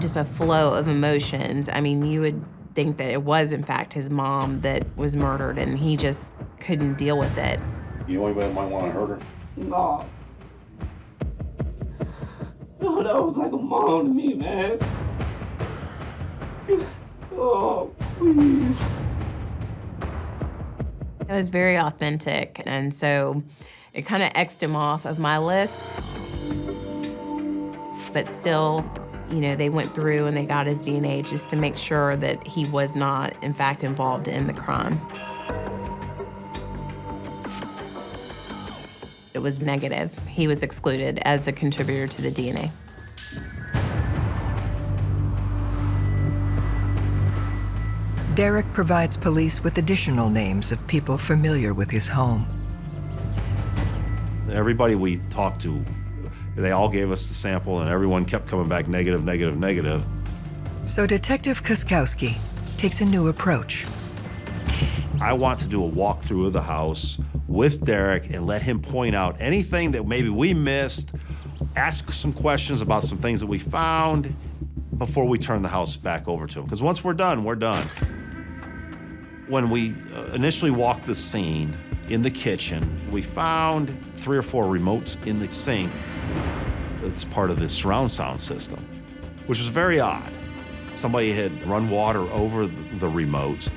[SPEAKER 18] Just a flow of emotions. I mean, you would think that it was, in fact, his mom that was murdered, and he just couldn't deal with it.
[SPEAKER 4] You know anybody that might want to hurt her?
[SPEAKER 22] No. Oh, that was like a mom to me, man. Oh, please.
[SPEAKER 18] It was very authentic, and so it kind of X'd him off of my list. But still, you know, they went through and they got his DNA just to make sure that he was not, in fact, involved in the crime. It was negative. He was excluded as a contributor to the DNA.
[SPEAKER 2] Derek provides police with additional names of people familiar with his home.
[SPEAKER 19] Everybody we talked to, they all gave us the sample, and everyone kept coming back negative, negative, negative.
[SPEAKER 2] So Detective Kuskowski takes a new approach.
[SPEAKER 19] I want to do a walkthrough of the house with Derek and let him point out anything that maybe we missed, ask some questions about some things that we found before we turn the house back over to him. Because once we're done, we're done. When we initially walked the scene in the kitchen, we found 3 or 4 remotes in the sink. It's part of the surround sound system, which was very odd. Somebody had run water over the remotes.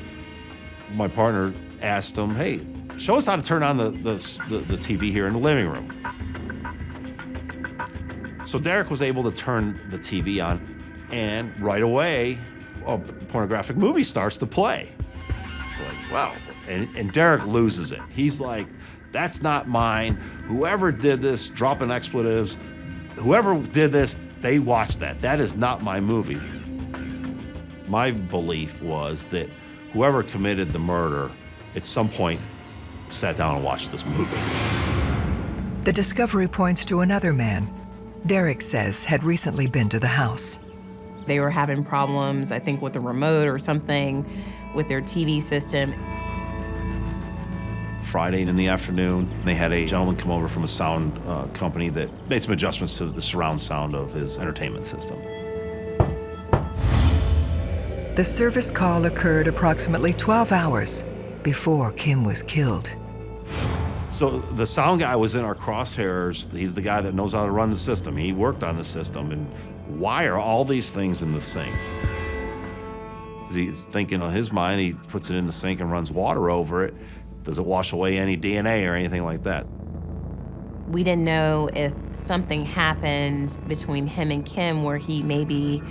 [SPEAKER 19] My partner asked him, hey, show us how to turn on the TV here in the living room. So Derek was able to turn the TV on, and right away, a pornographic movie starts to play. We're like, wow. And Derek loses it. He's like, that's not mine. Whoever did this, dropping expletives, whoever did this, they watched that. That is not my movie. My belief was that whoever committed the murder at some point sat down and watched this movie.
[SPEAKER 2] The discovery points to another man Derek says had recently been to the house.
[SPEAKER 18] They were having problems, I think, with the remote or something with their TV system.
[SPEAKER 19] Friday in the afternoon, they had a gentleman come over from a sound company that made some adjustments to the surround sound of his entertainment system.
[SPEAKER 2] The service call occurred approximately 12 hours before Kim was killed.
[SPEAKER 19] So the sound guy was in our crosshairs. He's the guy that knows how to run the system. He worked on the system and wire all these things in the sink. He's thinking on his mind, he puts it in the sink and runs water over it. Does it wash away any DNA or anything like that?
[SPEAKER 18] We didn't know if something happened between him and Kim where he maybe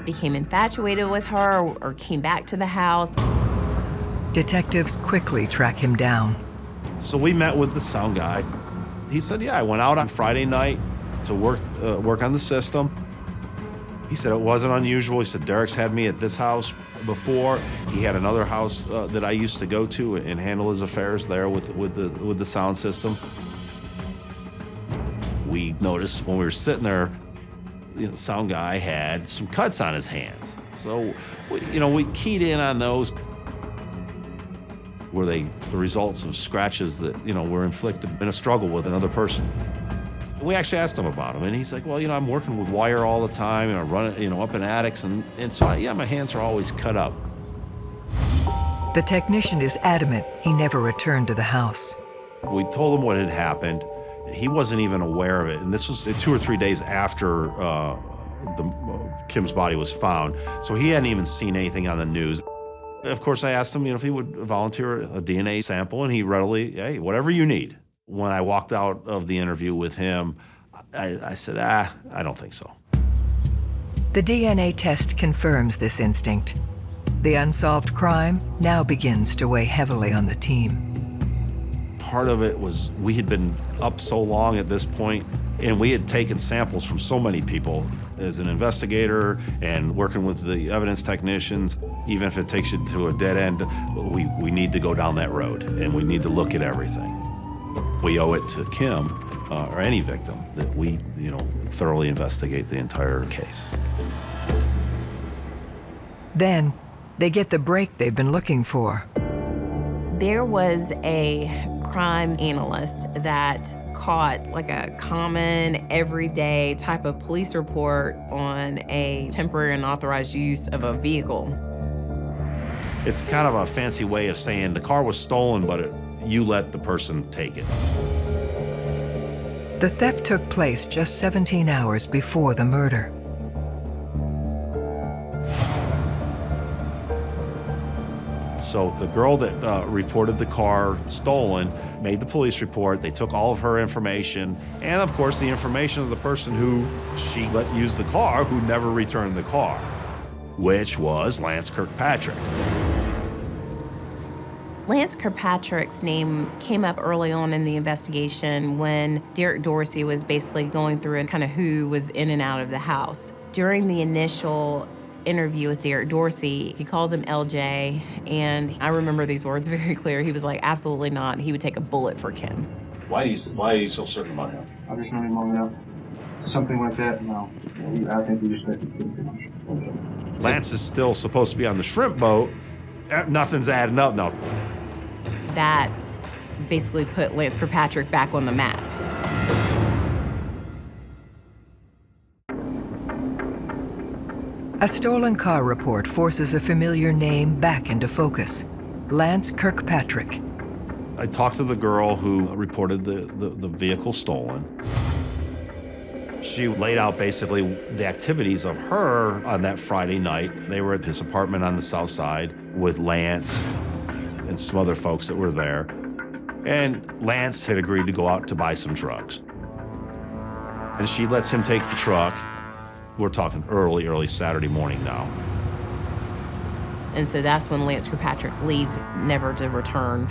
[SPEAKER 18] became infatuated with her or came back to the house.
[SPEAKER 2] Detectives quickly track him down.
[SPEAKER 19] So we met with the sound guy. He said, yeah, I went out on Friday night to work on the system. He said it wasn't unusual. He said, Derek's had me at this house before. He had another house that I used to go to and handle his affairs there with the sound system. We noticed when we were sitting there, the sound guy had some cuts on his hands. So, we keyed in on those. Were they the results of scratches that, were inflicted in a struggle with another person? We actually asked him about them, and he's like, well, I'm working with wire all the time, and I run it, up in attics, and so, my hands are always cut up.
[SPEAKER 2] The technician is adamant he never returned to the house.
[SPEAKER 19] We told him what had happened. He wasn't even aware of it, and this was 2 or 3 days after Kim's body was found, so he hadn't even seen anything on the news. Of course, I asked him, if he would volunteer a DNA sample, and he readily, hey, whatever you need. When I walked out of the interview with him, I said, I don't think so.
[SPEAKER 2] The DNA test confirms this instinct. The unsolved crime now begins to weigh heavily on the team.
[SPEAKER 19] Part of it was we had been up so long at this point, and we had taken samples from so many people. As an investigator and working with the evidence technicians, even if it takes you to a dead end, we need to go down that road, and we need to look at everything. We owe it to Kim, or any victim, that we, thoroughly investigate the entire case.
[SPEAKER 2] Then, they get the break they've been looking for.
[SPEAKER 18] There was a crime analyst that caught like a common, everyday type of police report on a temporary unauthorized use of a vehicle.
[SPEAKER 19] It's kind of a fancy way of saying the car was stolen, but you let the person take it.
[SPEAKER 2] The theft took place just 17 hours before the murder.
[SPEAKER 19] So the girl that reported the car stolen made the police report. They took all of her information, and of course the information of the person who she let use the car, who never returned the car, which was Lance Kirkpatrick.
[SPEAKER 18] Lance Kirkpatrick's name came up early on in the investigation when Derek Dorsey was basically going through and kind of who was in and out of the house. During the initial interview with Derek Dorsey, he calls him LJ, and I remember these words very clear. He was like, absolutely not. He would take a bullet for Kim.
[SPEAKER 9] Why are you so certain about him?
[SPEAKER 5] I've just known him long enough. Something like that, no. I think we respected him too much.
[SPEAKER 19] Lance is still supposed to be on the shrimp boat. Nothing's adding up now.
[SPEAKER 18] That basically put Lance Kirkpatrick back on the map.
[SPEAKER 2] A stolen car report forces a familiar name back into focus: Lance Kirkpatrick.
[SPEAKER 19] I talked to the girl who reported the vehicle stolen. She laid out basically the activities of her on that Friday night. They were at his apartment on the south side with Lance and some other folks that were there. And Lance had agreed to go out to buy some drugs. And she lets him take the truck. We're talking early Saturday morning now.
[SPEAKER 18] And so that's when Lance Kirkpatrick leaves, never to return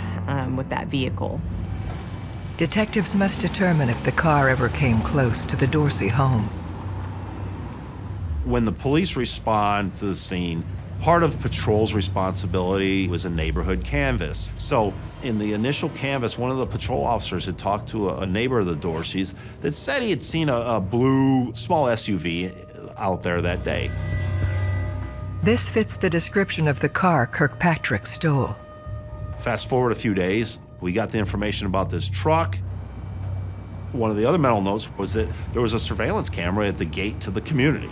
[SPEAKER 18] with that vehicle.
[SPEAKER 2] Detectives must determine if the car ever came close to the Dorsey home.
[SPEAKER 19] When the police respond to the scene, part of patrol's responsibility was a neighborhood canvass. So in the initial canvass, one of the patrol officers had talked to a neighbor of the Dorseys that said he had seen a blue small SUV out there that day.
[SPEAKER 2] This fits the description of the car Kirkpatrick stole.
[SPEAKER 19] Fast forward a few days, we got the information about this truck. One of the other mental notes was that there was a surveillance camera at the gate to the community.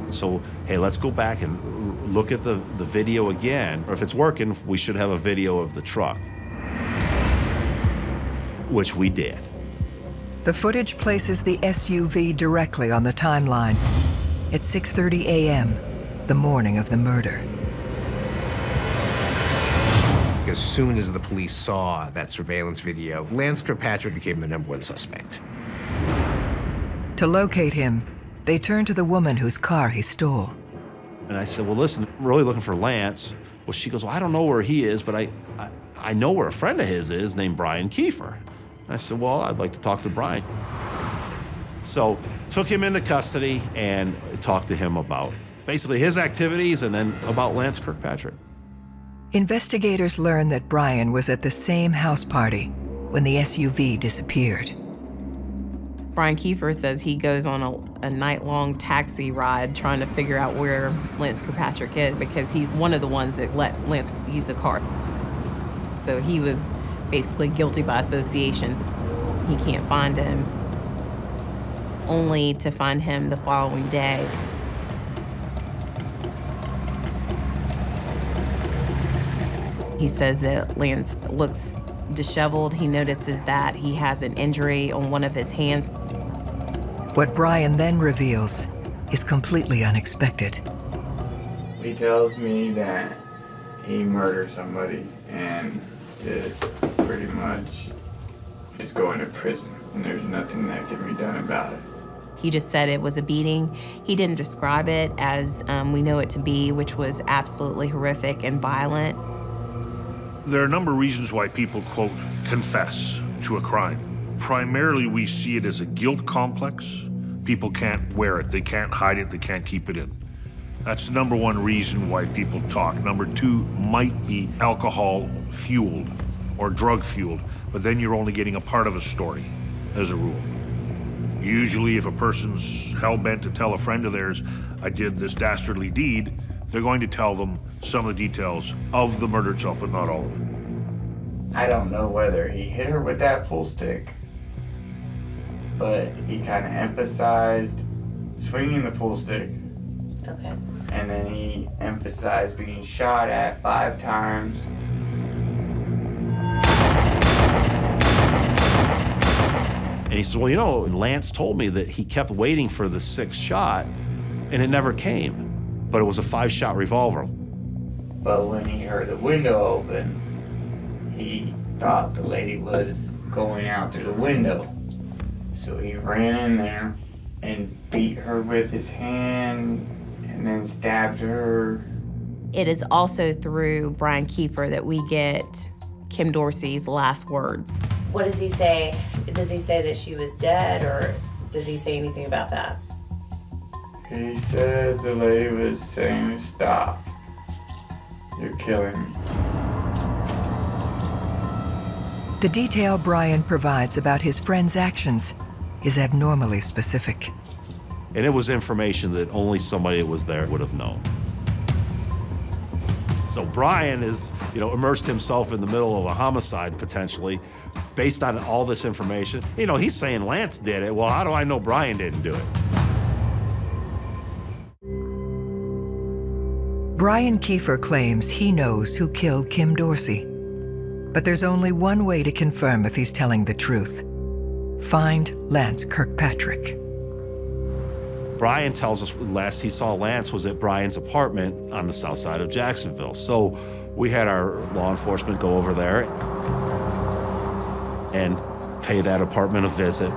[SPEAKER 19] So, hey, let's go back and look at the video again. Or if it's working, we should have a video of the truck, which we did.
[SPEAKER 2] The footage places the SUV directly on the timeline at 6:30 a.m., the morning of the murder.
[SPEAKER 17] As soon as the police saw that surveillance video, Lance Kirkpatrick became the #1 suspect.
[SPEAKER 2] To locate him, they turned to the woman whose car he stole.
[SPEAKER 19] And I said, well, listen, I'm really looking for Lance. Well, she goes, well, I don't know where he is, but I know where a friend of his is named Brian Kiefer. And I said, well, I'd like to talk to Brian. So took him into custody and talked to him about basically his activities and then about Lance Kirkpatrick.
[SPEAKER 2] Investigators learned that Brian was at the same house party when the SUV disappeared.
[SPEAKER 18] Brian Kiefer says he goes on a night-long taxi ride trying to figure out where Lance Kirkpatrick is because he's one of the ones that let Lance use the car. So he was basically guilty by association. He can't find him, only to find him the following day. He says that Lance looks disheveled. He notices that he has an injury on one of his hands.
[SPEAKER 2] What Brian then reveals is completely unexpected.
[SPEAKER 22] He tells me that
[SPEAKER 1] he murdered somebody and is pretty much is going to prison, and there's nothing that can be done about it.
[SPEAKER 18] He just said it was a beating. He didn't describe it as we know it to be, which was absolutely horrific and violent.
[SPEAKER 6] There are a number of reasons why people, quote, confess to a crime. Primarily, we see it as a guilt complex. People can't wear it, they can't hide it, they can't keep it in. That's the number one reason why people talk. Number two might be alcohol-fueled or drug-fueled, but then you're only getting a part of a story, as a rule. Usually, if a person's hell-bent to tell a friend of theirs, I did this dastardly deed, they're going to tell them some of the details of the murder itself, but not all of it.
[SPEAKER 1] I don't know whether he hit her with that pool stick, but he kind of emphasized swinging the pool stick.
[SPEAKER 8] Okay.
[SPEAKER 1] And then he emphasized being shot at 5 times.
[SPEAKER 19] And he says, well, you know, Lance told me that he kept waiting for the 6th shot, and it never came. But it was a 5-shot revolver.
[SPEAKER 1] But when he heard the window open, he thought the lady was going out through the window. So he ran in there and beat her with his hand and then stabbed her.
[SPEAKER 18] It is also through Brian Kiefer that we get Kim Dorsey's last words.
[SPEAKER 8] What does he say? Does he say that she was dead, or does he say anything about that?
[SPEAKER 1] He said the lady was saying, "Stop. You're killing me."
[SPEAKER 2] The detail Brian provides about his friend's actions is abnormally specific.
[SPEAKER 19] And it was information that only somebody that was there would have known. So Brian is, immersed himself in the middle of a homicide, potentially, based on all this information. He's saying Lance did it. Well, how do I know Brian didn't do it?
[SPEAKER 2] Brian Kiefer claims he knows who killed Kim Dorsey. But there's only one way to confirm if he's telling the truth. Find Lance Kirkpatrick.
[SPEAKER 19] Brian tells us last he saw Lance was at Brian's apartment on the south side of Jacksonville. So we had our law enforcement go over there and pay that apartment a visit.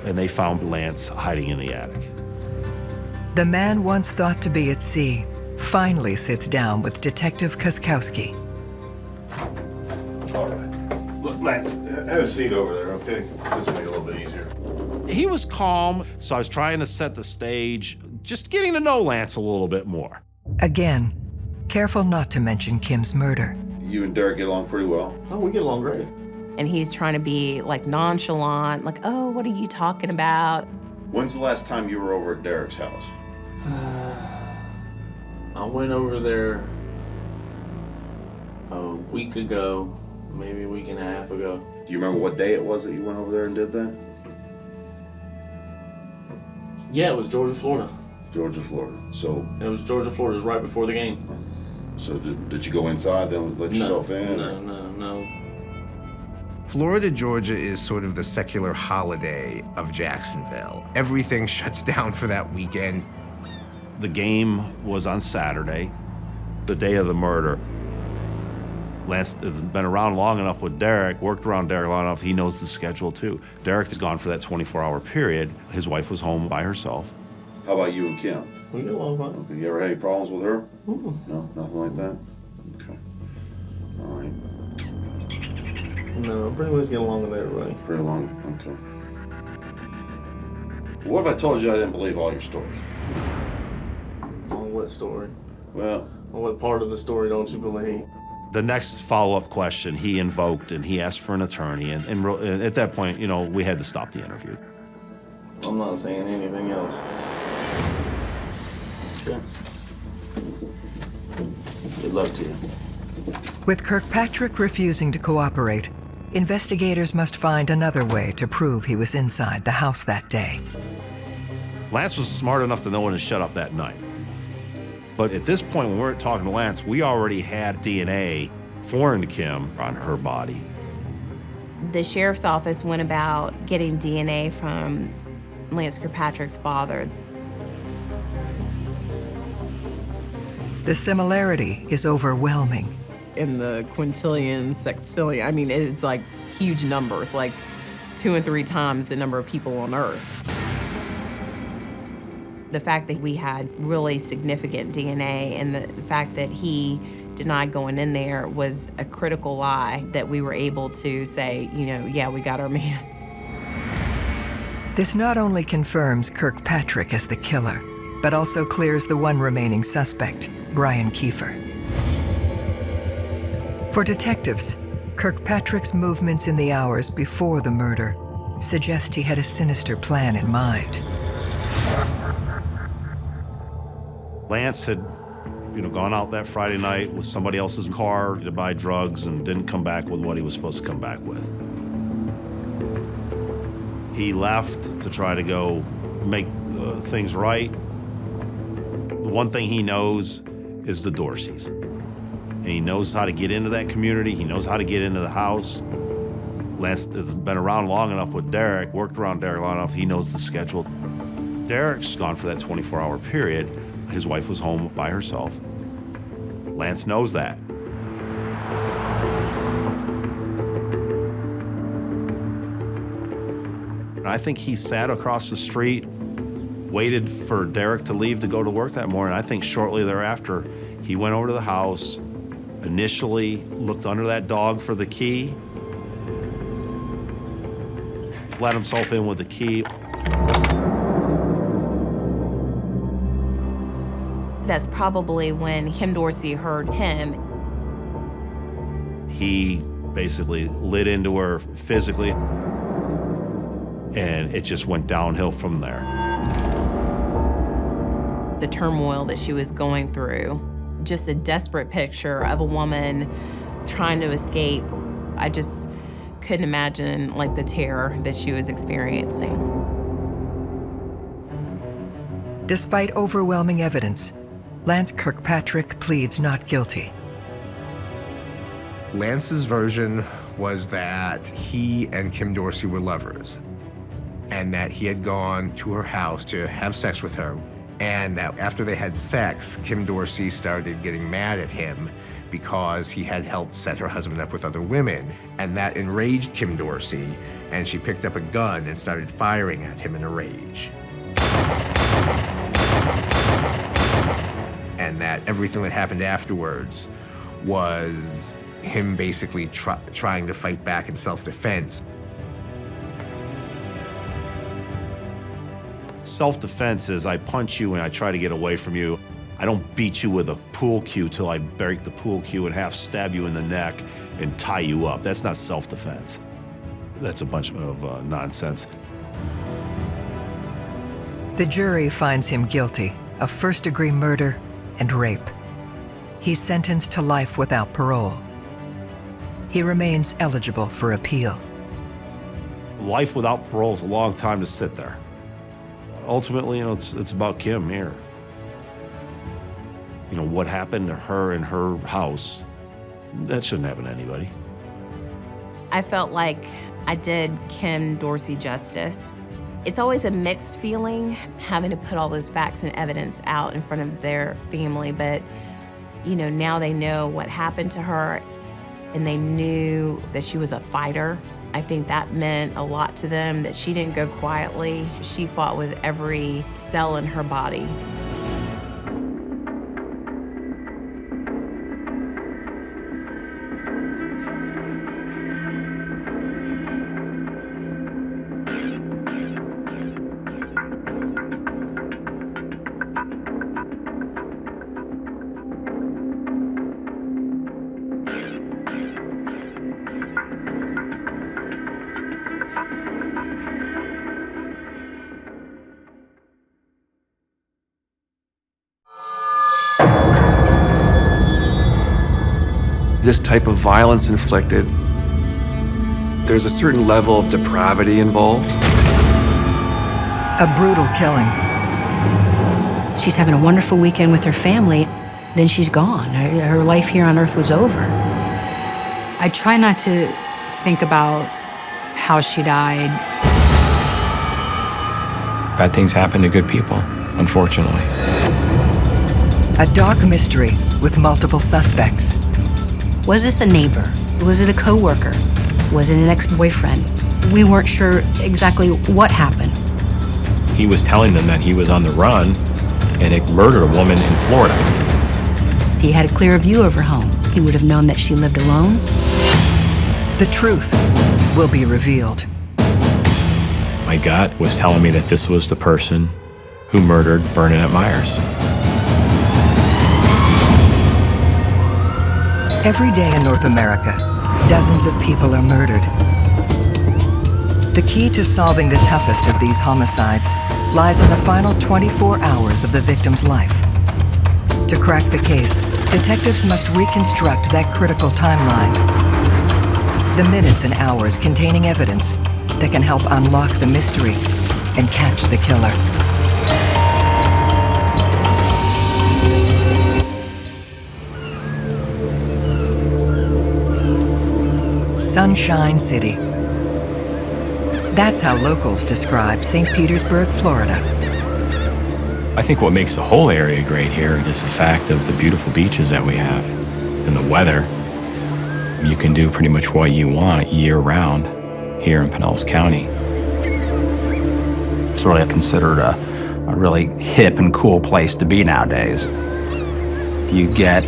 [SPEAKER 19] And they found Lance hiding in the attic.
[SPEAKER 2] The man once thought to be at sea finally sits down with Detective Kuskowski.
[SPEAKER 4] All right. Look, Lance, have a seat over there, okay? This will make it a little bit easier.
[SPEAKER 19] He was calm, so I was trying to set the stage, just getting to know Lance a little bit more.
[SPEAKER 2] Again, careful not to mention Kim's murder.
[SPEAKER 4] You and Derek get along pretty well.
[SPEAKER 15] Oh, we get along great.
[SPEAKER 18] And he's trying to be nonchalant, oh, what are you talking about?
[SPEAKER 4] When's the last time you were over at Derek's house?
[SPEAKER 22] I went over there a week ago, maybe a week and a half ago.
[SPEAKER 4] Do you remember what day it was that you went over there and did that?
[SPEAKER 22] Yeah, it was Georgia, Florida.
[SPEAKER 4] Georgia, Florida. So
[SPEAKER 22] it was Georgia, Florida. It was right before the game.
[SPEAKER 4] So did you go inside then let yourself in?
[SPEAKER 22] No.
[SPEAKER 17] Florida, Georgia is sort of the secular holiday of Jacksonville. Everything shuts down for that weekend.
[SPEAKER 19] The game was on Saturday, the day of the murder. Lance has been around long enough with Derek, worked around Derek long enough, he knows the schedule too. Derek is gone for that 24-hour period. His wife was home by herself.
[SPEAKER 4] How about you and Kim?
[SPEAKER 22] We get along fine.
[SPEAKER 4] Okay, you ever had any problems with her?
[SPEAKER 22] Mm-mm.
[SPEAKER 4] No, nothing like that? Okay. All right.
[SPEAKER 22] No, pretty much get along with everybody.
[SPEAKER 4] Pretty long, okay. What if I told you I didn't believe all your story?
[SPEAKER 22] On what story?
[SPEAKER 4] Well...
[SPEAKER 22] On what part of the story don't you believe?
[SPEAKER 19] The next follow-up question he invoked, and he asked for an attorney, and at that point, we had to stop the interview.
[SPEAKER 22] I'm not saying anything else.
[SPEAKER 4] Okay. Good luck to you.
[SPEAKER 2] With Kirkpatrick refusing to cooperate, investigators must find another way to prove he was inside the house that day.
[SPEAKER 19] Lance was smart enough to know when to shut up that night. But at this point, when we weren't talking to Lance, we already had DNA foreign to Kim on her body.
[SPEAKER 18] The sheriff's office went about getting DNA from Lance Kirkpatrick's father.
[SPEAKER 2] The similarity is overwhelming.
[SPEAKER 18] In the quintillion, sextillion, I mean, it's like huge numbers, like 2 and 3 times the number of people on Earth. The fact that we had really significant DNA and the fact that he denied going in there was a critical lie that we were able to say, you know, yeah, we got our man.
[SPEAKER 2] This not only confirms Kirkpatrick as the killer, but also clears the one remaining suspect, Brian Kiefer. For detectives, Kirkpatrick's movements in the hours before the murder suggest he had a sinister plan in mind.
[SPEAKER 19] Lance had, gone out that Friday night with somebody else's car to buy drugs and didn't come back with what he was supposed to come back with. He left to try to go make things right. The one thing he knows is the Dorseys. And he knows how to get into that community. He knows how to get into the house. Lance has been around long enough with Derek, worked around Derek long enough, he knows the schedule. Derek's gone for that 24-hour period. His wife was home by herself. Lance knows that. And I think he sat across the street, waited for Derek to leave to go to work that morning. I think shortly thereafter, he went over to the house, initially looked under that dog for the key, let himself in with the key.
[SPEAKER 18] That's probably when Kim Dorsey heard him.
[SPEAKER 19] He basically lit into her physically, and it just went downhill from there.
[SPEAKER 18] The turmoil that she was going through, just a desperate picture of a woman trying to escape. I just couldn't imagine like the terror that she was experiencing.
[SPEAKER 2] Despite overwhelming evidence, Lance Kirkpatrick pleads not guilty.
[SPEAKER 17] Lance's version was that he and Kim Dorsey were lovers, and that he had gone to her house to have sex with her, and that after they had sex, Kim Dorsey started getting mad at him because he had helped set her husband up with other women, and that enraged Kim Dorsey, and she picked up a gun and started firing at him in a rage. And that everything that happened afterwards was him basically trying to fight back in self-defense.
[SPEAKER 19] Self-defense is I punch you and I try to get away from you. I don't beat you with a pool cue till I break the pool cue and half stab you in the neck and tie you up. That's not self-defense. That's a bunch of nonsense.
[SPEAKER 2] The jury finds him guilty of first-degree murder and rape. He's sentenced to life without parole. He remains eligible for appeal.
[SPEAKER 19] Life without parole is a long time to sit there. Ultimately, it's about Kim here. What happened to her in her house, that shouldn't happen to anybody.
[SPEAKER 18] I felt like I did Kim Dorsey justice. It's always a mixed feeling having to put all those facts and evidence out in front of their family, but now they know what happened to her and they knew that she was a fighter. I think that meant a lot to them, that she didn't go quietly. She fought with every cell in her body.
[SPEAKER 3] This type of violence inflicted, there's a certain level of depravity involved.
[SPEAKER 2] A brutal killing.
[SPEAKER 7] She's having a wonderful weekend with her family, then she's gone. Her life here on Earth was over.
[SPEAKER 23] I try not to think about how she died.
[SPEAKER 3] Bad things happen to good people, unfortunately.
[SPEAKER 2] A dark mystery with multiple suspects.
[SPEAKER 7] Was this a neighbor? Was it a coworker? Was it an ex-boyfriend? We weren't sure exactly what happened.
[SPEAKER 11] He was telling them that he was on the run and had murdered a woman in Florida.
[SPEAKER 7] He had a clear view of her home. He would have known that she lived alone.
[SPEAKER 2] The truth will be revealed.
[SPEAKER 11] My gut was telling me that this was the person who murdered Bernadette Myers.
[SPEAKER 2] Every day in North America, dozens of people are murdered. The key to solving the toughest of these homicides lies in the final 24 hours of the victim's life. To crack the case, detectives must reconstruct that critical timeline. The minutes and hours containing evidence that can help unlock the mystery and catch the killer. Sunshine City. That's how locals describe St. Petersburg, Florida.
[SPEAKER 11] I think what makes the whole area great here is the fact of the beautiful beaches that we have and the weather. You can do pretty much what you want year-round here in Pinellas County.
[SPEAKER 12] It's really considered a really hip and cool place to be nowadays. You get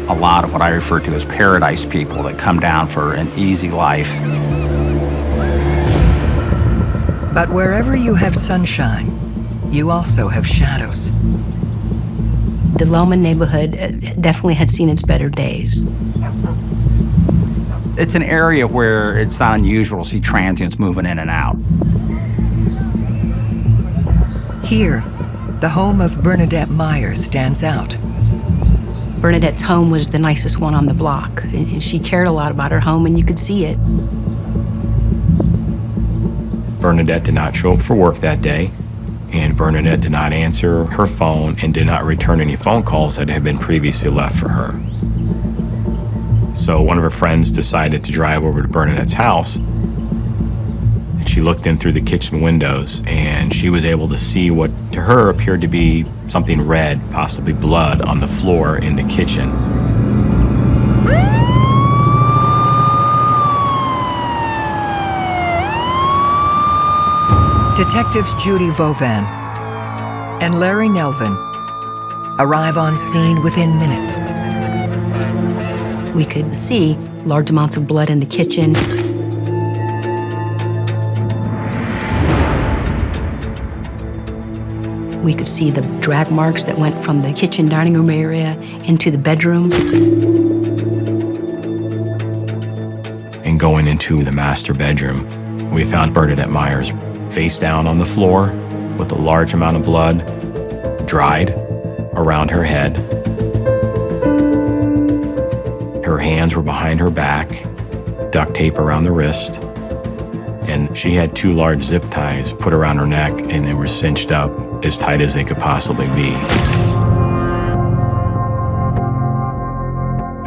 [SPEAKER 12] a lot of what I refer to as paradise people that come down for an easy life.
[SPEAKER 2] But wherever you have sunshine, you also have shadows.
[SPEAKER 7] The Lowman neighborhood definitely had seen its better days.
[SPEAKER 12] It's an area where it's not unusual to see transients moving in and out.
[SPEAKER 2] Here, the home of Bernadette Myers stands out.
[SPEAKER 7] Bernadette's home was the nicest one on the block, and she cared a lot about her home, and you could see it.
[SPEAKER 11] Bernadette did not show up for work that day, and Bernadette did not answer her phone and did not return any phone calls that had been previously left for her. So one of her friends decided to drive over to Bernadette's house, and she looked in through the kitchen windows, and she was able to see what to her appeared to be something red, possibly blood, on the floor in the kitchen.
[SPEAKER 2] Detectives Judy Vovan and Larry Nelvin arrive on scene within minutes.
[SPEAKER 7] We could see large amounts of blood in the kitchen. We could see the drag marks that went from the kitchen dining room area into the bedroom.
[SPEAKER 11] And going into the master bedroom, we found Bernadette Myers face down on the floor with a large amount of blood dried around her head. Her hands were behind her back, duct tape around the wrist, and she had 2 large zip ties put around her neck, and they were cinched up as tight as they could possibly be.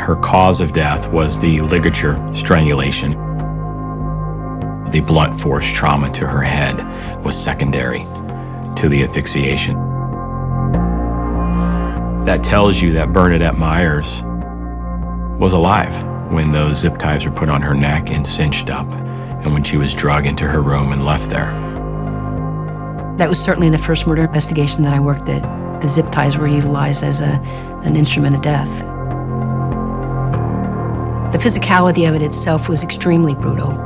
[SPEAKER 11] Her cause of death was the ligature strangulation. The blunt force trauma to her head was secondary to the asphyxiation. That tells you that Bernadette Myers was alive when those zip ties were put on her neck and cinched up, and when she was drugged into her room and left there.
[SPEAKER 7] That was certainly the first murder investigation that I worked at. The zip ties were utilized as an instrument of death. The physicality of it itself was extremely brutal.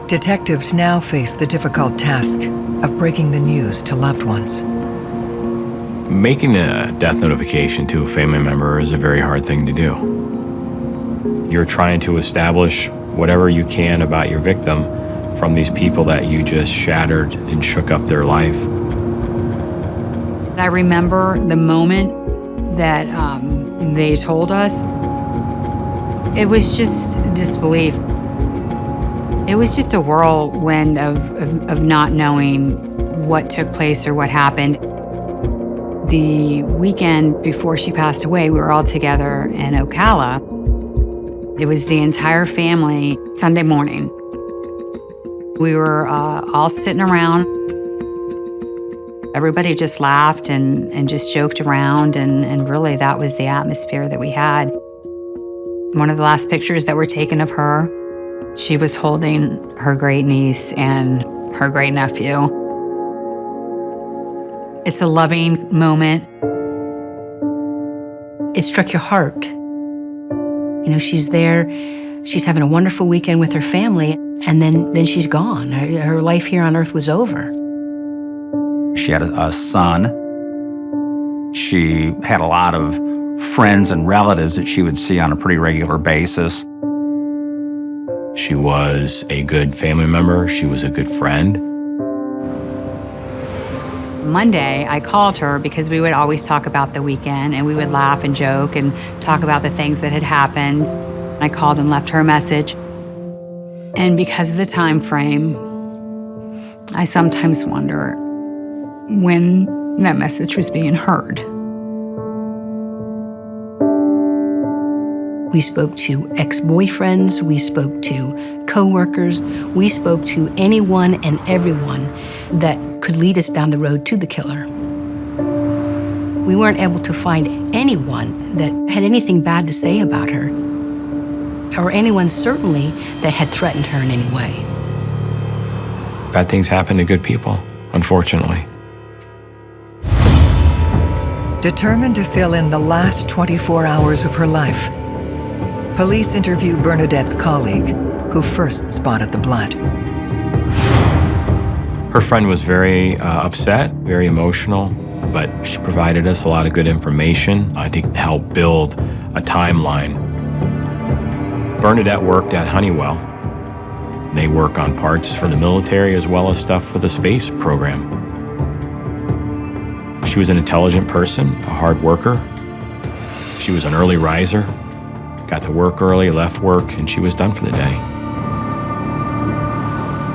[SPEAKER 2] Detectives now face the difficult task of breaking the news to loved ones.
[SPEAKER 11] Making a death notification to a family member is a very hard thing to do. You're trying to establish whatever you can about your victim from these people that you just shattered and shook up their life.
[SPEAKER 23] I remember the moment that they told us. It was just disbelief. It was just a whirlwind of not knowing what took place or what happened. The weekend before she passed away, we were all together in Ocala. It was the entire family, Sunday morning. We were all sitting around. Everybody just laughed and just joked around, and really that was the atmosphere that we had. One of the last pictures that were taken of her, she was holding her great niece and her great nephew. It's a loving moment.
[SPEAKER 7] It struck your heart. You know, she's there, she's having a wonderful weekend with her family, and then she's gone. Her life here on earth was over.
[SPEAKER 12] She had a son. She had a lot of friends and relatives that she would see on a pretty regular basis.
[SPEAKER 11] She was a good family member. She was a good friend.
[SPEAKER 23] Monday, I called her because we would always talk about the weekend, and we would laugh and joke and talk about the things that had happened. I called and left her a message. And because of the time frame, I sometimes wonder when that message was being heard.
[SPEAKER 7] We spoke to ex-boyfriends, we spoke to co-workers, we spoke to anyone and everyone that could lead us down the road to the killer. We weren't able to find anyone that had anything bad to say about her, or anyone certainly that had threatened her in any way.
[SPEAKER 11] Bad things happen to good people, unfortunately.
[SPEAKER 2] Determined to fill in the last 24 hours of her life, police interview Bernadette's colleague, who first spotted the blood.
[SPEAKER 11] Her friend was very upset, very emotional, but she provided us a lot of good information to help build a timeline. Bernadette worked at Honeywell. They work on parts for the military as well as stuff for the space program. She was an intelligent person, a hard worker. She was an early riser, got to work early, left work, and she was done for the day.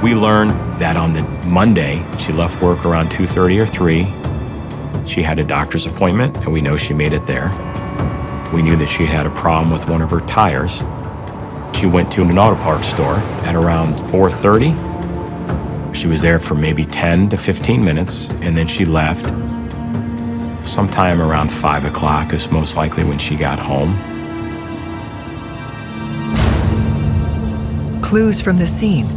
[SPEAKER 11] We learned that on the Monday, she left work around 2:30 or 3. She had a doctor's appointment, and we know she made it there. We knew that she had a problem with one of her tires. She went to an auto parts store at around 4:30. She was there for maybe 10 to 15 minutes, and then she left. Sometime around 5 o'clock is most likely when she got home.
[SPEAKER 2] Clues from the scene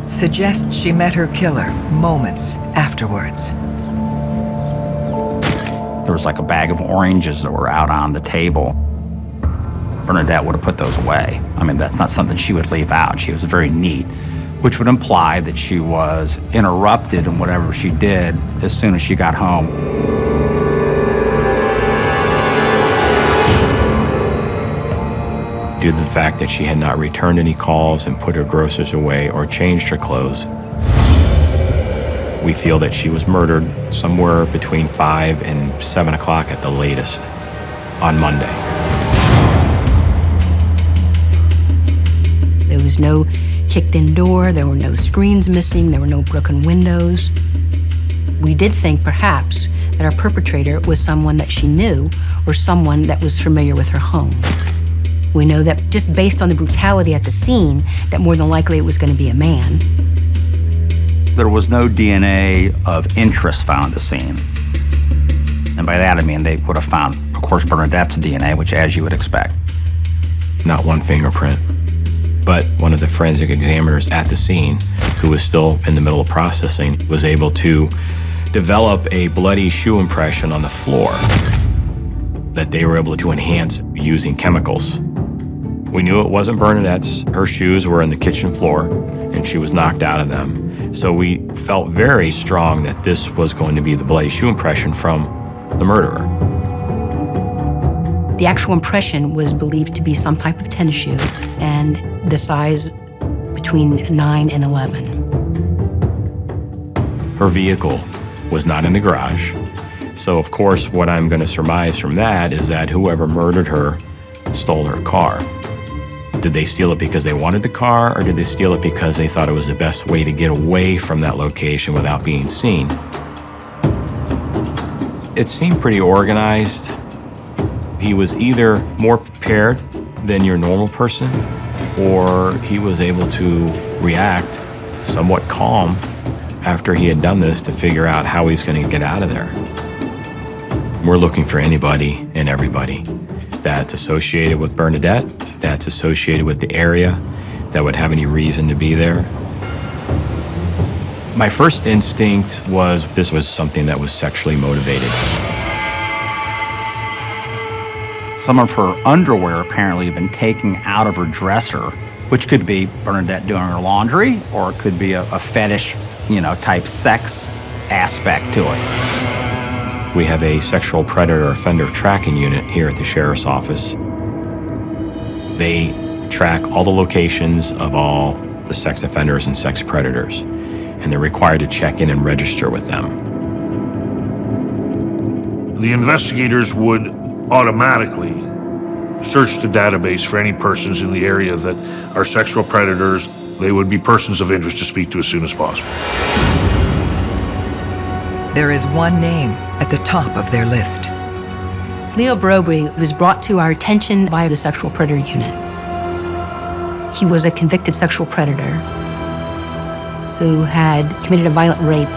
[SPEAKER 2] suggest she met her killer moments afterwards.
[SPEAKER 12] There was like a bag of oranges that were out on the table. Bernadette would have put those away. I mean, that's not something she would leave out. She was very neat, which would imply that she was interrupted in whatever she did as soon as she got home.
[SPEAKER 11] Due to the fact that she had not returned any calls and put her groceries away or changed her clothes, we feel that she was murdered somewhere between 5 and 7 o'clock at the latest on Monday.
[SPEAKER 7] There was no kicked-in door, there were no screens missing, there were no broken windows. We did think perhaps that our perpetrator was someone that she knew or someone that was familiar with her home. We know that just based on the brutality at the scene, that more than likely it was going to be a man.
[SPEAKER 12] There was no DNA of interest found at the scene. And by that I mean they would have found, of course, Bernadette's DNA, which as you would expect.
[SPEAKER 11] Not one fingerprint, but one of the forensic examiners at the scene, who was still in the middle of processing, was able to develop a bloody shoe impression on the floor that they were able to enhance using chemicals. We knew it wasn't Bernadette's. Her shoes were in the kitchen floor, and she was knocked out of them. So we felt very strong that this was going to be the bloody shoe impression from the murderer.
[SPEAKER 7] The actual impression was believed to be some type of tennis shoe, and the size between 9 and 11.
[SPEAKER 11] Her vehicle was not in the garage. So of course, what I'm going to surmise from that is that whoever murdered her stole her car. Did they steal it because they wanted the car, or did they steal it because they thought it was the best way to get away from that location without being seen? It seemed pretty organized. He was either more prepared than your normal person, or he was able to react somewhat calm after he had done this to figure out how he's going to get out of there. We're looking for anybody and everybody that's associated with Bernadette, that's associated with the area, that would have any reason to be there. My first instinct was this was something that was sexually motivated.
[SPEAKER 12] Some of her underwear apparently had been taken out of her dresser, which could be Bernadette doing her laundry, or it could be a fetish, type sex aspect to it.
[SPEAKER 11] We have a sexual predator offender tracking unit here at the sheriff's office. They track all the locations of all the sex offenders and sex predators, and they're required to check in and register with them.
[SPEAKER 6] The investigators would automatically search the database for any persons in the area that are sexual predators. They would be persons of interest to speak to as soon as possible.
[SPEAKER 2] There is one name at the top of their list.
[SPEAKER 7] Leo Barobri was brought to our attention by the sexual predator unit. He was a convicted sexual predator who had committed a violent rape.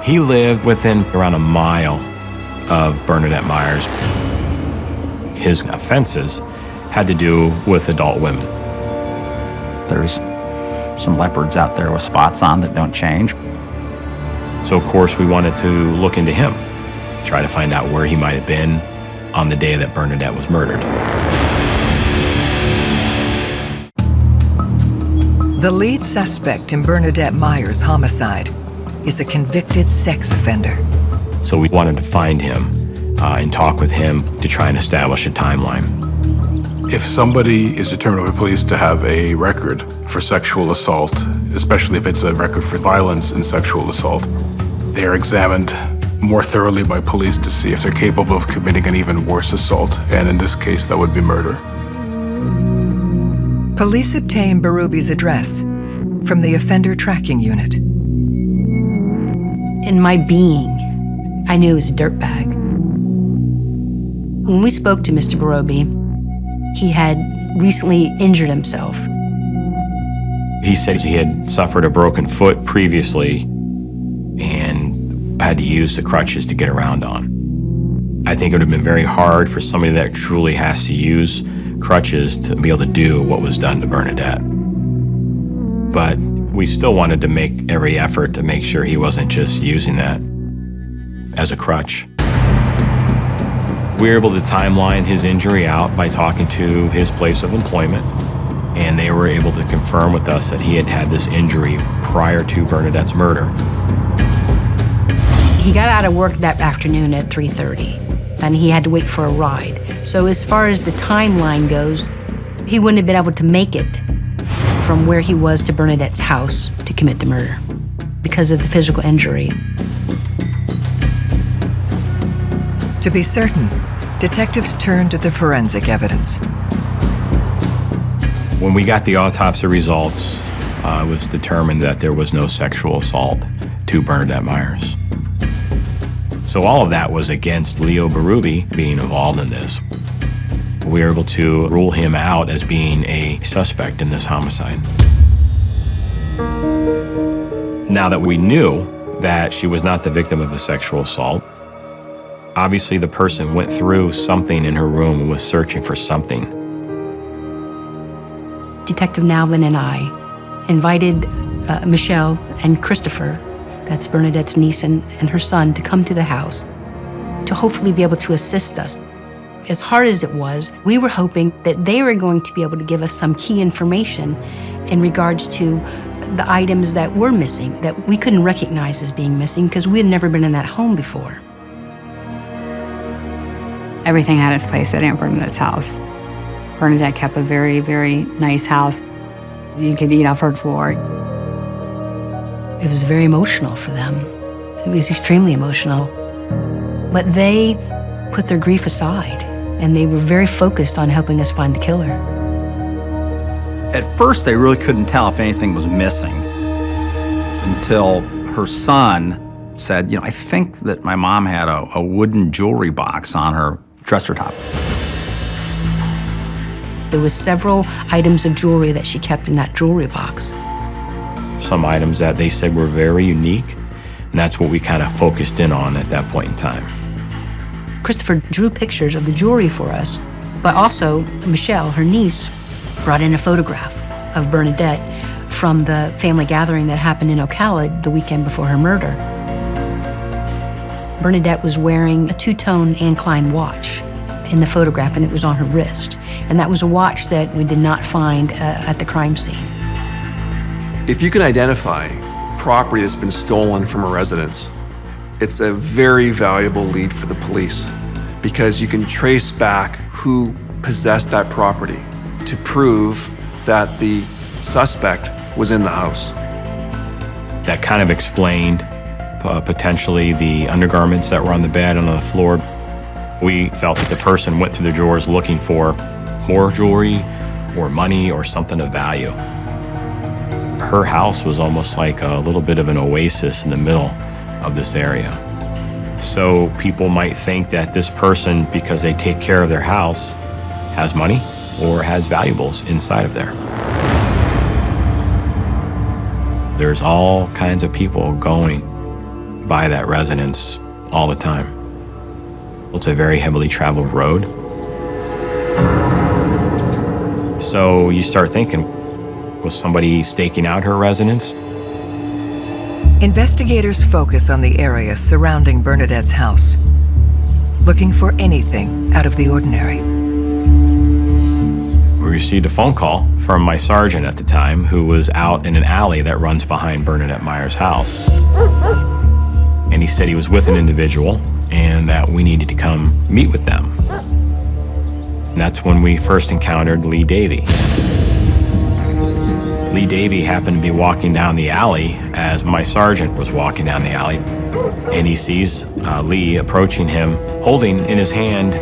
[SPEAKER 11] He lived within around a mile of Bernadette Myers. His offenses had to do with adult women.
[SPEAKER 12] There's some leopards out there with spots on that don't change.
[SPEAKER 11] So of course we wanted to look into him, try to find out where he might have been on the day that Bernadette was murdered.
[SPEAKER 2] The lead suspect in Bernadette Myers' homicide is a convicted sex offender.
[SPEAKER 11] So we wanted to find him and talk with him to try and establish a timeline.
[SPEAKER 14] If somebody is determined by police to have a record for sexual assault, especially if it's a record for violence and sexual assault, they are examined more thoroughly by police to see if they're capable of committing an even worse assault, and in this case, that would be murder.
[SPEAKER 2] Police obtain Barubi's address from the offender tracking unit.
[SPEAKER 7] In my being, I knew he was a dirtbag. When we spoke to Mr. Barobi, he had recently injured himself.
[SPEAKER 11] He said he had suffered a broken foot previously and had to use the crutches to get around on. I think it would have been very hard for somebody that truly has to use crutches to be able to do what was done to Bernadette. But we still wanted to make every effort to make sure he wasn't just using that as a crutch. We were able to timeline his injury out by talking to his place of employment, and they were able to confirm with us that he had had this injury prior to Bernadette's murder.
[SPEAKER 7] He got out of work that afternoon at 3:30, and he had to wait for a ride. So as far as the timeline goes, he wouldn't have been able to make it from where he was to Bernadette's house to commit the murder because of the physical injury.
[SPEAKER 2] To be certain, detectives turned to the forensic evidence.
[SPEAKER 11] When we got the autopsy results, it was determined that there was no sexual assault to Bernadette Myers. So all of that was against Leo Barubi being involved in this. We were able to rule him out as being a suspect in this homicide. Now that we knew that she was not the victim of a sexual assault, obviously the person went through something in her room and was searching for something.
[SPEAKER 7] Detective Nalvin and I invited Michelle and Christopher, that's Bernadette's niece and her son, to come to the house to hopefully be able to assist us. As hard as it was, we were hoping that they were going to be able to give us some key information in regards to the items that were missing, that we couldn't recognize as being missing because we had never been in that home before.
[SPEAKER 23] Everything had its place at Aunt Bernadette's house. Bernadette kept a very, very nice house. You could eat off her floor.
[SPEAKER 7] It was very emotional for them. It was extremely emotional. But they put their grief aside, and they were very focused on helping us find the killer.
[SPEAKER 12] At first, they really couldn't tell if anything was missing until her son said, I think that my mom had a wooden jewelry box on her dresser top.
[SPEAKER 7] There was several items of jewelry that she kept in that jewelry box.
[SPEAKER 11] some items that they said were very unique, and that's what we kind of focused in on at that point in time.
[SPEAKER 7] Christopher drew pictures of the jewelry for us, but also Michelle, her niece, brought in a photograph of Bernadette from the family gathering that happened in Ocala the weekend before her murder. Bernadette was wearing a two-tone Anne Klein watch in the photograph, and it was on her wrist. And that was a watch that we did not find at the crime scene.
[SPEAKER 3] If you can identify property that's been stolen from a residence, it's a very valuable lead for the police because you can trace back who possessed that property to prove that the suspect was in the house.
[SPEAKER 11] That kind of explained potentially the undergarments that were on the bed and on the floor. We felt that the person went through the drawers looking for more jewelry or money or something of value. Her house was almost like a little bit of an oasis in the middle of this area. So people might think that this person, because they take care of their house, has money or has valuables inside of there. There's all kinds of people going by that residence all the time. It's a very heavily traveled road. So you start thinking, was somebody staking out her residence?
[SPEAKER 2] Investigators focus on the area surrounding Bernadette's house, looking for anything out of the ordinary.
[SPEAKER 11] We received a phone call from my sergeant at the time, who was out in an alley that runs behind Bernadette Meyer's house. And he said he was with an individual and that we needed to come meet with them. And that's when we first encountered Lee Davey. Lee Davey happened to be walking down the alley as my sergeant was walking down the alley, and he sees Lee approaching him, holding in his hand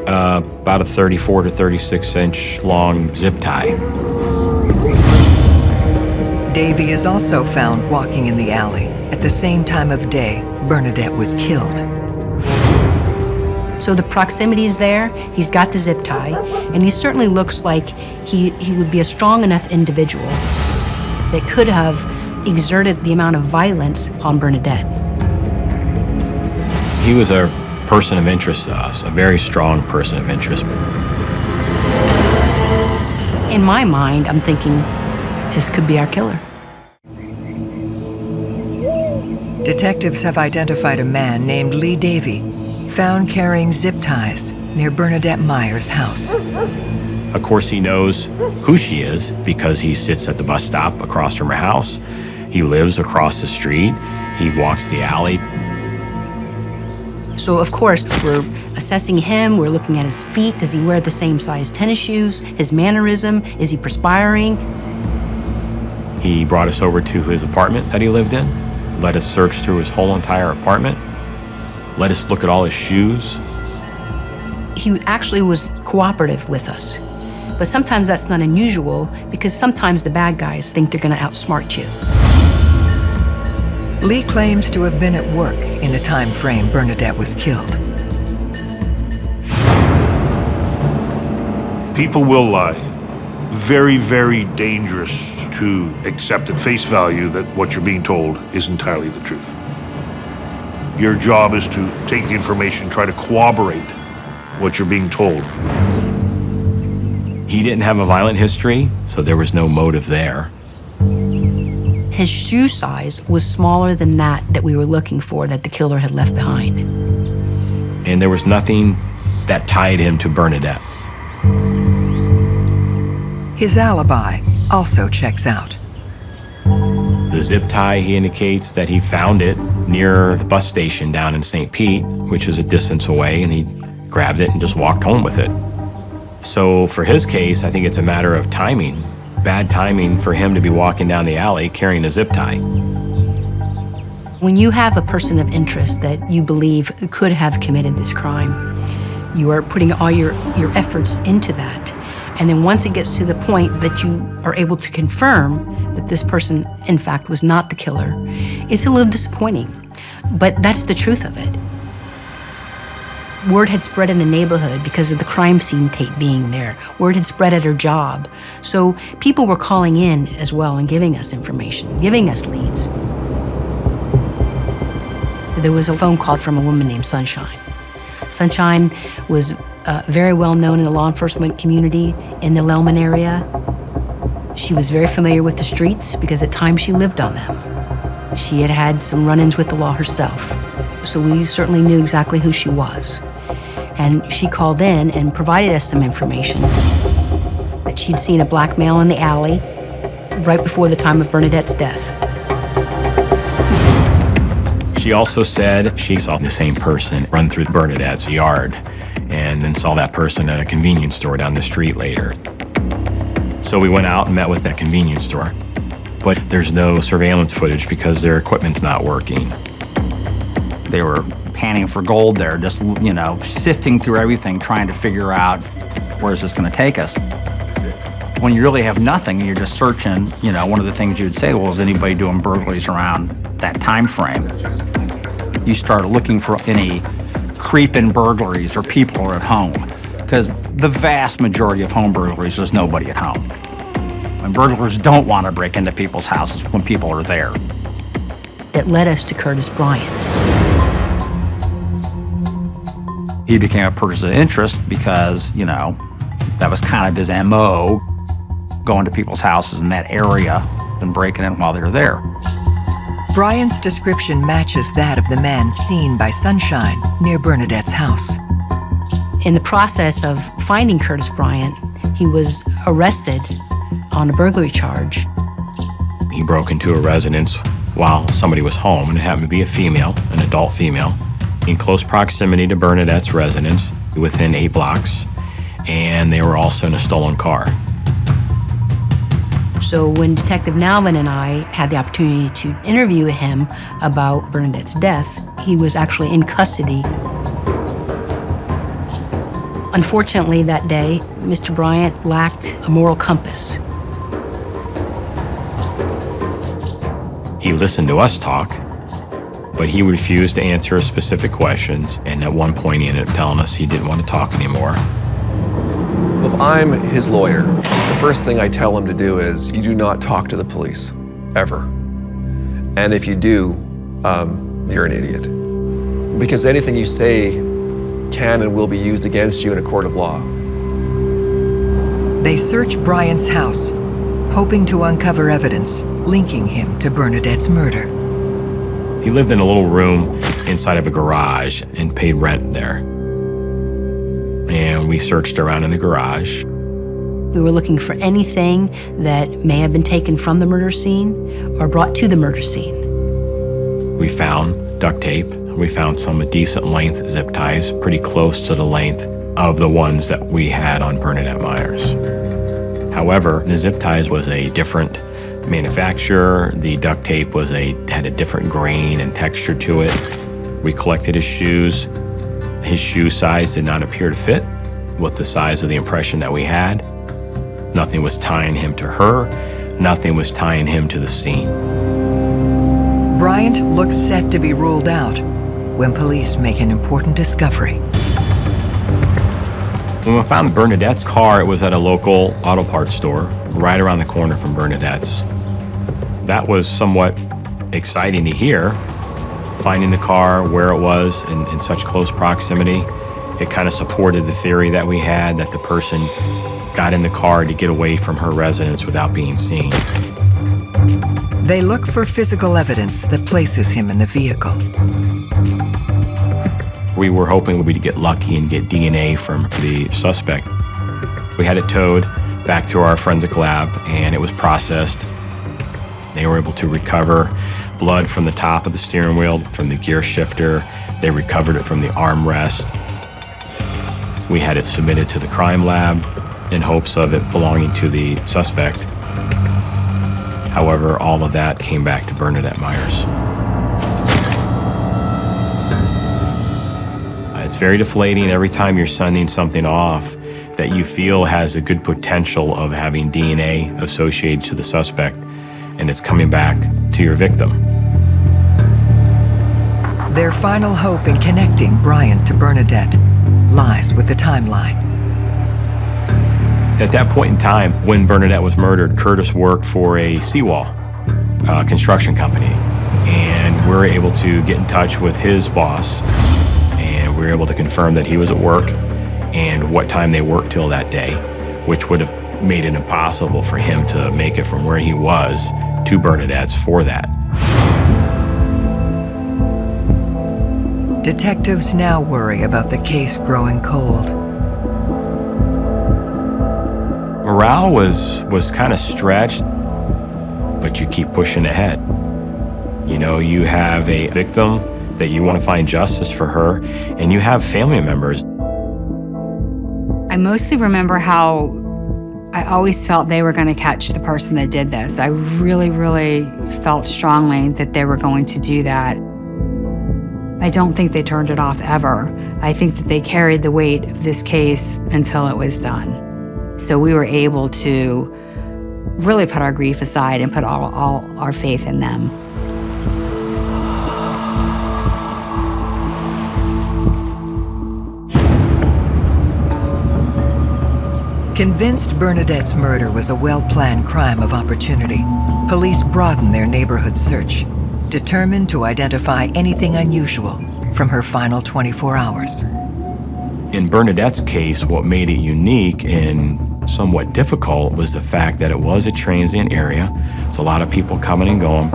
[SPEAKER 11] about a 34 to 36 inch long zip tie.
[SPEAKER 2] Davey is also found walking in the alley at the same time of day Bernadette was killed.
[SPEAKER 7] So the proximity is there, he's got the zip tie, and he certainly looks like he would be a strong enough individual that could have exerted the amount of violence on Bernadette.
[SPEAKER 11] He was a person of interest to us, a very strong person of interest.
[SPEAKER 7] In my mind, I'm thinking, this could be our killer.
[SPEAKER 2] Detectives have identified a man named Lee Davey, found carrying zip ties near Bernadette Meyer's house.
[SPEAKER 11] Of course, he knows who she is because he sits at the bus stop across from her house. He lives across the street. He walks the alley.
[SPEAKER 7] So, of course, we're assessing him. We're looking at his feet. Does he wear the same size tennis shoes? His mannerism? Is he perspiring?
[SPEAKER 11] He brought us over to his apartment that he lived in, let us search through his whole entire apartment, let us look at all his shoes.
[SPEAKER 7] He actually was cooperative with us. But sometimes that's not unusual because sometimes the bad guys think they're going to outsmart you.
[SPEAKER 2] Lee claims to have been at work in the time frame Bernadette was killed.
[SPEAKER 6] People will lie. Very, very dangerous to accept at face value that what you're being told is entirely the truth. Your job is to take the information, try to corroborate what you're being told.
[SPEAKER 11] He didn't have a violent history, so there was no motive there.
[SPEAKER 7] His shoe size was smaller than that we were looking for, that the killer had left behind.
[SPEAKER 11] And there was nothing that tied him to Bernadette.
[SPEAKER 2] His alibi also checks out.
[SPEAKER 11] The zip tie, he indicates that he found it near the bus station down in St. Pete, which is a distance away, and he grabbed it and just walked home with it. So for his case, I think it's a matter of timing. Bad timing for him to be walking down the alley carrying a zip tie.
[SPEAKER 7] When you have a person of interest that you believe could have committed this crime, you are putting all your efforts into that. And then once it gets to the point that you are able to confirm that this person, in fact, was not the killer, it's a little disappointing. But that's the truth of it. Word had spread in the neighborhood because of the crime scene tape being there. Word had spread at her job. So people were calling in as well and giving us information, giving us leads. There was a phone call from a woman named Sunshine. Sunshine was very well known in the law enforcement community in the Lellman area. She was very familiar with the streets because at times she lived on them. She had had some run-ins with the law herself. So we certainly knew exactly who she was. And she called in and provided us some information that she'd seen a black male in the alley right before the time of Bernadette's death.
[SPEAKER 11] She also said she saw the same person run through Bernadette's yard and then saw that person at a convenience store down the street later. So we went out and met with that convenience store. But there's no surveillance footage because their equipment's not working.
[SPEAKER 12] They were panning for gold there, just, sifting through everything, trying to figure out where's this going to take us. When you really have nothing, you're just searching, one of the things you'd say, well, is anybody doing burglaries around that time frame? You start looking for any creep-in burglaries or people are at home, because the vast majority of home burglaries, there's nobody at home. And burglars don't want to break into people's houses when people are there.
[SPEAKER 7] It led us to Curtis Bryant.
[SPEAKER 12] He became a person of interest because, that was kind of his MO, going to people's houses in that area and breaking in while they were there.
[SPEAKER 2] Bryant's description matches that of the man seen by Sunshine near Bernadette's house.
[SPEAKER 7] In the process of finding Curtis Bryant, he was arrested on a burglary charge.
[SPEAKER 11] He broke into a residence while somebody was home, and it happened to be a female, an adult female, in close proximity to Bernadette's residence, within 8 blocks, and they were also in a stolen car.
[SPEAKER 7] So when Detective Nalvin and I had the opportunity to interview him about Bernadette's death, he was actually in custody. Unfortunately, that day, Mr. Bryant lacked a moral compass.
[SPEAKER 11] He listened to us talk, but he refused to answer specific questions, and at one point he ended up telling us he didn't want to talk anymore.
[SPEAKER 3] If I'm his lawyer, the first thing I tell him to do is, you do not talk to the police, ever. And if you do, you're an idiot. Because anything you say can and will be used against you in a court of law.
[SPEAKER 2] They search Bryant's house, hoping to uncover evidence linking him to Bernadette's murder.
[SPEAKER 11] He lived in a little room inside of a garage and paid rent there. And we searched around in the garage.
[SPEAKER 7] We were looking for anything that may have been taken from the murder scene or brought to the murder scene.
[SPEAKER 11] We found duct tape. We found some decent length zip ties, pretty close to the length of the ones that we had on Bernadette Myers. However, the zip ties was a different manufacturer. The duct tape had a different grain and texture to it. We collected his shoes. His shoe size did not appear to fit with the size of the impression that we had. Nothing was tying him to her. Nothing was tying him to the scene.
[SPEAKER 2] Bryant looks set to be ruled out when police make an important discovery.
[SPEAKER 11] When we found Bernadette's car, it was at a local auto parts store right around the corner from Bernadette's. That was somewhat exciting to hear, finding the car where it was in such close proximity. It kind of supported the theory that we had that the person got in the car to get away from her residence without being seen.
[SPEAKER 2] They look for physical evidence that places him in the vehicle.
[SPEAKER 11] We were hoping we'd get lucky and get DNA from the suspect. We had it towed back to our forensic lab, and it was processed. They were able to recover blood from the top of the steering wheel, from the gear shifter. They recovered it from the armrest. We had it submitted to the crime lab in hopes of it belonging to the suspect. However, all of that came back to Bernadette Myers. It's very deflating every time you're sending something off that you feel has a good potential of having DNA associated to the suspect, and it's coming back to your victim.
[SPEAKER 2] Their final hope in connecting Bryant to Bernadette lies with the timeline.
[SPEAKER 11] At that point in time, when Bernadette was murdered, Curtis worked for a seawall construction company. And we were able to get in touch with his boss, and we were able to confirm that he was at work and what time they worked till that day, which would have made it impossible for him to make it from where he was to Bernadette's for that.
[SPEAKER 2] Detectives now worry about the case growing cold.
[SPEAKER 11] Morale was kind of stretched, but you keep pushing ahead. You know, you have a victim that you want to find justice for her, and you have family members.
[SPEAKER 23] I mostly remember how I always felt they were going to catch the person that did this. I really, really felt strongly that they were going to do that. I don't think they turned it off ever. I think that they carried the weight of this case until it was done. So we were able to really put our grief aside and put all our faith in them.
[SPEAKER 2] Convinced Bernadette's murder was a well-planned crime of opportunity, police broadened their neighborhood search, determined to identify anything unusual from her final 24 hours.
[SPEAKER 11] In Bernadette's case, what made it unique and somewhat difficult was the fact that it was a transient area. There's a lot of people coming and going.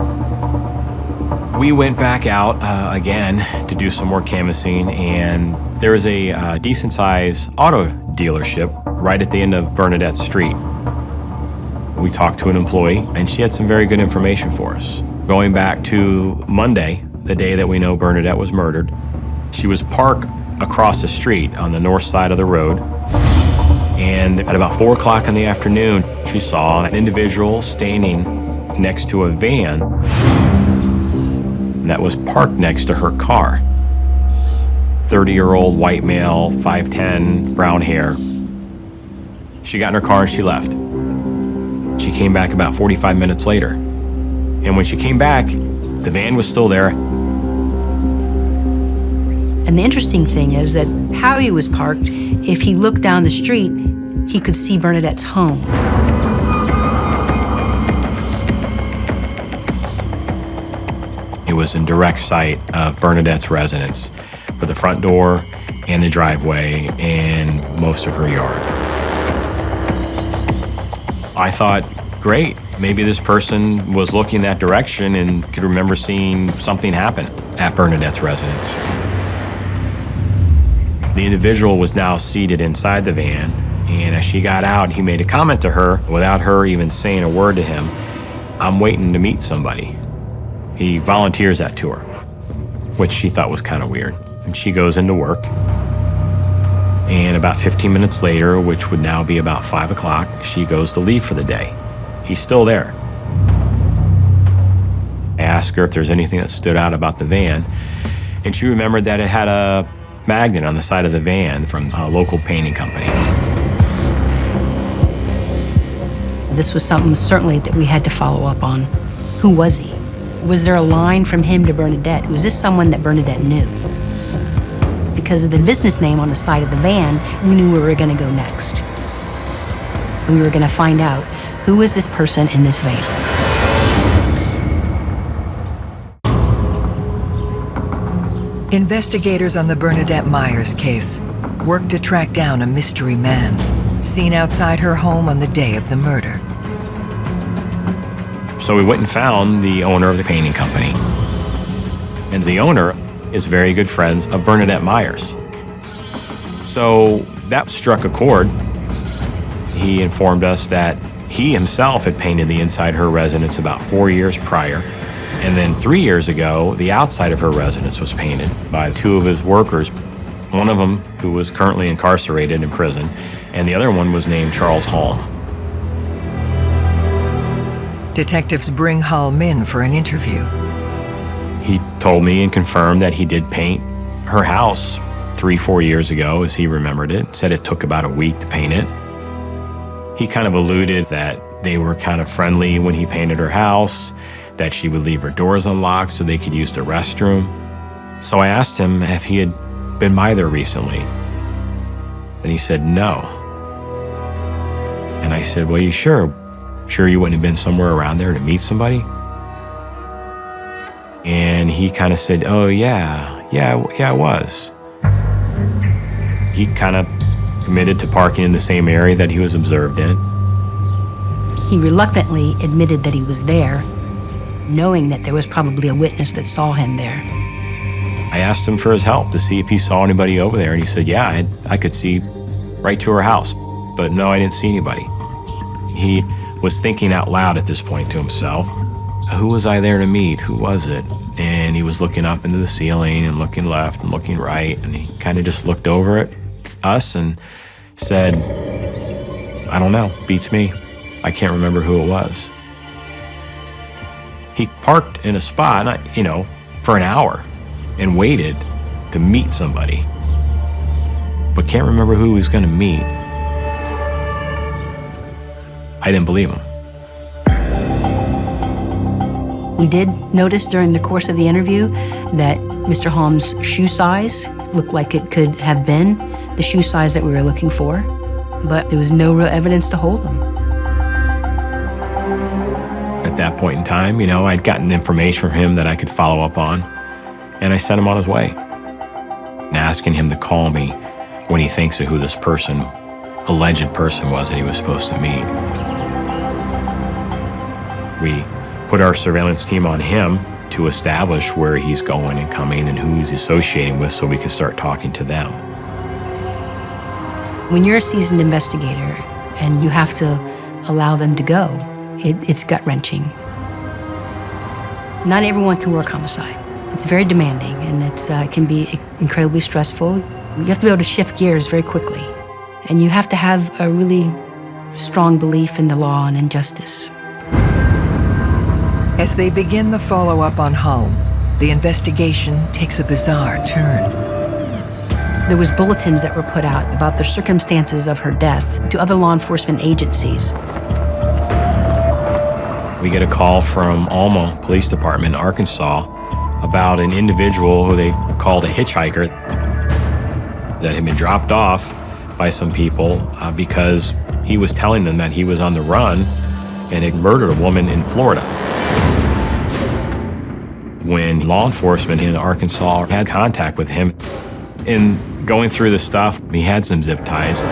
[SPEAKER 11] We went back out again to do some more canvassing, and there was a decent-sized auto dealership right at the end of Bernadette Street. We talked to an employee, and she had some very good information for us. Going back to Monday, the day that we know Bernadette was murdered, she was parked across the street on the north side of the road, and at about 4 o'clock in the afternoon, she saw an individual standing next to a van that was parked next to her car. 30-year-old white male, 5'10", brown hair. She got in her car and she left. She came back about 45 minutes later. And when she came back, the van was still there.
[SPEAKER 7] And the interesting thing is that how he was parked, if he looked down the street, he could see Bernadette's home.
[SPEAKER 11] It was in direct sight of Bernadette's residence, with the front door and the driveway and most of her yard. I thought, great, maybe this person was looking that direction and could remember seeing something happen at Bernadette's residence. The individual was now seated inside the van, and as she got out, he made a comment to her without her even saying a word to him. "I'm waiting to meet somebody." He volunteers that to her, which she thought was kind of weird. And she goes into work. And about 15 minutes later, which would now be about 5 o'clock, she goes to leave for the day. He's still there. I asked her if there's anything that stood out about the van, and she remembered that it had a magnet on the side of the van from a local painting company.
[SPEAKER 7] This was something certainly that we had to follow up on. Who was he? Was there a line from him to Bernadette? Was this someone that Bernadette knew? Because of the business name on the side of the van, we knew we were going to go next. We were going to find out who was this person in this van.
[SPEAKER 2] Investigators on the Bernadette Myers case worked to track down a mystery man seen outside her home on the day of the murder.
[SPEAKER 11] So we went and found the owner of the painting company. And the owner is very good friends of Bernadette Myers. So that struck a chord. He informed us that he himself had painted the inside her residence about 4 years prior. And then 3 years ago, the outside of her residence was painted by 2 of his workers. One of them who was currently incarcerated in prison, and the other one was named Charles Hall.
[SPEAKER 2] Detectives bring Halm in for an interview.
[SPEAKER 11] He told me and confirmed that he did paint her house 3-4 years ago, as he remembered it. Said it took about a week to paint it. He kind of alluded that they were kind of friendly when he painted her house, that she would leave her doors unlocked so they could use the restroom. So I asked him if he had been by there recently. And he said, no. And I said, well, you sure? Sure you wouldn't have been somewhere around there to meet somebody? And he kind of said, oh, yeah, I was. He kind of committed to parking in the same area that he was observed in.
[SPEAKER 7] He reluctantly admitted that he was there, knowing that there was probably a witness that saw him there.
[SPEAKER 11] I asked him for his help to see if he saw anybody over there, and he said, yeah, I could see right to her house, but no, I didn't see anybody. He was thinking out loud at this point to himself, who was I there to meet? Who was it? And he was looking up into the ceiling and looking left and looking right, and he kind of just looked over at us and said, I don't know, beats me. I can't remember who it was. He parked in a spot, for an hour and waited to meet somebody, but can't remember who he was going to meet. I didn't believe him.
[SPEAKER 7] We did notice during the course of the interview that Mr. Holmes' shoe size looked like it could have been the shoe size that we were looking for, but there was no real evidence to hold him.
[SPEAKER 11] At that point in time, I'd gotten information from him that I could follow up on, and I sent him on his way, and asking him to call me when he thinks of who this person, alleged person was that he was supposed to meet. We put our surveillance team on him to establish where he's going and coming and who he's associating with so we could start talking to them.
[SPEAKER 7] When you're a seasoned investigator and you have to allow them to go, it's gut-wrenching. Not everyone can work homicide. It's very demanding, and it can be incredibly stressful. You have to be able to shift gears very quickly, and you have to have a really strong belief in the law and in justice.
[SPEAKER 2] As they begin the follow-up on Holm, the investigation takes a bizarre turn.
[SPEAKER 7] There was bulletins that were put out about the circumstances of her death to other law enforcement agencies.
[SPEAKER 11] We get a call from Alma Police Department in Arkansas about an individual who they called a hitchhiker that had been dropped off by some people because he was telling them that he was on the run and had murdered a woman in Florida. When law enforcement in Arkansas had contact with him, in going through the stuff, he had some zip ties.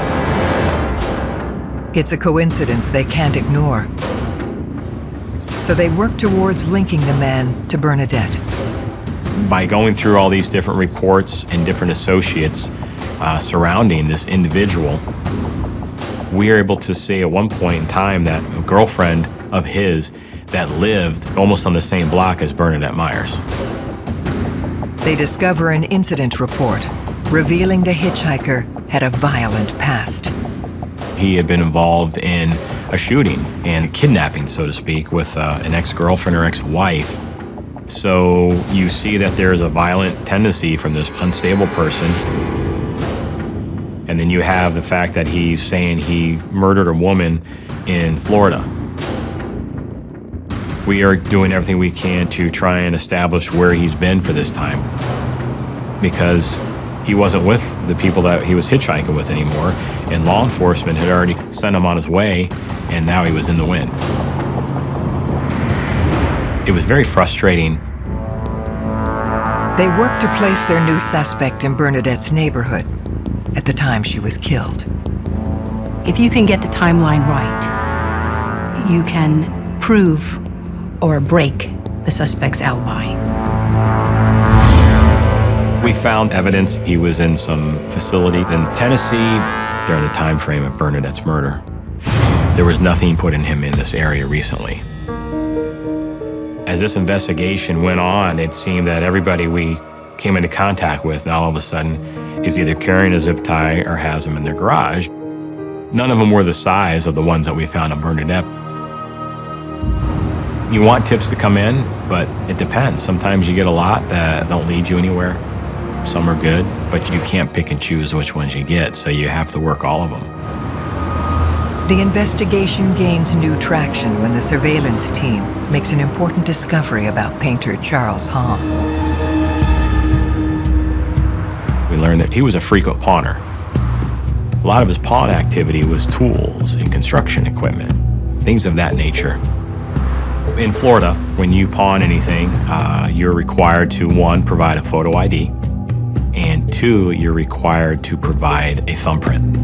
[SPEAKER 2] It's a coincidence they can't ignore. So they work towards linking the man to Bernadette.
[SPEAKER 11] By going through all these different reports and different associates surrounding this individual, we are able to see at one point in time that a girlfriend of his that lived almost on the same block as Bernadette Myers.
[SPEAKER 2] They discover an incident report revealing the hitchhiker had a violent past.
[SPEAKER 11] He had been involved in a shooting and a kidnapping, so to speak, with an ex-girlfriend or ex-wife. So you see that there's a violent tendency from this unstable person. And then you have the fact that he's saying he murdered a woman in Florida. We are doing everything we can to try and establish where he's been for this time, because he wasn't with the people that he was hitchhiking with anymore, and law enforcement had already sent him on his way, and now he was in the wind. It was very frustrating.
[SPEAKER 2] They worked to place their new suspect in Bernadette's neighborhood at the time she was killed.
[SPEAKER 7] If you can get the timeline right, you can prove or break the suspect's alibi.
[SPEAKER 11] We found evidence he was in some facility in Tennessee during the time frame of Bernadette's murder. There was nothing put in him in this area recently. As this investigation went on, it seemed that everybody we came into contact with now all of a sudden is either carrying a zip tie or has them in their garage. None of them were the size of the ones that we found on Bernadette. You want tips to come in, but it depends. Sometimes you get a lot that don't lead you anywhere. Some are good, but you can't pick and choose which ones you get, so you have to work all of them.
[SPEAKER 2] The investigation gains new traction when the surveillance team makes an important discovery about painter Charles Holm.
[SPEAKER 11] We learned that he was a frequent pawner. A lot of his pawn activity was tools and construction equipment, things of that nature. In Florida, when you pawn anything, you're required to, 1, provide a photo ID, and 2, you're required to provide a thumbprint.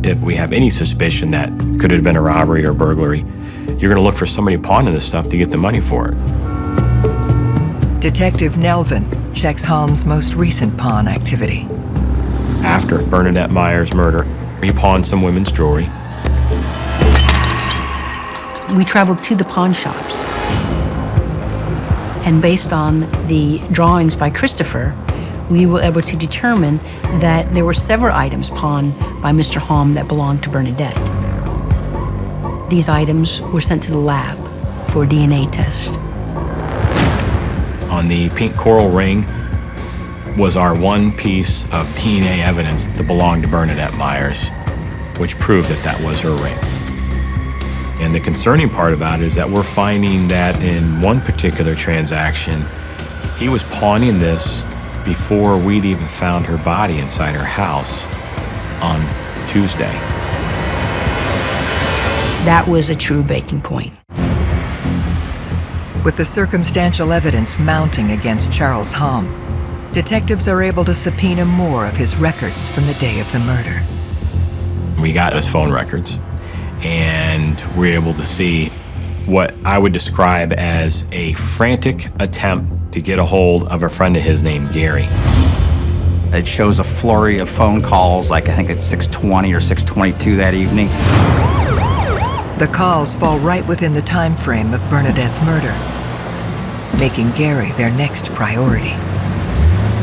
[SPEAKER 11] If we have any suspicion that could have been a robbery or burglary, you're going to look for somebody pawning this stuff to get the money for it.
[SPEAKER 2] Detective Nelvin checks Holmes' most recent pawn activity.
[SPEAKER 11] After Bernadette Myers' murder, he pawned some women's jewelry.
[SPEAKER 7] We traveled to the pawn shops. And based on the drawings by Christopher, we were able to determine that there were several items pawned by Mr. Holm that belonged to Bernadette. These items were sent to the lab for a DNA test.
[SPEAKER 11] On the pink coral ring was our one piece of DNA evidence that belonged to Bernadette Myers, which proved that that was her ring. And the concerning part about it is that we're finding that in one particular transaction, he was pawning this before we'd even found her body inside her house on Tuesday.
[SPEAKER 7] That was a true breaking point.
[SPEAKER 2] With the circumstantial evidence mounting against Charles Holm, detectives are able to subpoena more of his records from the day of the murder.
[SPEAKER 11] We got his phone records, and we're able to see what I would describe as a frantic attempt to get a hold of a friend of his named Gary.
[SPEAKER 12] It shows a flurry of phone calls, like I think it's 6:20 or 6:22 that evening.
[SPEAKER 2] The calls fall right within the time frame of Bernadette's murder, making Gary their next priority.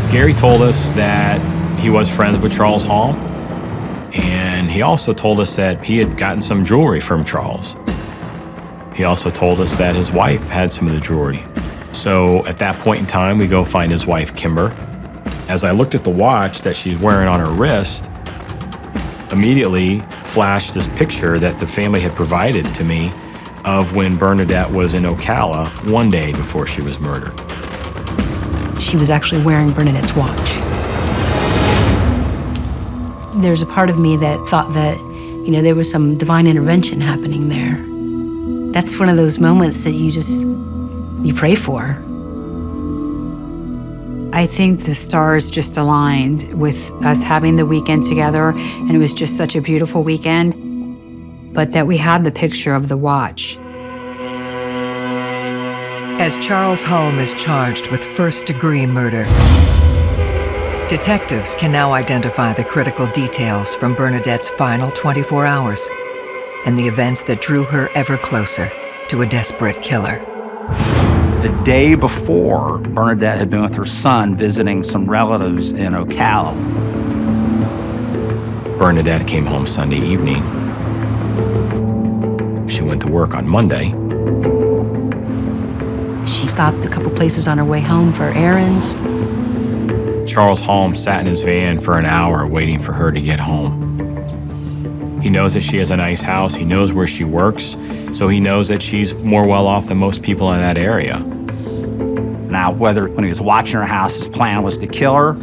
[SPEAKER 11] Gary told us that he was friends with Charles Holm, and he also told us that he had gotten some jewelry from Charles. He also told us that his wife had some of the jewelry. So at that point in time, we go find his wife, Kimber. As I looked at the watch that she's wearing on her wrist, immediately flashed this picture that the family had provided to me of when Bernadette was in Ocala one day before she was murdered.
[SPEAKER 7] She was actually wearing Bernadette's watch. There's a part of me that thought that, there was some divine intervention happening there. That's one of those moments that you pray for.
[SPEAKER 23] I think the stars just aligned with us having the weekend together, and it was just such a beautiful weekend, but that we had the picture of the watch.
[SPEAKER 2] As Charles Holm is charged with first-degree murder, detectives can now identify the critical details from Bernadette's final 24 hours and the events that drew her ever closer to a desperate killer.
[SPEAKER 12] The day before, Bernadette had been with her son visiting some relatives in Ocala.
[SPEAKER 11] Bernadette came home Sunday evening. She went to work on Monday.
[SPEAKER 7] She stopped a couple places on her way home for errands.
[SPEAKER 11] Charles Holm sat in his van for an hour waiting for her to get home. He knows that she has a nice house. He knows where she works, so he knows that she's more well off than most people in that area.
[SPEAKER 12] Now, whether when he was watching her house, his plan was to kill her,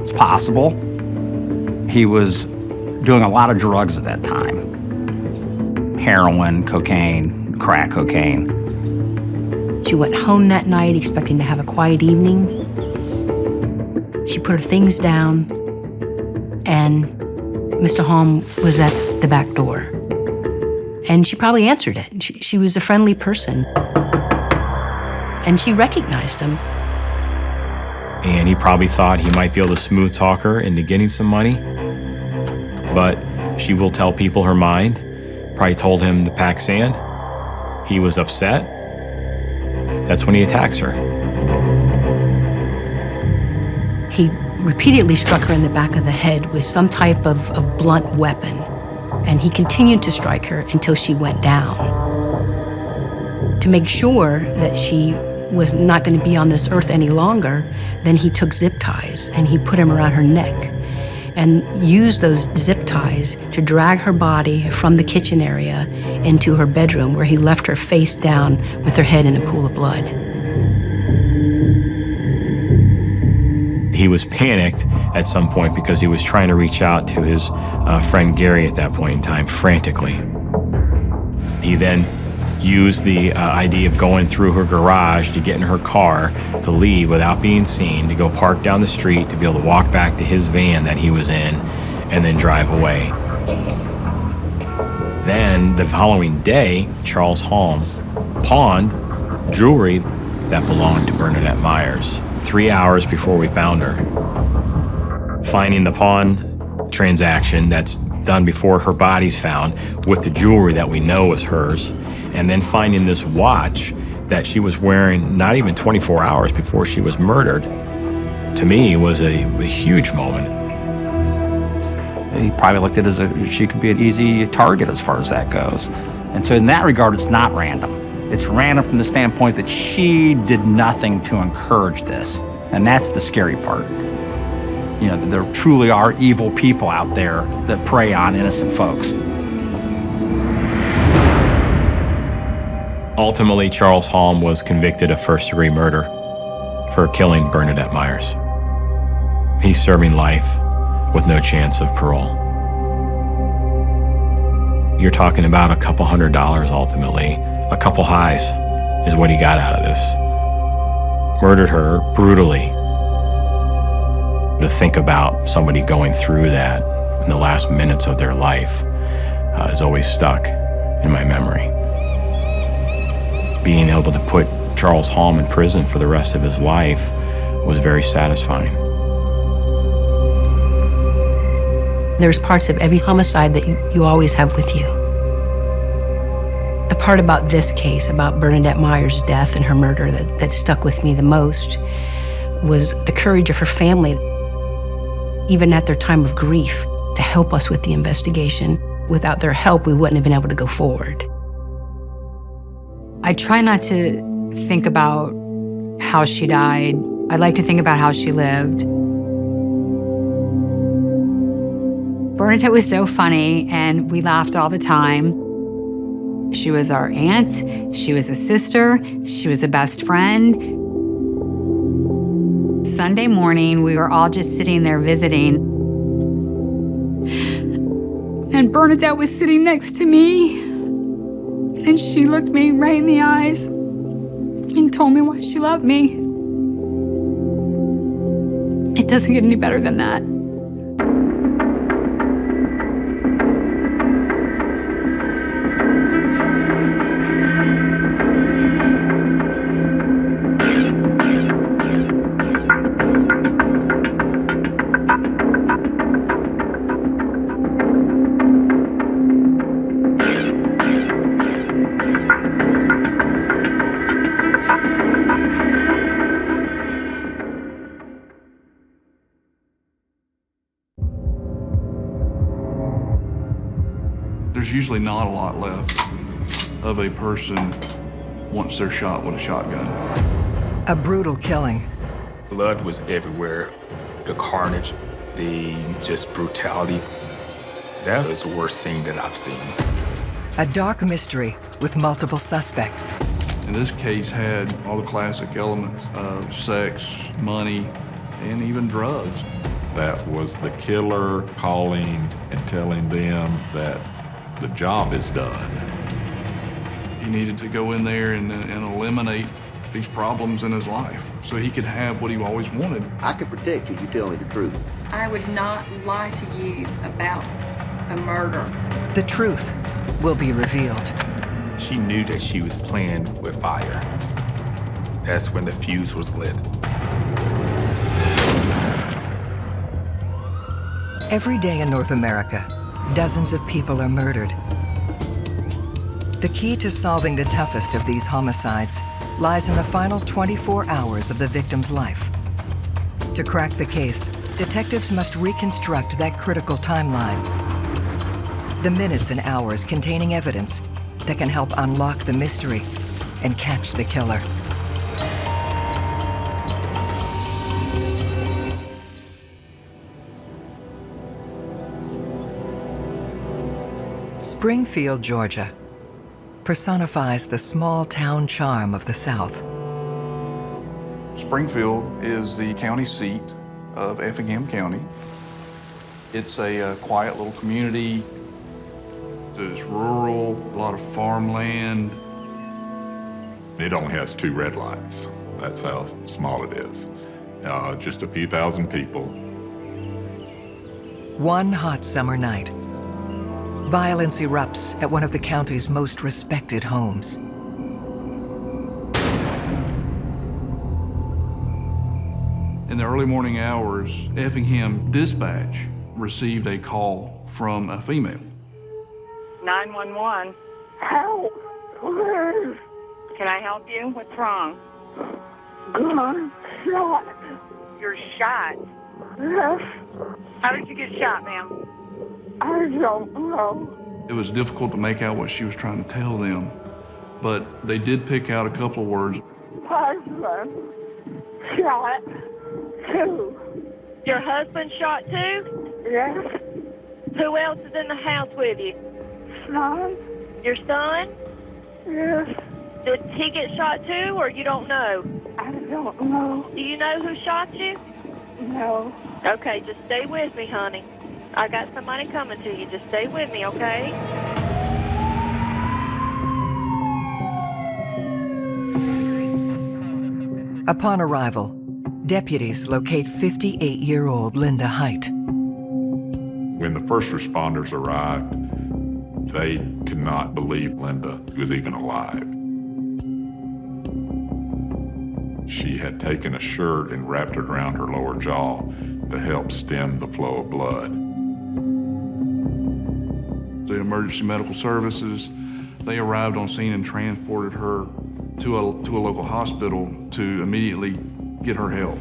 [SPEAKER 12] it's possible. He was doing a lot of drugs at that time. Heroin, cocaine, crack cocaine.
[SPEAKER 7] She went home that night expecting to have a quiet evening. She put her things down, and Mr. Holm was at the back door. And she probably answered it. She was a friendly person. And she recognized him.
[SPEAKER 11] And he probably thought he might be able to smooth talk her into getting some money. But she will tell people her mind. Probably told him to pack sand. He was upset. That's when he attacks her.
[SPEAKER 7] He repeatedly struck her in the back of the head with some type of blunt weapon. And he continued to strike her until she went down. To make sure that she was not going to be on this earth any longer, then he took zip ties and he put them around her neck and used those zip ties to drag her body from the kitchen area into her bedroom, where he left her face down with her head in a pool of blood.
[SPEAKER 11] He was panicked at some point because he was trying to reach out to his friend Gary at that point in time, frantically. He then used the idea of going through her garage to get in her car to leave without being seen, to go park down the street, to be able to walk back to his van that he was in, and then drive away. Then, the following day, Charles Halm pawned jewelry that belonged to Bernadette Myers 3 hours before we found her. Finding the pawn transaction that's done before her body's found with the jewelry that we know was hers, and then finding this watch that she was wearing not even 24 hours before she was murdered, to me was a huge moment.
[SPEAKER 12] He probably looked at it as she could be an easy target as far as that goes. And so in that regard, it's not random. It's random from the standpoint that she did nothing to encourage this. And that's the scary part. You know, there truly are evil people out there that prey on innocent folks.
[SPEAKER 11] Ultimately, Charles Halm was convicted of first-degree murder for killing Bernadette Myers. He's serving life with no chance of parole. You're talking about a couple $100 ultimately. A couple highs is what he got out of this. Murdered her brutally. To think about somebody going through that in the last minutes of their life is always stuck in my memory. Being able to put Charles Halm in prison for the rest of his life was very satisfying.
[SPEAKER 7] There's parts of every homicide that you always have with you. The part about this case, about Bernadette Myers' death and her murder that stuck with me the most was the courage of her family, even at their time of grief, to help us with the investigation. Without their help, we wouldn't have been able to go forward.
[SPEAKER 23] I try not to think about how she died. I like to think about how she lived. Bernadette was so funny, and we laughed all the time. She was our aunt, she was a sister, she was a best friend. Sunday morning, we were all just sitting there visiting. And Bernadette was sitting next to me. And she looked me right in the eyes and told me why she loved me. It doesn't get any better than that.
[SPEAKER 10] There's usually not a lot left of a person once they're shot with a shotgun.
[SPEAKER 2] A brutal killing.
[SPEAKER 14] Blood was everywhere. The carnage, the just brutality. That was the worst scene that I've seen.
[SPEAKER 2] A dark mystery with multiple suspects.
[SPEAKER 10] And this case had all the classic elements of sex, money, and even drugs.
[SPEAKER 13] That was the killer calling and telling them that the job is done.
[SPEAKER 10] He needed to go in there and eliminate these problems in his life so he could have what he always wanted.
[SPEAKER 16] I can protect you if you tell me the truth.
[SPEAKER 24] I would not lie to you about a murder.
[SPEAKER 2] The truth will be revealed.
[SPEAKER 14] She knew that she was playing with fire. That's when the fuse was lit.
[SPEAKER 2] Every day in North America, dozens of people are murdered. The key to solving the toughest of these homicides lies in the final 24 hours of the victim's life. To crack the case, detectives must reconstruct that critical timeline. The minutes and hours containing evidence that can help unlock the mystery and catch the killer. Springfield, Georgia, personifies the small town charm of the South.
[SPEAKER 10] Springfield is the county seat of Effingham County. It's a quiet little community. It's rural, a lot of farmland.
[SPEAKER 13] It only has 2 red lights. That's how small it is. Just a few thousand people.
[SPEAKER 2] One hot summer night, violence erupts at one of the county's most respected homes.
[SPEAKER 10] In the early morning hours, Effingham Dispatch received a call from a female.
[SPEAKER 5] 911. Help, please. Can I help you? What's wrong? I'm shot. You're shot? Yes. How did you get shot, ma'am? I don't know.
[SPEAKER 10] It was difficult to make out what she was trying to tell them, but they did pick out a couple of words.
[SPEAKER 5] Husband shot too. Your husband shot too? Yes. Who else is in the house with you? Son. Your son? Yes. Did he get shot too, or you don't know? I don't know. Do you know who shot you? No. Okay, just stay with me, honey. I got somebody coming to you. Just stay with me, okay?
[SPEAKER 2] Upon arrival, deputies locate 58-year-old Linda Height.
[SPEAKER 13] When the first responders arrived, they could not believe Linda was even alive. She had taken a shirt and wrapped it around her lower jaw to help stem the flow of blood.
[SPEAKER 10] The emergency medical services, they arrived on scene and transported her to a local hospital to immediately get her help.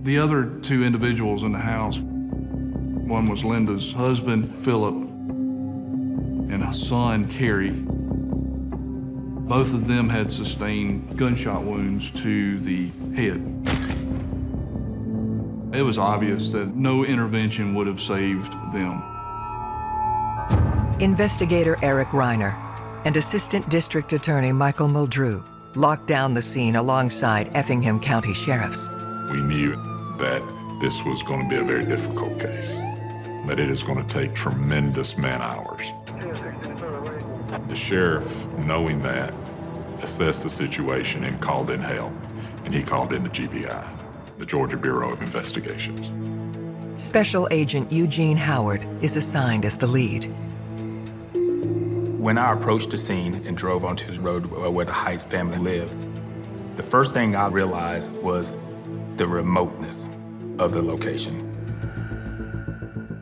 [SPEAKER 10] The other 2 individuals in the house, one was Linda's husband, Philip, and a son, Kerry. Both of them had sustained gunshot wounds to the head. It was obvious that no intervention would have saved them.
[SPEAKER 2] Investigator Eric Reiner and Assistant District Attorney Michael Muldrew locked down the scene alongside Effingham County Sheriffs.
[SPEAKER 13] We knew that this was going to be a very difficult case, that it is going to take tremendous man-hours. The sheriff, knowing that, assessed the situation and called in help, and he called in the GBI, the Georgia Bureau of Investigations.
[SPEAKER 2] Special Agent Eugene Howard is assigned as the lead.
[SPEAKER 9] When I approached the scene and drove onto the road where the Heights family lived, the first thing I realized was the remoteness of the location.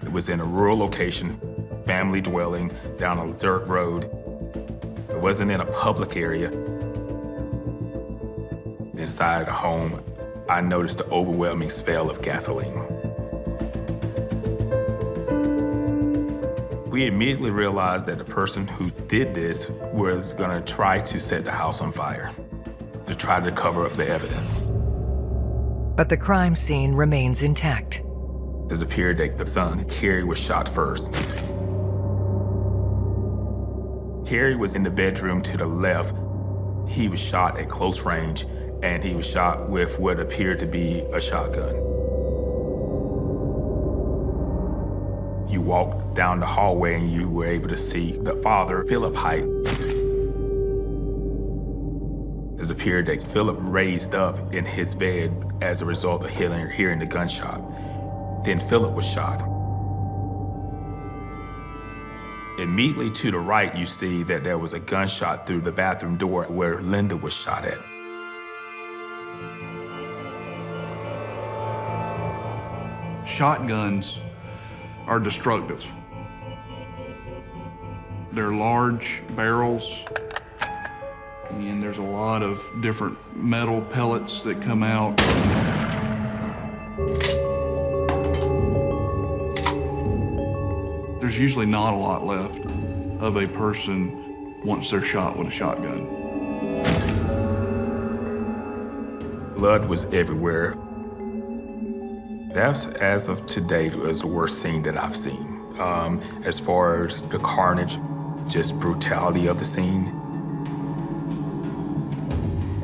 [SPEAKER 9] It was in a rural location, family dwelling down a dirt road. It wasn't in a public area. Inside the home, I noticed the overwhelming smell of gasoline. We immediately realized that the person who did this was gonna try to set the house on fire, to try to cover up the evidence.
[SPEAKER 2] But the crime scene remains intact.
[SPEAKER 9] It appeared that the son, Kerry, was shot first. Kerry was in the bedroom to the left. He was shot at close range, and he was shot with what appeared to be a shotgun. You walked down the hallway and you were able to see the father, Philip Height. It appeared that Philip raised up in his bed as a result of hearing the gunshot. Then Philip was shot. Immediately to the right, you see that there was a gunshot through the bathroom door where Linda was shot at.
[SPEAKER 10] Shotguns are destructive. They're large barrels, and there's a lot of different metal pellets that come out. There's usually not a lot left of a person once they're shot with a shotgun.
[SPEAKER 9] Blood was everywhere. That's, as of today, was the worst scene that I've seen. As far as the carnage, just brutality of the scene,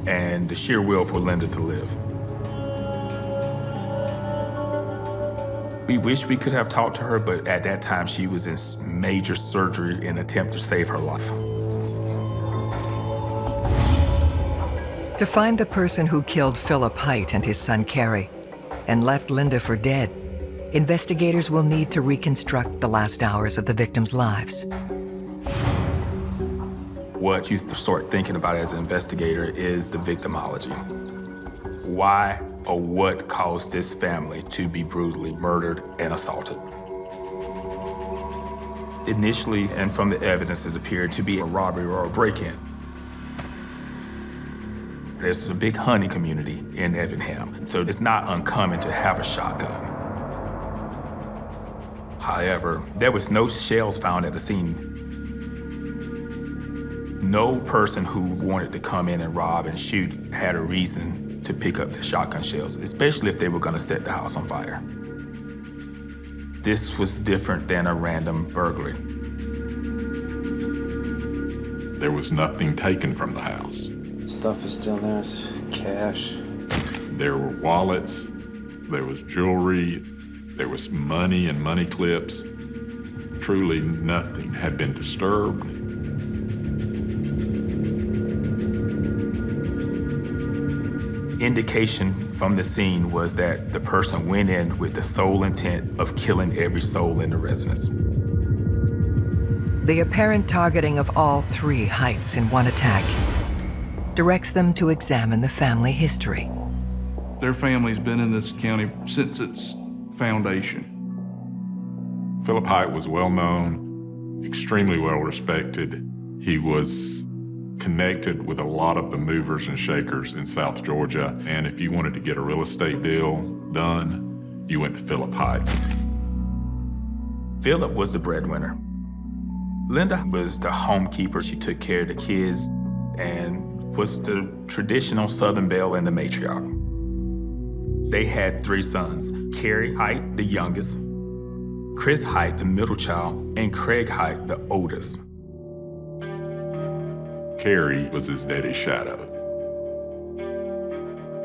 [SPEAKER 9] and the sheer will for Linda to live. We wish we could have talked to her, but at that time she was in major surgery in an attempt to save her life.
[SPEAKER 2] To find the person who killed Philip Height and his son Carrie and left Linda for dead, investigators will need to reconstruct the last hours of the victims' lives.
[SPEAKER 9] What you start thinking about as an investigator is the victimology. Why or what caused this family to be brutally murdered and assaulted? Initially, and from the evidence, it appeared to be a robbery or a break-in. There's a big hunting community in Effingham, so it's not uncommon to have a shotgun. However, there was no shells found at the scene. No person who wanted to come in and rob and shoot had a reason to pick up the shotgun shells, especially if they were gonna set the house on fire. This was different than a random burglary.
[SPEAKER 13] There was nothing taken from the house.
[SPEAKER 22] Stuff is still there, it's cash.
[SPEAKER 13] There were wallets, there was jewelry, there was money and money clips. Truly nothing had been disturbed.
[SPEAKER 9] Indication from the scene was that the person went in with the sole intent of killing every soul in the residence.
[SPEAKER 2] The apparent targeting of all three Heights in one attack directs them to examine the family history.
[SPEAKER 10] Their family's been in this county since its foundation.
[SPEAKER 13] Philip Height was well known, extremely well respected. He was connected with a lot of the movers and shakers in South Georgia, and if you wanted to get a real estate deal done, you went to Philip Height.
[SPEAKER 9] Philip was the breadwinner. Linda was the homekeeper. She took care of the kids and was the traditional Southern belle and the matriarch. They had 3 sons, Carrie Height, the youngest, Chris Height, the middle child, and Craig Height, the oldest.
[SPEAKER 13] Carrie was his daddy's shadow.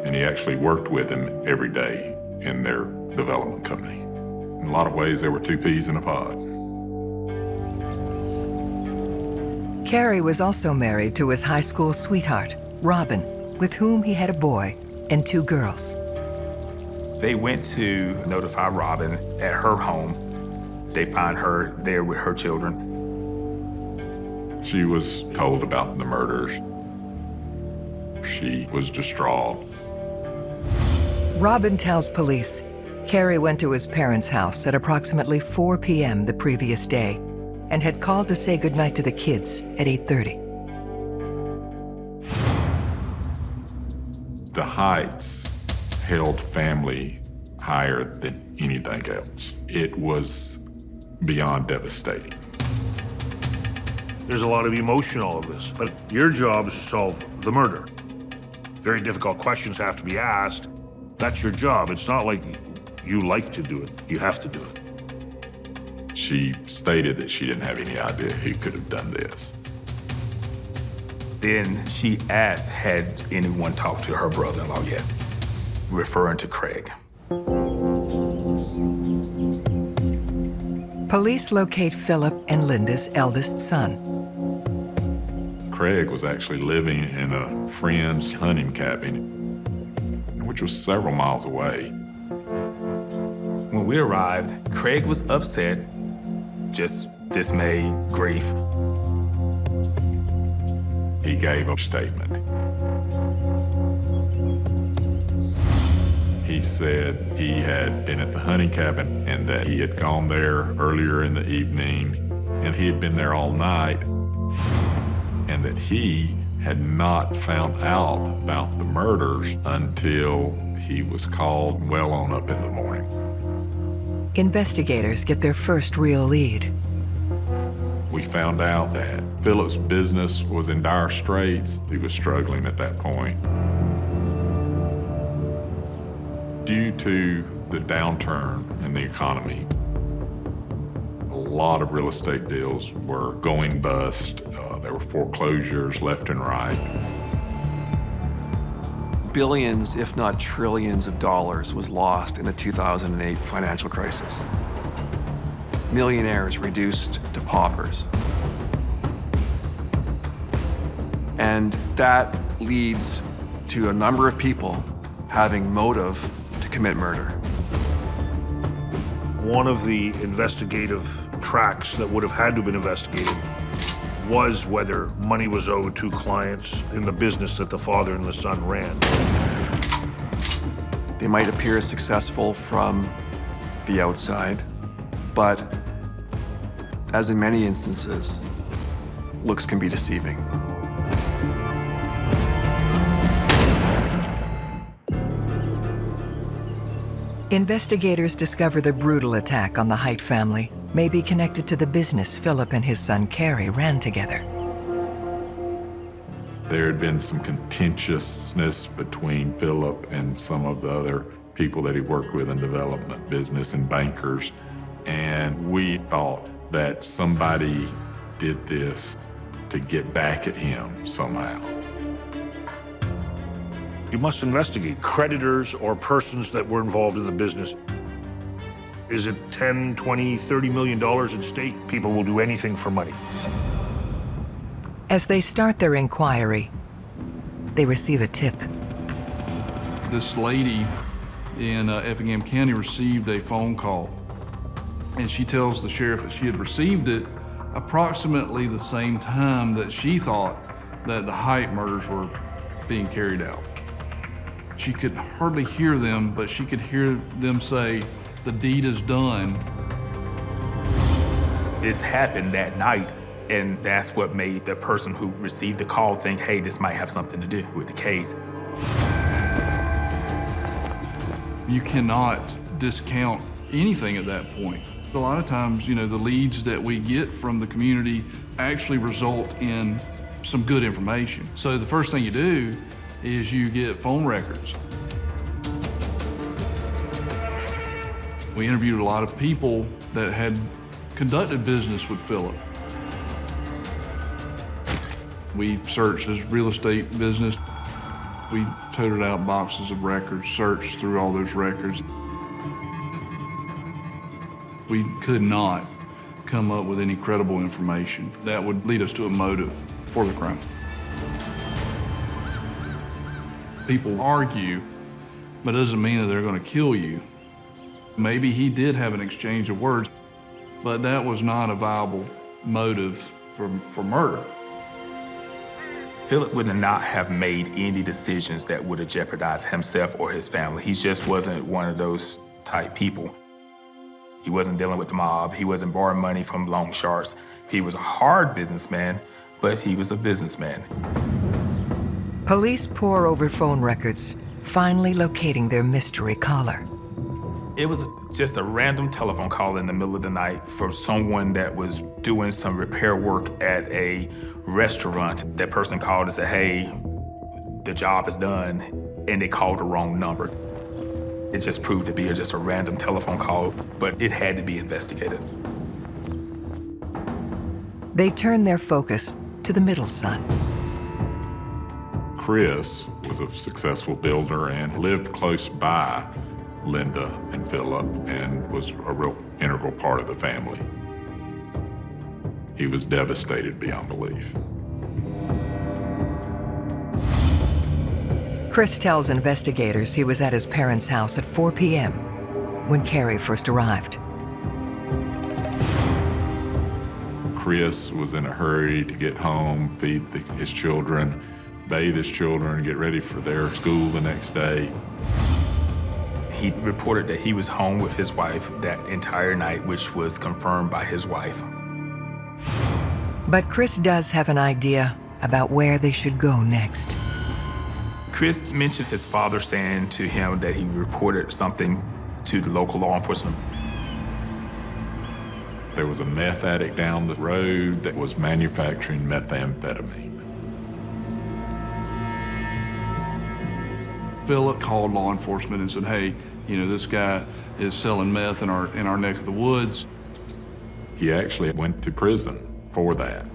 [SPEAKER 13] And he actually worked with him every day in their development company. In a lot of ways, there were 2 peas in a pod.
[SPEAKER 2] Carrie was also married to his high school sweetheart, Robin, with whom he had a boy and 2 girls.
[SPEAKER 9] They went to notify Robin at her home. They find her there with her children.
[SPEAKER 13] She was told about the murders. She was distraught.
[SPEAKER 2] Robin tells police Carrie went to his parents' house at approximately 4 p.m. the previous day and had called to say goodnight to the kids at 8:30.
[SPEAKER 13] The Heights held family higher than anything else. It was beyond devastating.
[SPEAKER 6] There's a lot of emotion in all of this, but your job is to solve the murder. Very difficult questions have to be asked. That's your job. It's not like you like to do it. You have to do it.
[SPEAKER 13] She stated that she didn't have any idea who could have done this.
[SPEAKER 9] Then she asked, had anyone talked to her brother-in-law yet? Referring to Craig.
[SPEAKER 2] Police locate Philip and Linda's eldest son.
[SPEAKER 13] Craig was actually living in a friend's hunting cabin, which was several miles away.
[SPEAKER 9] When we arrived, Craig was upset, just dismay, grief.
[SPEAKER 13] He gave a statement. He said he had been at the hunting cabin and that he had gone there earlier in the evening and he had been there all night and that he had not found out about the murders until he was called well on up in the morning.
[SPEAKER 2] Investigators get their first real lead.
[SPEAKER 13] We found out that Philip's business was in dire straits. He was struggling at that point. Due to the downturn in the economy, a lot of real estate deals were going bust. There were foreclosures left and right.
[SPEAKER 3] billions, if not trillions of dollars was lost in the 2008 financial crisis. Millionaires reduced to paupers. And that leads to a number of people having motive to commit murder.
[SPEAKER 6] One of the investigative tracks that would have had to have been investigated was whether money was owed to clients in the business that the father and the son ran.
[SPEAKER 3] They might appear successful from the outside, but as in many instances, looks can be deceiving.
[SPEAKER 2] Investigators discover the brutal attack on the Height family may be connected to the business Philip and his son Carrie ran together.
[SPEAKER 13] There had been some contentiousness between Philip and some of the other people that he worked with in development business and bankers, and we thought that somebody did this to get back at him somehow.
[SPEAKER 6] You must investigate creditors or persons that were involved in the business. Is it 10, 20, $30 million at stake? People will do anything for money.
[SPEAKER 2] As they start their inquiry, they receive a tip.
[SPEAKER 10] This lady in Effingham County received a phone call, and she tells the sheriff that she had received it approximately the same time that she thought that the Height murders were being carried out. She could hardly hear them, but she could hear them say, "The deed is done."
[SPEAKER 9] This happened that night, and that's what made the person who received the call think, hey, this might have something to do with the case.
[SPEAKER 10] You cannot discount anything at that point. A lot of times, the leads that we get from the community actually result in some good information. So the first thing you do is you get phone records. We interviewed a lot of people that had conducted business with Philip. We searched his real estate business. We toted out boxes of records, searched through all those records. We could not come up with any credible information that would lead us to a motive for the crime. People argue, but it doesn't mean that they're going to kill you. Maybe he did have an exchange of words, but that was not a viable motive for murder.
[SPEAKER 9] Philip would not have made any decisions that would have jeopardized himself or his family. He just wasn't one of those type people. He wasn't dealing with the mob. He wasn't borrowing money from loan sharks. He was a hard businessman, but he was a businessman.
[SPEAKER 2] Police pore over phone records, finally locating their mystery caller.
[SPEAKER 9] It was just a random telephone call in the middle of the night for someone that was doing some repair work at a restaurant. That person called and said, hey, the job is done, and they called the wrong number. It just proved to be just a random telephone call, but it had to be investigated.
[SPEAKER 2] They turn their focus to the middle son.
[SPEAKER 13] Chris was a successful builder and lived close by Linda and Philip and was a real integral part of the family. He was devastated beyond belief.
[SPEAKER 2] Chris tells investigators he was at his parents' house at 4 p.m. when Carrie first arrived.
[SPEAKER 13] Chris was in a hurry to get home, feed his children, bathe his children, get ready for their school the next day.
[SPEAKER 9] He reported that he was home with his wife that entire night, which was confirmed by his wife.
[SPEAKER 2] But Chris does have an idea about where they should go next.
[SPEAKER 9] Chris mentioned his father saying to him that he reported something to the local law enforcement.
[SPEAKER 13] There was a meth addict down the road that was manufacturing methamphetamine.
[SPEAKER 10] Philip called law enforcement and said, hey, this guy is selling meth in our neck of the woods.
[SPEAKER 13] He actually went to prison for that.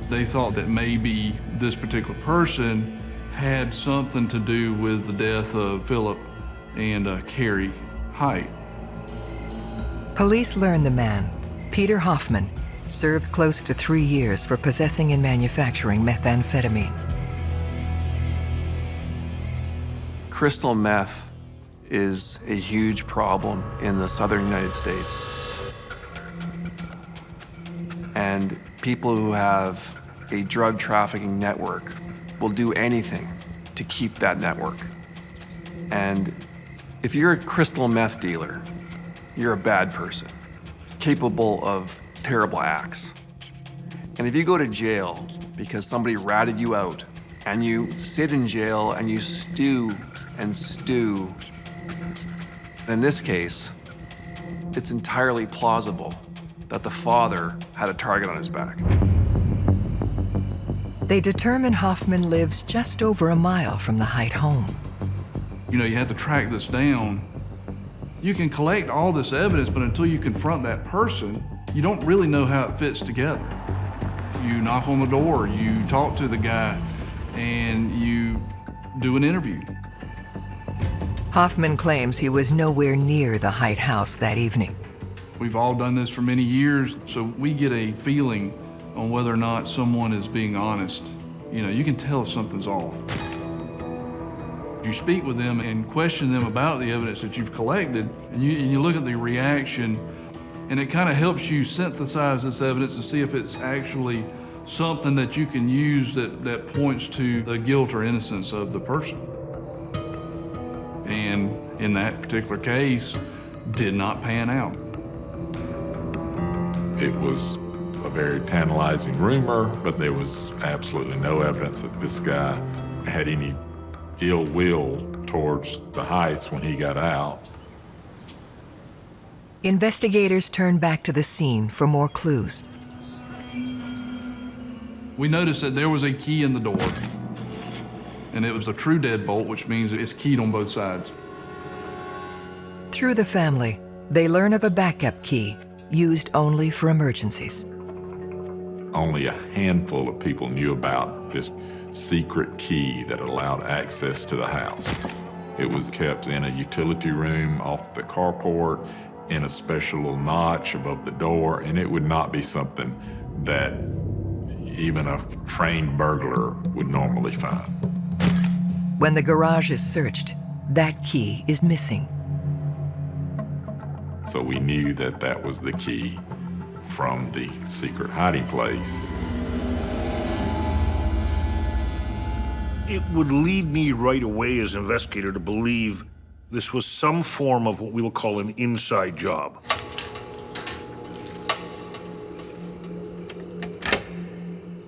[SPEAKER 10] They thought that maybe this particular person had something to do with the death of Philip and Carrie Height.
[SPEAKER 2] Police learn the man, Peter Hoffman, served close to 3 years for possessing and manufacturing methamphetamine.
[SPEAKER 3] Crystal meth is a huge problem in the southern United States. And people who have a drug trafficking network will do anything to keep that network. And if you're a crystal meth dealer, you're a bad person, capable of terrible acts. And if you go to jail because somebody ratted you out, and you sit in jail and you stew and stew, in this case, it's entirely plausible that the father had a target on his back.
[SPEAKER 2] They determine Hoffman lives just over a mile from the Height home.
[SPEAKER 10] You know, you have to track this down. You can collect all this evidence, but until you confront that person, you don't really know how it fits together. You knock on the door, you talk to the guy, and you do an interview.
[SPEAKER 2] Hoffman claims he was nowhere near the Height house that evening.
[SPEAKER 10] We've all done this for many years, so we get a feeling on whether or not someone is being honest. You know, you can tell if something's off. You speak with them and question them about the evidence that you've collected, and you look at the reaction, and it kind of helps you synthesize this evidence and see if it's actually something that you can use that points to the guilt or innocence of the person. And in that particular case, did not pan out.
[SPEAKER 13] It was a very tantalizing rumor, but there was absolutely no evidence that this guy had any ill will towards the Heights when he got out.
[SPEAKER 2] Investigators turn back to the scene for more clues.
[SPEAKER 10] We noticed that there was a key in the door, and it was a true deadbolt, which means it's keyed on both sides.
[SPEAKER 2] Through the family, they learn of a backup key used only for emergencies.
[SPEAKER 13] Only a handful of people knew about this secret key that allowed access to the house. It was kept in a utility room off the carport, in a special little notch above the door, and it would not be something that even a trained burglar would normally find.
[SPEAKER 2] When the garage is searched, that key is missing.
[SPEAKER 13] So we knew that that was the key from the secret hiding place.
[SPEAKER 6] It would lead me right away as an investigator to believe this was some form of what we will call an inside job.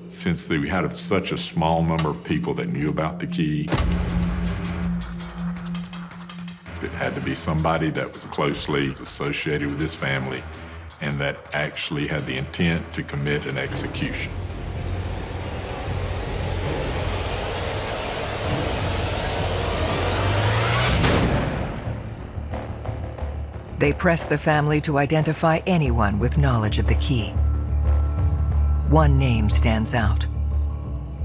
[SPEAKER 13] Since we had such a small number of people that knew about the key, it had to be somebody that was closely associated with this family and that actually had the intent to commit an execution.
[SPEAKER 2] They press the family to identify anyone with knowledge of the key. One name stands out.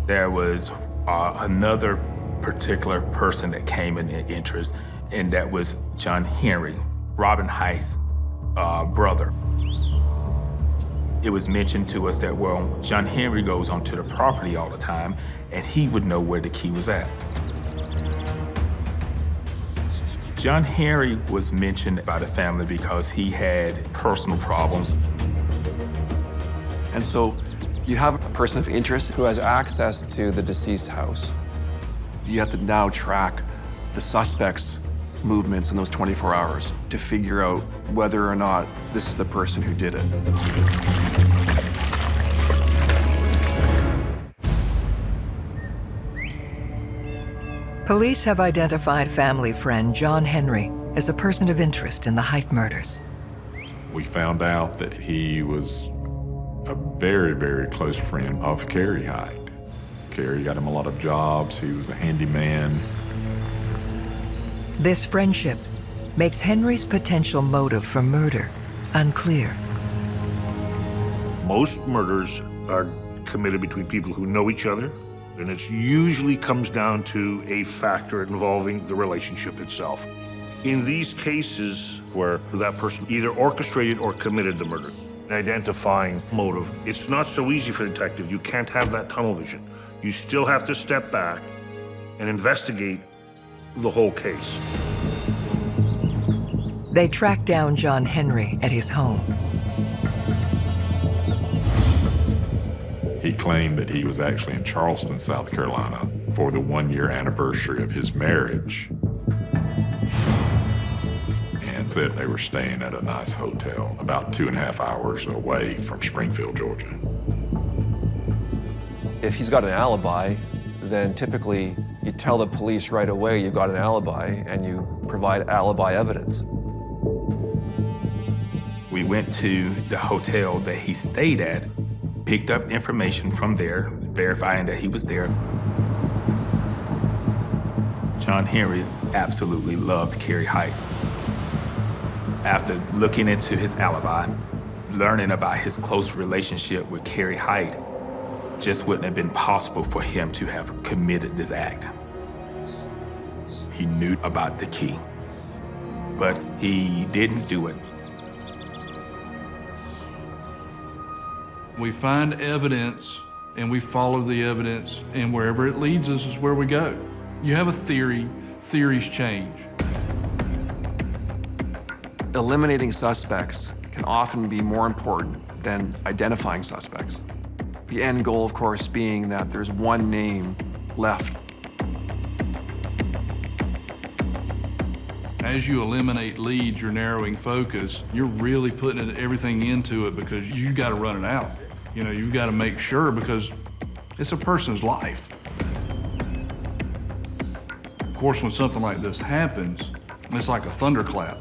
[SPEAKER 9] There was another particular person that came in interest, and that was John Henry, Robin Heist's brother. It was mentioned to us that, well, John Henry goes onto the property all the time, and he would know where the key was at. John Henry was mentioned by the family because he had personal problems.
[SPEAKER 3] And so you have a person of interest who has access to the deceased house. You have to now track the suspect's movements in those 24 hours to figure out whether or not this is the person who did it.
[SPEAKER 2] Police have identified family friend John Henry as a person of interest in the Height murders.
[SPEAKER 13] We found out that he was a very, very close friend of Carrie Height. Carrie got him a lot of jobs. He was a handyman.
[SPEAKER 2] This friendship makes Henry's potential motive for murder unclear.
[SPEAKER 6] Most murders are committed between people who know each other And it usually comes down to a factor involving the relationship itself. In these cases where that person either orchestrated or committed the murder, identifying motive, it's not so easy for the detective. You can't have that tunnel vision. You still have to step back and investigate the whole case.
[SPEAKER 2] They tracked down John Henry at his home.
[SPEAKER 13] He claimed that he was actually in Charleston, South Carolina for the 1-year anniversary of his marriage and said they were staying at a nice hotel about 2.5 hours away from Springfield, Georgia.
[SPEAKER 3] If he's got an alibi, then typically you tell the police right away you've got an alibi and you provide alibi evidence.
[SPEAKER 9] We went to the hotel that he stayed at, picked up information from there, verifying that he was there. John Henry absolutely loved Carrie Height. After looking into his alibi, learning about his close relationship with Carrie Height, just wouldn't have been possible for him to have committed this act. He knew about the key, but he didn't do it.
[SPEAKER 10] We find evidence and we follow the evidence, and wherever it leads us is where we go. You have a theory, theories change.
[SPEAKER 3] Eliminating suspects can often be more important than identifying suspects. The end goal, of course, being that there's one name left.
[SPEAKER 10] As you eliminate leads, you're narrowing focus, you're really putting everything into it because you got to run it out. You know, you've got to make sure because it's a person's life. Of course, when something like this happens, it's like a thunderclap.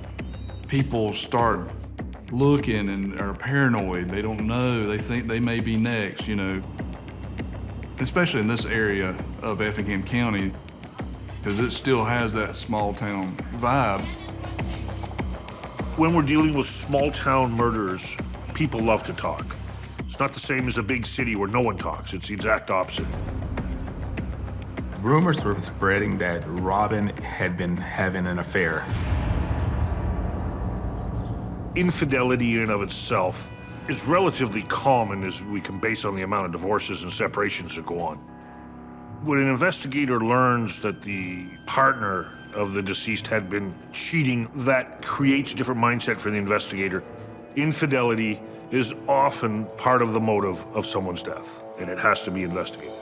[SPEAKER 10] People start looking and are paranoid. They don't know. They think they may be next, you know. Especially in this area of Effingham County, because it still has that small town vibe.
[SPEAKER 6] When we're dealing with small town murders, people love to talk. It's not the same as a big city where no one talks. It's the exact opposite.
[SPEAKER 9] Rumors were spreading that Robin had been having an affair.
[SPEAKER 6] Infidelity in and of itself is relatively common as we can base on the amount of divorces and separations that go on. When an investigator learns that the partner of the deceased had been cheating, that creates a different mindset for the investigator. Infidelity is often part of the motive of someone's death, and it has to be investigated.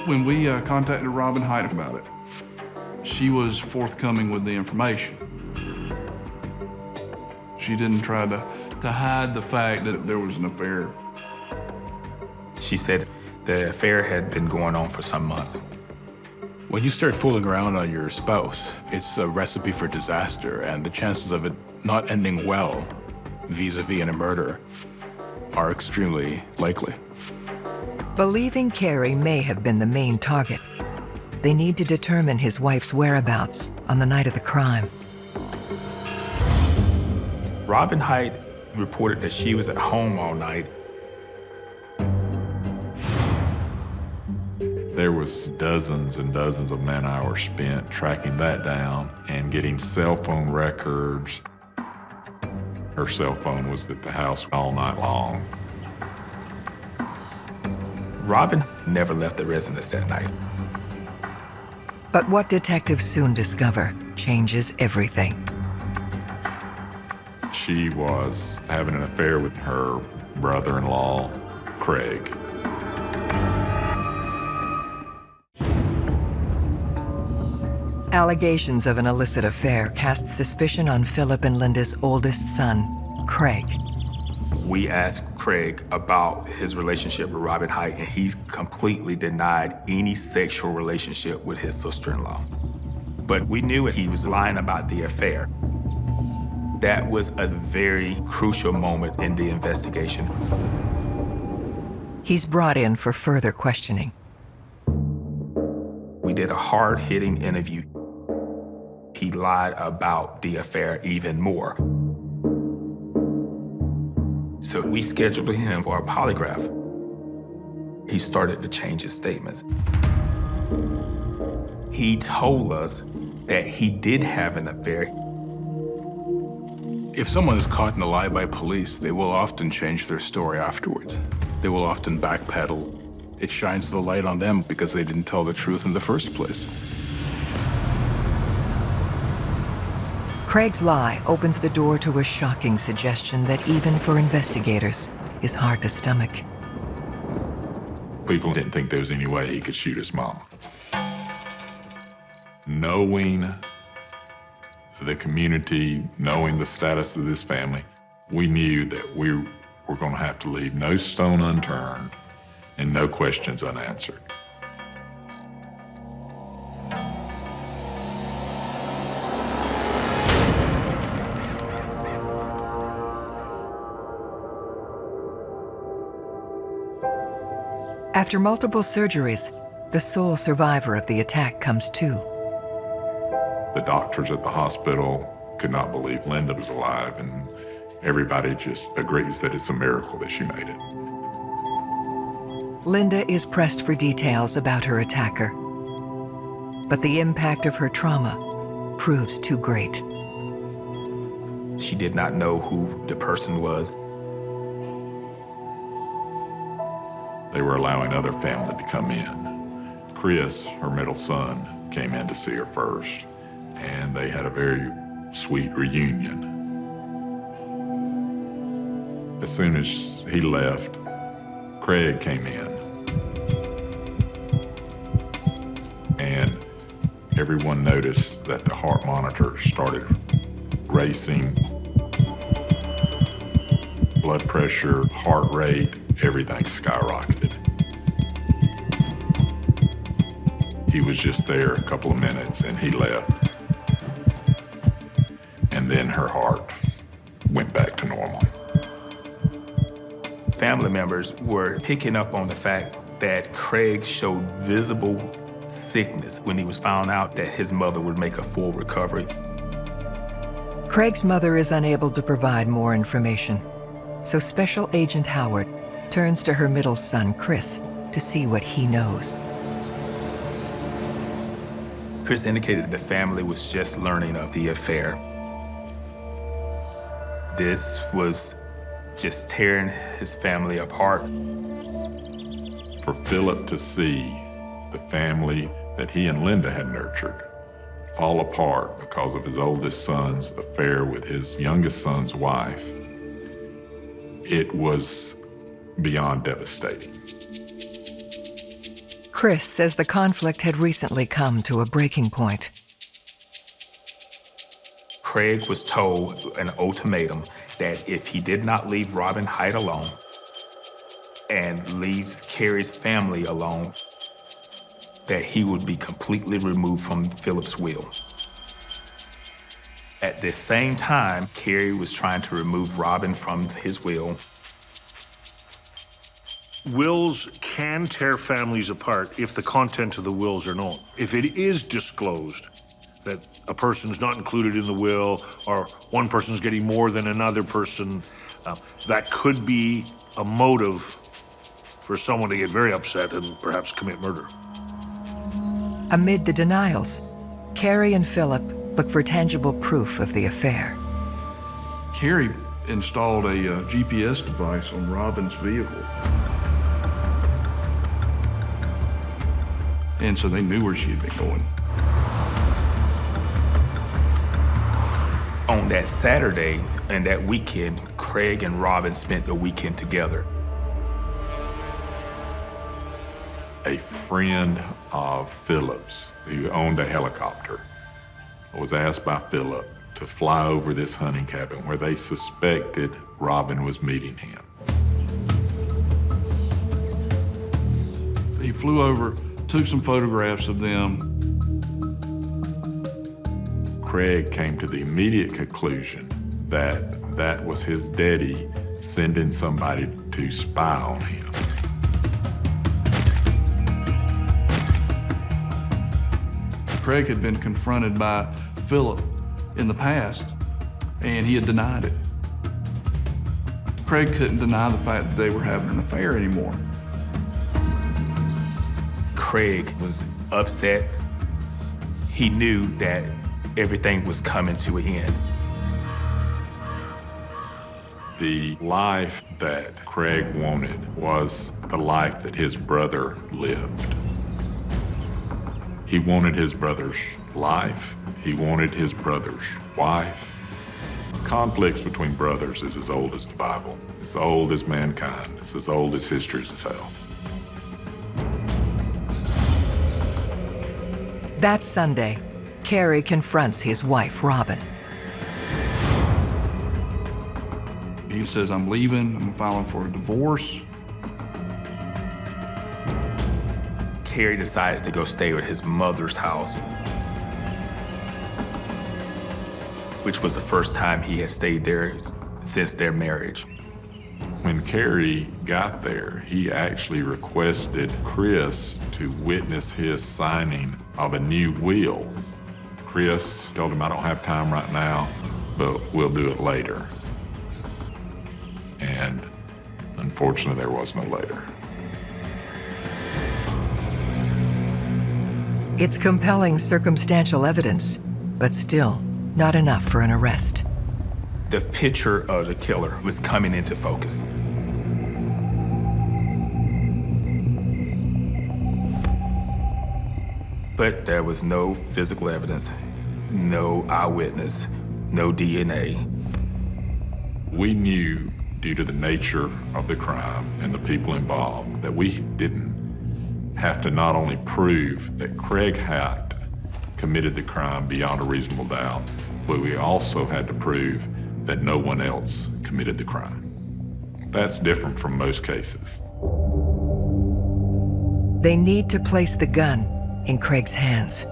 [SPEAKER 10] When we contacted Robin Height about it, she was forthcoming with the information. She didn't try to hide the fact that there was an affair.
[SPEAKER 9] She said the affair had been going on for some months.
[SPEAKER 14] When you start fooling around on your spouse, it's a recipe for disaster, and the chances of it not ending well vis-a-vis a murder are extremely likely.
[SPEAKER 2] Believing Carrie may have been the main target, they need to determine his wife's whereabouts on the night of the crime.
[SPEAKER 9] Robin Height reported that she was at home all night.
[SPEAKER 13] There was dozens and dozens of man-hours spent tracking that down and getting cell phone records. Her cell phone was at the house all night long.
[SPEAKER 9] Robin never left the residence that night.
[SPEAKER 2] But what detectives soon discover changes everything.
[SPEAKER 13] She was having an affair with her brother-in-law, Craig.
[SPEAKER 2] Allegations of an illicit affair cast suspicion on Philip and Linda's oldest son, Craig.
[SPEAKER 9] We asked Craig about his relationship with Robin Height, and he's completely denied any sexual relationship with his sister-in-law. But we knew he was lying about the affair. That was a very crucial moment in the investigation.
[SPEAKER 2] He's brought in for further questioning.
[SPEAKER 9] We did a hard-hitting interview. He lied about the affair even more. So we scheduled him for a polygraph. He started to change his statements. He told us that he did have an affair.
[SPEAKER 14] If someone is caught in a lie by police, they will often change their story afterwards. They will often backpedal. It shines the light on them because they didn't tell the truth in the first place.
[SPEAKER 2] Craig's lie opens the door to a shocking suggestion that even for investigators is hard to stomach.
[SPEAKER 13] People didn't think there was any way he could shoot his mom. Knowing the community, knowing the status of this family, we knew that we were going to have to leave no stone unturned and no questions unanswered.
[SPEAKER 2] After multiple surgeries, the sole survivor of the attack comes to.
[SPEAKER 13] The doctors at the hospital could not believe Linda was alive, and everybody just agrees that it's a miracle that she made it.
[SPEAKER 2] Linda is pressed for details about her attacker, but the impact of her trauma proves too great.
[SPEAKER 9] She did not know who the person was.
[SPEAKER 13] They were allowing other family to come in. Chris, her middle son, came in to see her first, and they had a very sweet reunion. As soon as he left, Craig came in. And everyone noticed that the heart monitor started racing. Blood pressure, heart rate, everything skyrocketed. He was just there a couple of minutes and he left. And then her heart went back to normal.
[SPEAKER 9] Family members were picking up on the fact that Craig showed visible sickness when he was found out that his mother would make a full recovery.
[SPEAKER 2] Craig's mother is unable to provide more information, so Special Agent Howard turns to her middle son, Chris, to see what he knows.
[SPEAKER 9] Chris indicated the family was just learning of the affair. This was just tearing his family apart.
[SPEAKER 13] For Philip to see the family that he and Linda had nurtured fall apart because of his oldest son's affair with his youngest son's wife, it was beyond devastating.
[SPEAKER 2] Chris says the conflict had recently come to a breaking point.
[SPEAKER 9] Craig was told an ultimatum that if he did not leave Robin Hyde alone and leave Carrie's family alone, that he would be completely removed from Philip's will. At the same time, Carrie was trying to remove Robin from his will.
[SPEAKER 6] Wills can tear families apart if the content of the wills are known. If it is disclosed that a person's not included in the will or one person's getting more than another person, that could be a motive for someone to get very upset and perhaps commit murder.
[SPEAKER 2] Amid the denials, Carrie and Philip look for tangible proof of the affair.
[SPEAKER 10] Carrie installed a GPS device on Robin's vehicle. And so they knew where she had been going.
[SPEAKER 9] On that Saturday and that weekend, Craig and Robin spent the weekend together.
[SPEAKER 13] A friend of Philip's, who owned a helicopter, was asked by Philip to fly over this hunting cabin where they suspected Robin was meeting him.
[SPEAKER 10] He flew over, took some photographs of them.
[SPEAKER 13] Craig came to the immediate conclusion that that was his daddy sending somebody to spy on him.
[SPEAKER 10] Craig had been confronted by Philip in the past, and he had denied it. Craig couldn't deny the fact that they were having an affair anymore.
[SPEAKER 9] Craig was upset. He knew that everything was coming to an end.
[SPEAKER 13] The life that Craig wanted was the life that his brother lived. He wanted his brother's life. He wanted his brother's wife. Conflicts between brothers is as old as the Bible. It's as old as mankind. It's as old as history itself.
[SPEAKER 2] That Sunday, Carey confronts his wife, Robin.
[SPEAKER 10] He says, I'm leaving, I'm filing for a divorce.
[SPEAKER 9] Carey decided to go stay at his mother's house, which was the first time he had stayed there since their marriage.
[SPEAKER 13] When Carey got there, he actually requested Chris to witness his signing of a new will. Chris told him, I don't have time right now, but we'll do it later. And unfortunately, there was no later.
[SPEAKER 2] It's compelling circumstantial evidence, but still not enough for an arrest.
[SPEAKER 9] The picture of the killer was coming into focus. But there was no physical evidence, no eyewitness, no DNA.
[SPEAKER 13] We knew, due to the nature of the crime and the people involved, that we didn't have to not only prove that Craig Hite committed the crime beyond a reasonable doubt, but we also had to prove that no one else committed the crime. That's different from most cases.
[SPEAKER 2] They need to place the gun in Craig's hands.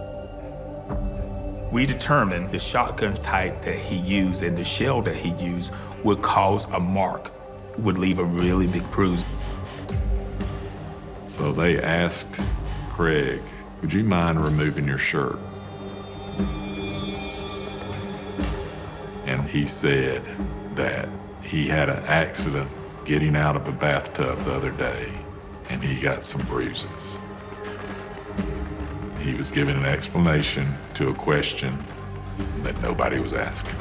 [SPEAKER 9] We determined the shotgun type that he used and the shell that he used would cause a mark, would leave a really big bruise.
[SPEAKER 13] So they asked Craig, would you mind removing your shirt? And he said that he had an accident getting out of a bathtub the other day, and he got some bruises. He was giving an explanation to a question that nobody was asking.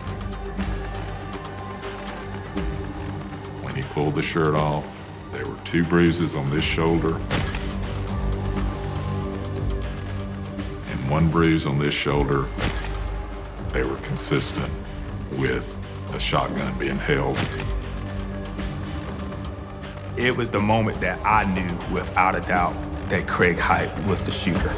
[SPEAKER 13] When he pulled the shirt off, there were 2 bruises on this shoulder and 1 bruise on this shoulder. They were consistent with a shotgun being held.
[SPEAKER 9] It was the moment that I knew without a doubt that Craig Hite was the shooter.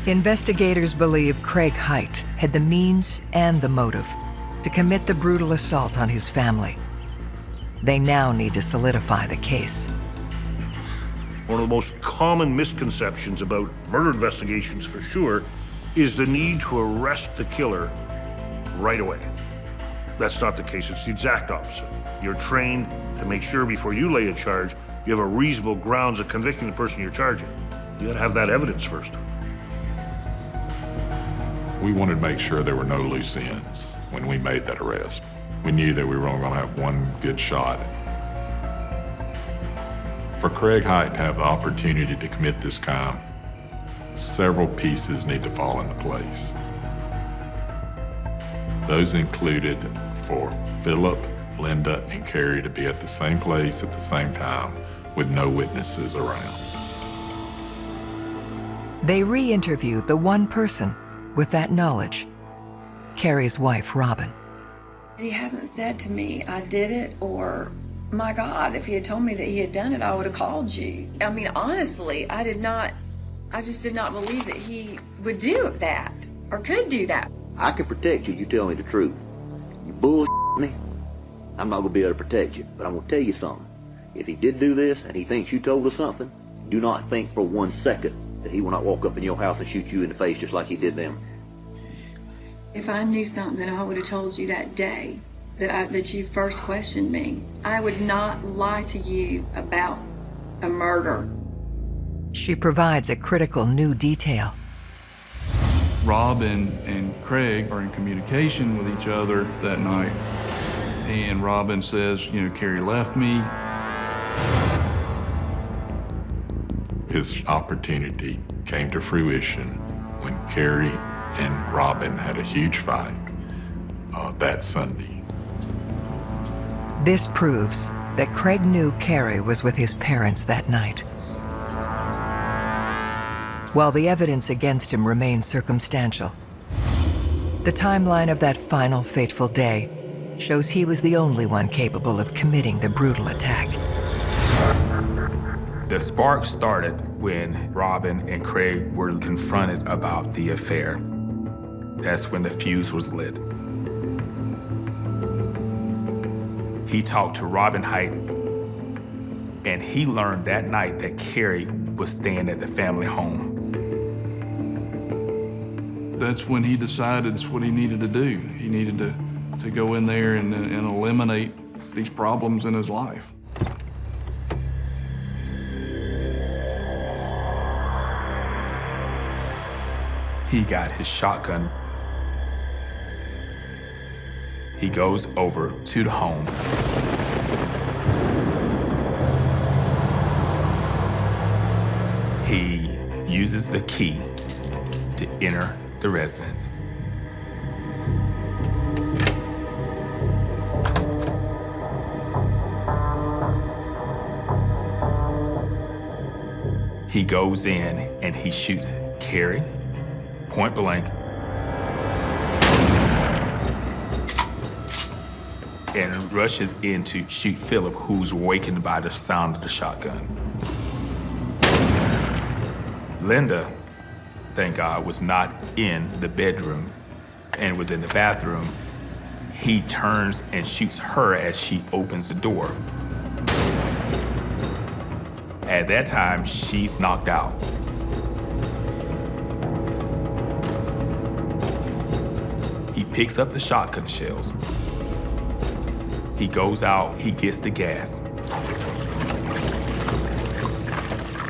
[SPEAKER 2] Investigators believe Craig Hite had the means and the motive to commit the brutal assault on his family. They now need to solidify the case.
[SPEAKER 6] One of the most common misconceptions about murder investigations, for sure, is the need to arrest the killer right away. That's not the case. It's the exact opposite. You're trained to make sure before you lay a charge, you have a reasonable grounds of convicting the person you're charging. You gotta have that evidence first.
[SPEAKER 13] We wanted to make sure there were no loose ends when we made that arrest. We knew that we were only going to have one good shot. For Craig Hite to have the opportunity to commit this crime, several pieces need to fall into place. Those included for Philip, Linda, and Carey to be at the same place at the same time with no witnesses around.
[SPEAKER 2] They re-interview the one person with that knowledge, Carey's wife, Robin.
[SPEAKER 24] He hasn't said to me, I did it, or, my God, if he had told me that he had done it, I would have called you. I mean, honestly, I just did not believe that he would do that, or could do that.
[SPEAKER 16] I can protect you, you tell me the truth. You bullshit me, I'm not gonna be able to protect you, but I'm gonna tell you something. If he did do this, and he thinks you told us something, do not think for 1 second that he will not walk up in your house and shoot you in the face just like he did them.
[SPEAKER 24] If I knew something, I would have told you that day that you first questioned me. I would not lie to you about a murder.
[SPEAKER 2] She provides a critical new detail.
[SPEAKER 10] Robin and Craig are in communication with each other that night. And Robin says, you know, Carrie left me.
[SPEAKER 13] His opportunity came to fruition when Carrie and Robin had a huge fight that Sunday.
[SPEAKER 2] This proves that Craig knew Carrie was with his parents that night. While the evidence against him remains circumstantial, the timeline of that final fateful day shows he was the only one capable of committing the brutal attack.
[SPEAKER 9] The spark started when Robin and Craig were confronted about the affair. That's when the fuse was lit. He talked to Robin Height, and he learned that night that Carrie was staying at the family home.
[SPEAKER 10] That's when he decided it's what he needed to do. He needed to go in there and eliminate these problems in his life.
[SPEAKER 9] He got his shotgun. He goes over to the home. He uses the key to enter the residence. He goes in and he shoots Carrie, point blank, and rushes in to shoot Philip, who's wakened by the sound of the shotgun. Linda, thank God, was not in the bedroom and was in the bathroom. He turns and shoots her as she opens the door. At that time, she's knocked out. He picks up the shotgun shells. He goes out, he gets the gas.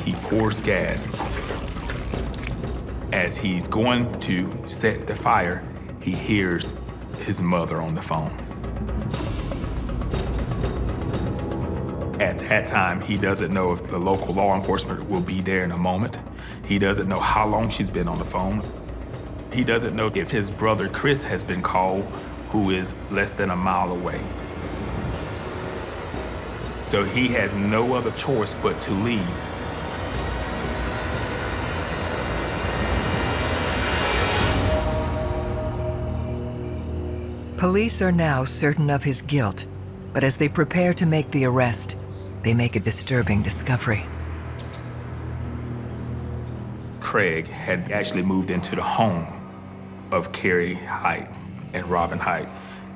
[SPEAKER 9] He pours gas. As he's going to set the fire, he hears his mother on the phone. At that time, he doesn't know if the local law enforcement will be there in a moment. He doesn't know how long she's been on the phone. He doesn't know if his brother Chris has been called, who is less than a mile away. So he has no other choice but to leave.
[SPEAKER 2] Police are now certain of his guilt, but as they prepare to make the arrest, they make a disturbing discovery.
[SPEAKER 9] Craig had actually moved into the home of Carrie Height and Robin Height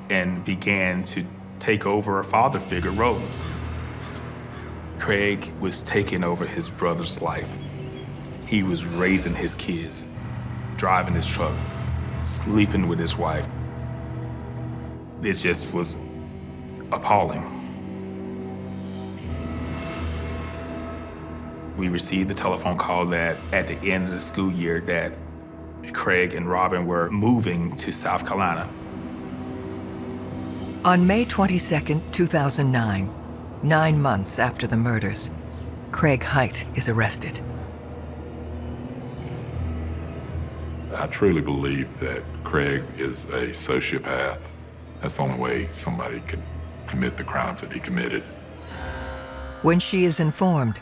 [SPEAKER 9] and began to take over a father figure role. Craig was taking over his brother's life. He was raising his kids, driving his truck, sleeping with his wife. It just was appalling. We received the telephone call that at the end of the school year that Craig and Robin were moving to South Carolina.
[SPEAKER 2] On May 22, 2009, 9 months after the murders, Craig Height is arrested.
[SPEAKER 13] I truly believe that Craig is a sociopath. That's the only way somebody could commit the crimes that he committed.
[SPEAKER 2] When she is informed,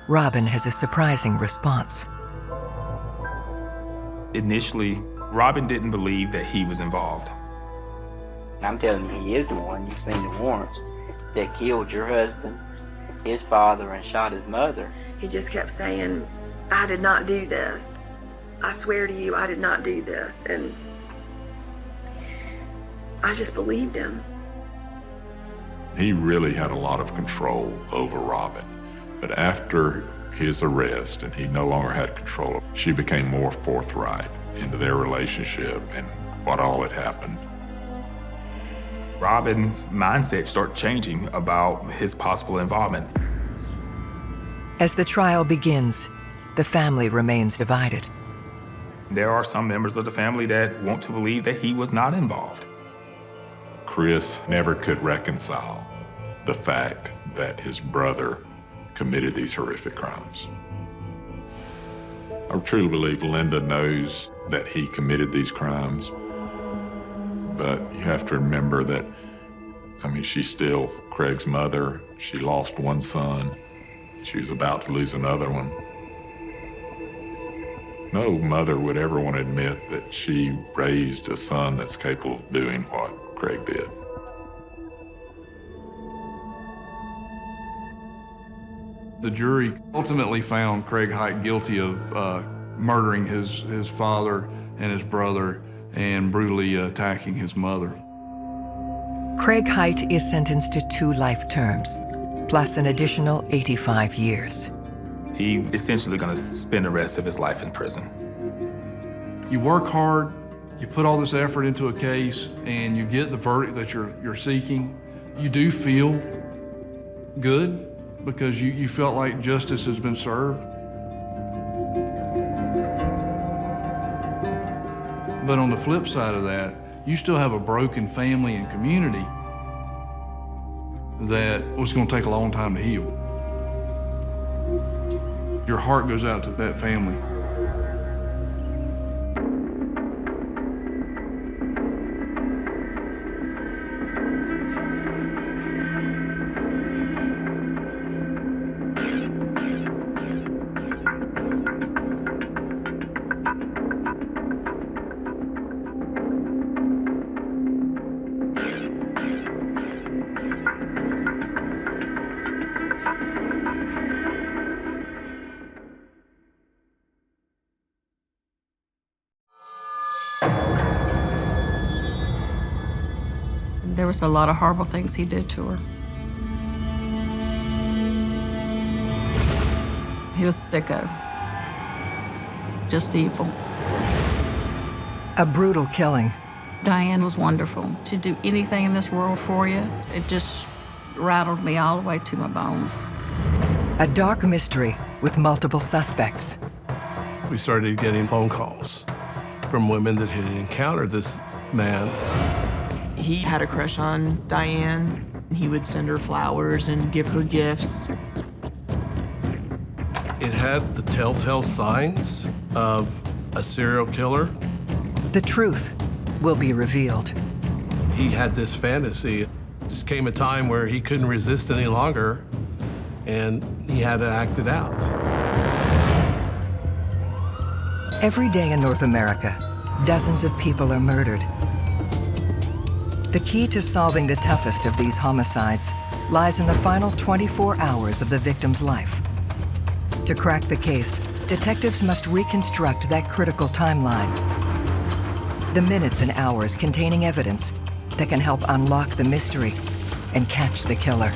[SPEAKER 2] Robin has a surprising response.
[SPEAKER 9] Initially, Robin didn't believe that he was involved.
[SPEAKER 1] I'm telling you, he is the one. You've seen the warrants that killed your husband, his father, and shot his mother.
[SPEAKER 24] He just kept saying, I did not do this. I swear to you, I did not do this. And I just believed him.
[SPEAKER 13] He really had a lot of control over Robin. But after his arrest and he no longer had control, she became more forthright into their relationship and what all had happened.
[SPEAKER 9] Robin's mindset started changing about his possible involvement.
[SPEAKER 2] As the trial begins, the family remains divided.
[SPEAKER 9] There are some members of the family that want to believe that he was not involved.
[SPEAKER 13] Chris never could reconcile the fact that his brother committed these horrific crimes. I truly believe Linda knows that he committed these crimes, but you have to remember that, I mean, she's still Craig's mother. She lost one son. She was about to lose another one. No mother would ever want to admit that she raised a son that's capable of doing what Craig did.
[SPEAKER 10] The jury ultimately found Craig Hite guilty of murdering his father and his brother and brutally attacking his mother.
[SPEAKER 2] Craig Hite is sentenced to 2 life terms, plus an additional 85 years.
[SPEAKER 9] He essentially going to spend the rest of his life in prison.
[SPEAKER 10] You work hard, you put all this effort into a case, and you get the verdict that you're seeking. You do feel good because you felt like justice has been served. But on the flip side of that, you still have a broken family and community that was going to take a long time to heal. Your heart goes out to that family.
[SPEAKER 8] There was a lot of horrible things he did to her. He was sicko. Just evil.
[SPEAKER 2] A brutal killing.
[SPEAKER 8] Diane was wonderful. She'd do anything in this world for you. It just rattled me all the way to my bones.
[SPEAKER 2] A dark mystery with multiple suspects.
[SPEAKER 15] We started getting phone calls from women that had encountered this man.
[SPEAKER 20] He had a crush on Diane. He would send her flowers and give her gifts.
[SPEAKER 15] It had the telltale signs of a serial killer.
[SPEAKER 2] The truth will be revealed.
[SPEAKER 15] He had this fantasy. Just came a time where he couldn't resist any longer, and he had to act it out.
[SPEAKER 2] Every day in North America, dozens of people are murdered. The key to solving the toughest of these homicides lies in the final 24 hours of the victim's life. To crack the case, detectives must reconstruct that critical timeline. The minutes and hours containing evidence that can help unlock the mystery and catch the killer.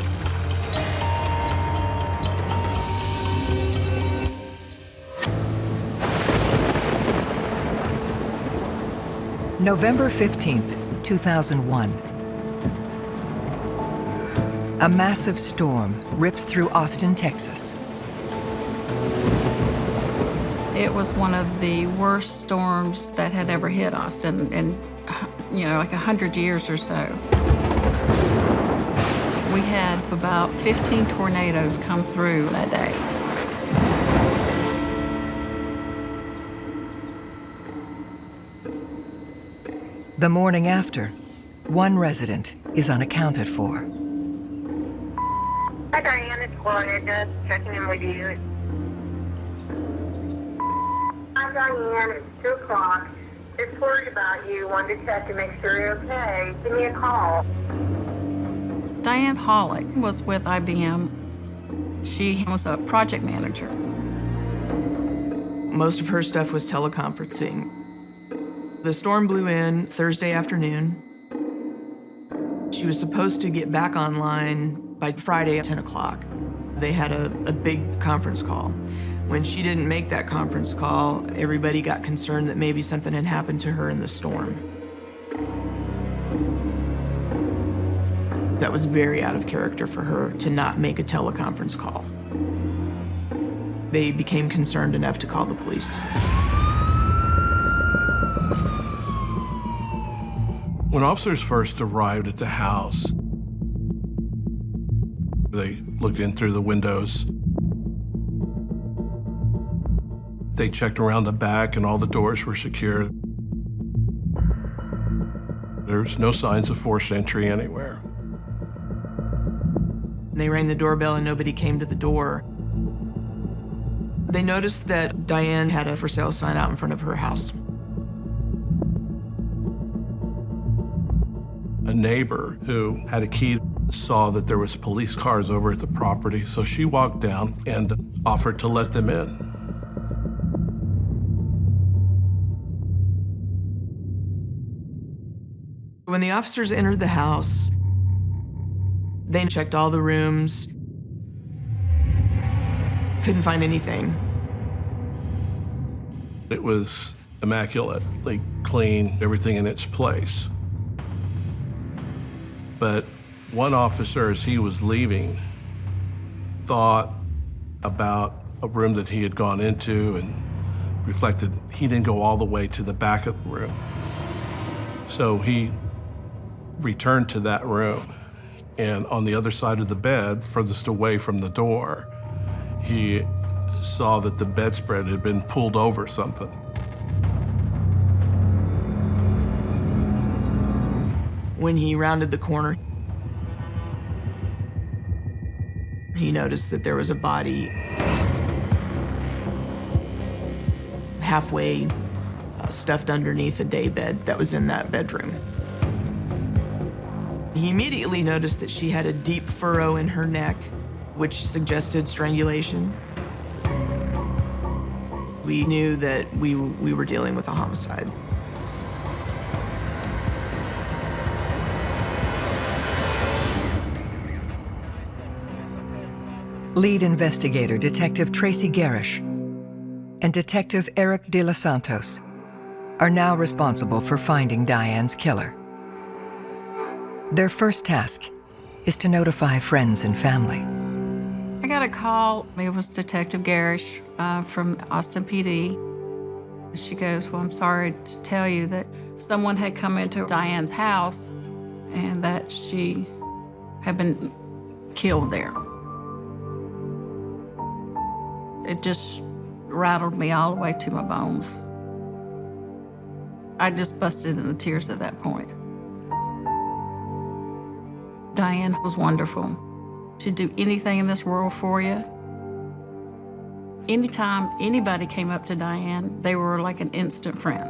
[SPEAKER 2] November 15th, 2001. A massive storm rips through Austin, Texas.
[SPEAKER 8] It was one of the worst storms that had ever hit Austin in, like 100 years or so. We had about 15 tornadoes come through that day.
[SPEAKER 2] The morning after, one resident is unaccounted for.
[SPEAKER 21] Hi, Diane. It's Gloria. Just checking in with you. Hi, Diane. It's 2 o'clock. Just worried about you. Wanted to check to make sure you're okay. Give me a call.
[SPEAKER 8] Diane Pollock was with IBM. She was a project manager.
[SPEAKER 20] Most of her stuff was teleconferencing. The storm blew in Thursday afternoon. She was supposed to get back online by Friday at 10 o'clock. They had a big conference call. When she didn't make that conference call, everybody got concerned that maybe something had happened to her in the storm. That was very out of character for her to not make a teleconference call. They became concerned enough to call the police.
[SPEAKER 15] When officers first arrived at the house, they looked in through the windows. They checked around the back and all the doors were secure. There was no signs of forced entry anywhere.
[SPEAKER 20] They rang the doorbell and nobody came to the door. They noticed that Diane had a for sale sign out in front of her house.
[SPEAKER 15] A neighbor who had a key saw that there was police cars over at the property, so she walked down and offered to let them in.
[SPEAKER 20] When the officers entered the house, they checked all the rooms, couldn't find anything.
[SPEAKER 15] It was immaculately clean, everything in its place. But one officer, as he was leaving, thought about a room that he had gone into and reflected he didn't go all the way to the back of the room. So he returned to that room, and on the other side of the bed, furthest away from the door, he saw that the bedspread had been pulled over something.
[SPEAKER 20] When he rounded the corner, he noticed that there was a body halfway stuffed underneath a daybed that was in that bedroom. He immediately noticed that she had a deep furrow in her neck, which suggested strangulation. We knew that we were dealing with a homicide.
[SPEAKER 2] Lead investigator Detective Tracy Garish and Detective Eric De Los Santos are now responsible for finding Diane's killer. Their first task is to notify friends and family.
[SPEAKER 8] I got a call. It was Detective Garish from Austin PD. She goes, well, I'm sorry to tell you that someone had come into Diane's house and that she had been killed there. It just rattled me all the way to my bones. I just busted into tears at that point. Diane was wonderful. She'd do anything in this world for you. Anytime anybody came up to Diane, they were like an instant friend.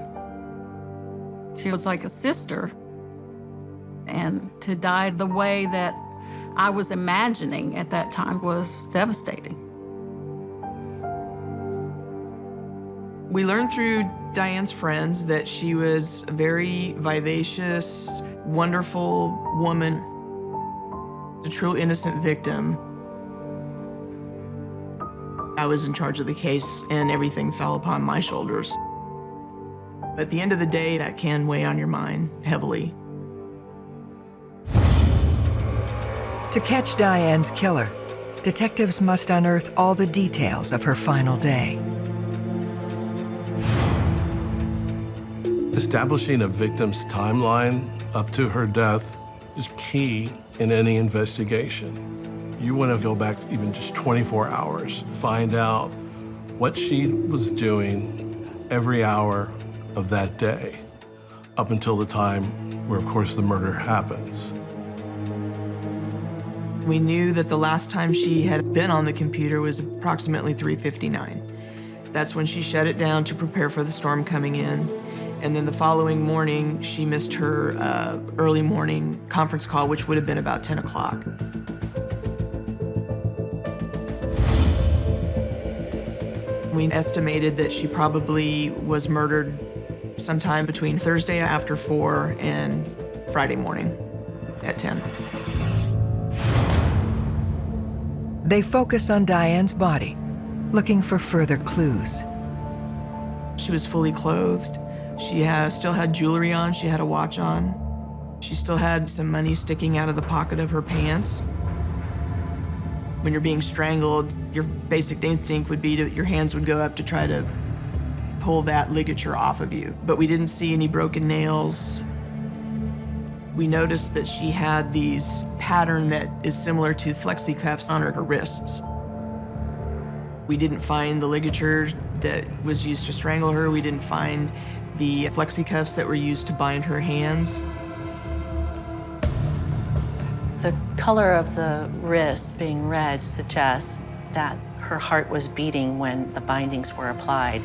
[SPEAKER 8] She was like a sister. And to die the way that I was imagining at that time was devastating.
[SPEAKER 20] We learned through Diane's friends that she was a very vivacious, wonderful woman, a true innocent victim. I was in charge of the case and everything fell upon my shoulders. At the end of the day, that can weigh on your mind heavily.
[SPEAKER 2] To catch Diane's killer, detectives must unearth all the details of her final day.
[SPEAKER 15] Establishing a victim's timeline up to her death is key in any investigation. You want to go back even just 24 hours, find out what she was doing every hour of that day, up until the time where, of course, the murder happens.
[SPEAKER 20] We knew that the last time she had been on the computer was approximately 3:59. That's when she shut it down to prepare for the storm coming in. And then the following morning, she missed her early morning conference call, which would have been about 10 o'clock. We estimated that she probably was murdered sometime between Thursday after 4 and Friday morning at 10.
[SPEAKER 2] They focus on Diane's body, looking for further clues.
[SPEAKER 20] She was fully clothed. She still had jewelry on, she had a watch on. She still had some money sticking out of the pocket of her pants. When you're being strangled, your basic instinct would be your hands would go up to try to pull that ligature off of you. But we didn't see any broken nails. We noticed that she had these pattern that is similar to flexi cuffs on her wrists. We didn't find the ligature that was used to strangle her. We didn't find the flexi cuffs that were used to bind her hands.
[SPEAKER 4] The color of the wrist being red suggests that her heart was beating when the bindings were applied.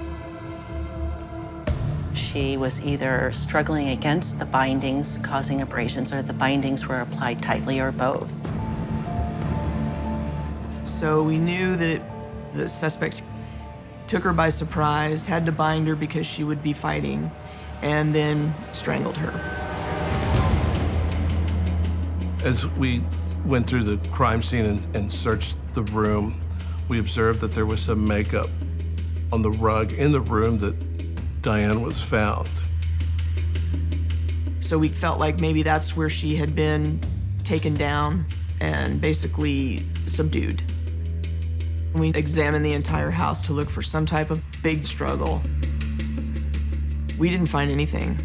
[SPEAKER 4] She was either struggling against the bindings, causing abrasions, or the bindings were applied tightly, or both.
[SPEAKER 20] So we knew that the suspect took her by surprise, had to bind her because she would be fighting, and then strangled her.
[SPEAKER 15] As we went through the crime scene and searched the room, we observed that there was some makeup on the rug in the room that Diane was found.
[SPEAKER 20] So we felt like maybe that's where she had been taken down and basically subdued. We examined the entire house to look for some type of big struggle. We didn't find anything.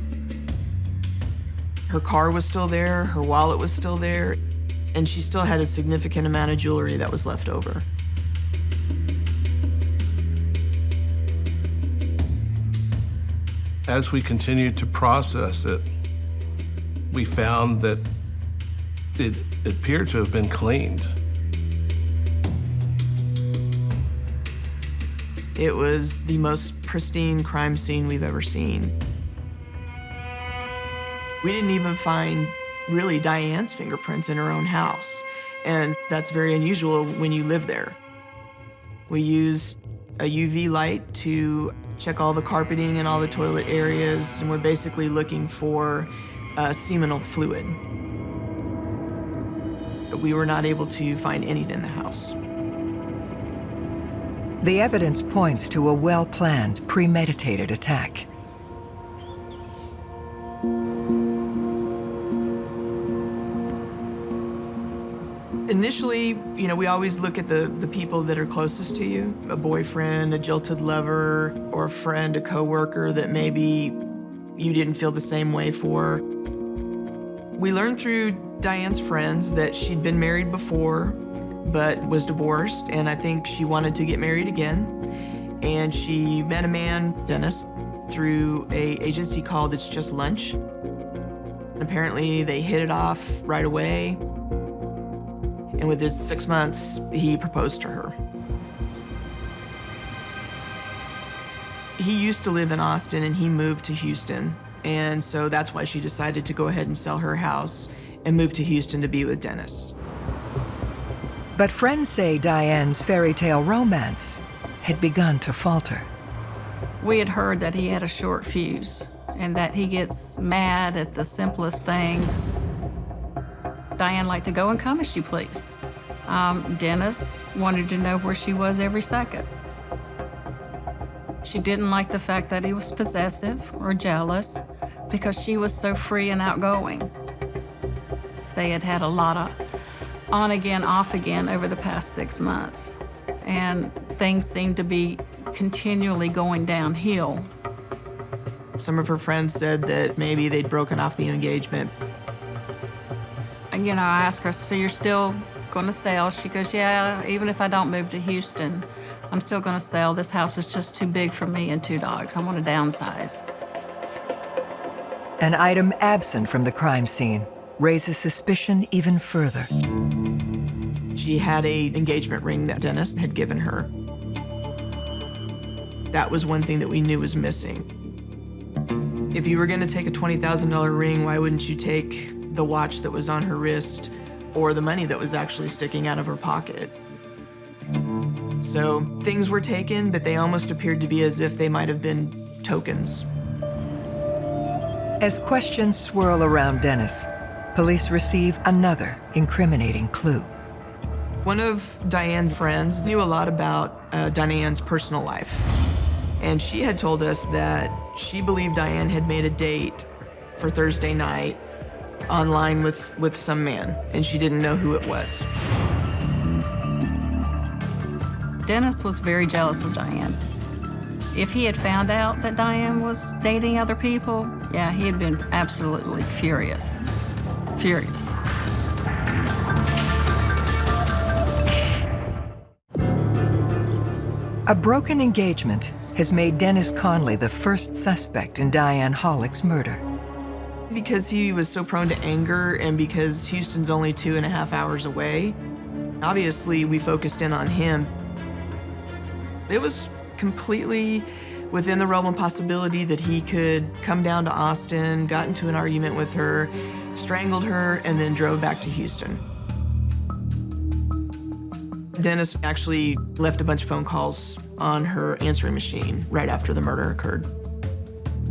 [SPEAKER 20] Her car was still there, her wallet was still there, and she still had a significant amount of jewelry that was left over.
[SPEAKER 15] As we continued to process it, we found that it appeared to have been cleaned.
[SPEAKER 20] It was the most pristine crime scene we've ever seen. We didn't even find, really, Diane's fingerprints in her own house, and that's very unusual when you live there. We used a UV light to check all the carpeting and all the toilet areas, and we're basically looking for seminal fluid. But we were not able to find any in the house.
[SPEAKER 2] The evidence points to a well-planned, premeditated attack.
[SPEAKER 20] Initially, we always look at the people that are closest to you, a boyfriend, a jilted lover, or a friend, a coworker that maybe you didn't feel the same way for. We learned through Diane's friends that she'd been married before, but was divorced, and I think she wanted to get married again. And she met a man, Dennis, through an agency called It's Just Lunch. And apparently they hit it off right away. And within 6 months, he proposed to her. He used to live in Austin and he moved to Houston. And so that's why she decided to go ahead and sell her house and move to Houston to be with Dennis.
[SPEAKER 2] But friends say Diane's fairy tale romance had begun to falter.
[SPEAKER 8] We had heard that he had a short fuse and that he gets mad at the simplest things. Diane liked to go and come as she pleased. Dennis wanted to know where she was every second. She didn't like the fact that he was possessive or jealous because she was so free and outgoing. They had had a lot of on again, off again over the past 6 months, and things seemed to be continually going downhill.
[SPEAKER 20] Some of her friends said that maybe they'd broken off the engagement.
[SPEAKER 8] And, I asked her, so you're still going to sell? She goes, yeah, even if I don't move to Houston, I'm still going to sell. This house is just too big for me and 2 dogs. I want to downsize.
[SPEAKER 2] An item absent from the crime scene raises suspicion even further.
[SPEAKER 20] She had an engagement ring that Dennis had given her. That was one thing that we knew was missing. If you were going to take a $20,000 ring, why wouldn't you take the watch that was on her wrist or the money that was actually sticking out of her pocket? So things were taken, but they almost appeared to be as if they might have been tokens.
[SPEAKER 2] As questions swirl around Dennis, police receive another incriminating clue.
[SPEAKER 20] One of Diane's friends knew a lot about Diane's personal life. And she had told us that she believed Diane had made a date for Thursday night online with some man, and she didn't know who it was.
[SPEAKER 8] Dennis was very jealous of Diane. If he had found out that Diane was dating other people, yeah, he had been absolutely furious. furious.
[SPEAKER 2] A broken engagement has made Dennis Conley the first suspect in Diane Hollick's murder.
[SPEAKER 20] Because he was so prone to anger and because Houston's only 2.5 hours away, obviously we focused in on him. It was completely within the realm of possibility that he could come down to Austin, got into an argument with her, strangled her, and then drove back to Houston. Dennis actually left a bunch of phone calls on her answering machine right after the murder occurred.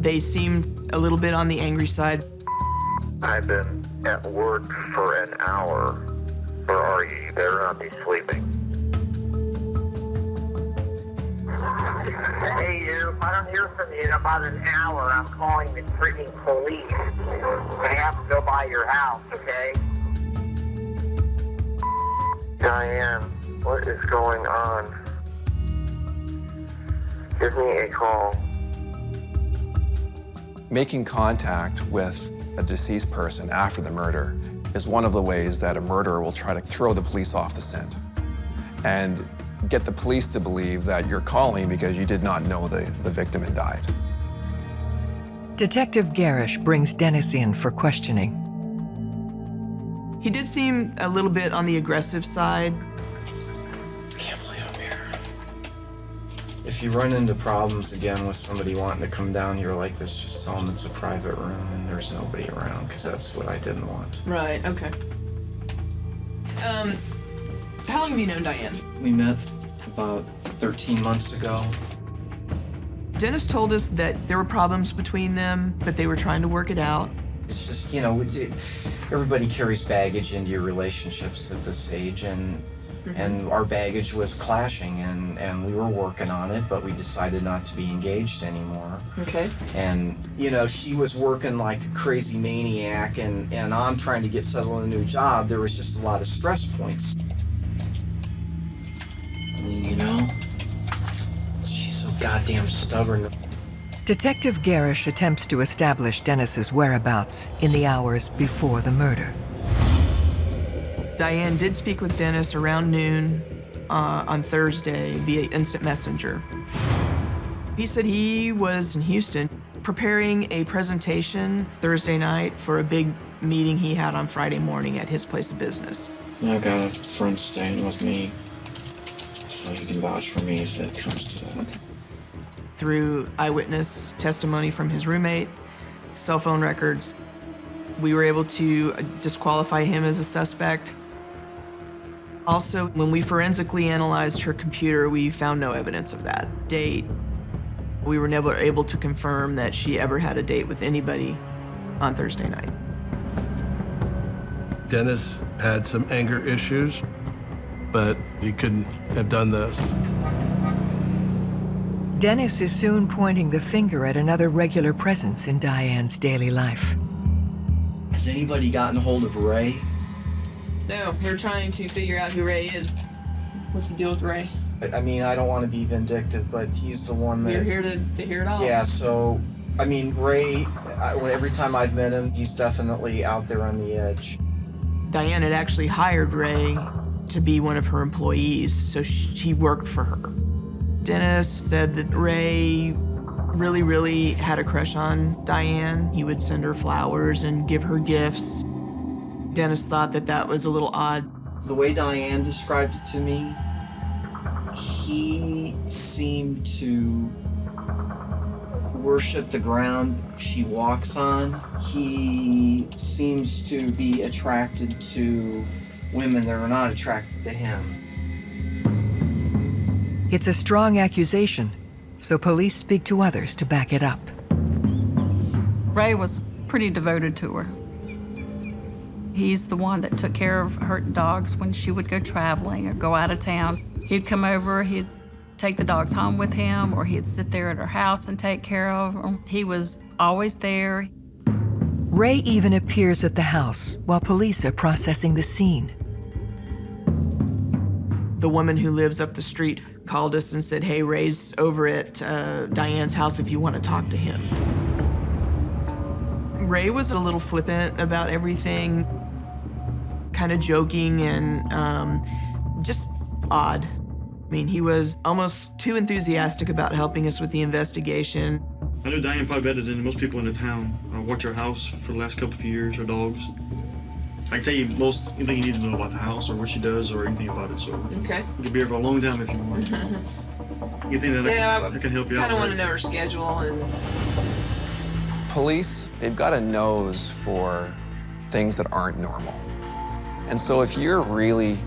[SPEAKER 20] They seemed a little bit on the angry side.
[SPEAKER 12] I've been at work for an hour. Where are you? You better not be sleeping. Hey, you, if I don't hear from you in about an hour, I'm calling the freaking police. I have to go by your house, okay? Diane, what is going on? Give me a call.
[SPEAKER 3] Making contact with a deceased person after the murder is one of the ways that a murderer will try to throw the police off the scent and get the police to believe that you're calling because you did not know the victim had died.
[SPEAKER 2] Detective Garish brings Dennis in for questioning.
[SPEAKER 20] He did seem a little bit on the aggressive side.
[SPEAKER 17] If you run into problems again with somebody wanting to come down here like this, just tell them it's a private room and there's nobody around, because that's what I didn't want.
[SPEAKER 20] Right, okay. How long have you known Diane?
[SPEAKER 17] We met about 13 months ago.
[SPEAKER 20] Dennis told us that there were problems between them, but they were trying to work it out.
[SPEAKER 17] It's just, you know, everybody carries baggage into your relationships at this age, and our baggage was clashing, and we were working on it, but we decided not to be engaged anymore.
[SPEAKER 20] Okay.
[SPEAKER 17] And, you know, she was working like a crazy maniac, and I'm trying to get settled in a new job. There was just a lot of stress points. You know, she's so goddamn stubborn.
[SPEAKER 2] Detective Garish attempts to establish Dennis's whereabouts in the hours before the murder.
[SPEAKER 20] Diane did speak with Dennis around noon on Thursday via instant messenger. He said he was in Houston preparing a presentation Thursday night for a big meeting he had on Friday morning at his place of business.
[SPEAKER 17] I've got a friend staying with me, so you can vouch for me if it comes to that.
[SPEAKER 20] Through eyewitness testimony from his roommate, cell phone records, we were able to disqualify him as a suspect. Also, when we forensically analyzed her computer, we found no evidence of that date. We were never able to confirm that she ever had a date with anybody on Thursday night.
[SPEAKER 15] Dennis had some anger issues, but he couldn't have done this.
[SPEAKER 2] Dennis is soon pointing the finger at another regular presence in Diane's daily life.
[SPEAKER 17] Has anybody gotten a hold of Ray?
[SPEAKER 20] No, we're trying to figure out who Ray is. What's the deal with Ray?
[SPEAKER 17] I mean, I don't want to be vindictive, but he's the one that...
[SPEAKER 20] You're here to hear it all.
[SPEAKER 17] Yeah, so, I mean, Ray, every time I've met him, he's definitely out there on the edge.
[SPEAKER 20] Diane had actually hired Ray to be one of her employees, so he worked for her. Dennis said that Ray really had a crush on Diane. He would send her flowers and give her gifts. Dennis thought that that was a little odd.
[SPEAKER 17] The way Diane described it to me, he seemed to worship the ground she walks on. He seems to be attracted to women that are not attracted to him.
[SPEAKER 2] It's a strong accusation, so police speak to others to back it up.
[SPEAKER 8] Ray was pretty devoted to her. He's the one that took care of her dogs when she would go traveling or go out of town. He'd come over, he'd take the dogs home with him, or he'd sit there at her house and take care of them. He was always there.
[SPEAKER 2] Ray even appears at the house while police are processing the scene.
[SPEAKER 20] The woman who lives up the street called us and said, hey, Ray's over at Diane's house if you want to talk to him. Ray was a little flippant about everything, kind of joking and just odd. I mean, he was almost too enthusiastic about helping us with the investigation.
[SPEAKER 7] I know Diane probably better than most people in the town. I watched her house for the last couple of years, her dogs. I can tell you anything you need to know about the house or what she does or anything about it, so.
[SPEAKER 11] Okay.
[SPEAKER 7] You can be here for a long time if you want. You think that I can help you out?
[SPEAKER 11] I kind of want to know her schedule and.
[SPEAKER 3] Police, they've got a nose for things that aren't normal. And so if you're really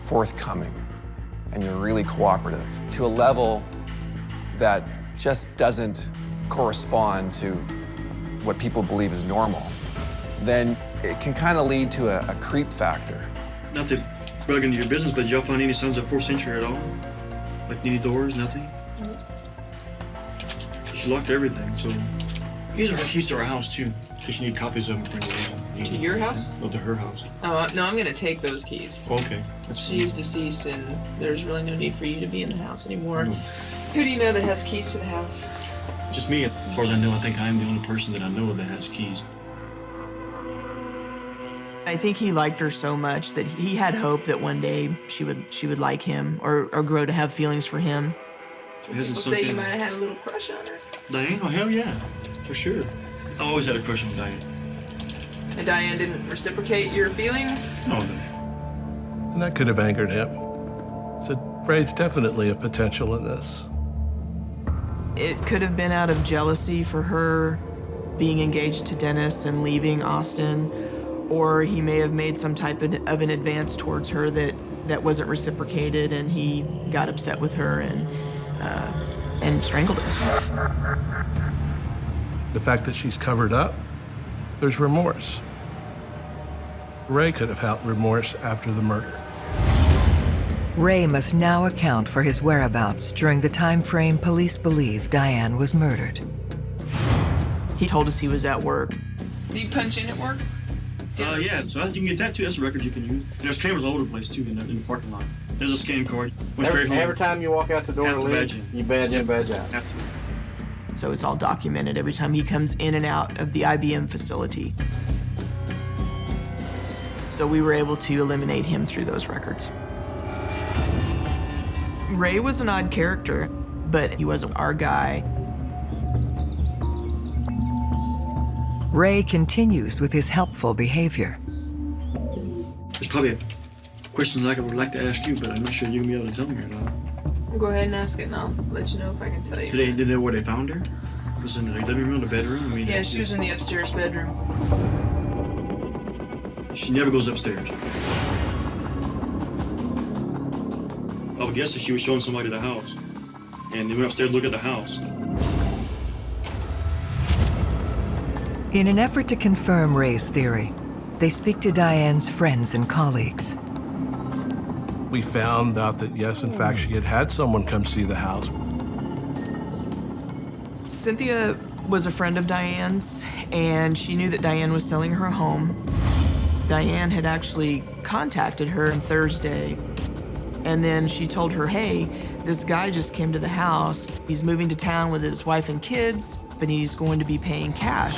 [SPEAKER 3] forthcoming and you're really cooperative to a level that just doesn't correspond to what people believe is normal, then it can kind of lead to a creep factor.
[SPEAKER 7] Not to rug into your business, but did y'all find any signs of 4th century at all? Like any doors, nothing? She locked everything, so. These are her keys to our house, too, in case you need copies of them for you.
[SPEAKER 11] To your house?
[SPEAKER 7] No, to her house.
[SPEAKER 11] Oh, no, I'm gonna take those keys.
[SPEAKER 7] Okay.
[SPEAKER 11] She's deceased, and there's really no need for you to be in the house anymore. Who do you know that has keys to the house?
[SPEAKER 7] Just me. As far as I know, I think I'm the only person that I know that has keys.
[SPEAKER 20] I think he liked her so much that he had hope that one day she would like him or grow to have feelings for him.
[SPEAKER 11] People say you might have had a little crush on her.
[SPEAKER 7] Diane? Oh, hell yeah. For sure. I always had a crush on Diane.
[SPEAKER 11] And Diane didn't reciprocate your feelings?
[SPEAKER 7] No.
[SPEAKER 15] And that could have angered him. Said, Ray's definitely a potential in this.
[SPEAKER 20] It could have been out of jealousy for her being engaged to Dennis and leaving Austin, or he may have made some type of an advance towards her that wasn't reciprocated, and he got upset with her and strangled her.
[SPEAKER 15] The fact that she's covered up, there's remorse. Ray could have felt remorse after the murder.
[SPEAKER 2] Ray must now account for his whereabouts during the time frame police believe Diane was murdered.
[SPEAKER 20] He told us he was at work.
[SPEAKER 11] Do you punch in at work?
[SPEAKER 7] Yeah, so you can get that too. That's a record you can use. And there's cameras all over the place too in the parking lot. There's a scan card.
[SPEAKER 18] Every time you walk out the door to leave, you badge in, badge out.
[SPEAKER 20] So it's all documented every time he comes in and out of the IBM facility. So we were able to eliminate him through those records. Ray was an odd character, but he wasn't our guy.
[SPEAKER 2] Ray continues with his helpful behavior.
[SPEAKER 7] There's probably questions I would like to ask you, but I'm not sure you'll be able to tell me or not.
[SPEAKER 11] Go ahead and ask it, and I'll let you know if I can tell you.
[SPEAKER 7] Did they know where they found her? Was it in the living room, the bedroom? I mean,
[SPEAKER 11] yeah, she was in the upstairs bedroom.
[SPEAKER 7] She never goes upstairs. I would guess that she was showing somebody the house, and they went upstairs to look at the house.
[SPEAKER 2] In an effort to confirm Ray's theory, they speak to Diane's friends and colleagues.
[SPEAKER 15] We found out that, yes, in fact, she had had someone come see the house.
[SPEAKER 20] Cynthia was a friend of Diane's, and she knew that Diane was selling her home. Diane had actually contacted her on Thursday, and then she told her, hey, this guy just came to the house. He's moving to town with his wife and kids, but he's going to be paying cash.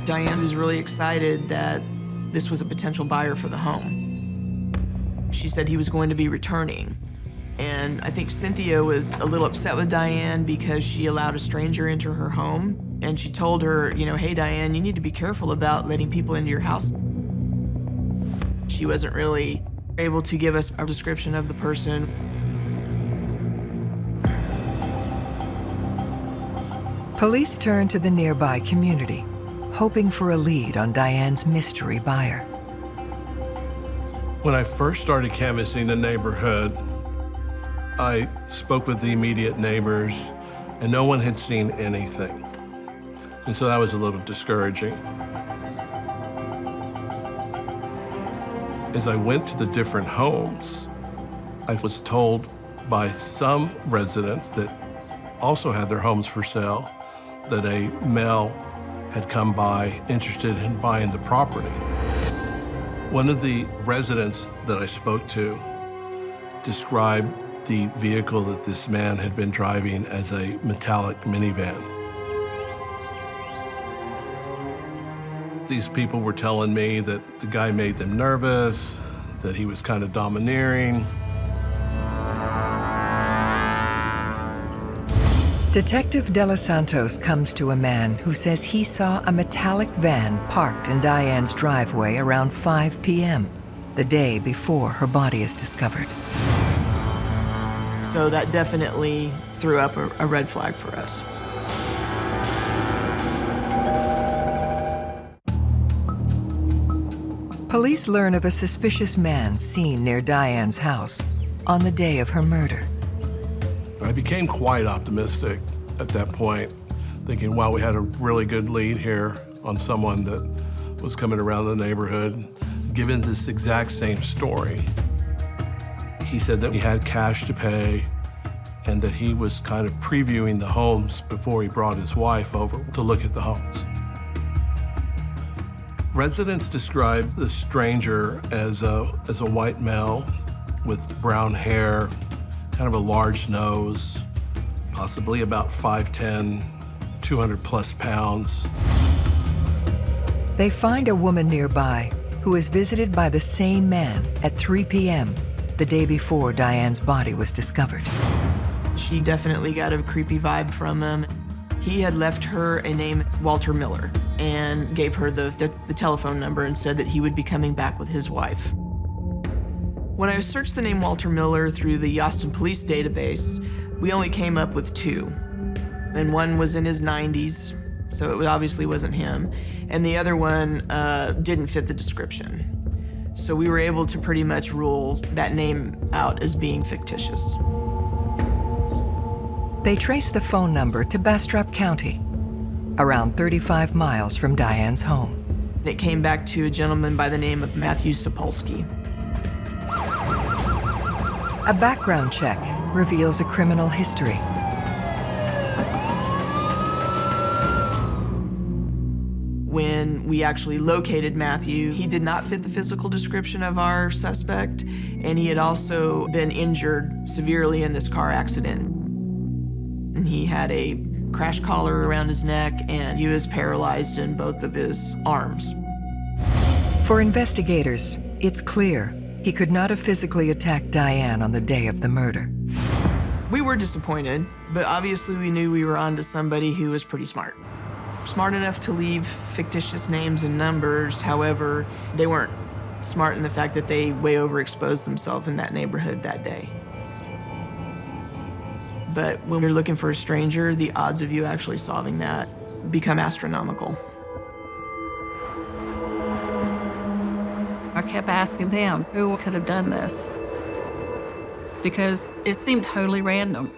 [SPEAKER 20] Diane was really excited that this was a potential buyer for the home. She said he was going to be returning. And I think Cynthia was a little upset with Diane because she allowed a stranger into her home. And she told her, you know, hey, Diane, you need to be careful about letting people into your house. She wasn't really able to give us a description of the person.
[SPEAKER 2] Police turn to the nearby community, hoping for a lead on Diane's mystery buyer.
[SPEAKER 15] When I first started canvassing the neighborhood, I spoke with the immediate neighbors, and no one had seen anything. And so that was a little discouraging. As I went to the different homes, I was told by some residents that also had their homes for sale that a male had come by interested in buying the property. One of the residents that I spoke to described the vehicle that this man had been driving as a metallic minivan. These people were telling me that the guy made them nervous, that he was kind of domineering.
[SPEAKER 2] Detective De Los Santos comes to a man who says he saw a metallic van parked in Diane's driveway around 5 p.m., the day before her body is discovered.
[SPEAKER 20] So that definitely threw up a red flag for us.
[SPEAKER 2] Police learn of a suspicious man seen near Diane's house on the day of her murder.
[SPEAKER 15] I became quite optimistic at that point, thinking, wow, we had a really good lead here on someone that was coming around the neighborhood, given this exact same story. He said that he had cash to pay and that he was kind of previewing the homes before he brought his wife over to look at the homes. Residents described the stranger as a white male with brown hair, kind of a large nose, possibly about 5'10", 200 plus pounds.
[SPEAKER 2] They find a woman nearby who is visited by the same man at 3 p.m., the day before Diane's body was discovered.
[SPEAKER 20] She definitely got a creepy vibe from him. He had left her a name, Walter Miller, and gave her the telephone number and said that he would be coming back with his wife. When I searched the name Walter Miller through the Austin Police database, we only came up with two. And one was in his 90s, so it obviously wasn't him. And the other one didn't fit the description. So we were able to pretty much rule that name out as being fictitious.
[SPEAKER 2] They traced the phone number to Bastrop County, around 35 miles from Diane's home.
[SPEAKER 20] It came back to a gentleman by the name of Matthew Sapolsky.
[SPEAKER 2] A background check reveals a criminal history.
[SPEAKER 20] When we actually located Matthew, he did not fit the physical description of our suspect, and he had also been injured severely in this car accident. And he had a crash collar around his neck, and he was paralyzed in both of his arms.
[SPEAKER 2] For investigators, it's clear he could not have physically attacked Diane on the day of the murder.
[SPEAKER 20] We were disappointed, but obviously we knew we were on to somebody who was pretty smart. Smart enough to leave fictitious names and numbers. However, they weren't smart in the fact that they way overexposed themselves in that neighborhood that day. But when you're looking for a stranger, the odds of you actually solving that become astronomical.
[SPEAKER 8] I kept asking them who could have done this, because it seemed totally random.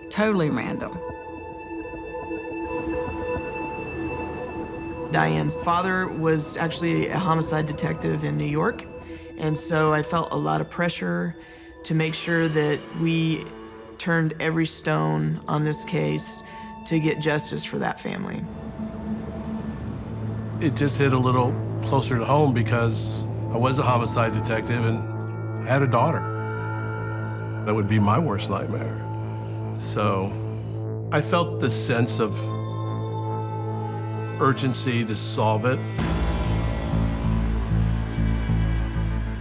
[SPEAKER 8] Totally random.
[SPEAKER 20] Diane's father was actually a homicide detective in New York, and so I felt a lot of pressure to make sure that we turned every stone on this case to get justice for that family.
[SPEAKER 15] It just hit a little closer to home because I was a homicide detective and I had a daughter. That would be my worst nightmare. So I felt this sense of urgency to solve it.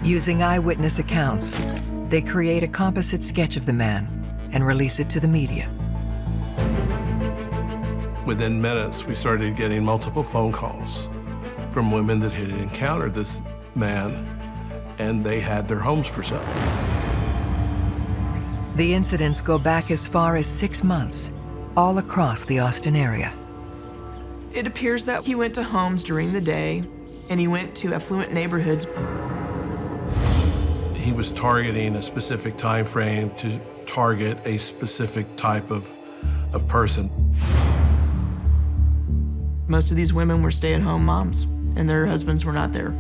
[SPEAKER 2] Using eyewitness accounts, they create a composite sketch of the man and release it to the media.
[SPEAKER 15] Within minutes, we started getting multiple phone calls from women that had encountered this man, and they had their homes for sale.
[SPEAKER 2] The incidents go back as far as 6 months, all across the Austin area.
[SPEAKER 20] It appears that he went to homes during the day, and he went to affluent neighborhoods.
[SPEAKER 15] He was targeting a specific time frame to target a specific type of person.
[SPEAKER 20] Most of these women were stay-at-home moms, and their husbands were not there.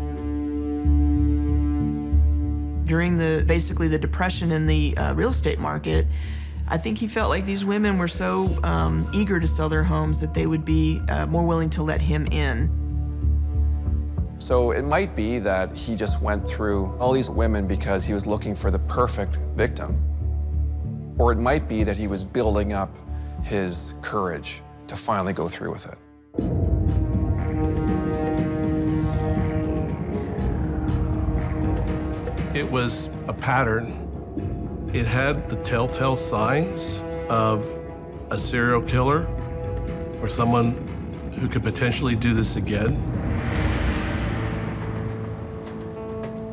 [SPEAKER 20] During basically the depression in the real estate market, I think he felt like these women were so eager to sell their homes that they would be more willing to let him in.
[SPEAKER 3] So it might be that he just went through all these women because he was looking for the perfect victim. Or it might be that he was building up his courage to finally go through with it.
[SPEAKER 15] It was a pattern. It had the telltale signs of a serial killer or someone who could potentially do this again.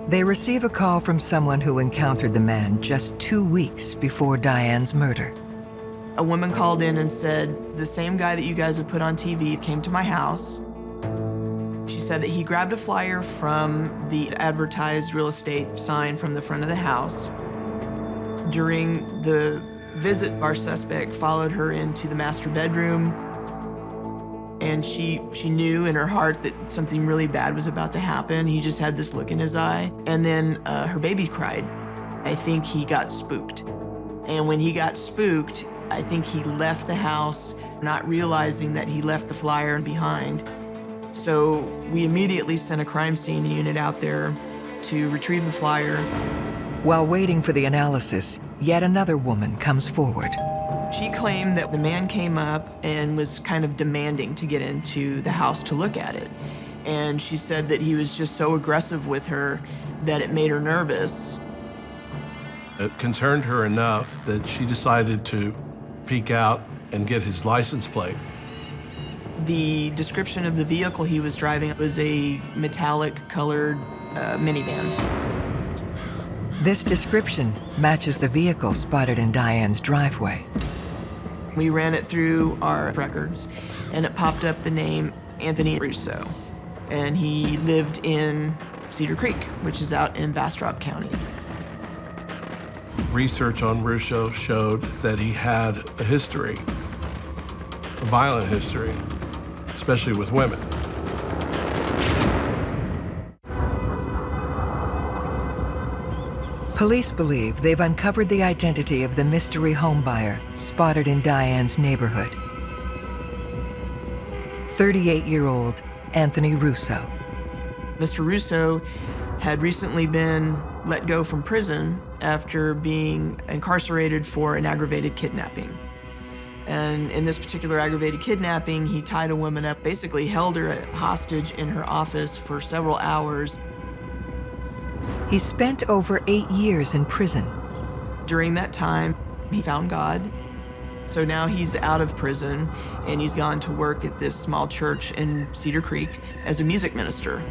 [SPEAKER 2] They receive a call from someone who encountered the man just 2 weeks before Diane's murder.
[SPEAKER 20] A woman called in and said, the same guy that you guys have put on TV came to my house. She said that he grabbed a flyer from the advertised real estate sign from the front of the house. During the visit, our suspect followed her into the master bedroom, and she knew in her heart that something really bad was about to happen. He just had this look in his eye. And then her baby cried. I think he got spooked. And when he got spooked, I think he left the house, not realizing that he left the flyer behind. So we immediately sent a crime scene unit out there to retrieve the flyer.
[SPEAKER 2] While waiting for the analysis, yet another woman comes forward.
[SPEAKER 20] She claimed that the man came up and was kind of demanding to get into the house to look at it. And she said that he was just so aggressive with her that it made her nervous.
[SPEAKER 15] It concerned her enough that she decided to peek out and get his license plate.
[SPEAKER 20] The description of the vehicle he was driving was a metallic colored minivan.
[SPEAKER 2] This description matches the vehicle spotted in Diane's driveway.
[SPEAKER 20] We ran it through our records, and it popped up the name Anthony Russo. And he lived in Cedar Creek, which is out in Bastrop County.
[SPEAKER 15] Research on Russo showed that he had a history, a violent history, especially with women.
[SPEAKER 2] Police believe they've uncovered the identity of the mystery homebuyer spotted in Diane's neighborhood. 38-year-old Anthony Russo.
[SPEAKER 20] Mr. Russo had recently been let go from prison after being incarcerated for an aggravated kidnapping. And in this particular aggravated kidnapping, he tied a woman up, basically held her hostage in her office for several hours.
[SPEAKER 2] He spent over 8 years in prison.
[SPEAKER 20] During that time, he found God. So now he's out of prison, and he's gone to work at this small church in Cedar Creek as a music minister.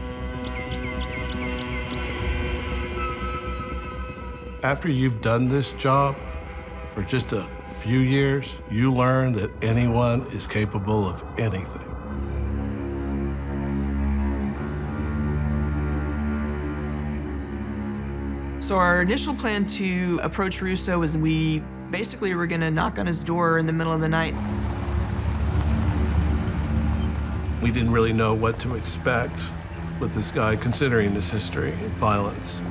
[SPEAKER 15] After you've done this job for just a few years, you learn that anyone is capable of anything.
[SPEAKER 20] So our initial plan to approach Russo was we basically were gonna knock on his door in the middle of the night.
[SPEAKER 15] We didn't really know what to expect with this guy, considering his history of violence.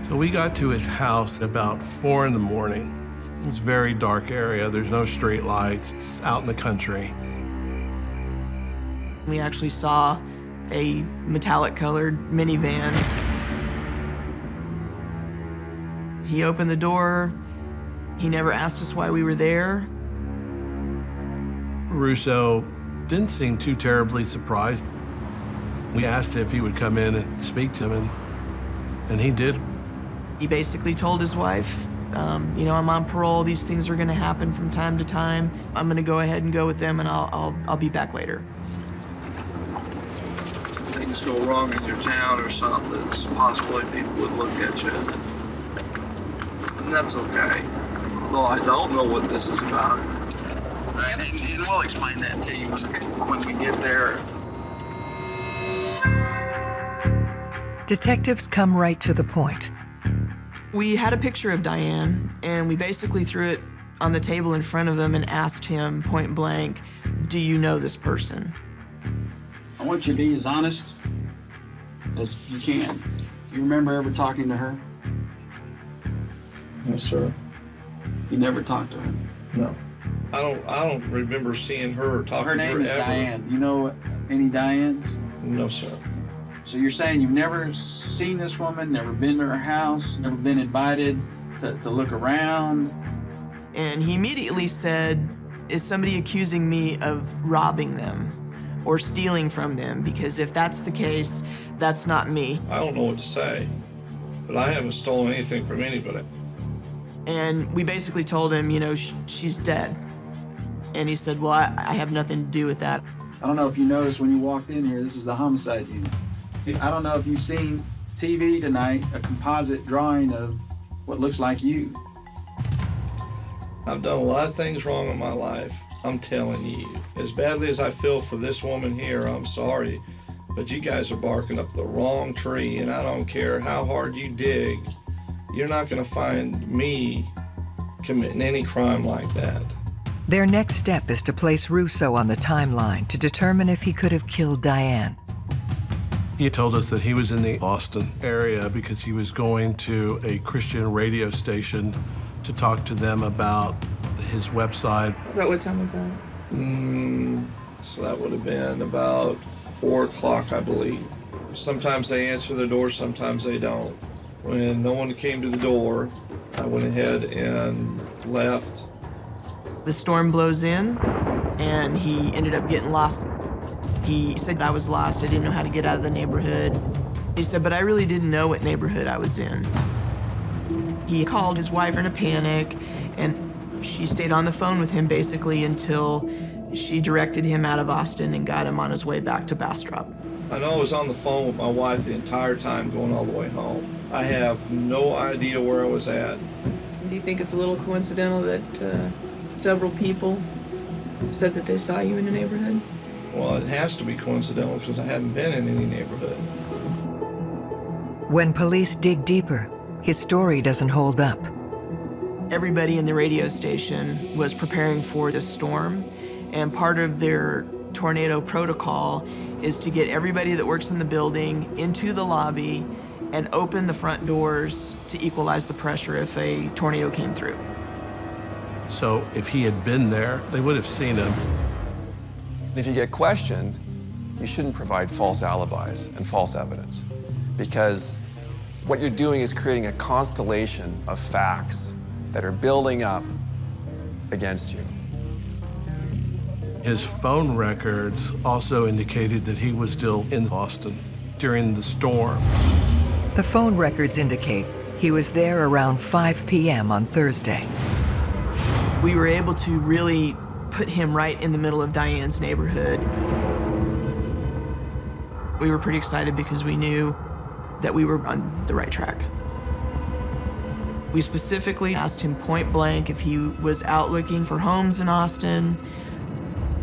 [SPEAKER 15] So we got to his house at about 4 in the morning. It was a very dark area. There's no street lights. It's out in the country.
[SPEAKER 20] We actually saw a metallic colored minivan. He opened the door. He never asked us why we were there.
[SPEAKER 15] Russo didn't seem too terribly surprised. We asked if he would come in and speak to him, and he did.
[SPEAKER 20] He basically told his wife, you know, I'm on parole. These things are going to happen from time to time. I'm going to go ahead and go with them, and I'll be back later.
[SPEAKER 5] Things go wrong in your town or something, it's possible people would look at you. And that's okay. Though I don't know what this is about. And we'll explain that to you when we get there.
[SPEAKER 2] Detectives come right to the point.
[SPEAKER 20] We had a picture of Diane, and we basically threw it on the table in front of him and asked him point blank, do you know this person?
[SPEAKER 18] I want you to be as honest as you can. You remember ever talking to her?
[SPEAKER 5] Yes, sir.
[SPEAKER 18] You never talked to her?
[SPEAKER 5] No. I don't remember seeing her or talking to her.
[SPEAKER 18] Her name is
[SPEAKER 5] ever.
[SPEAKER 18] Diane. You know any Dianes?
[SPEAKER 5] No, sir.
[SPEAKER 18] So you're saying you've never seen this woman, never been to her house, never been invited to look around?
[SPEAKER 20] And he immediately said, is somebody accusing me of robbing them? or stealing from them, because if that's the case, that's not me.
[SPEAKER 5] I don't know what to say, but I haven't stolen anything from anybody.
[SPEAKER 20] And we basically told him, you know, she's dead. And he said, well, I have nothing to do with that.
[SPEAKER 18] I don't know if you noticed when you walked in here, this is the homicide unit. I don't know if you've seen TV tonight, a composite drawing of what looks like you.
[SPEAKER 5] I've done a lot of things wrong in my life, I'm telling you. As badly as I feel for this woman here, I'm sorry, but you guys are barking up the wrong tree, and I don't care how hard you dig, you're not gonna find me committing any crime like that.
[SPEAKER 2] Their next step is to place Russo on the timeline to determine if he could have killed Diane.
[SPEAKER 15] He told us that he was in the Austin area because he was going to a Christian radio station to talk to them about his website.
[SPEAKER 11] About what time was that?
[SPEAKER 5] So that would have been about 4 o'clock, I believe. Sometimes they answer the door, sometimes they don't. When no one came to the door, I went ahead and left.
[SPEAKER 20] The storm blows in, and he ended up getting lost. He said, I was lost, I didn't know how to get out of the neighborhood. He said, but I really didn't know what neighborhood I was in. He called his wife in a panic, and she stayed on the phone with him basically until she directed him out of Austin and got him on his way back to Bastrop.
[SPEAKER 5] I know I was on the phone with my wife the entire time going all the way home. I have no idea where I was at.
[SPEAKER 11] Do you think it's a little coincidental that several people said that they saw you in the neighborhood?
[SPEAKER 5] Well, it has to be coincidental because I hadn't been in any neighborhood.
[SPEAKER 2] When police dig deeper, his story doesn't hold up.
[SPEAKER 20] Everybody in the radio station was preparing for this storm, and part of their tornado protocol is to get everybody that works in the building into the lobby and open the front doors to equalize the pressure if a tornado came through.
[SPEAKER 15] So if he had been there, they would have seen him.
[SPEAKER 3] If you get questioned, you shouldn't provide false alibis and false evidence, because what you're doing is creating a constellation of facts that are building up against you.
[SPEAKER 15] His phone records also indicated that he was still in Austin during the storm.
[SPEAKER 2] The phone records indicate he was there around 5 p.m. on Thursday.
[SPEAKER 20] We were able to really put him right in the middle of Diane's neighborhood. We were pretty excited because we knew that we were on the right track. We specifically asked him point blank if he was out looking for homes in Austin,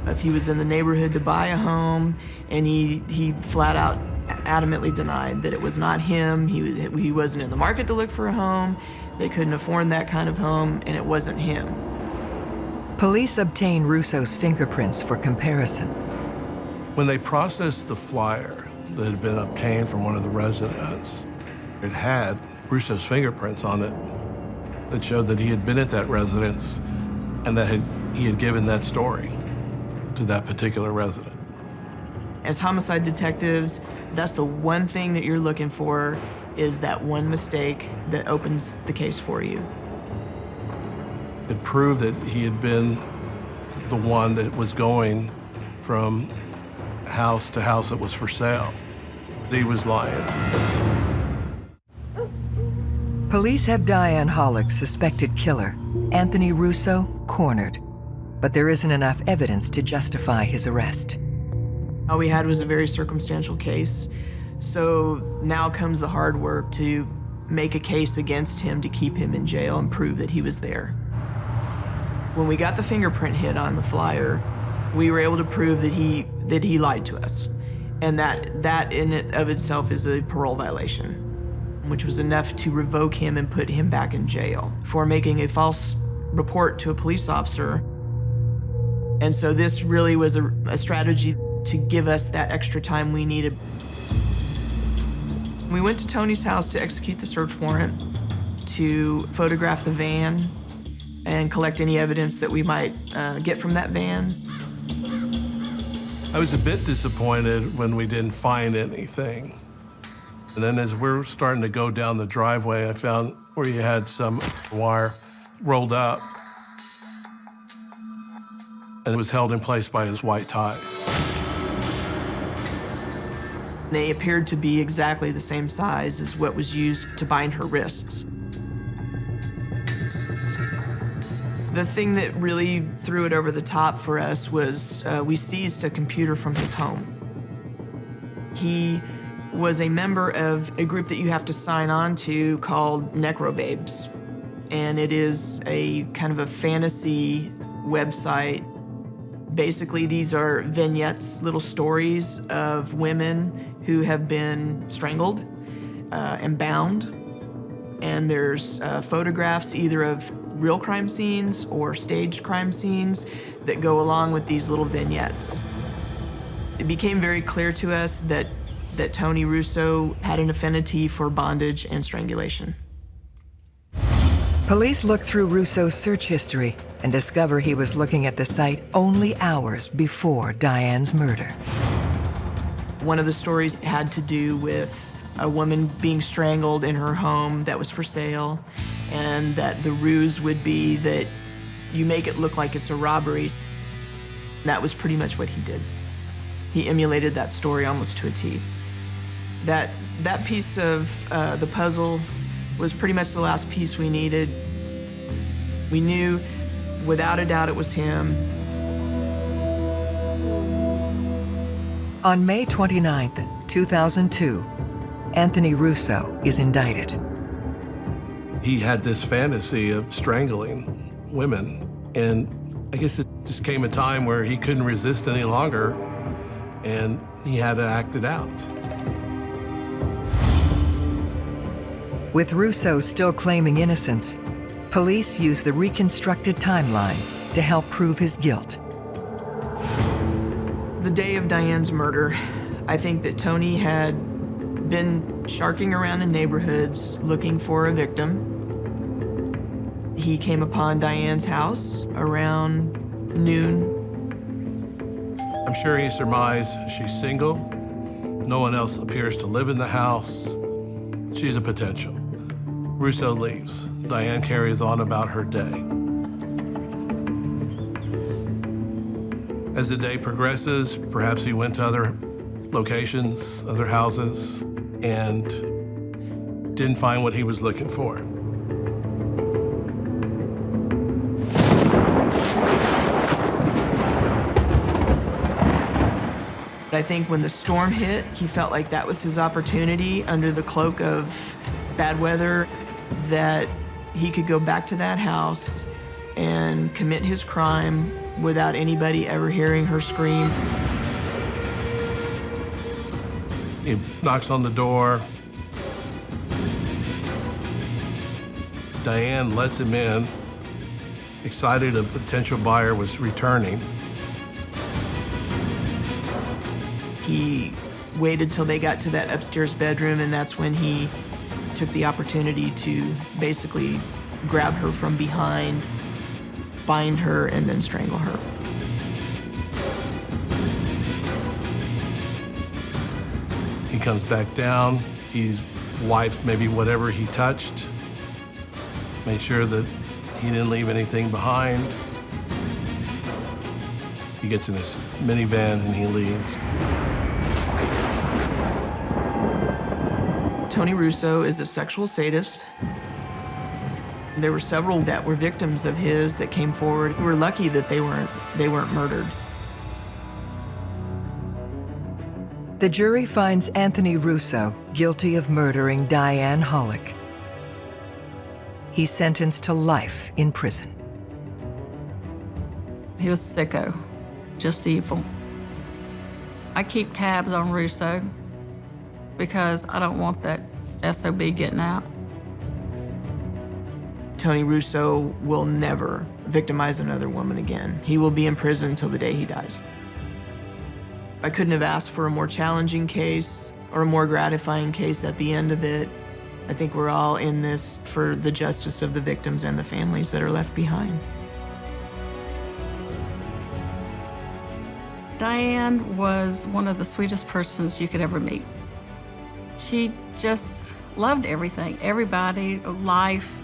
[SPEAKER 20] if he was in the neighborhood to buy a home, and he flat out adamantly denied that it was not him. He wasn't in the market to look for a home. They couldn't afford that kind of home, and it wasn't him.
[SPEAKER 2] Police obtain Russo's fingerprints for comparison.
[SPEAKER 15] When they processed the flyer that had been obtained from one of the residents, it had Russo's fingerprints on it that showed that he had been at that residence and that he had given that story to that particular resident.
[SPEAKER 20] As homicide detectives, that's the one thing that you're looking for, is that one mistake that opens the case for you.
[SPEAKER 15] It proved that he had been the one that was going from house to house that was for sale. He was lying.
[SPEAKER 2] Police have Diane Hollick's suspected killer, Anthony Russo, cornered, but there isn't enough evidence to justify his arrest.
[SPEAKER 20] All we had was a very circumstantial case, so now comes the hard work to make a case against him to keep him in jail and prove that he was there. When we got the fingerprint hit on the flyer, we were able to prove that he lied to us, and that in and of itself is a parole violation, which was enough to revoke him and put him back in jail for making a false report to a police officer. And so this really was a strategy to give us that extra time we needed. We went to Tony's house to execute the search warrant, to photograph the van and collect any evidence that we might get from that van.
[SPEAKER 15] I was a bit disappointed when we didn't find anything. And then as we're starting to go down the driveway, I found where he had some wire rolled up, and it was held in place by his white ties.
[SPEAKER 20] They appeared to be exactly the same size as what was used to bind her wrists. The thing that really threw it over the top for us was we seized a computer from his home. He was a member of a group that you have to sign on to called Necrobabes. And it is a kind of a fantasy website. Basically, these are vignettes, little stories of women who have been strangled and bound. And there's photographs either of real crime scenes or staged crime scenes that go along with these little vignettes. It became very clear to us that Tony Russo had an affinity for bondage and strangulation.
[SPEAKER 2] Police look through Russo's search history and discover he was looking at the site only hours before Diane's murder.
[SPEAKER 20] One of the stories had to do with a woman being strangled in her home that was for sale, and that the ruse would be that you make it look like it's a robbery. That was pretty much what he did. He emulated that story almost to a T. That piece of the puzzle was pretty much the last piece we needed. We knew without a doubt it was him.
[SPEAKER 2] On May 29th, 2002, Anthony Russo is indicted.
[SPEAKER 15] He had this fantasy of strangling women, and I guess it just came a time where he couldn't resist any longer, and he had to act it out.
[SPEAKER 2] With Russo still claiming innocence, police use the reconstructed timeline to help prove his guilt.
[SPEAKER 20] The day of Diane's murder, I think that Tony had been sharking around in neighborhoods looking for a victim. He came upon Diane's house around noon.
[SPEAKER 15] I'm sure he surmised she's single. No one else appears to live in the house. She's a potential. Russo leaves. Diane carries on about her day. As the day progresses, perhaps he went to other locations, other houses, and didn't find what he was looking for.
[SPEAKER 20] I think when the storm hit, he felt like that was his opportunity under the cloak of bad weather, that he could go back to that house and commit his crime without anybody ever hearing her scream.
[SPEAKER 15] He knocks on the door. Diane lets him in, excited a potential buyer was returning.
[SPEAKER 20] He waited till they got to that upstairs bedroom, and that's when he took the opportunity to basically grab her from behind, bind her, and then strangle her.
[SPEAKER 15] He comes back down. He's wiped maybe whatever he touched, made sure that he didn't leave anything behind. He gets in his minivan and he leaves.
[SPEAKER 20] Tony Russo is a sexual sadist. There were several that were victims of his that came forward. We were lucky that they weren't murdered.
[SPEAKER 2] The jury finds Anthony Russo guilty of murdering Diane Hollick. He's sentenced to life in prison.
[SPEAKER 8] He was sicko, just evil. I keep tabs on Russo because I don't want that SOB getting out.
[SPEAKER 20] Tony Russo will never victimize another woman again. He will be in prison until the day he dies. I couldn't have asked for a more challenging case or a more gratifying case at the end of it. I think we're all in this for the justice of the victims and the families that are left behind.
[SPEAKER 8] Diane was one of the sweetest persons you could ever meet. She just loved everything, everybody, life.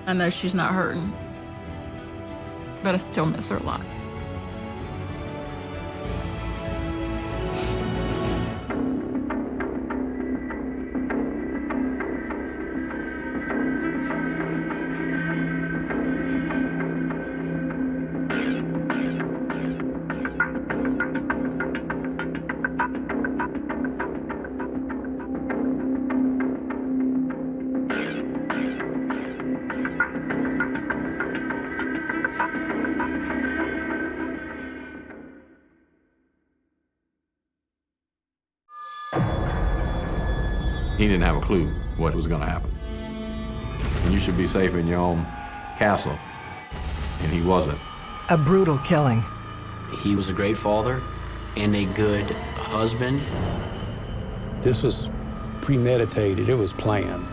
[SPEAKER 8] I know she's not hurting, but I still miss her a lot.
[SPEAKER 14] He didn't have a clue what was going to happen. And you should be safe in your own castle. And he wasn't.
[SPEAKER 2] A brutal killing.
[SPEAKER 19] He was a great father and a good husband.
[SPEAKER 22] This was premeditated. It was planned.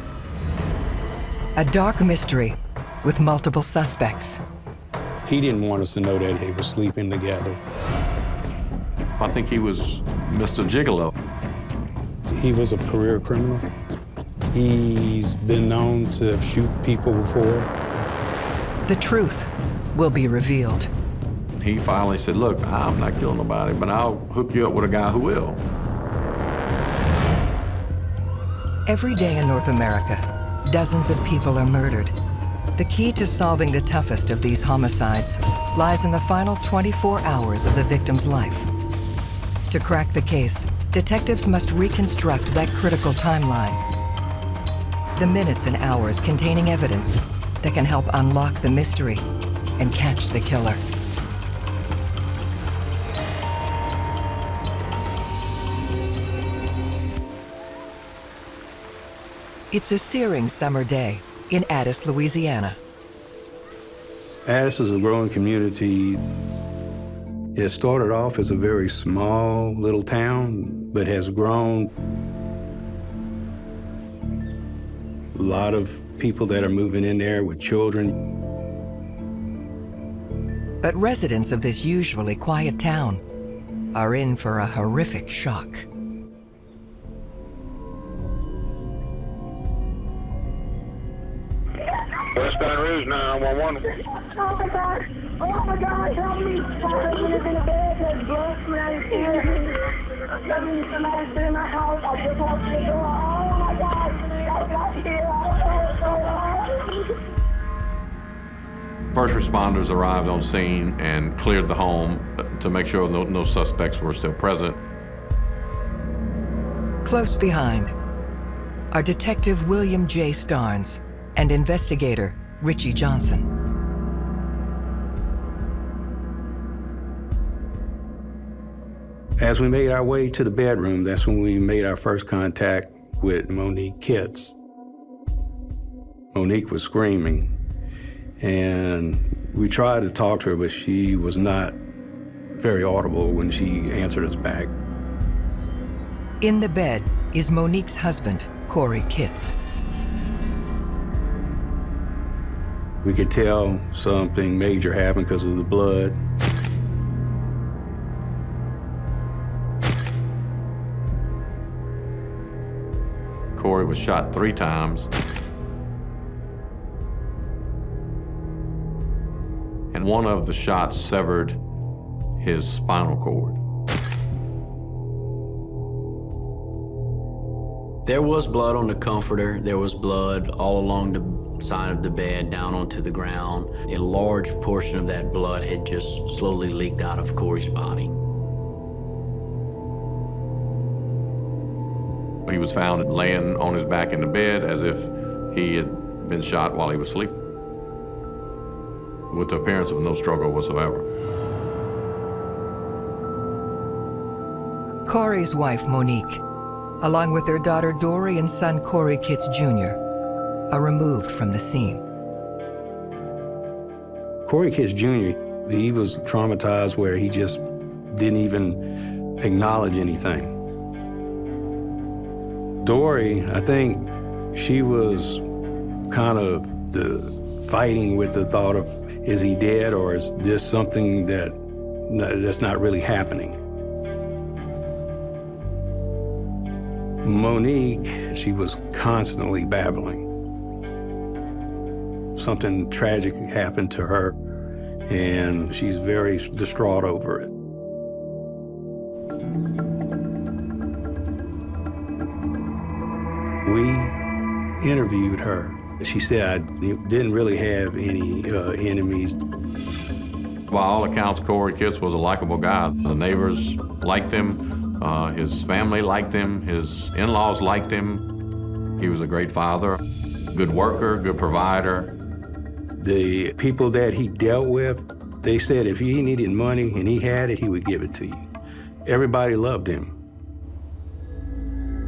[SPEAKER 2] A dark mystery with multiple suspects.
[SPEAKER 22] He didn't want us to know that they were sleeping together.
[SPEAKER 14] I think he was Mr. Gigolo.
[SPEAKER 22] He was a career criminal. He's been known to shoot people before.
[SPEAKER 2] The truth will be revealed.
[SPEAKER 14] He finally said, look, I'm not killing nobody, but I'll hook you up with a guy who will.
[SPEAKER 2] Every day in North America, dozens of people are murdered. The key to solving the toughest of these homicides lies in the final 24 hours of the victim's life. To crack the case, detectives must reconstruct that critical timeline. The minutes and hours containing evidence that can help unlock the mystery and catch the killer. It's a searing summer day in Addis, Louisiana.
[SPEAKER 22] Addis is a growing community. It started off as a very small little town, but has grown. A lot of people that are moving in there with children.
[SPEAKER 2] But residents of this usually quiet town are in for a horrific shock.
[SPEAKER 23] West Baton Rouge 911.
[SPEAKER 21] Oh my God! Oh my God! Help me! Somebody is in the bed. There's blood coming out of his ears. Somebody's been in my house. I just walked through the door. Oh my God! I got here.
[SPEAKER 14] First responders arrived on scene and cleared the home to make sure no suspects were still present.
[SPEAKER 2] Close behind are Detective William J. Starnes and investigator Richie Johnson.
[SPEAKER 22] As we made our way to the bedroom, that's when we made our first contact with Monique Kitts. Monique was screaming, and we tried to talk to her, but she was not very audible when she answered us back.
[SPEAKER 2] In the bed is Monique's husband, Corey Kitts.
[SPEAKER 22] We could tell something major happened because of the blood.
[SPEAKER 14] Corey was shot 3 times. And one of the shots severed his spinal cord.
[SPEAKER 19] There was blood on the comforter. There was blood all along the side of the bed, down onto the ground. A large portion of that blood had just slowly leaked out of Corey's body.
[SPEAKER 14] He was found laying on his back in the bed as if he had been shot while he was asleep, with the appearance of no struggle whatsoever.
[SPEAKER 2] Corey's wife, Monique, along with their daughter Dory and son Corey Kitts Jr., are removed from the scene.
[SPEAKER 22] Corey Kitts Jr., he was traumatized where he just didn't even acknowledge anything. Dory, I think she was kind of fighting with the thought of, is he dead or is this something that's not really happening? Monique, she was constantly babbling. Something tragic happened to her, and she's very distraught over it. We interviewed her. She said, I didn't really have any enemies.
[SPEAKER 14] By all accounts, Corey Kitts was a likable guy. The neighbors liked him. His family liked him. His in-laws liked him. He was a great father, good worker, good provider.
[SPEAKER 22] The people that he dealt with, they said if he needed money and he had it, he would give it to you. Everybody loved him.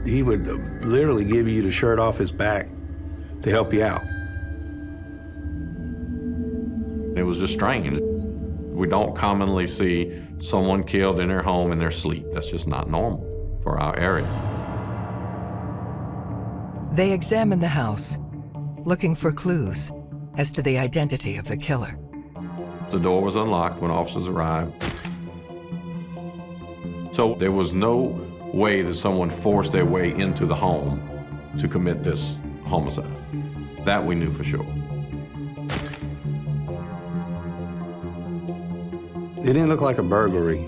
[SPEAKER 22] He would literally give you the shirt off his back to help you out.
[SPEAKER 14] It was just strange. We don't commonly see someone killed in their home in their sleep. That's just not normal for our area.
[SPEAKER 2] They examine the house, looking for clues as to the identity of the killer.
[SPEAKER 14] The door was unlocked when officers arrived. So there was no way that someone forced their way into the home to commit this homicide. That we knew for sure.
[SPEAKER 22] It didn't look like a burglary.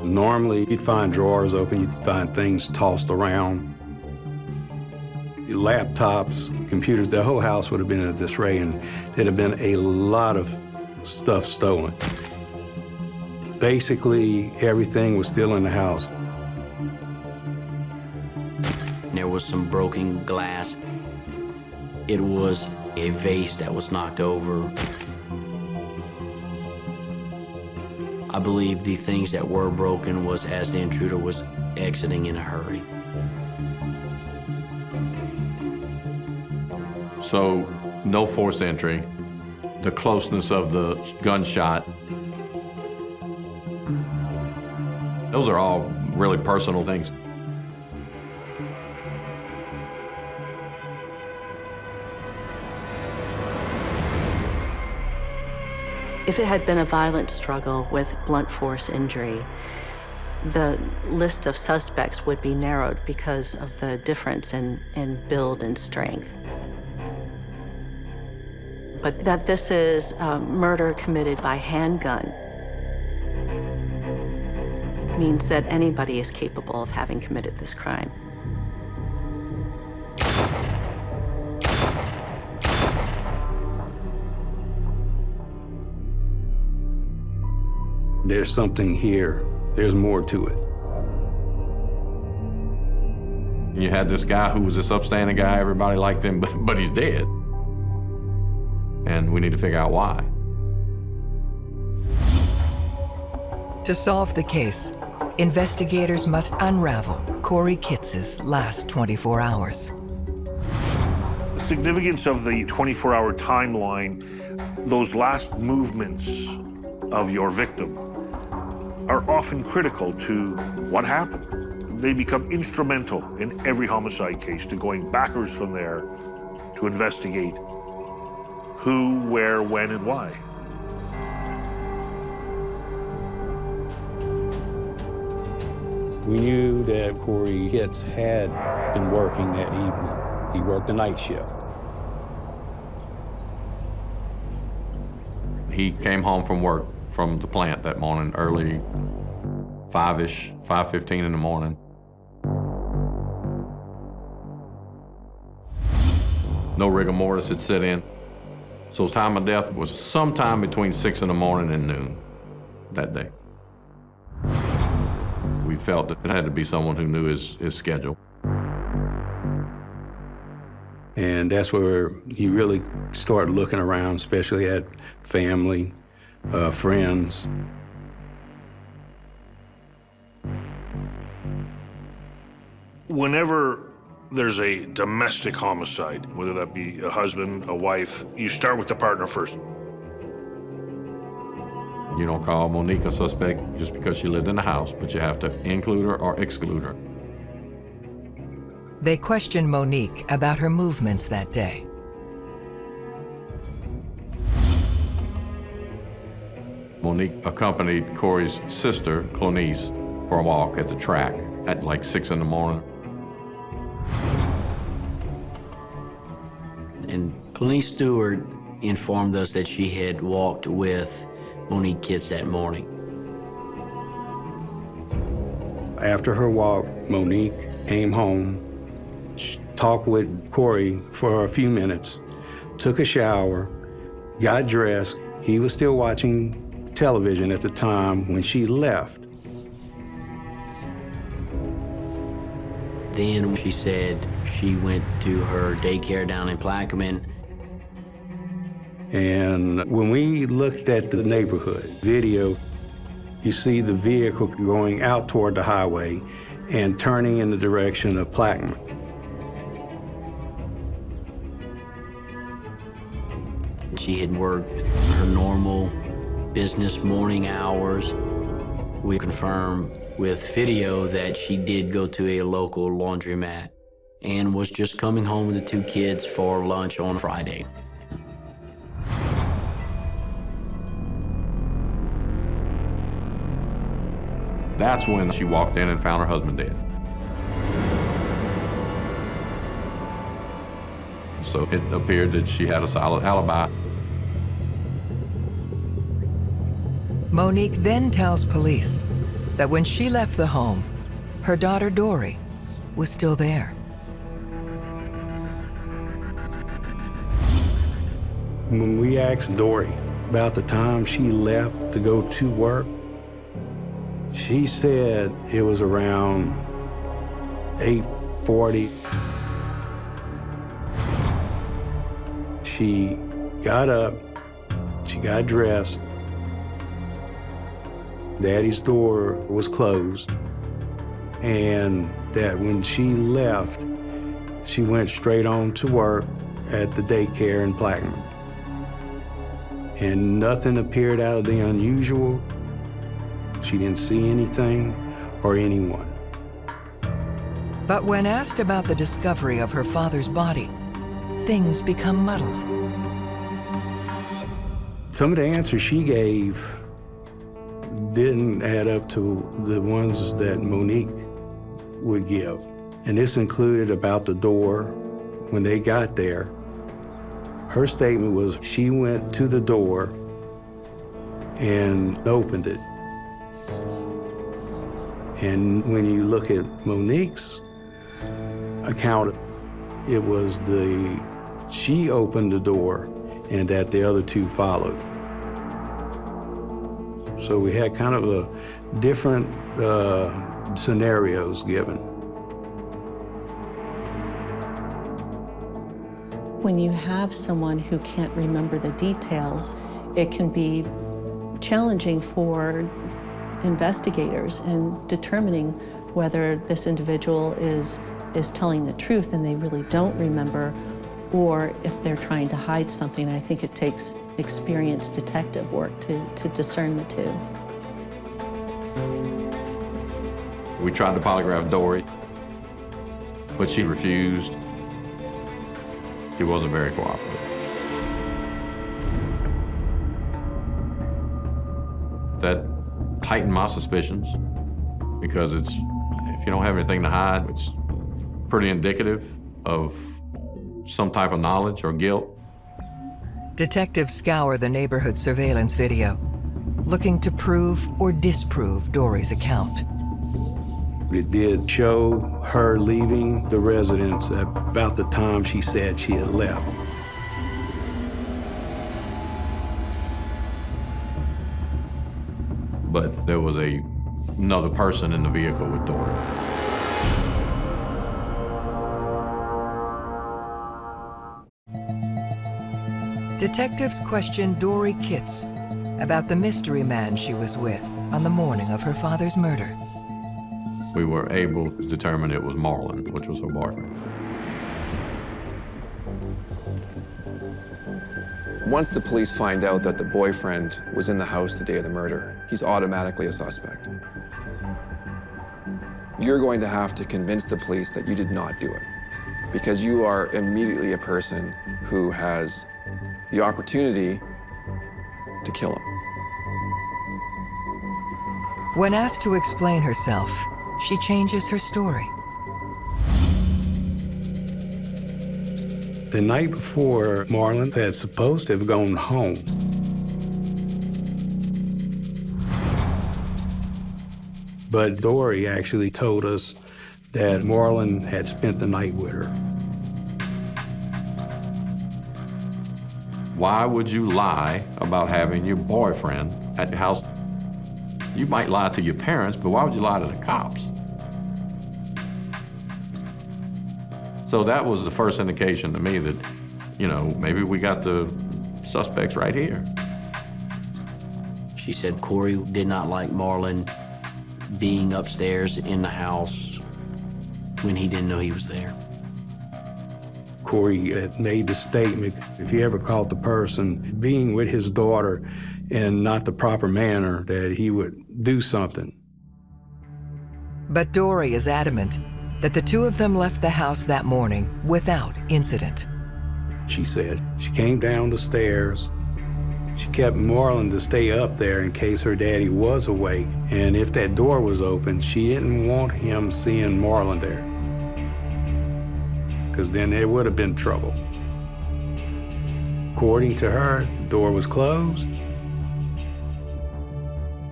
[SPEAKER 22] Normally, you'd find drawers open, you'd find things tossed around. Laptops, computers, the whole house would have been in a disarray, and there'd have been a lot of stuff stolen. Basically, everything was still in the house.
[SPEAKER 19] There was some broken glass. It was a vase that was knocked over. I believe the things that were broken was as the intruder was exiting in a hurry.
[SPEAKER 14] So, no forced entry, the closeness of the gunshot. Those are all really personal things.
[SPEAKER 4] If it had been a violent struggle with blunt force injury, the list of suspects would be narrowed because of the difference in build and strength. But that this is murder committed by handgun means that anybody is capable of having committed this crime.
[SPEAKER 22] There's something here. There's more to it.
[SPEAKER 14] You had this guy who was this upstanding guy, everybody liked him, but he's dead. And we need to figure out why.
[SPEAKER 2] To solve the case, investigators must unravel Corey Kitz's last 24 hours.
[SPEAKER 1] The significance of the 24-hour timeline, those last movements of your victim, are often critical to what happened. They become instrumental in every homicide case to going backwards from there to investigate who, where, when, and why.
[SPEAKER 22] We knew that Corey Kitz had been working that evening. He worked the night shift.
[SPEAKER 14] He came home from work from the plant that morning, early 5-ish, 5:15 in the morning. No rigor mortis had set in. So time of death was sometime between 6 in the morning and noon that day. We felt that it had to be someone who knew his schedule.
[SPEAKER 22] And that's where you really start looking around, especially at family, friends.
[SPEAKER 1] Whenever there's a domestic homicide, whether that be a husband, a wife, you start with the partner first.
[SPEAKER 14] You don't call Monique a suspect just because she lived in the house, but you have to include her or exclude her.
[SPEAKER 2] They question Monique about her movements that day.
[SPEAKER 14] Monique accompanied Corey's sister, Clonice, for a walk at the track at like 6 in the morning.
[SPEAKER 19] And Clonice Stewart informed us that she had walked with Monique Kitz that morning.
[SPEAKER 22] After her walk, Monique came home, talked with Corey for a few minutes, took a shower, got dressed. He was still watching television at the time when she left.
[SPEAKER 19] Then she said she went to her daycare down in Plaquemine.
[SPEAKER 22] And when we looked at the neighborhood video, you see the vehicle going out toward the highway, and turning in the direction of Plaquemine.
[SPEAKER 19] She had worked her normal business morning hours. We confirmed with video that she did go to a local laundromat and was just coming home with the 2 kids for lunch on Friday.
[SPEAKER 14] That's when she walked in and found her husband dead. So it appeared that she had a solid alibi.
[SPEAKER 2] Monique then tells police that when she left the home, her daughter Dory was still there.
[SPEAKER 22] When we asked Dory about the time she left to go to work, she said it was around 8:40. She got up, she got dressed. Daddy's door was closed, and that when she left, she went straight on to work at the daycare in Plaquemine. And nothing appeared out of the unusual. She didn't see anything or anyone.
[SPEAKER 2] But when asked about the discovery of her father's body, things become muddled.
[SPEAKER 22] Some of the answers she gave didn't add up to the ones that Monique would give. And this included about the door. When they got there, her statement was she went to the door and opened it. And when you look at Monique's account, it was she opened the door and that the other 2 followed. So we had kind of a different scenarios given.
[SPEAKER 4] When you have someone who can't remember the details, it can be challenging for investigators in determining whether this individual is telling the truth and they really don't remember, or if they're trying to hide something. I think it takes experienced detective work to discern the 2.
[SPEAKER 14] We tried to polygraph Dory, but she refused. She wasn't very cooperative. That heightened my suspicions because if you don't have anything to hide, it's pretty indicative of some type of knowledge or guilt.
[SPEAKER 2] Detectives scour the neighborhood surveillance video, looking to prove or disprove Dory's account.
[SPEAKER 22] It did show her leaving the residence at about the time she said she had left.
[SPEAKER 14] But there was another person in the vehicle with Dory.
[SPEAKER 2] Detectives questioned Dory Kitts about the mystery man she was with on the morning of her father's murder.
[SPEAKER 14] We were able to determine it was Marlon, which was her boyfriend.
[SPEAKER 3] Once the police find out that the boyfriend was in the house the day of the murder, he's automatically a suspect. You're going to have to convince the police that you did not do it, because you are immediately a person who has the opportunity to kill him.
[SPEAKER 2] When asked to explain herself, she changes her story.
[SPEAKER 22] The night before, Marlon had supposed to have gone home. But Dory actually told us that Marlon had spent the night with her.
[SPEAKER 14] Why would you lie about having your boyfriend at your house? You might lie to your parents, but why would you lie to the cops? So that was the first indication to me that, maybe we got the suspects right here.
[SPEAKER 19] She said Corey did not like Marlon being upstairs in the house when he didn't know he was there.
[SPEAKER 22] Corey had made the statement, if he ever caught the person being with his daughter in not the proper manner, that he would do something.
[SPEAKER 2] But Dory is adamant that the two of them left the house that morning without incident.
[SPEAKER 22] She said she came down the stairs. She kept Marlon to stay up there in case her daddy was awake. And if that door was open, she didn't want him seeing Marlon there, because then there would have been trouble. According to her, the door was closed.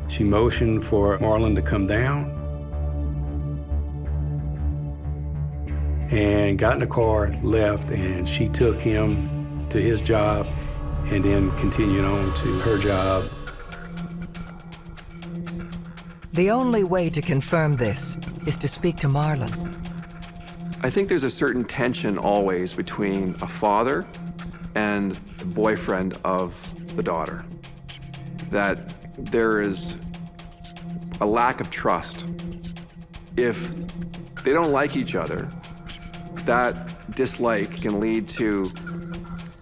[SPEAKER 22] She motioned for Marlon to come down and got in the car, left, and she took him to his job and then continued on to her job.
[SPEAKER 2] The only way to confirm this is to speak to Marlon.
[SPEAKER 3] I think there's a certain tension always between a father and the boyfriend of the daughter. That there is a lack of trust. If they don't like each other, that dislike can lead to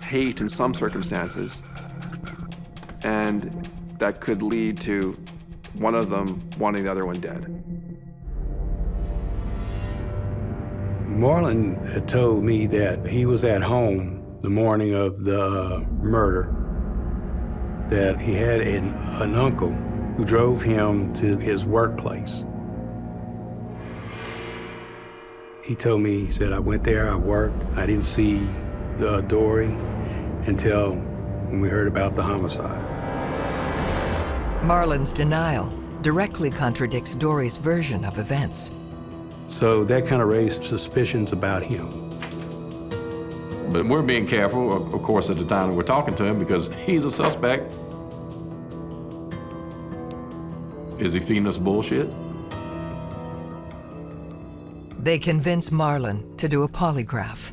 [SPEAKER 3] hate in some circumstances, and that could lead to one of them wanting the other one dead.
[SPEAKER 22] Marlon had told me that he was at home the morning of the murder, that he had an uncle who drove him to his workplace. He told me, he said, I went there, I worked, I didn't see Dory until when we heard about the homicide.
[SPEAKER 2] Marlon's denial directly contradicts Dory's version of events.
[SPEAKER 22] So that kind of raised suspicions about him.
[SPEAKER 14] But we're being careful, of course, at the time that we're talking to him, because he's a suspect. Is he feeding us bullshit?
[SPEAKER 2] They convince Marlon to do a polygraph.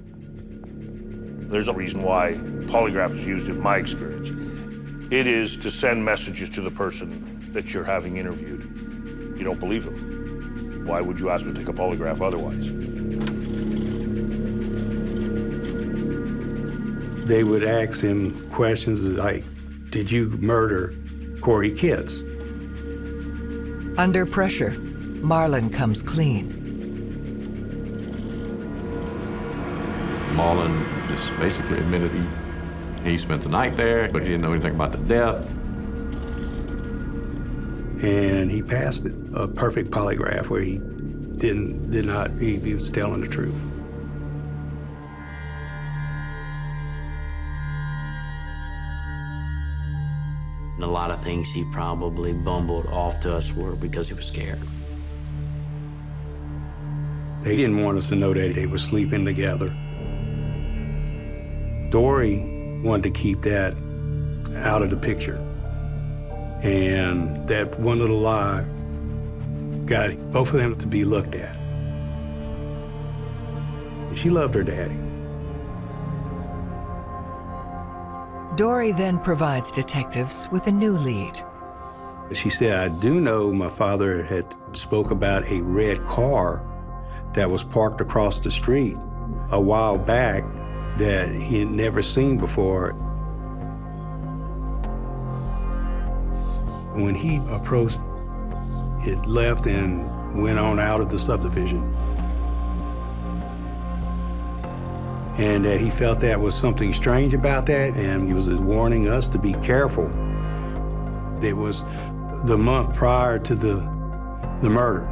[SPEAKER 1] There's a reason why polygraph is used in my experience. It is to send messages to the person that you're having interviewed. You don't believe them. Why would you ask them to take a polygraph otherwise?
[SPEAKER 22] They would ask him questions like, did you murder Corey Kitts?
[SPEAKER 2] Under pressure, Marlon comes clean.
[SPEAKER 14] Marlon just basically admitted he spent the night there, but he didn't know anything about the death.
[SPEAKER 22] And he passed it, a perfect polygraph where he he was telling the truth.
[SPEAKER 19] And a lot of things he probably bumbled off to us were because he was scared.
[SPEAKER 22] They didn't want us to know that they were sleeping together. Dory wanted to keep that out of the picture. And that one little lie got both of them to be looked at. She loved her daddy.
[SPEAKER 2] Dory then provides detectives with a new lead.
[SPEAKER 22] She said, I do know my father had spoke about a red car that was parked across the street a while back that he had never seen before. When he approached, it left and went on out of the subdivision. And that he felt that was something strange about that, and he was warning us to be careful. It was the month prior to the murder.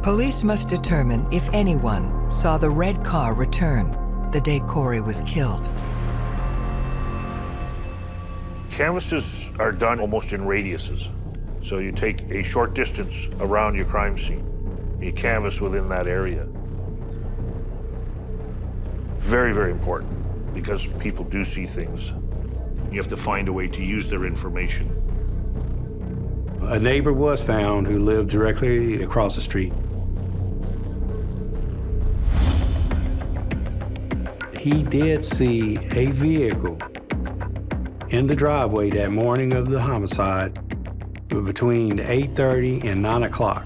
[SPEAKER 2] Police must determine if anyone saw the red car return the day Corey was killed.
[SPEAKER 1] Canvases are done almost in radiuses. So you take a short distance around your crime scene. You canvass within that area. Very, very important, because people do see things. You have to find a way to use their information.
[SPEAKER 22] A neighbor was found who lived directly across the street. He did see a vehicle in the driveway that morning of the homicide between 8:30 and 9 o'clock.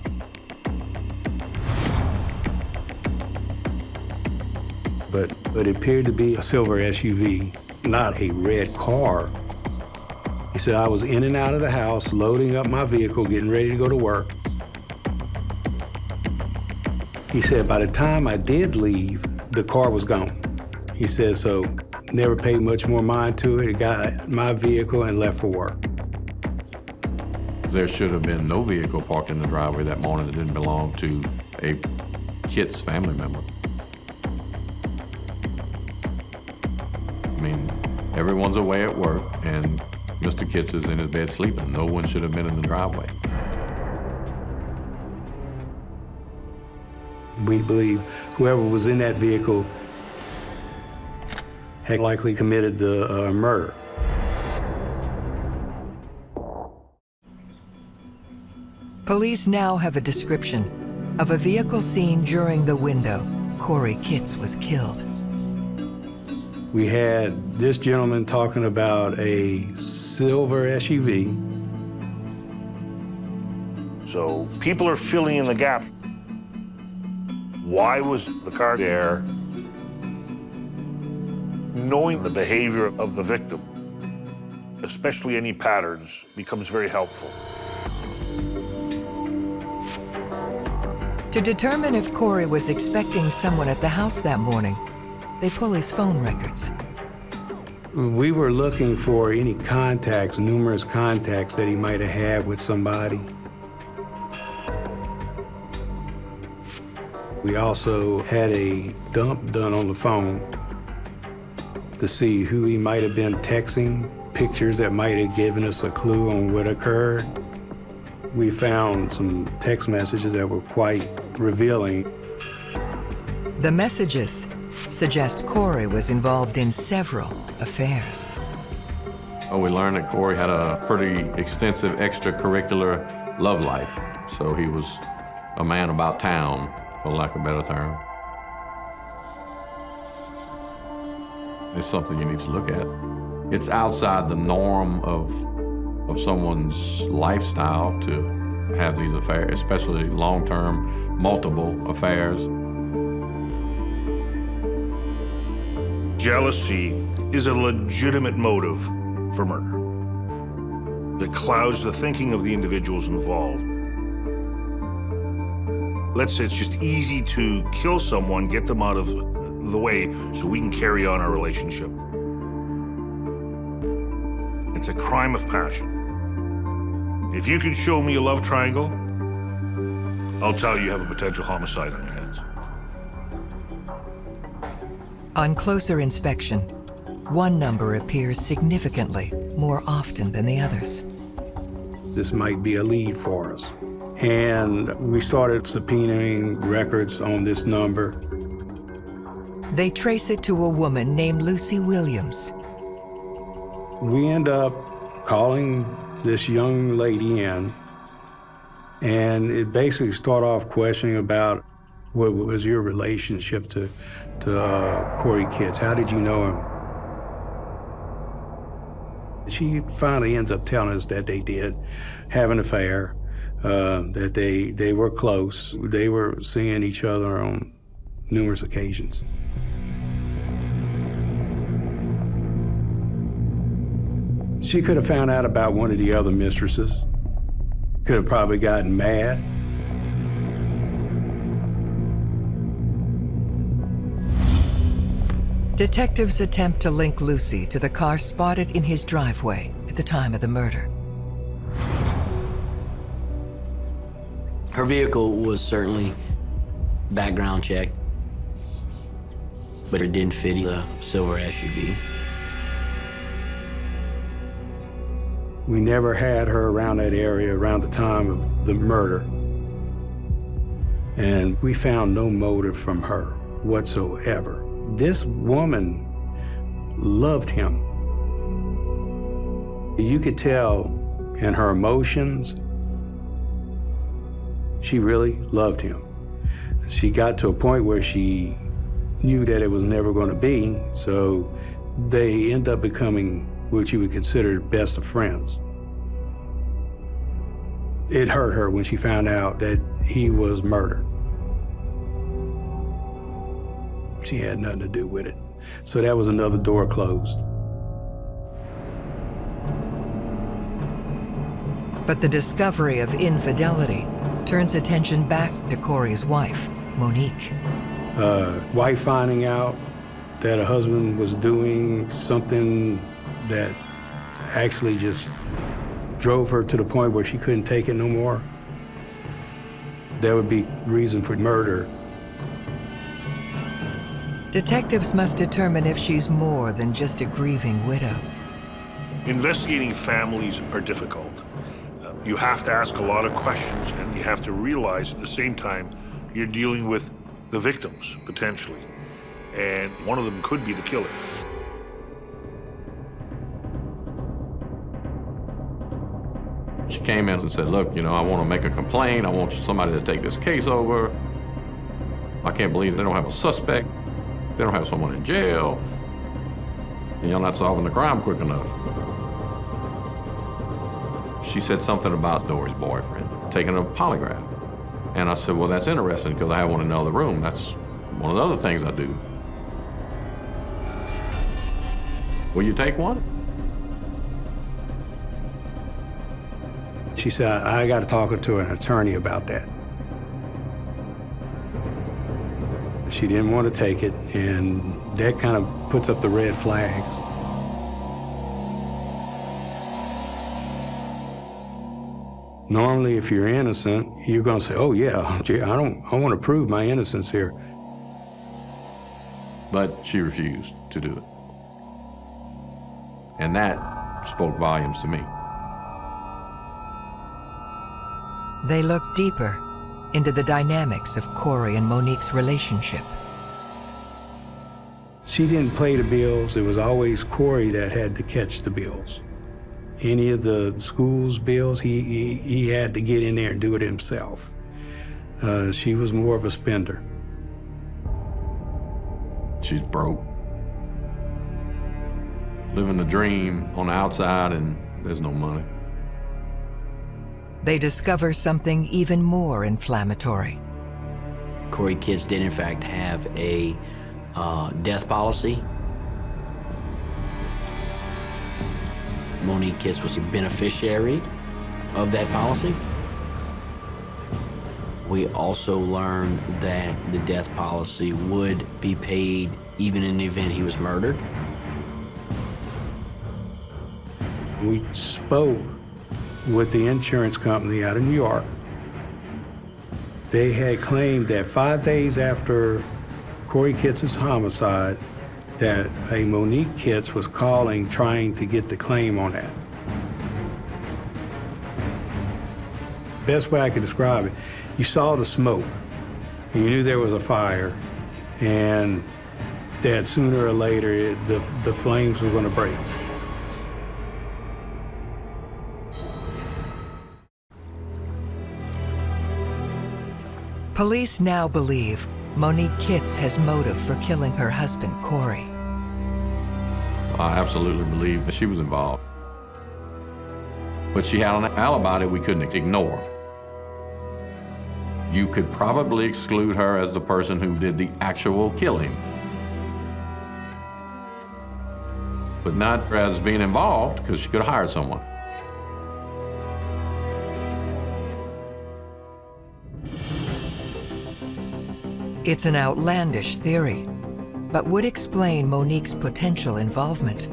[SPEAKER 22] But it appeared to be a silver SUV, not a red car. He said, I was in and out of the house, loading up my vehicle, getting ready to go to work. He said, by the time I did leave, the car was gone. He said, so never paid much more mind to it. It got my vehicle and left for work.
[SPEAKER 14] There should have been no vehicle parked in the driveway that morning that didn't belong to a Kitts family member. I mean, everyone's away at work, and Mr. Kitts is in his bed sleeping. No one should have been in the driveway.
[SPEAKER 22] We believe whoever was in that vehicle had likely committed the murder.
[SPEAKER 2] Police now have a description of a vehicle seen during the window Corey Kitts was killed.
[SPEAKER 22] We had this gentleman talking about a silver SUV.
[SPEAKER 1] So people are filling in the gap. Why was the car there? Knowing the behavior of the victim, especially any patterns, becomes very helpful.
[SPEAKER 2] To determine if Corey was expecting someone at the house that morning, they pull his phone records.
[SPEAKER 22] We were looking for any contacts, numerous contacts that he might have had with somebody. We also had a dump done on the phone to see who he might have been texting, pictures that might have given us a clue on what occurred. We found some text messages that were quite revealing.
[SPEAKER 2] The messages suggest Corey was involved in several affairs.
[SPEAKER 14] Oh, we learned that Corey had a pretty extensive extracurricular love life, so he was a man about town, for lack of a better term. It's something you need to look at. It's outside the norm of someone's lifestyle to have these affairs, especially long-term, multiple affairs.
[SPEAKER 1] Jealousy is a legitimate motive for murder. It clouds the thinking of the individuals involved. Let's say it's just easy to kill someone, get them out of the way so we can carry on our relationship. It's a crime of passion. If you can show me a love triangle, I'll tell you have a potential homicide on your hands.
[SPEAKER 2] On closer inspection, one number appears significantly more often than the others.
[SPEAKER 22] This might be a lead for us. And we started subpoenaing records on this number.
[SPEAKER 2] They trace it to a woman named Lucy Williams.
[SPEAKER 22] We end up calling this young lady in, and it basically started off questioning about what was your relationship to Corey Kitts. How did you know him? She finally ends up telling us that they did have an affair, that they were close. They were seeing each other on numerous occasions. She could have found out about one of the other mistresses. Could have probably gotten mad.
[SPEAKER 2] Detectives attempt to link Lucy to the car spotted in his driveway at the time of the murder.
[SPEAKER 19] Her vehicle was certainly background checked, but it didn't fit the silver SUV.
[SPEAKER 22] We never had her around that area around the time of the murder. And we found no motive from her whatsoever. This woman loved him. You could tell in her emotions, she really loved him. She got to a point where she knew that it was never going to be, so they end up becoming what you would consider best of friends. It hurt her when she found out that he was murdered. She had nothing to do with it. So that was another door closed.
[SPEAKER 2] But the discovery of infidelity turns attention back to Corey's wife, Monique.
[SPEAKER 22] Wife finding out that her husband was doing something that actually just drove her to the point where she couldn't take it no more. That would be reason for murder.
[SPEAKER 2] Detectives must determine if she's more than just a grieving widow.
[SPEAKER 1] Investigating families are difficult. You have to ask a lot of questions, and you have to realize at the same time you're dealing with the victims, potentially. And one of them could be the killer.
[SPEAKER 14] She came in and said, look, I want to make a complaint. I want somebody to take this case over. I can't believe they don't have a suspect. They don't have someone in jail. And y'all not solving the crime quick enough. She said something about Dory's boyfriend taking a polygraph. And I said, well, that's interesting because I have one in the other room. That's one of the other things I do. Will you take one?
[SPEAKER 22] She said, I got to talk to an attorney about that. She didn't want to take it, and that kind of puts up the red flags. Normally, if you're innocent, you're going to say, oh, yeah, I want to prove my innocence here.
[SPEAKER 14] But she refused to do it. And that spoke volumes to me.
[SPEAKER 2] They look deeper into the dynamics of Corey and Monique's relationship.
[SPEAKER 22] She didn't pay the bills. It was always Corey that had to catch the bills. Any of the school's bills, he had to get in there and do it himself. She was more of a spender.
[SPEAKER 14] She's broke. Living the dream on the outside, and there's no money.
[SPEAKER 2] They discover something even more inflammatory.
[SPEAKER 19] Corey Kitts did in fact have a death policy. Monique Kitts was a beneficiary of that policy. We also learned that the death policy would be paid even in the event he was murdered.
[SPEAKER 22] We spoke with the insurance company out of New York. They had claimed that 5 days after Corey Kitts' homicide, that a Monique Kitts was calling, trying to get the claim on that. Best way I could describe it, you saw the smoke, and you knew there was a fire, and that sooner or later, the flames were going to break.
[SPEAKER 2] Police now believe Monique Kitts has motive for killing her husband, Corey.
[SPEAKER 14] I absolutely believe that she was involved. But she had an alibi that we couldn't ignore. You could probably exclude her as the person who did the actual killing, but not as being involved, because she could have hired someone.
[SPEAKER 2] It's an outlandish theory, but would explain Monique's potential involvement.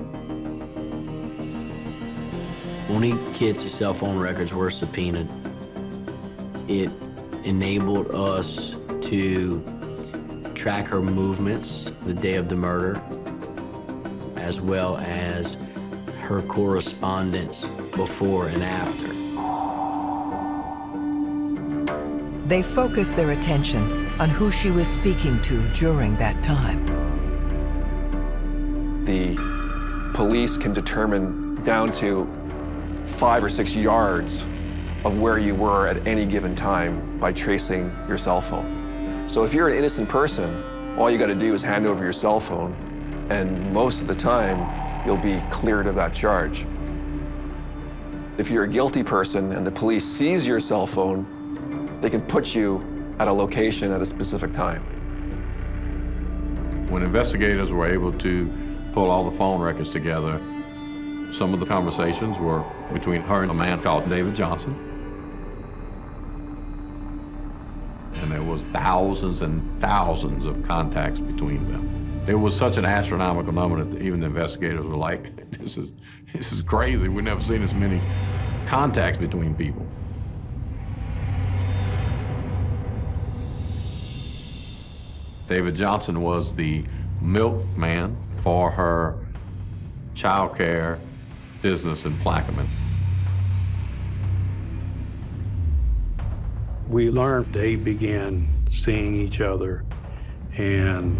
[SPEAKER 19] Monique Kitts' cell phone records were subpoenaed. It enabled us to track her movements the day of the murder, as well as her correspondence before and after.
[SPEAKER 2] They focus their attention on who she was speaking to during that time.
[SPEAKER 3] The police can determine down to 5 or 6 yards of where you were at any given time by tracing your cell phone. So if you're an innocent person, all you got to do is hand over your cell phone, and most of the time, you'll be cleared of that charge. If you're a guilty person and the police seize your cell phone, they can put you at a location at a specific time.
[SPEAKER 14] When investigators were able to pull all the phone records together, some of the conversations were between her and a man called David Johnson. And there was thousands and thousands of contacts between them. It was such an astronomical number that even the investigators were like, this is crazy. We've never seen this many contacts between people. David Johnson was the milkman for her child care business in Plaquemine.
[SPEAKER 22] We learned they began seeing each other and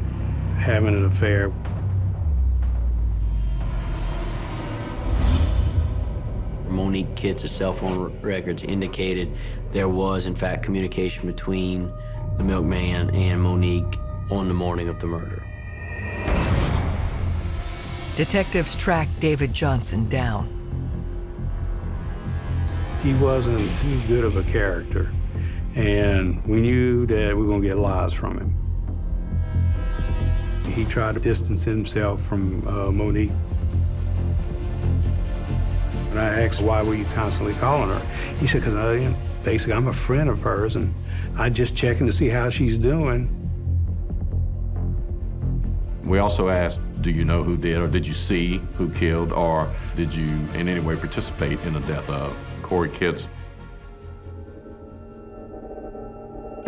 [SPEAKER 22] having an affair.
[SPEAKER 19] Monique Kitts' cell phone records indicated there was, in fact, communication between the milkman and Monique on the morning of the murder.
[SPEAKER 2] Detectives tracked David Johnson down.
[SPEAKER 22] He wasn't too good of a character, and we knew that we were going to get lies from him. He tried to distance himself from Monique. And I asked, why were you constantly calling her? He said, because basically I'm a friend of hers, and I just checking to see how she's doing.
[SPEAKER 14] We also asked, do you know who did, or did you see who killed, or did you in any way participate in the death of Corey Kitts?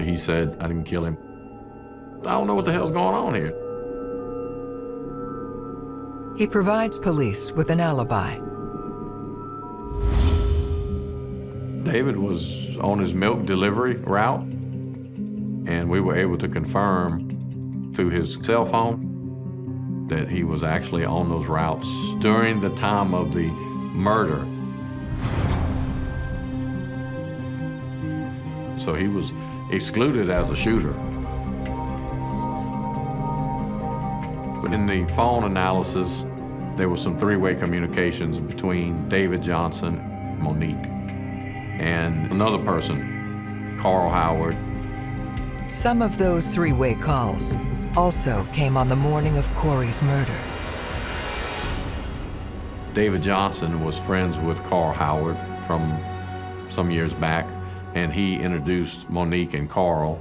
[SPEAKER 14] He said, I didn't kill him. I don't know what the hell's going on here.
[SPEAKER 2] He provides police with an alibi.
[SPEAKER 14] David was on his milk delivery route, and we were able to confirm through his cell phone that he was actually on those routes during the time of the murder. So he was excluded as a shooter. But in the phone analysis, there was some three-way communications between David Johnson, Monique, and another person, Carl Howard.
[SPEAKER 2] Some of those three-way calls also came on the morning of Corey's murder.
[SPEAKER 14] David Johnson was friends with Carl Howard from some years back, and he introduced Monique and Carl.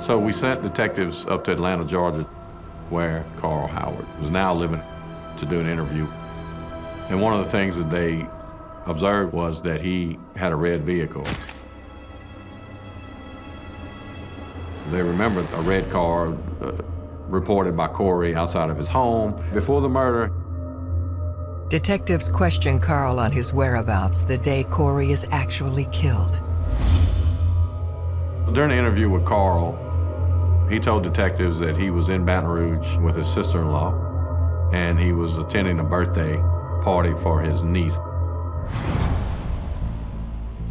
[SPEAKER 14] So we sent detectives up to Atlanta, Georgia, where Carl Howard was now living, to do an interview. And one of the things that they observed was that he had a red vehicle. They remembered a red car reported by Corey outside of his home before the murder.
[SPEAKER 2] Detectives question Carl on his whereabouts the day Corey is actually killed.
[SPEAKER 14] During the interview with Carl, he told detectives that he was in Baton Rouge with his sister-in-law, and he was attending a birthday party for his niece.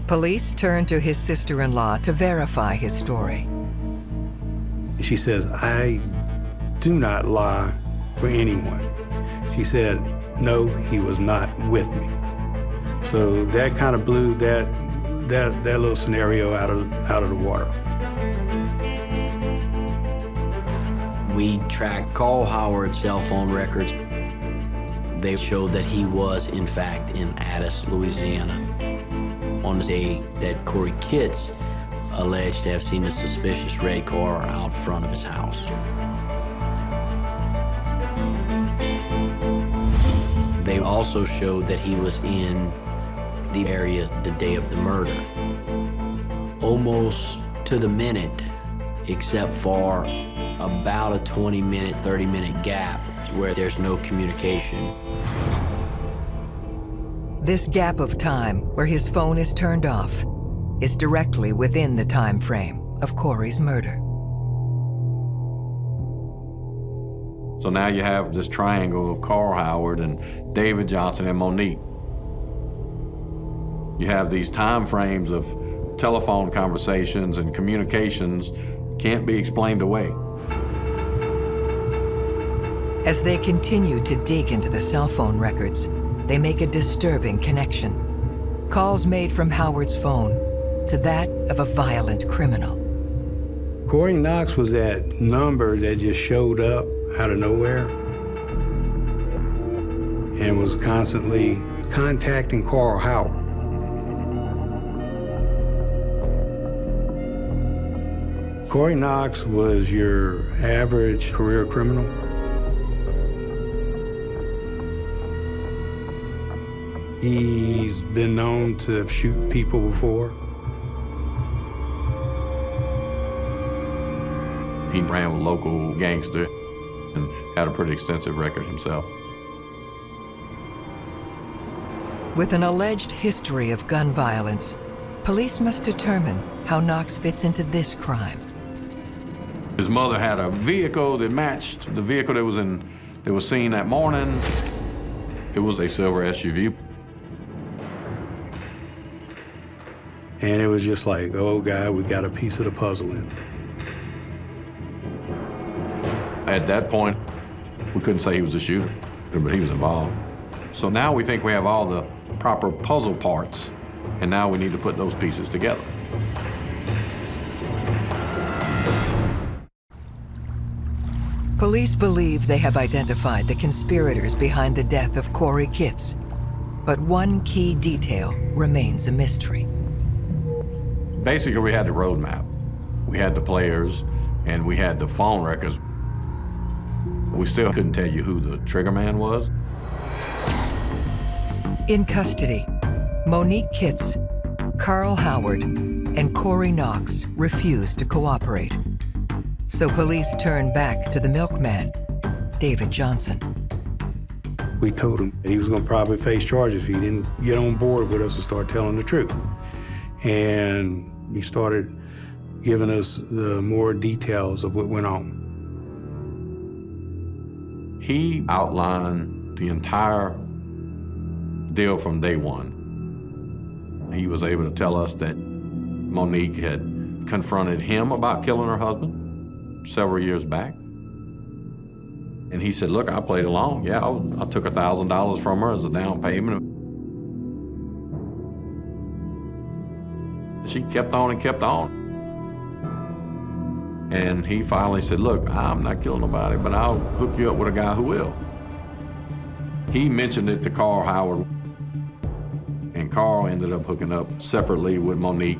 [SPEAKER 2] Police turned to his sister-in-law to verify his story.
[SPEAKER 22] She says, I do not lie for anyone. She said, no, he was not with me. So that kind of blew that little scenario out of the water.
[SPEAKER 19] We tracked Carl Howard's cell phone records. They showed that he was, in fact, in Addis, Louisiana, on the day that Corey Kitts alleged to have seen a suspicious red car out front of his house. They also showed that he was in the area the day of the murder, almost to the minute, except for about a 20-minute, 30-minute gap where there's no communication.
[SPEAKER 2] This gap of time where his phone is turned off is directly within the time frame of Corey's murder.
[SPEAKER 14] So now you have this triangle of Carl Howard and David Johnson and Monique. You have these time frames of telephone conversations and communications can't be explained away.
[SPEAKER 2] As they continue to dig into the cell phone records, they make a disturbing connection. Calls made from Howard's phone to that of a violent criminal.
[SPEAKER 22] Corey Knox was that number that just showed up out of nowhere and was constantly contacting Carl Howard. Corey Knox was your average career criminal. He's been known to shoot people before.
[SPEAKER 14] He ran with local gangster and had a pretty extensive record himself.
[SPEAKER 2] With an alleged history of gun violence, police must determine how Knox fits into this crime.
[SPEAKER 14] His mother had a vehicle that matched the vehicle that was seen that morning. It was a silver SUV.
[SPEAKER 22] And it was just like, oh God, we got a piece of the puzzle in.
[SPEAKER 14] At that point, we couldn't say he was a shooter, but he was involved. So now we think we have all the proper puzzle parts, and now we need to put those pieces together.
[SPEAKER 2] Police believe they have identified the conspirators behind the death of Corey Kitts, but one key detail remains a mystery.
[SPEAKER 14] Basically, we had the roadmap. We had the players, and we had the phone records. We still couldn't tell you who the trigger man was.
[SPEAKER 2] In custody, Monique Kitts, Carl Howard, and Corey Knox refused to cooperate. So police turned back to the milkman, David Johnson.
[SPEAKER 22] We told him that he was gonna probably face charges if he didn't get on board with us and start telling the truth. And he started giving us the more details of what went on.
[SPEAKER 14] He outlined the entire deal from day one. He was able to tell us that Monique had confronted him about killing her husband several years back. And he said, look, I played along. Yeah, I took $1,000 from her as a down payment. She kept on and kept on. And he finally said, look, I'm not killing nobody, but I'll hook you up with a guy who will. He mentioned it to Carl Howard, and Carl ended up hooking up separately with Monique,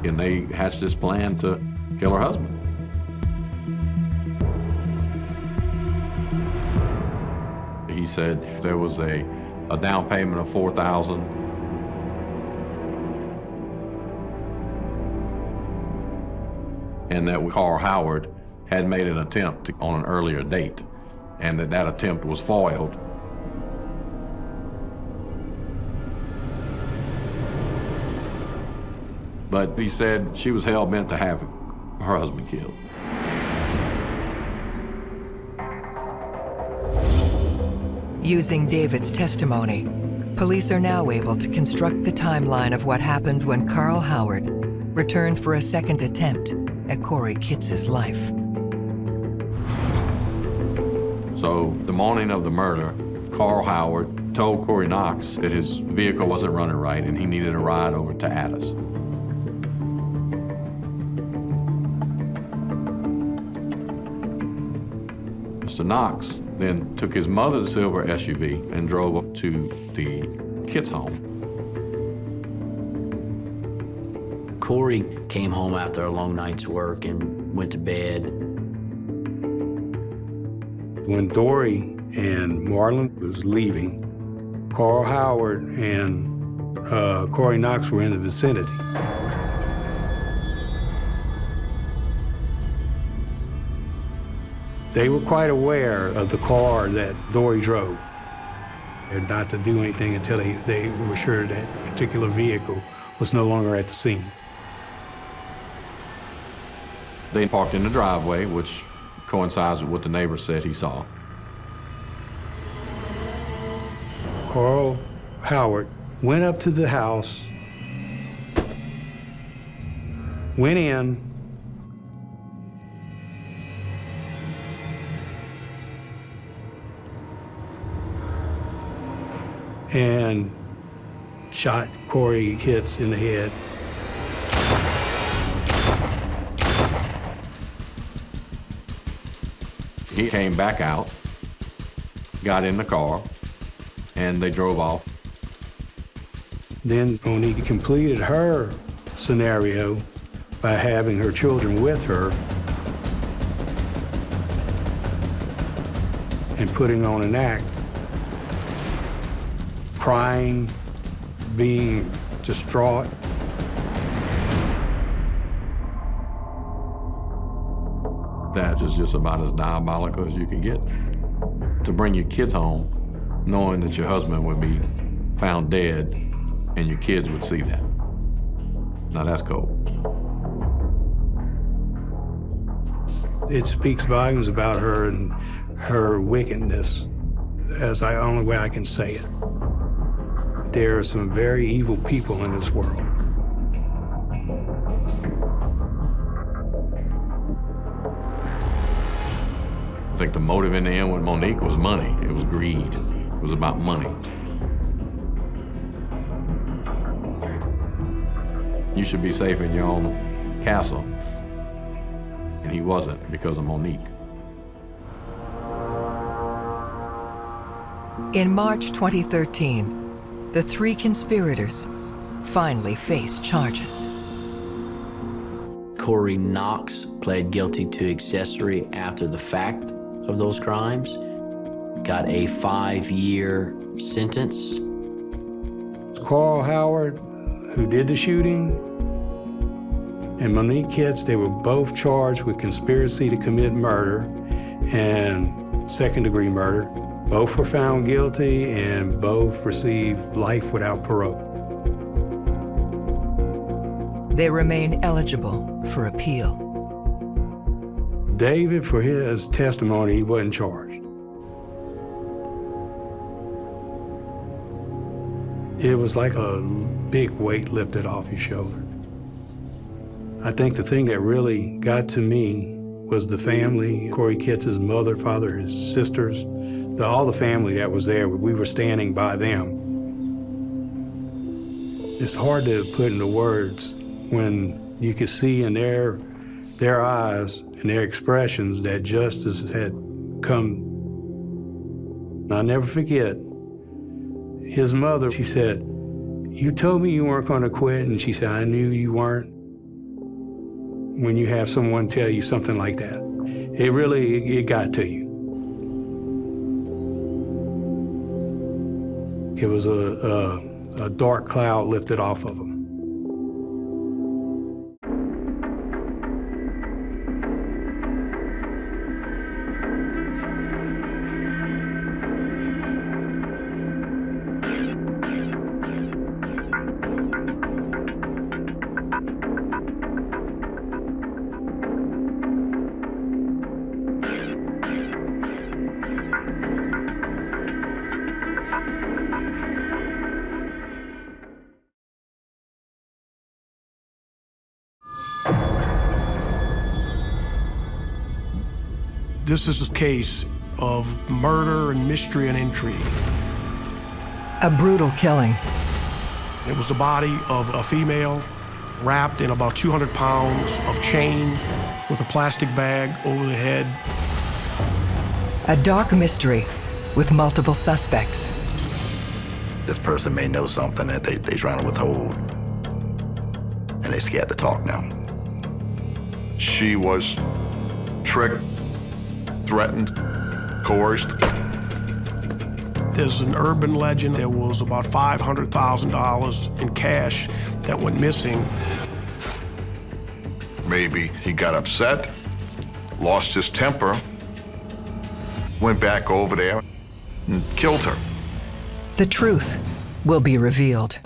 [SPEAKER 14] and they hatched this plan to kill her husband. He said there was a down payment of $4,000. And that Carl Howard had made an attempt on an earlier date, and that attempt was foiled. But he said she was hell-bent to have her husband killed.
[SPEAKER 2] Using David's testimony, police are now able to construct the timeline of what happened when Carl Howard returned for a second attempt at Corey Kitts' life.
[SPEAKER 14] So the morning of the murder, Carl Howard told Corey Knox that his vehicle wasn't running right and he needed a ride over to Addis. Mr. Knox then took his mother's silver SUV and drove up to the Kitts home.
[SPEAKER 19] Corey came home after a long night's work and went to bed.
[SPEAKER 22] When Dory and Marlon was leaving, Carl Howard and Corey Knox were in the vicinity. They were quite aware of the car that Dory drove, and not to do anything until they were sure that particular vehicle was no longer at the scene.
[SPEAKER 14] They parked in the driveway, which coincides with what the neighbor said he saw.
[SPEAKER 22] Carl Howard went up to the house, went in, and shot Corey Kitts in the head.
[SPEAKER 14] He came back out, got in the car, and they drove off.
[SPEAKER 22] Then Monique completed her scenario by having her children with her and putting on an act, crying, being distraught.
[SPEAKER 14] That is just about as diabolical as you can get. To bring your kids home, knowing that your husband would be found dead and your kids would see that. Now that's cold.
[SPEAKER 22] It speaks volumes about her and her wickedness, as the only way I can say it. There are some very evil people in this world.
[SPEAKER 14] I think the motive in the end with Monique was money. It was greed. It was about money. You should be safe in your own castle. And he wasn't because of Monique.
[SPEAKER 2] In March 2013, the three conspirators finally faced charges.
[SPEAKER 19] Corey Knox pled guilty to accessory after the fact of those crimes, got a 5-year sentence.
[SPEAKER 22] Carl Howard, who did the shooting, and Monique Kitts, they were both charged with conspiracy to commit murder and second-degree murder. Both were found guilty and both received life without parole.
[SPEAKER 2] They remain eligible for appeal.
[SPEAKER 22] David, for his testimony, he wasn't charged. It was like a big weight lifted off your shoulder. I think the thing that really got to me was the family, Corey Kitts' mother, father, his sisters, all the family that was there. We were standing by them. It's hard to put into words when you could see in their eyes and their expressions that justice had come. I'll never forget, his mother, she said, "You told me you weren't going to quit," and she said, "I knew you weren't." When you have someone tell you something like that, it got to you. It was a dark cloud lifted off of them.
[SPEAKER 6] This is a case of murder and mystery and intrigue.
[SPEAKER 2] A brutal killing.
[SPEAKER 6] It was the body of a female wrapped in about 200 pounds of chain with a plastic bag over the head.
[SPEAKER 2] A dark mystery with multiple suspects.
[SPEAKER 13] This person may know something that they're trying to withhold, and they're scared to talk now.
[SPEAKER 16] She was tricked, threatened, coerced.
[SPEAKER 6] There's an urban legend there was about $500,000 in cash that went missing.
[SPEAKER 16] Maybe he got upset, lost his temper, went back over there and killed her.
[SPEAKER 2] The truth will be revealed.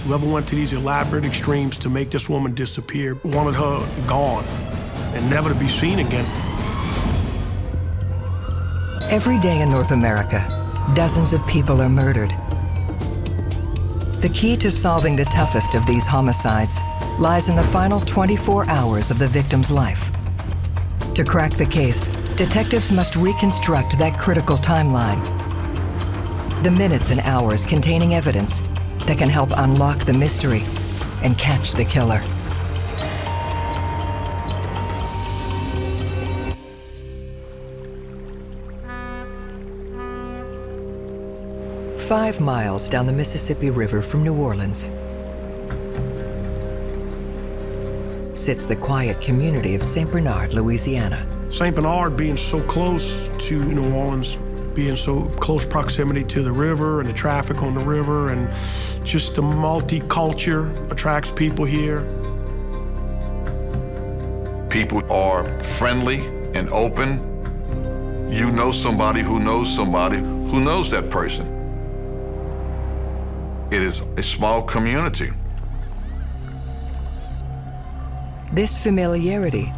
[SPEAKER 6] Whoever went to these elaborate extremes to make this woman disappear wanted her gone and never to be seen again.
[SPEAKER 2] Every day in North America, dozens of people are murdered. The key to solving the toughest of these homicides lies in the final 24 hours of the victim's life. To crack the case, detectives must reconstruct that critical timeline. The minutes and hours containing evidence that can help unlock the mystery and catch the killer. Five miles down the Mississippi River from New Orleans sits the quiet community of St. Bernard, Louisiana.
[SPEAKER 6] St. Bernard being so close to New Orleans, being so close proximity to the river and the traffic on the river, and just the multiculture attracts people here.
[SPEAKER 16] People are friendly and open. You know somebody who knows somebody who knows that person. It is a small community.
[SPEAKER 2] This familiarity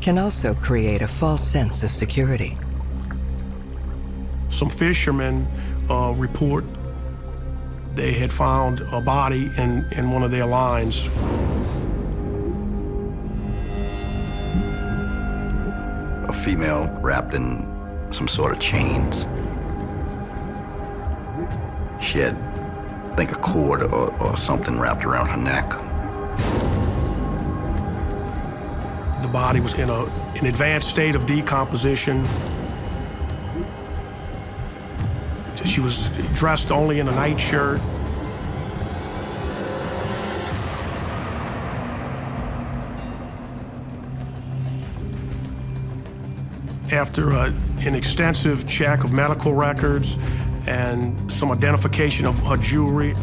[SPEAKER 2] can also create a false sense of security.
[SPEAKER 6] Some fishermen report they had found a body in one of their lines.
[SPEAKER 13] A female wrapped in some sort of chains. She had, I think, a cord or something wrapped around her neck.
[SPEAKER 6] The body was in an advanced state of decomposition. She was dressed only in a nightshirt. After an extensive check of medical records and some identification of her jewelry,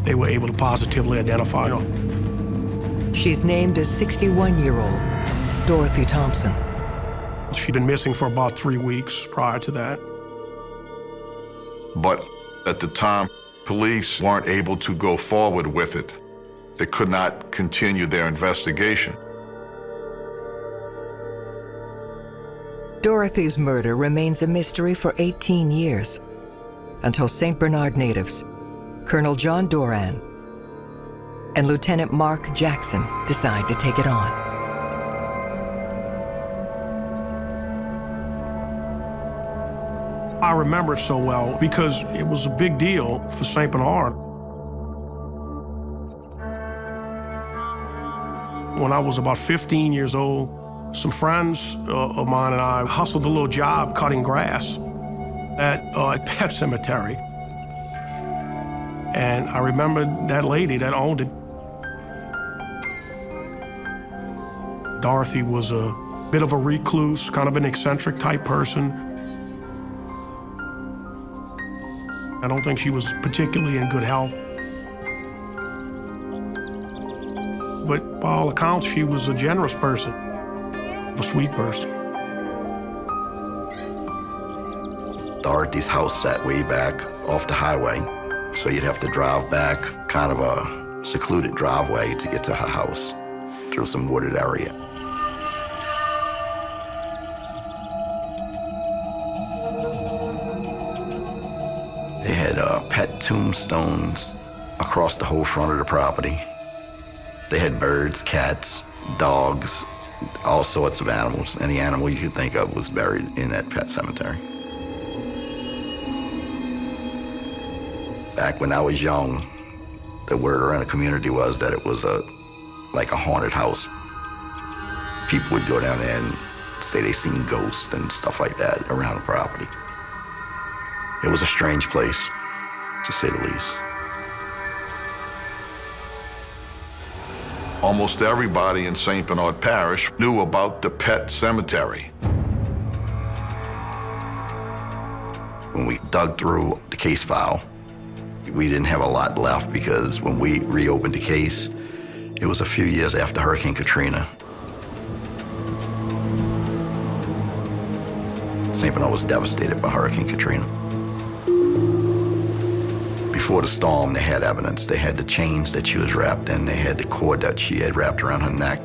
[SPEAKER 6] they were able to positively identify her.
[SPEAKER 2] She's named as 61-year-old Dorothy Thompson.
[SPEAKER 6] She'd been missing for about 3 weeks prior to that.
[SPEAKER 16] But at the time, police weren't able to go forward with it. They could not continue their investigation.
[SPEAKER 2] Dorothy's murder remains a mystery for 18 years, until St. Bernard natives, Colonel John Doran and Lieutenant Mark Jackson decide to take it on.
[SPEAKER 6] I remember it so well because it was a big deal for St. Bernard. When I was about 15 years old, some friends of mine and I hustled a little job cutting grass at a pet cemetery. And I remember that lady that owned it. Dorothy was a bit of a recluse, kind of an eccentric type person. I don't think she was particularly in good health. But by all accounts, she was a generous person, a sweet person.
[SPEAKER 13] Dorothy's house sat way back off the highway, so you'd have to drive back kind of a secluded driveway to get to her house through some wooded area. They had pet tombstones across the whole front of the property. They had birds, cats, dogs, all sorts of animals. Any animal you could think of was buried in that pet cemetery. Back when I was young, the word around the community was that it was like a haunted house. People would go down there and say they seen ghosts and stuff like that around the property. It was a strange place, to say the least.
[SPEAKER 16] Almost everybody in St. Bernard Parish knew about the pet cemetery.
[SPEAKER 13] When we dug through the case file, we didn't have a lot left because when we reopened the case, it was a few years after Hurricane Katrina. St. Bernard was devastated by Hurricane Katrina. Before the storm, they had evidence. They had the chains that she was wrapped in. They had the cord that she had wrapped around her neck.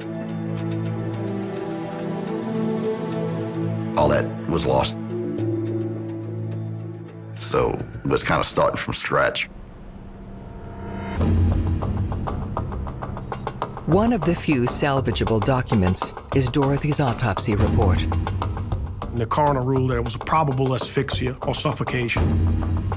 [SPEAKER 13] All that was lost. So it was kind of starting from scratch.
[SPEAKER 2] One of the few salvageable documents is Dorothy's autopsy report.
[SPEAKER 6] The coroner ruled that it was a probable asphyxia or suffocation.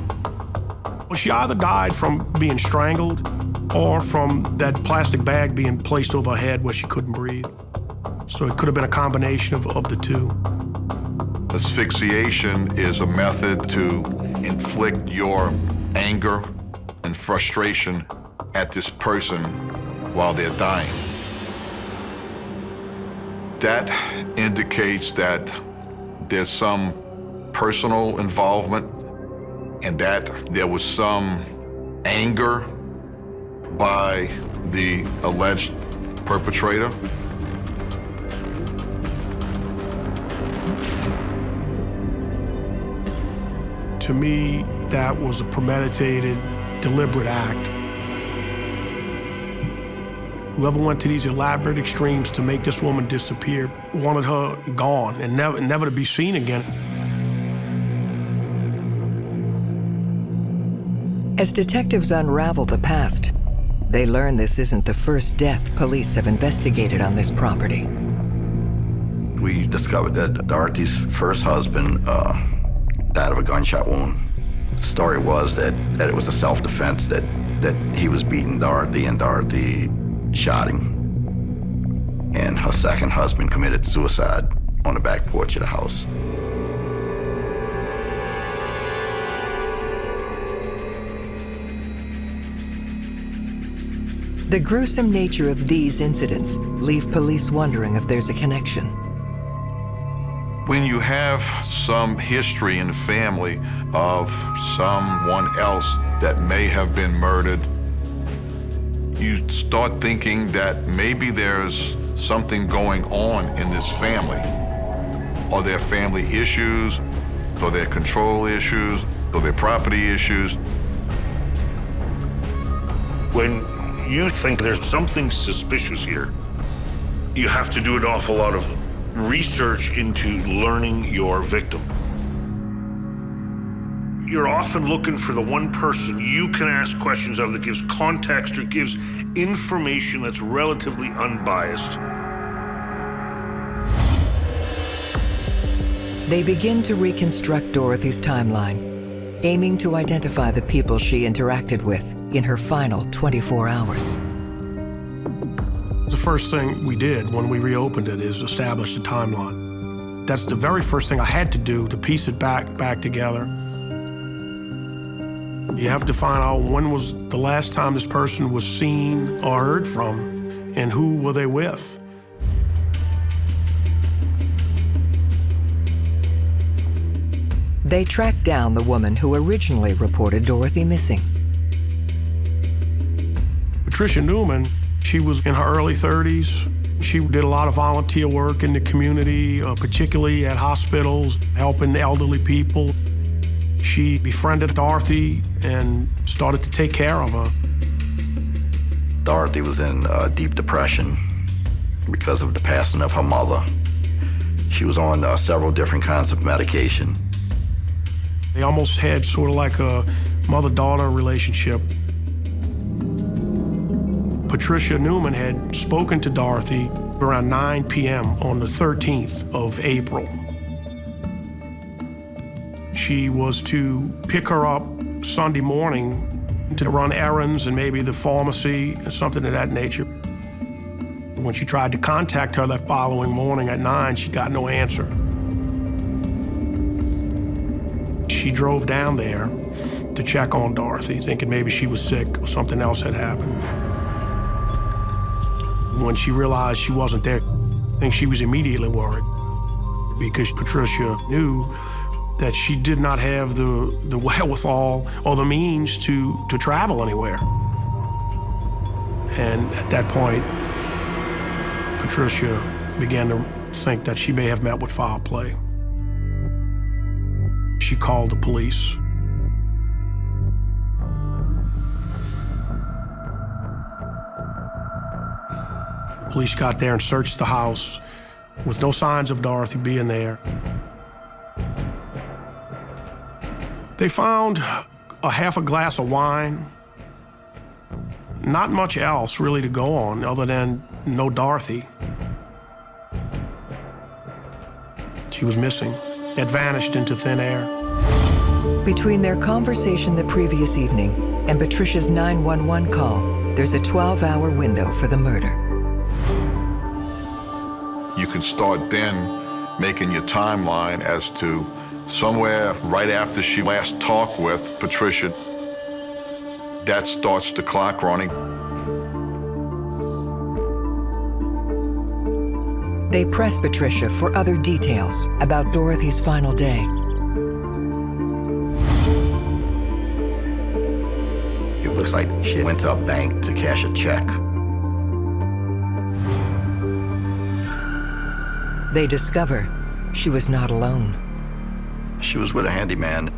[SPEAKER 6] Well, she either died from being strangled or from that plastic bag being placed over her head where she couldn't breathe. So it could have been a combination of the two.
[SPEAKER 16] Asphyxiation is a method to inflict your anger and frustration at this person while they're dying. That indicates that there's some personal involvement and that there was some anger by the alleged perpetrator.
[SPEAKER 6] To me, that was a premeditated, deliberate act. Whoever went to these elaborate extremes to make this woman disappear wanted her gone and never to be seen again.
[SPEAKER 2] As detectives unravel the past, they learn this isn't the first death police have investigated on this property.
[SPEAKER 13] We discovered that Dorothy's first husband died of a gunshot wound. The story was that it was a self-defense, that he was beating Dorothy and Dorothy shot him. And her second husband committed suicide on the back porch of the house.
[SPEAKER 2] The gruesome nature of these incidents leave police wondering if there's a connection.
[SPEAKER 16] When you have some history in the family of someone else that may have been murdered, you start thinking that maybe there's something going on in this family. Are there family issues? Are there control issues? Are there property issues?
[SPEAKER 1] When you think there's something suspicious here, you have to do an awful lot of research into learning your victim. You're often looking for the one person you can ask questions of that gives context or gives information that's relatively unbiased.
[SPEAKER 2] They begin to reconstruct Dorothy's timeline, aiming to identify the people she interacted with in her final 24 hours.
[SPEAKER 6] The first thing we did when we reopened it is establish the timeline. That's the very first thing I had to do to piece it back together. You have to find out when was the last time this person was seen or heard from, and who were they with.
[SPEAKER 2] They tracked down the woman who originally reported Dorothy missing.
[SPEAKER 6] Patricia Newman, she was in her early 30s. She did a lot of volunteer work in the community, particularly at hospitals, helping elderly people. She befriended Dorothy and started to take care of her.
[SPEAKER 13] Dorothy was in deep depression because of the passing of her mother. She was on several different kinds of medication.
[SPEAKER 6] They almost had sort of like a mother-daughter relationship. Patricia Newman had spoken to Dorothy around 9 p.m. on the 13th of April. She was to pick her up Sunday morning to run errands and maybe the pharmacy, something of that nature. When she tried to contact her that following morning at 9, she got no answer. She drove down there to check on Dorothy, thinking maybe she was sick or something else had happened. When she realized she wasn't there, I think she was immediately worried because Patricia knew that she did not have the wherewithal or the means to travel anywhere. And at that point, Patricia began to think that she may have met with foul play. She called the police. Police got there and searched the house with no signs of Dorothy being there. They found a half a glass of wine. Not much else really to go on other than no Dorothy. She was missing, had vanished into thin air.
[SPEAKER 2] Between their conversation the previous evening and Patricia's 911 call, there's a 12-hour window for the murder.
[SPEAKER 16] You can start then making your timeline as to somewhere right after she last talked with Patricia, that starts the clock running.
[SPEAKER 2] They press Patricia for other details about Dorothy's final day.
[SPEAKER 13] It looks like she went to a bank to cash a check.
[SPEAKER 2] They discover she was not alone.
[SPEAKER 13] She was with a handyman.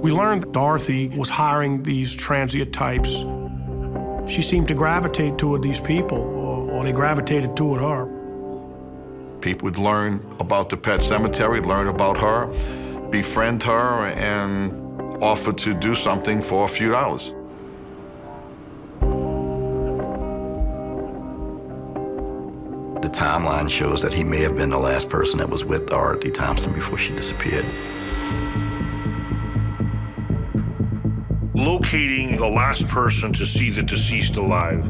[SPEAKER 6] We learned that Dorothy was hiring these transient types. She seemed to gravitate toward these people, or they gravitated toward her.
[SPEAKER 16] People would learn about the pet cemetery, learn about her, befriend her, and offer to do something for a few dollars.
[SPEAKER 13] The timeline shows that he may have been the last person that was with Dorothy Thompson before she disappeared.
[SPEAKER 1] Locating the last person to see the deceased alive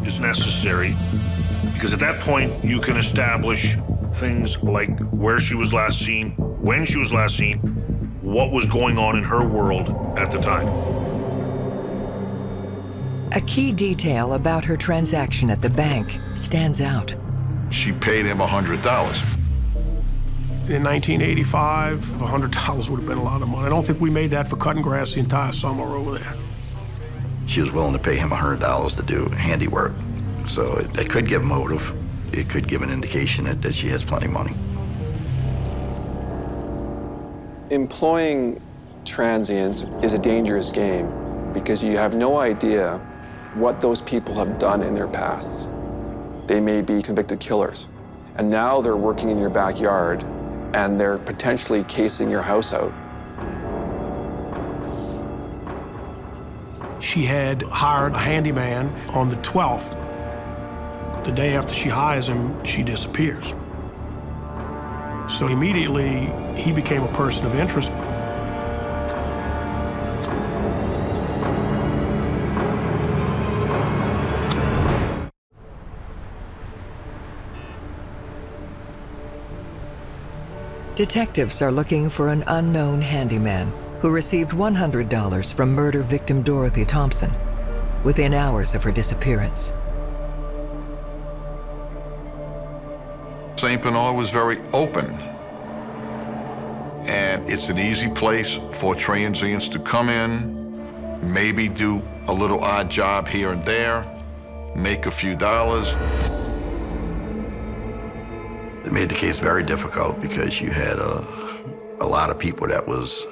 [SPEAKER 1] is necessary because at that point you can establish things like where she was last seen, when she was last seen, what was going on in her world at the time.
[SPEAKER 2] A key detail about her transaction at the bank stands out.
[SPEAKER 16] She paid him $100.
[SPEAKER 6] In 1985, $100 would have been a lot of money. I don't think we made that for cutting grass the entire summer over there.
[SPEAKER 13] She was willing to pay him $100 to do handiwork. So it could give motive. It could give an indication that she has plenty of money.
[SPEAKER 3] Employing transients is a dangerous game because you have no idea what those people have done in their past. They may be convicted killers, and now they're working in your backyard and they're potentially casing your house out.
[SPEAKER 6] She had hired a handyman on the 12th. The day after she hires him, she disappears. So immediately, he became a person of interest.
[SPEAKER 2] Detectives are looking for an unknown handyman who received $100 from murder victim Dorothy Thompson within hours of her disappearance.
[SPEAKER 16] St. Bernard was very open, and it's an easy place for transients to come in, maybe do a little odd job here and there, make a few dollars.
[SPEAKER 13] It made the case very difficult because you had a lot of people that was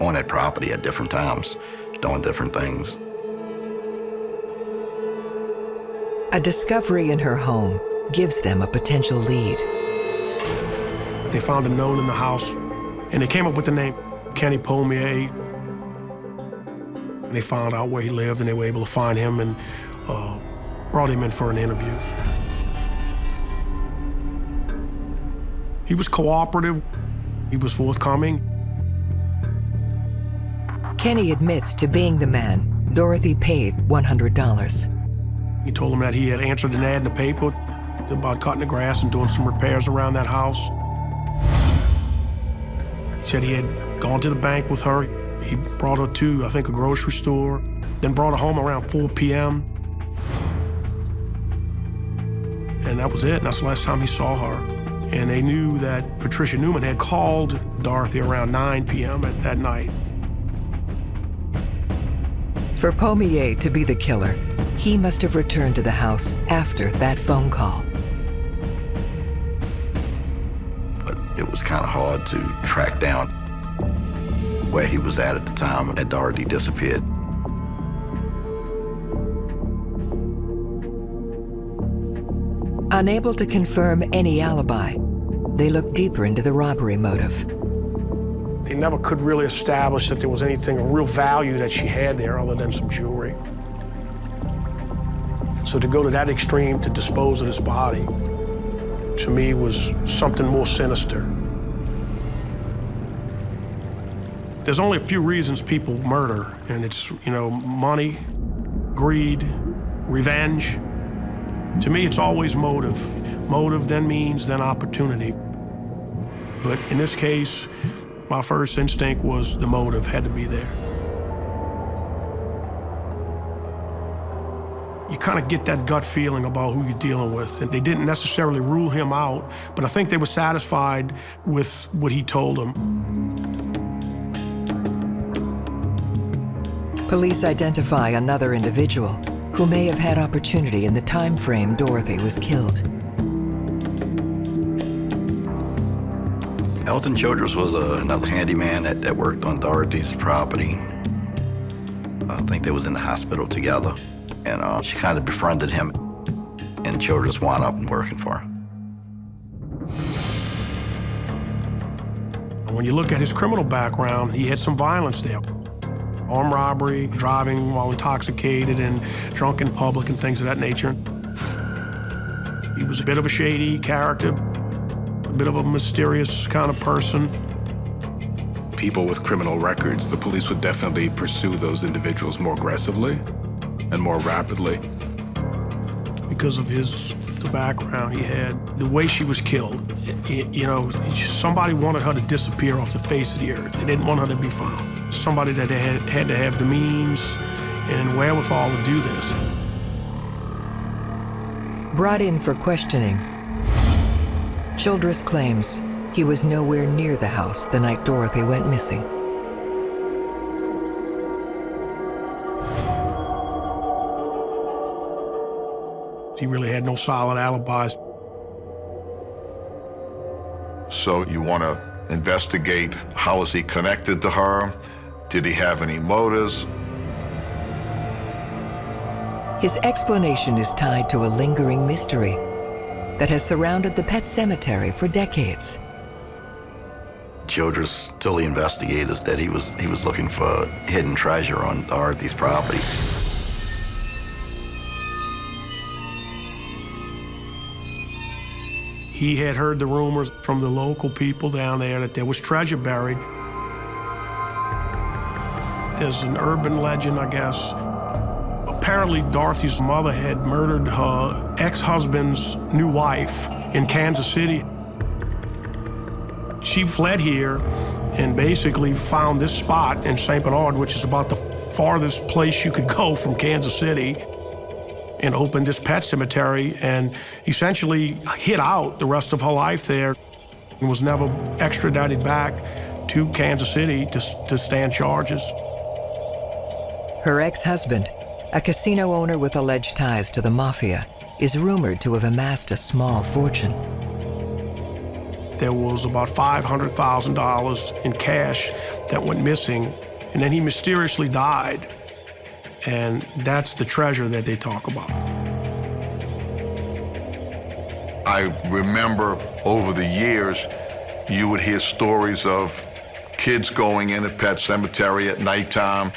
[SPEAKER 13] on that property at different times, doing different things.
[SPEAKER 2] A discovery in her home gives them a potential lead.
[SPEAKER 6] They found a note in the house, and they came up with the name Kenny Pommier. And they found out where he lived, and they were able to find him and brought him in for an interview. He was cooperative. He was forthcoming.
[SPEAKER 2] Kenny admits to being the man Dorothy paid $100.
[SPEAKER 6] He told him that he had answered an ad in the paper about cutting the grass and doing some repairs around that house. He said he had gone to the bank with her. He brought her to, I think, a grocery store, then brought her home around 4 p.m. And that was it, and that's the last time he saw her. And they knew that Patricia Newman had called Dorothy around 9 p.m. that night.
[SPEAKER 2] For Pommier to be the killer, he must have returned to the house after that phone call.
[SPEAKER 13] But it was kind of hard to track down where he was at the time that Dorothy disappeared.
[SPEAKER 2] Unable to confirm any alibi, they look deeper into the robbery motive.
[SPEAKER 6] They never could really establish that there was anything of real value that she had there other than some jewelry. So to go to that extreme to dispose of this body, to me was something more sinister. There's only a few reasons people murder, and it's, money, greed, revenge. To me, it's always motive. Motive, then means, then opportunity. But in this case, my first instinct was the motive had to be there. You kind of get that gut feeling about who you're dealing with, and they didn't necessarily rule him out, but I think they were satisfied with what he told them.
[SPEAKER 2] Police identify another individual who may have had opportunity in the time frame Dorothy was killed.
[SPEAKER 13] Elton Childress was another handyman that worked on Dorothy's property. I think they was in the hospital together, and she kind of befriended him, and Childress wound up working for her.
[SPEAKER 6] When you look at his criminal background, he had some violence there. Armed robbery, driving while intoxicated, and drunk in public, and things of that nature. He was a bit of a shady character, a bit of a mysterious kind of person.
[SPEAKER 9] People with criminal records, the police would definitely pursue those individuals more aggressively and more rapidly.
[SPEAKER 6] Because of the background he had, the way she was killed, somebody wanted her to disappear off the face of the earth. They didn't want her to be found. Somebody that had to have the means and wherewithal to do this.
[SPEAKER 2] Brought in for questioning, Childress claims he was nowhere near the house the night Dorothy went missing.
[SPEAKER 6] He really had no solid alibis.
[SPEAKER 16] So you want to investigate how is he connected to her? Did he have any motives?
[SPEAKER 2] His explanation is tied to a lingering mystery that has surrounded the pet cemetery for decades.
[SPEAKER 13] Childress told the investigators that he was looking for hidden treasure on Dorothy's property.
[SPEAKER 6] He had heard the rumors from the local people down there that there was treasure buried. There's an urban legend, I guess. Apparently, Dorothy's mother had murdered her ex-husband's new wife in Kansas City. She fled here and basically found this spot in St. Bernard, which is about the farthest place you could go from Kansas City, and opened this pet cemetery and essentially hid out the rest of her life there and was never extradited back to Kansas City to stand charges.
[SPEAKER 2] Her ex-husband, a casino owner with alleged ties to the mafia, is rumored to have amassed a small fortune.
[SPEAKER 6] There was about $500,000 in cash that went missing, and then he mysteriously died. And that's the treasure that they talk about.
[SPEAKER 16] I remember over the years, you would hear stories of kids going in a pet cemetery at nighttime.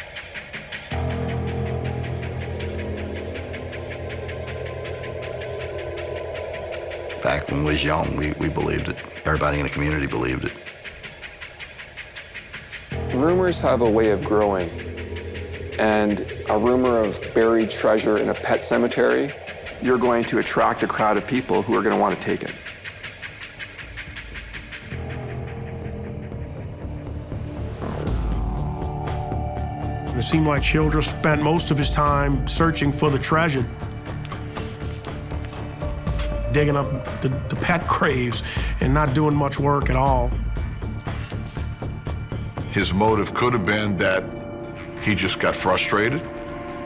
[SPEAKER 13] Back when we was young, we believed it. Everybody in the community believed it.
[SPEAKER 3] Rumors have a way of growing, and a rumor of buried treasure in a pet cemetery, you're going to attract a crowd of people who are going to want to take it.
[SPEAKER 6] It seemed like Childress spent most of his time searching for the treasure, digging up the pet graves and not doing much work at all.
[SPEAKER 16] His motive could have been that he just got frustrated,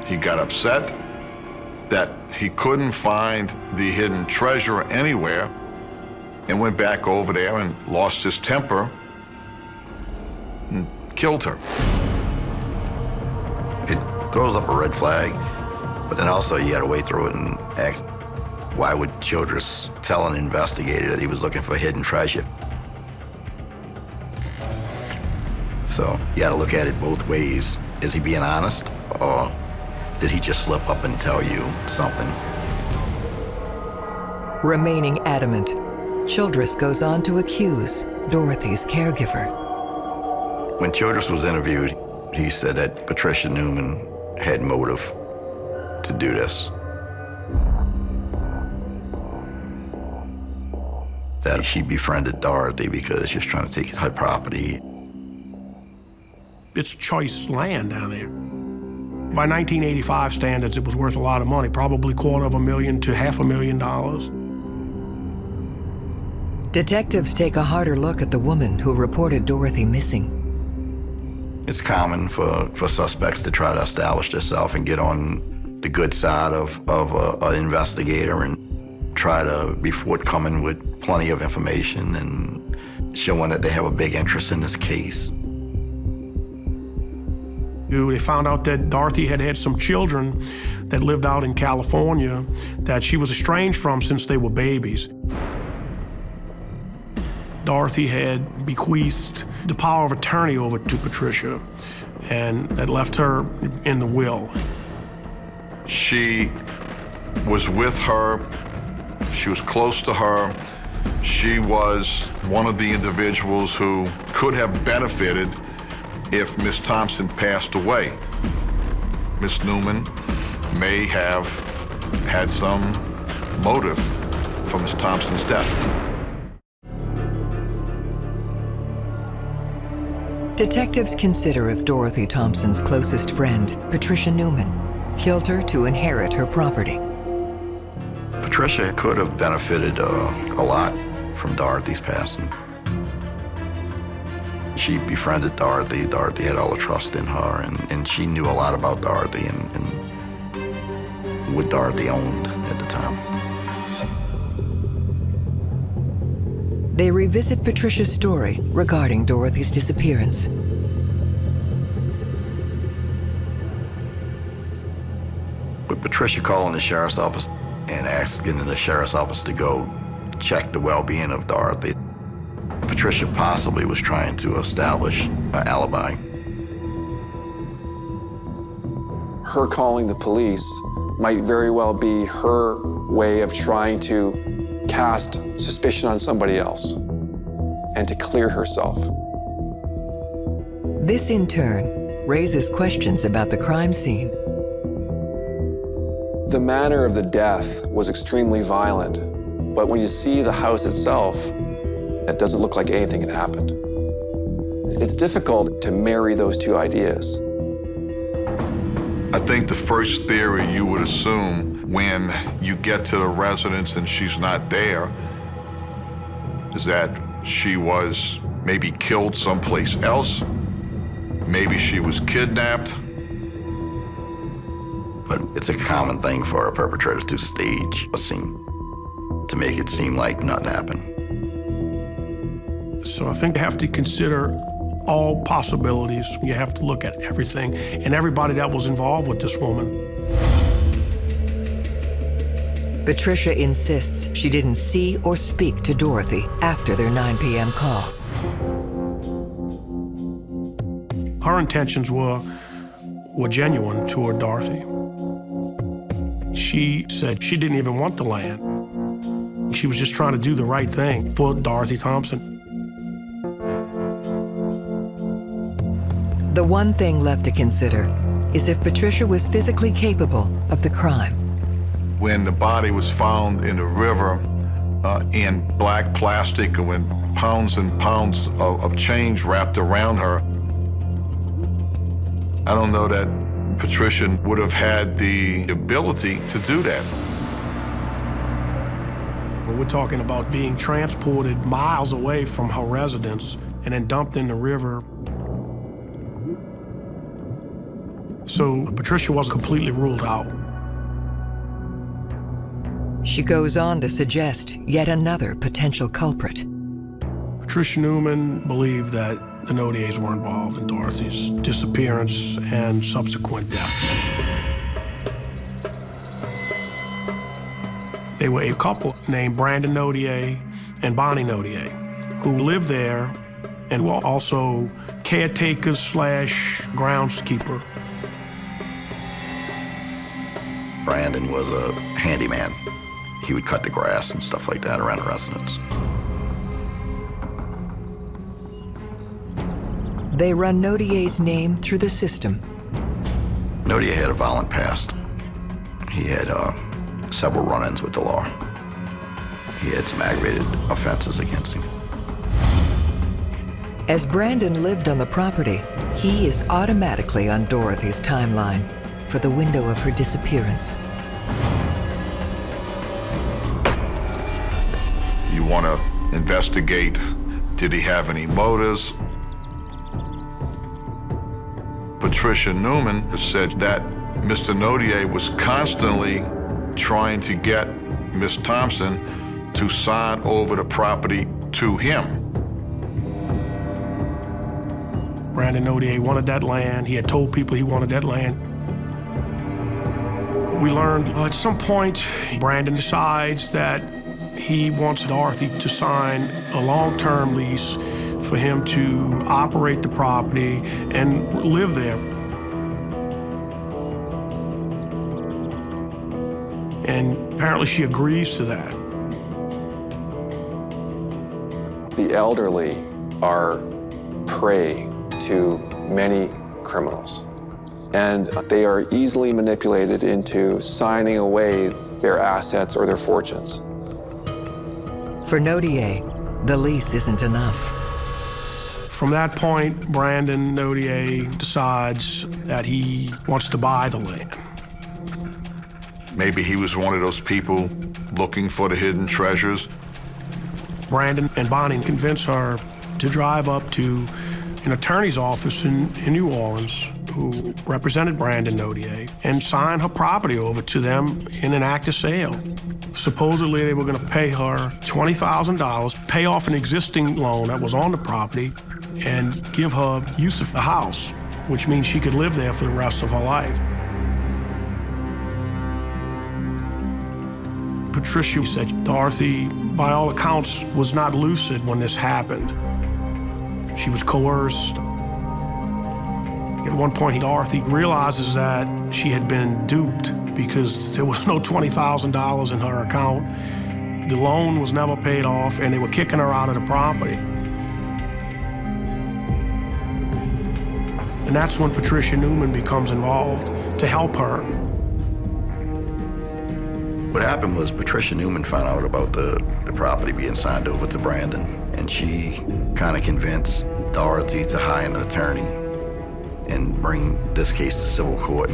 [SPEAKER 16] he got upset, that he couldn't find the hidden treasure anywhere, and went back over there and lost his temper and killed her.
[SPEAKER 13] It throws up a red flag, but then also you gotta wade through it and ask, why would Childress tell an investigator that he was looking for hidden treasure? So you gotta look at it both ways. Is he being honest, or did he just slip up and tell you something?
[SPEAKER 2] Remaining adamant, Childress goes on to accuse Dorothy's caregiver.
[SPEAKER 13] When Childress was interviewed, he said that Patricia Newman had motive to do this. That she befriended Dorothy because she was trying to take her property.
[SPEAKER 6] It's choice land down there. By 1985 standards, it was worth a lot of money, probably $250,000 to $500,000.
[SPEAKER 2] Detectives take a harder look at the woman who reported Dorothy missing.
[SPEAKER 13] It's common for suspects to try to establish themselves and get on the good side of an investigator and try to be forthcoming with plenty of information and showing that they have a big interest in this case.
[SPEAKER 6] They found out that Dorothy had had some children that lived out in California that she was estranged from since they were babies. Dorothy had bequeathed the power of attorney over to Patricia, and that left her in the will.
[SPEAKER 16] She was with her. She was close to her. She was one of the individuals who could have benefited if Miss Thompson passed away. Miss Newman may have had some motive for Miss Thompson's death.
[SPEAKER 2] Detectives consider if Dorothy Thompson's closest friend, Patricia Newman, killed her to inherit her property.
[SPEAKER 13] Patricia could have benefited a lot from Dorothy's passing. She befriended Dorothy. Dorothy had all the trust in her, and she knew a lot about Dorothy and what Dorothy owned at the time.
[SPEAKER 2] They revisit Patricia's story regarding Dorothy's disappearance.
[SPEAKER 13] With Patricia calling the sheriff's office and asking the sheriff's office to go check the well-being of Dorothy, Patricia possibly was trying to establish an alibi.
[SPEAKER 3] Her calling the police might very well be her way of trying to cast suspicion on somebody else and to clear herself.
[SPEAKER 2] This, in turn, raises questions about the crime scene.
[SPEAKER 3] The manner of the death was extremely violent, but when you see the house itself, it doesn't look like anything had happened. It's difficult to marry those two ideas.
[SPEAKER 16] I think the first theory you would assume when you get to the residence and she's not there is that she was maybe killed someplace else. Maybe she was kidnapped.
[SPEAKER 13] But it's a common thing for a perpetrator to stage a scene to make it seem like nothing happened.
[SPEAKER 6] So I think you have to consider all possibilities. You have to look at everything and everybody that was involved with this woman.
[SPEAKER 2] Patricia insists she didn't see or speak to Dorothy after their 9 p.m. call.
[SPEAKER 6] Her intentions were genuine toward Dorothy. She said she didn't even want the land. She was just trying to do the right thing for Dorothy Thompson.
[SPEAKER 2] The one thing left to consider is if Patricia was physically capable of the crime.
[SPEAKER 16] When the body was found in the river in black plastic and when pounds and pounds of change wrapped around her, I don't know that Patricia would have had the ability to do that.
[SPEAKER 6] We're talking about being transported miles away from her residence and then dumped in the river. So Patricia was completely ruled out.
[SPEAKER 2] She goes on to suggest yet another potential culprit.
[SPEAKER 6] Patricia Newman believed that the Nodiers were involved in Dorothy's disappearance and subsequent death. They were a couple named Brandon Nodier and Bonnie Nodier, who lived there and were also caretakers / groundskeeper.
[SPEAKER 13] Brandon was a handyman. He would cut the grass and stuff like that around the residence.
[SPEAKER 2] They run Nodier's name through the system.
[SPEAKER 13] Nodier had a violent past. He had several run-ins with the law. He had some aggravated offenses against him.
[SPEAKER 2] As Brandon lived on the property, he is automatically on Dorothy's timeline for the window of her disappearance.
[SPEAKER 16] You want to investigate, did he have any motives? Patricia Newman has said that Mr. Nodier was constantly trying to get Miss Thompson to sign over the property to him.
[SPEAKER 6] Brandon Nodier wanted that land. He had told people he wanted that land. We learned at some point, Brandon decides that he wants Dorothy to sign a long-term lease for him to operate the property and live there. And apparently she agrees to that.
[SPEAKER 3] The elderly are prey to many criminals, and they are easily manipulated into signing away their assets or their fortunes.
[SPEAKER 2] For Nodier, the lease isn't enough.
[SPEAKER 6] From that point, Brandon Nodier decides that he wants to buy the land.
[SPEAKER 16] Maybe he was one of those people looking for the hidden treasures.
[SPEAKER 6] Brandon and Bonnie convince her to drive up to an attorney's office in New Orleans who represented Brandon Nodier and sign her property over to them in an act of sale. Supposedly they were going to pay her $20,000, pay off an existing loan that was on the property, and give her use of the house, which means she could live there for the rest of her life. Patricia said Dorothy, by all accounts, was not lucid when this happened. She was coerced. At one point, Dorothy realizes that she had been duped because there was no $20,000 in her account. The loan was never paid off, and they were kicking her out of the property. And that's when Patricia Newman becomes involved to help her.
[SPEAKER 13] What happened was Patricia Newman found out about the property being signed over to Brandon, and she kind of convinced Dorothy to hire an attorney and bring this case to civil court.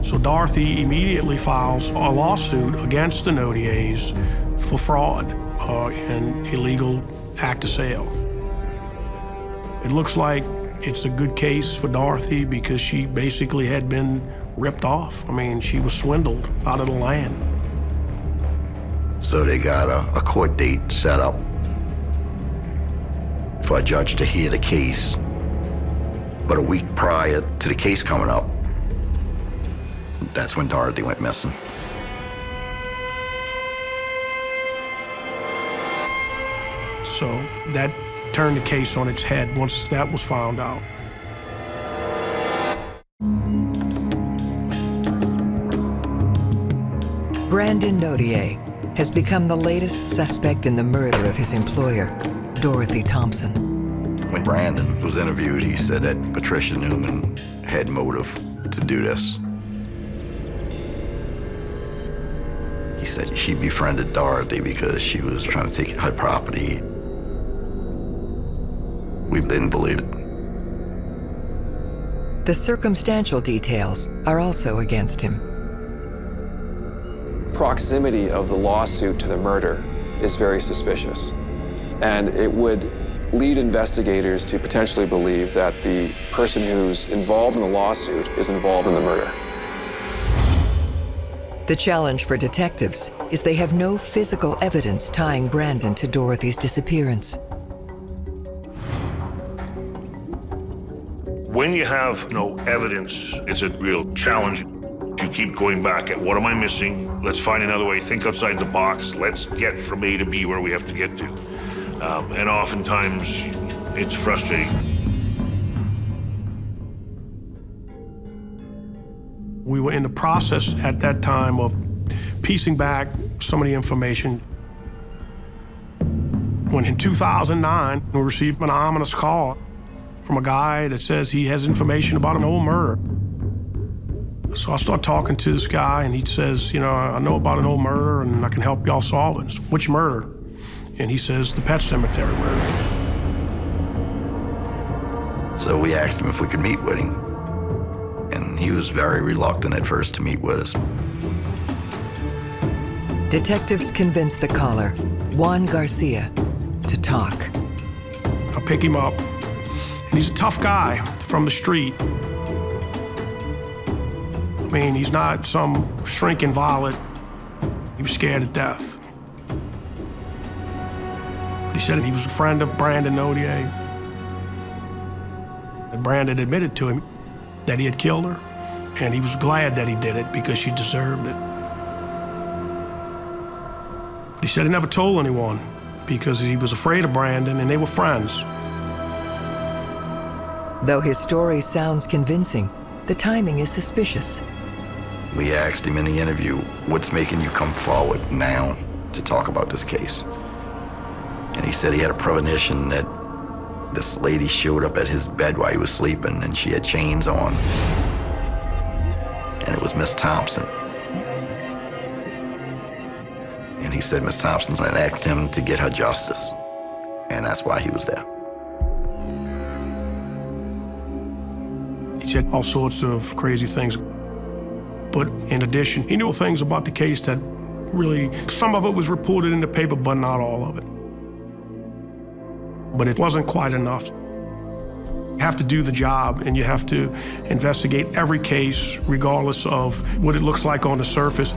[SPEAKER 6] So Dorothy immediately files a lawsuit against the Nodiers for fraud and illegal act of sale. It looks like it's a good case for Dorothy because she basically had been ripped off. I mean, she was swindled out of the land.
[SPEAKER 13] So they got a court date set up for a judge to hear the case. But a week prior to the case coming up, that's when Dorothy went missing.
[SPEAKER 6] So that turned the case on its head once that was found out.
[SPEAKER 2] Brandon Nodier has become the latest suspect in the murder of his employer, Dorothy Thompson.
[SPEAKER 13] When Brandon was interviewed, he said that Patricia Newman had motive to do this. He said she befriended Dorothy because she was trying to take her property. We didn't believe it.
[SPEAKER 2] The circumstantial details are also against him.
[SPEAKER 3] Proximity of the lawsuit to the murder is very suspicious, and it would lead investigators to potentially believe that the person who's involved in the lawsuit is involved in the murder.
[SPEAKER 2] The challenge for detectives is they have no physical evidence tying Brandon to Dorothy's disappearance.
[SPEAKER 1] When you have no evidence, it's a real challenge. You keep going back at what am I missing? Let's find another way. Think outside the box. Let's get from A to B where we have to get to. And oftentimes, it's frustrating.
[SPEAKER 6] We were in the process at that time of piecing back some of the information. When in 2009, we received an ominous call from a guy that says he has information about an old murder. So I start talking to this guy, and he says, you know, I know about an old murder, and I can help y'all solve it. Which murder? And he says, the Pet Cemetery murder.
[SPEAKER 13] So we asked him if we could meet with him, and he was very reluctant at first to meet with us.
[SPEAKER 2] Detectives convinced the caller, Juan Garcia, to talk.
[SPEAKER 6] I pick him up, and he's a tough guy from the street. I mean, he's not some shrinking violet. He was scared to death. He said he was a friend of Brandon Odier. And Brandon admitted to him that he had killed her, and he was glad that he did it because she deserved it. He said he never told anyone because he was afraid of Brandon, and they were friends.
[SPEAKER 2] Though his story sounds convincing, the timing is suspicious.
[SPEAKER 13] We asked him in the interview, what's making you come forward now to talk about this case? And he said he had a premonition that this lady showed up at his bed while he was sleeping, and she had chains on. And it was Miss Thompson. And he said Miss Thompson had asked him to get her justice. And that's why he was there.
[SPEAKER 6] He said all sorts of crazy things. But in addition, he knew things about the case that really, some of it was reported in the paper, but not all of it. But it wasn't quite enough. You have to do the job, and you have to investigate every case, regardless of what it looks like on the surface.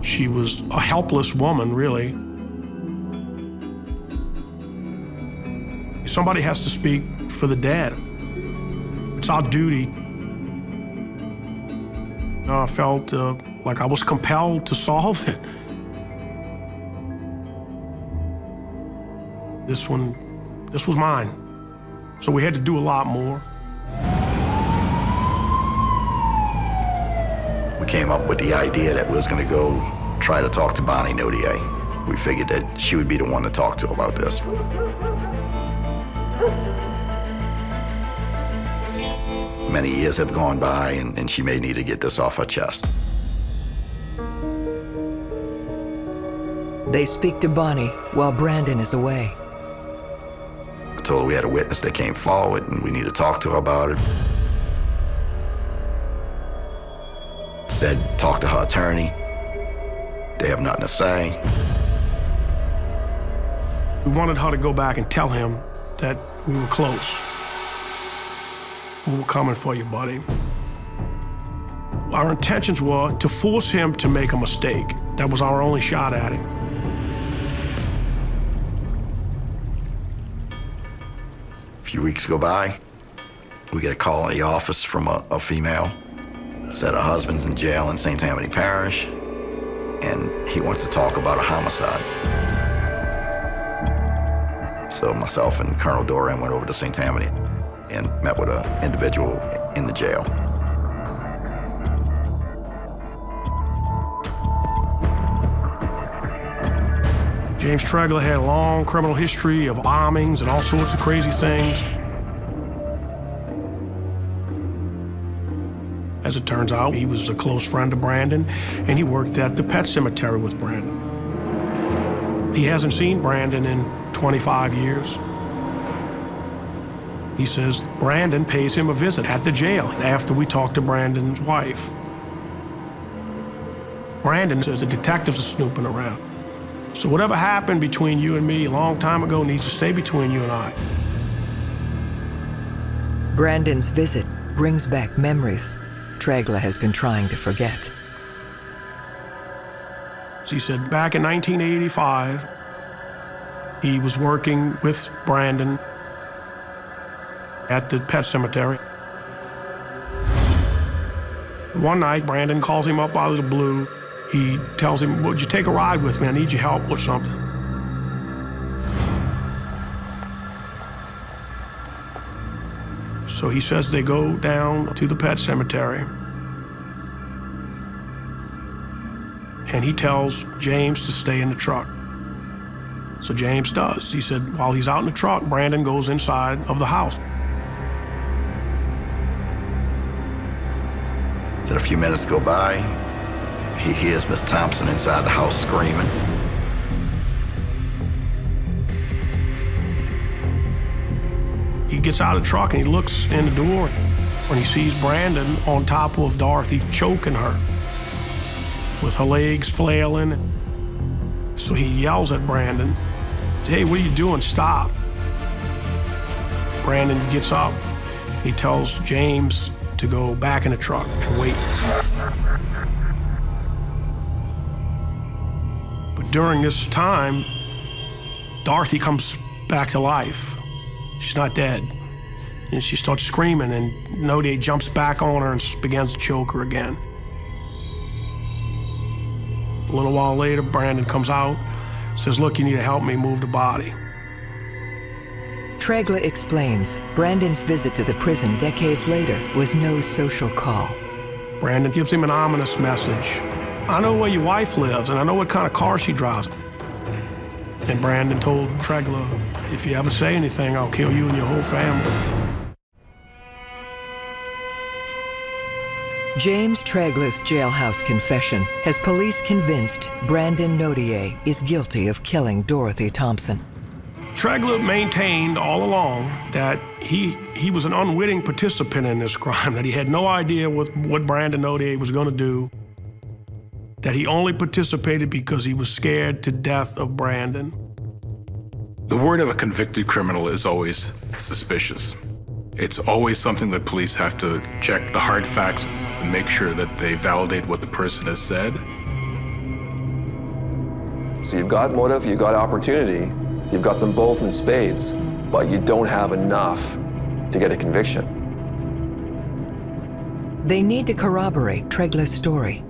[SPEAKER 6] She was a helpless woman, really. Somebody has to speak for the dead. It's our duty. I felt like I was compelled to solve it. This was mine. So we had to do a lot more.
[SPEAKER 13] We came up with the idea that we was gonna go try to talk to Bonnie Nodier. We figured that she would be the one to talk to about this. Many years have gone by, and she may need to get this off her chest.
[SPEAKER 2] They speak to Bonnie while Brandon is away.
[SPEAKER 13] I told her we had a witness that came forward, and we need to talk to her about it. Said, talk to her attorney. They have nothing to say.
[SPEAKER 6] We wanted her to go back and tell him that we were close. We were coming for you, buddy. Our intentions were to force him to make a mistake. That was our only shot at it.
[SPEAKER 13] A few weeks go by, we get a call in the office from a female. Said her husband's in jail in St. Tammany Parish, and he wants to talk about a homicide. So myself and Colonel Doran went over to St. Tammany and met with an individual in the jail.
[SPEAKER 6] James Tregler had a long criminal history of bombings and all sorts of crazy things. As it turns out, he was a close friend of Brandon, and he worked at the Pet Cemetery with Brandon. He hasn't seen Brandon in 25 years. He says Brandon pays him a visit at the jail after we talked to Brandon's wife. Brandon says the detectives are snooping around. So whatever happened between you and me a long time ago needs to stay between you and I.
[SPEAKER 2] Brandon's visit brings back memories Tregler has been trying to forget.
[SPEAKER 6] He said back in 1985, he was working with Brandon at the Pet Cemetery. One night, Brandon calls him up out of the blue. He tells him, would you take a ride with me? I need your help with something. So he says they go down to the Pet Cemetery. and he tells James to stay in the truck. So James does. He said while he's out in the truck, Brandon goes inside of the house.
[SPEAKER 13] Then a few minutes go by, he hears Miss Thompson inside the house screaming.
[SPEAKER 6] He gets out of the truck and he looks in the door when he sees Brandon on top of Dorothy, choking her with her legs flailing. So he yells at Brandon, "Hey, what are you doing? Stop." Brandon gets up and he tells James to go back in the truck and wait. But during this time, Dorothy comes back to life. She's not dead. And she starts screaming, and Nodier jumps back on her and begins to choke her again. A little while later, Brandon comes out, says, "Look, you need to help me move the body."
[SPEAKER 2] Tregla explains Brandon's visit to the prison decades later was no social call.
[SPEAKER 6] Brandon gives him an ominous message. "I know where your wife lives, and I know what kind of car she drives." And Brandon told Tregla, "If you ever say anything, I'll kill you and your whole family."
[SPEAKER 2] James Tregla's jailhouse confession has police convinced Brandon Nodier is guilty of killing Dorothy Thompson.
[SPEAKER 6] Tregla maintained all along that he was an unwitting participant in this crime, that he had no idea what Brandon Nodier was going to do, that he only participated because he was scared to death of Brandon.
[SPEAKER 9] The word of a convicted criminal is always suspicious. It's always something that police have to check the hard facts and make sure that they validate what the person has said.
[SPEAKER 3] So you've got motive, you've got opportunity, you've got them both in spades, but you don't have enough to get a conviction.
[SPEAKER 2] They need to corroborate Tregla's story.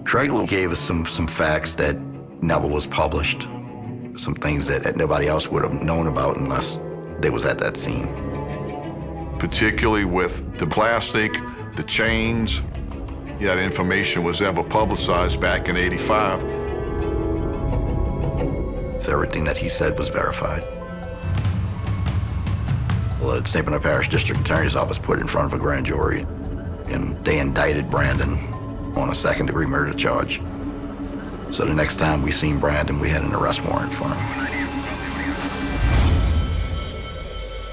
[SPEAKER 13] Tregla gave us some facts that never was published, some things that nobody else would have known about unless they was at that scene.
[SPEAKER 16] Particularly with the plastic, the chains. That information was ever publicized back in '85.
[SPEAKER 13] So everything that he said was verified. Well, the St. Bernard Parish District Attorney's Office put it in front of a grand jury, and they indicted Brandon on a second-degree murder charge. So the next time we seen Brandon, we had an arrest warrant for him.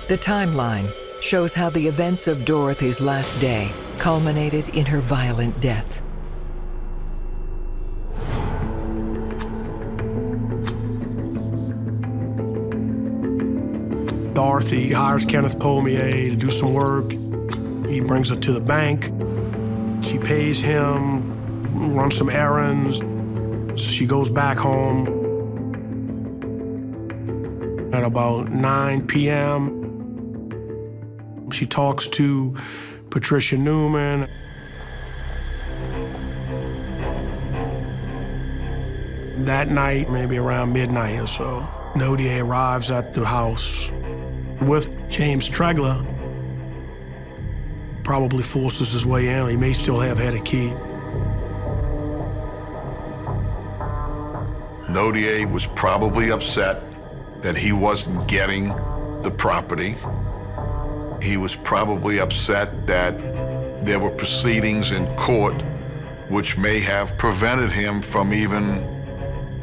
[SPEAKER 2] The timeline shows how the events of Dorothy's last day culminated in her violent death.
[SPEAKER 6] Dorothy hires Kenneth Pommier to do some work. He brings her to the bank. She pays him, runs some errands. She goes back home. At about 9 p.m., she talks to Patricia Newman. That night, maybe around midnight or so, Nodier arrives at the house with James Tregla. Probably forces his way in. He may still have had a key.
[SPEAKER 16] Nodier was probably upset that he wasn't getting the property. He was probably upset that there were proceedings in court which may have prevented him from even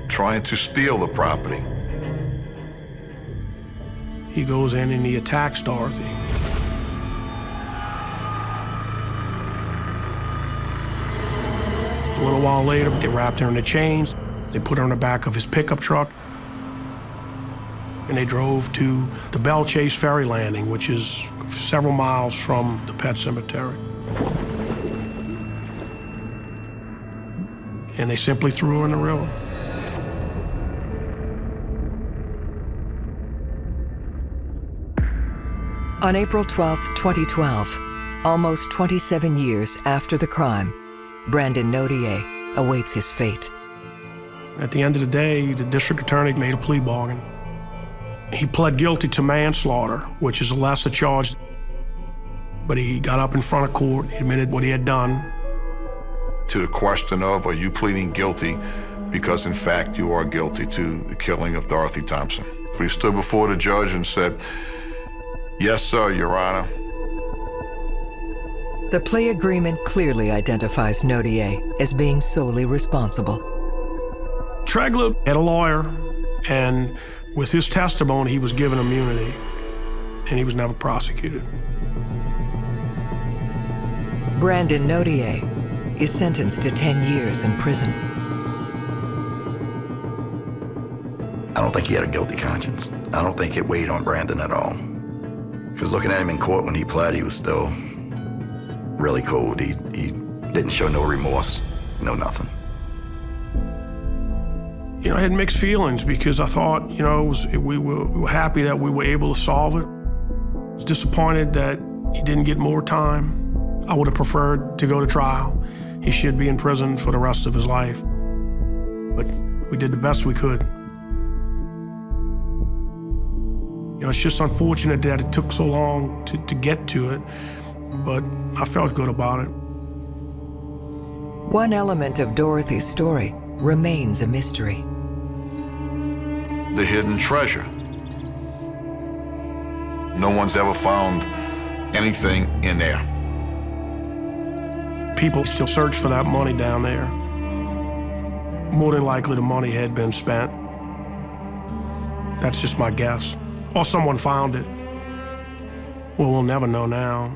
[SPEAKER 16] trying to steal the property.
[SPEAKER 6] He goes in and he attacks Dorothy. A little while later, they wrapped her in the chains. They put her in the back of his pickup truck. And they drove to the Belle Chase Ferry Landing, which is several miles from the pet cemetery. And they simply threw her in the river.
[SPEAKER 2] On April 12, 2012, almost 27 years after the crime, Brandon Nodier awaits his fate.
[SPEAKER 6] At the end of the day, the district attorney made a plea bargain. He pled guilty to manslaughter, which is a lesser charge. But he got up in front of court, he admitted what he had done.
[SPEAKER 16] to the question of, are you pleading guilty because in fact you are guilty to the killing of Dorothy Thompson? We stood before the judge and said, yes, sir, Your Honor.
[SPEAKER 2] The plea agreement clearly identifies Nodier as being solely responsible.
[SPEAKER 6] Tregler had a lawyer, and with his testimony, he was given immunity, and he was never prosecuted.
[SPEAKER 2] Brandon Nodier is sentenced to 10 years in prison.
[SPEAKER 13] I don't think he had a guilty conscience. I don't think it weighed on Brandon at all. Because looking at him in court when he pled, he was still really cold. He didn't show no remorse, no nothing.
[SPEAKER 6] You know, I had mixed feelings because I thought, you know, we were happy that we were able to solve it. I was disappointed that he didn't get more time. I would have preferred to go to trial. He should be in prison for the rest of his life. But we did the best we could. You know, it's just unfortunate that it took so long to get to it, but I felt good about it.
[SPEAKER 2] One element of Dorothy's story remains a mystery.
[SPEAKER 16] The hidden treasure. No one's ever found anything in there.
[SPEAKER 6] People still search for that money down there. More than likely the money had been spent. That's just my guess. Or someone found it. Well, we'll never know now.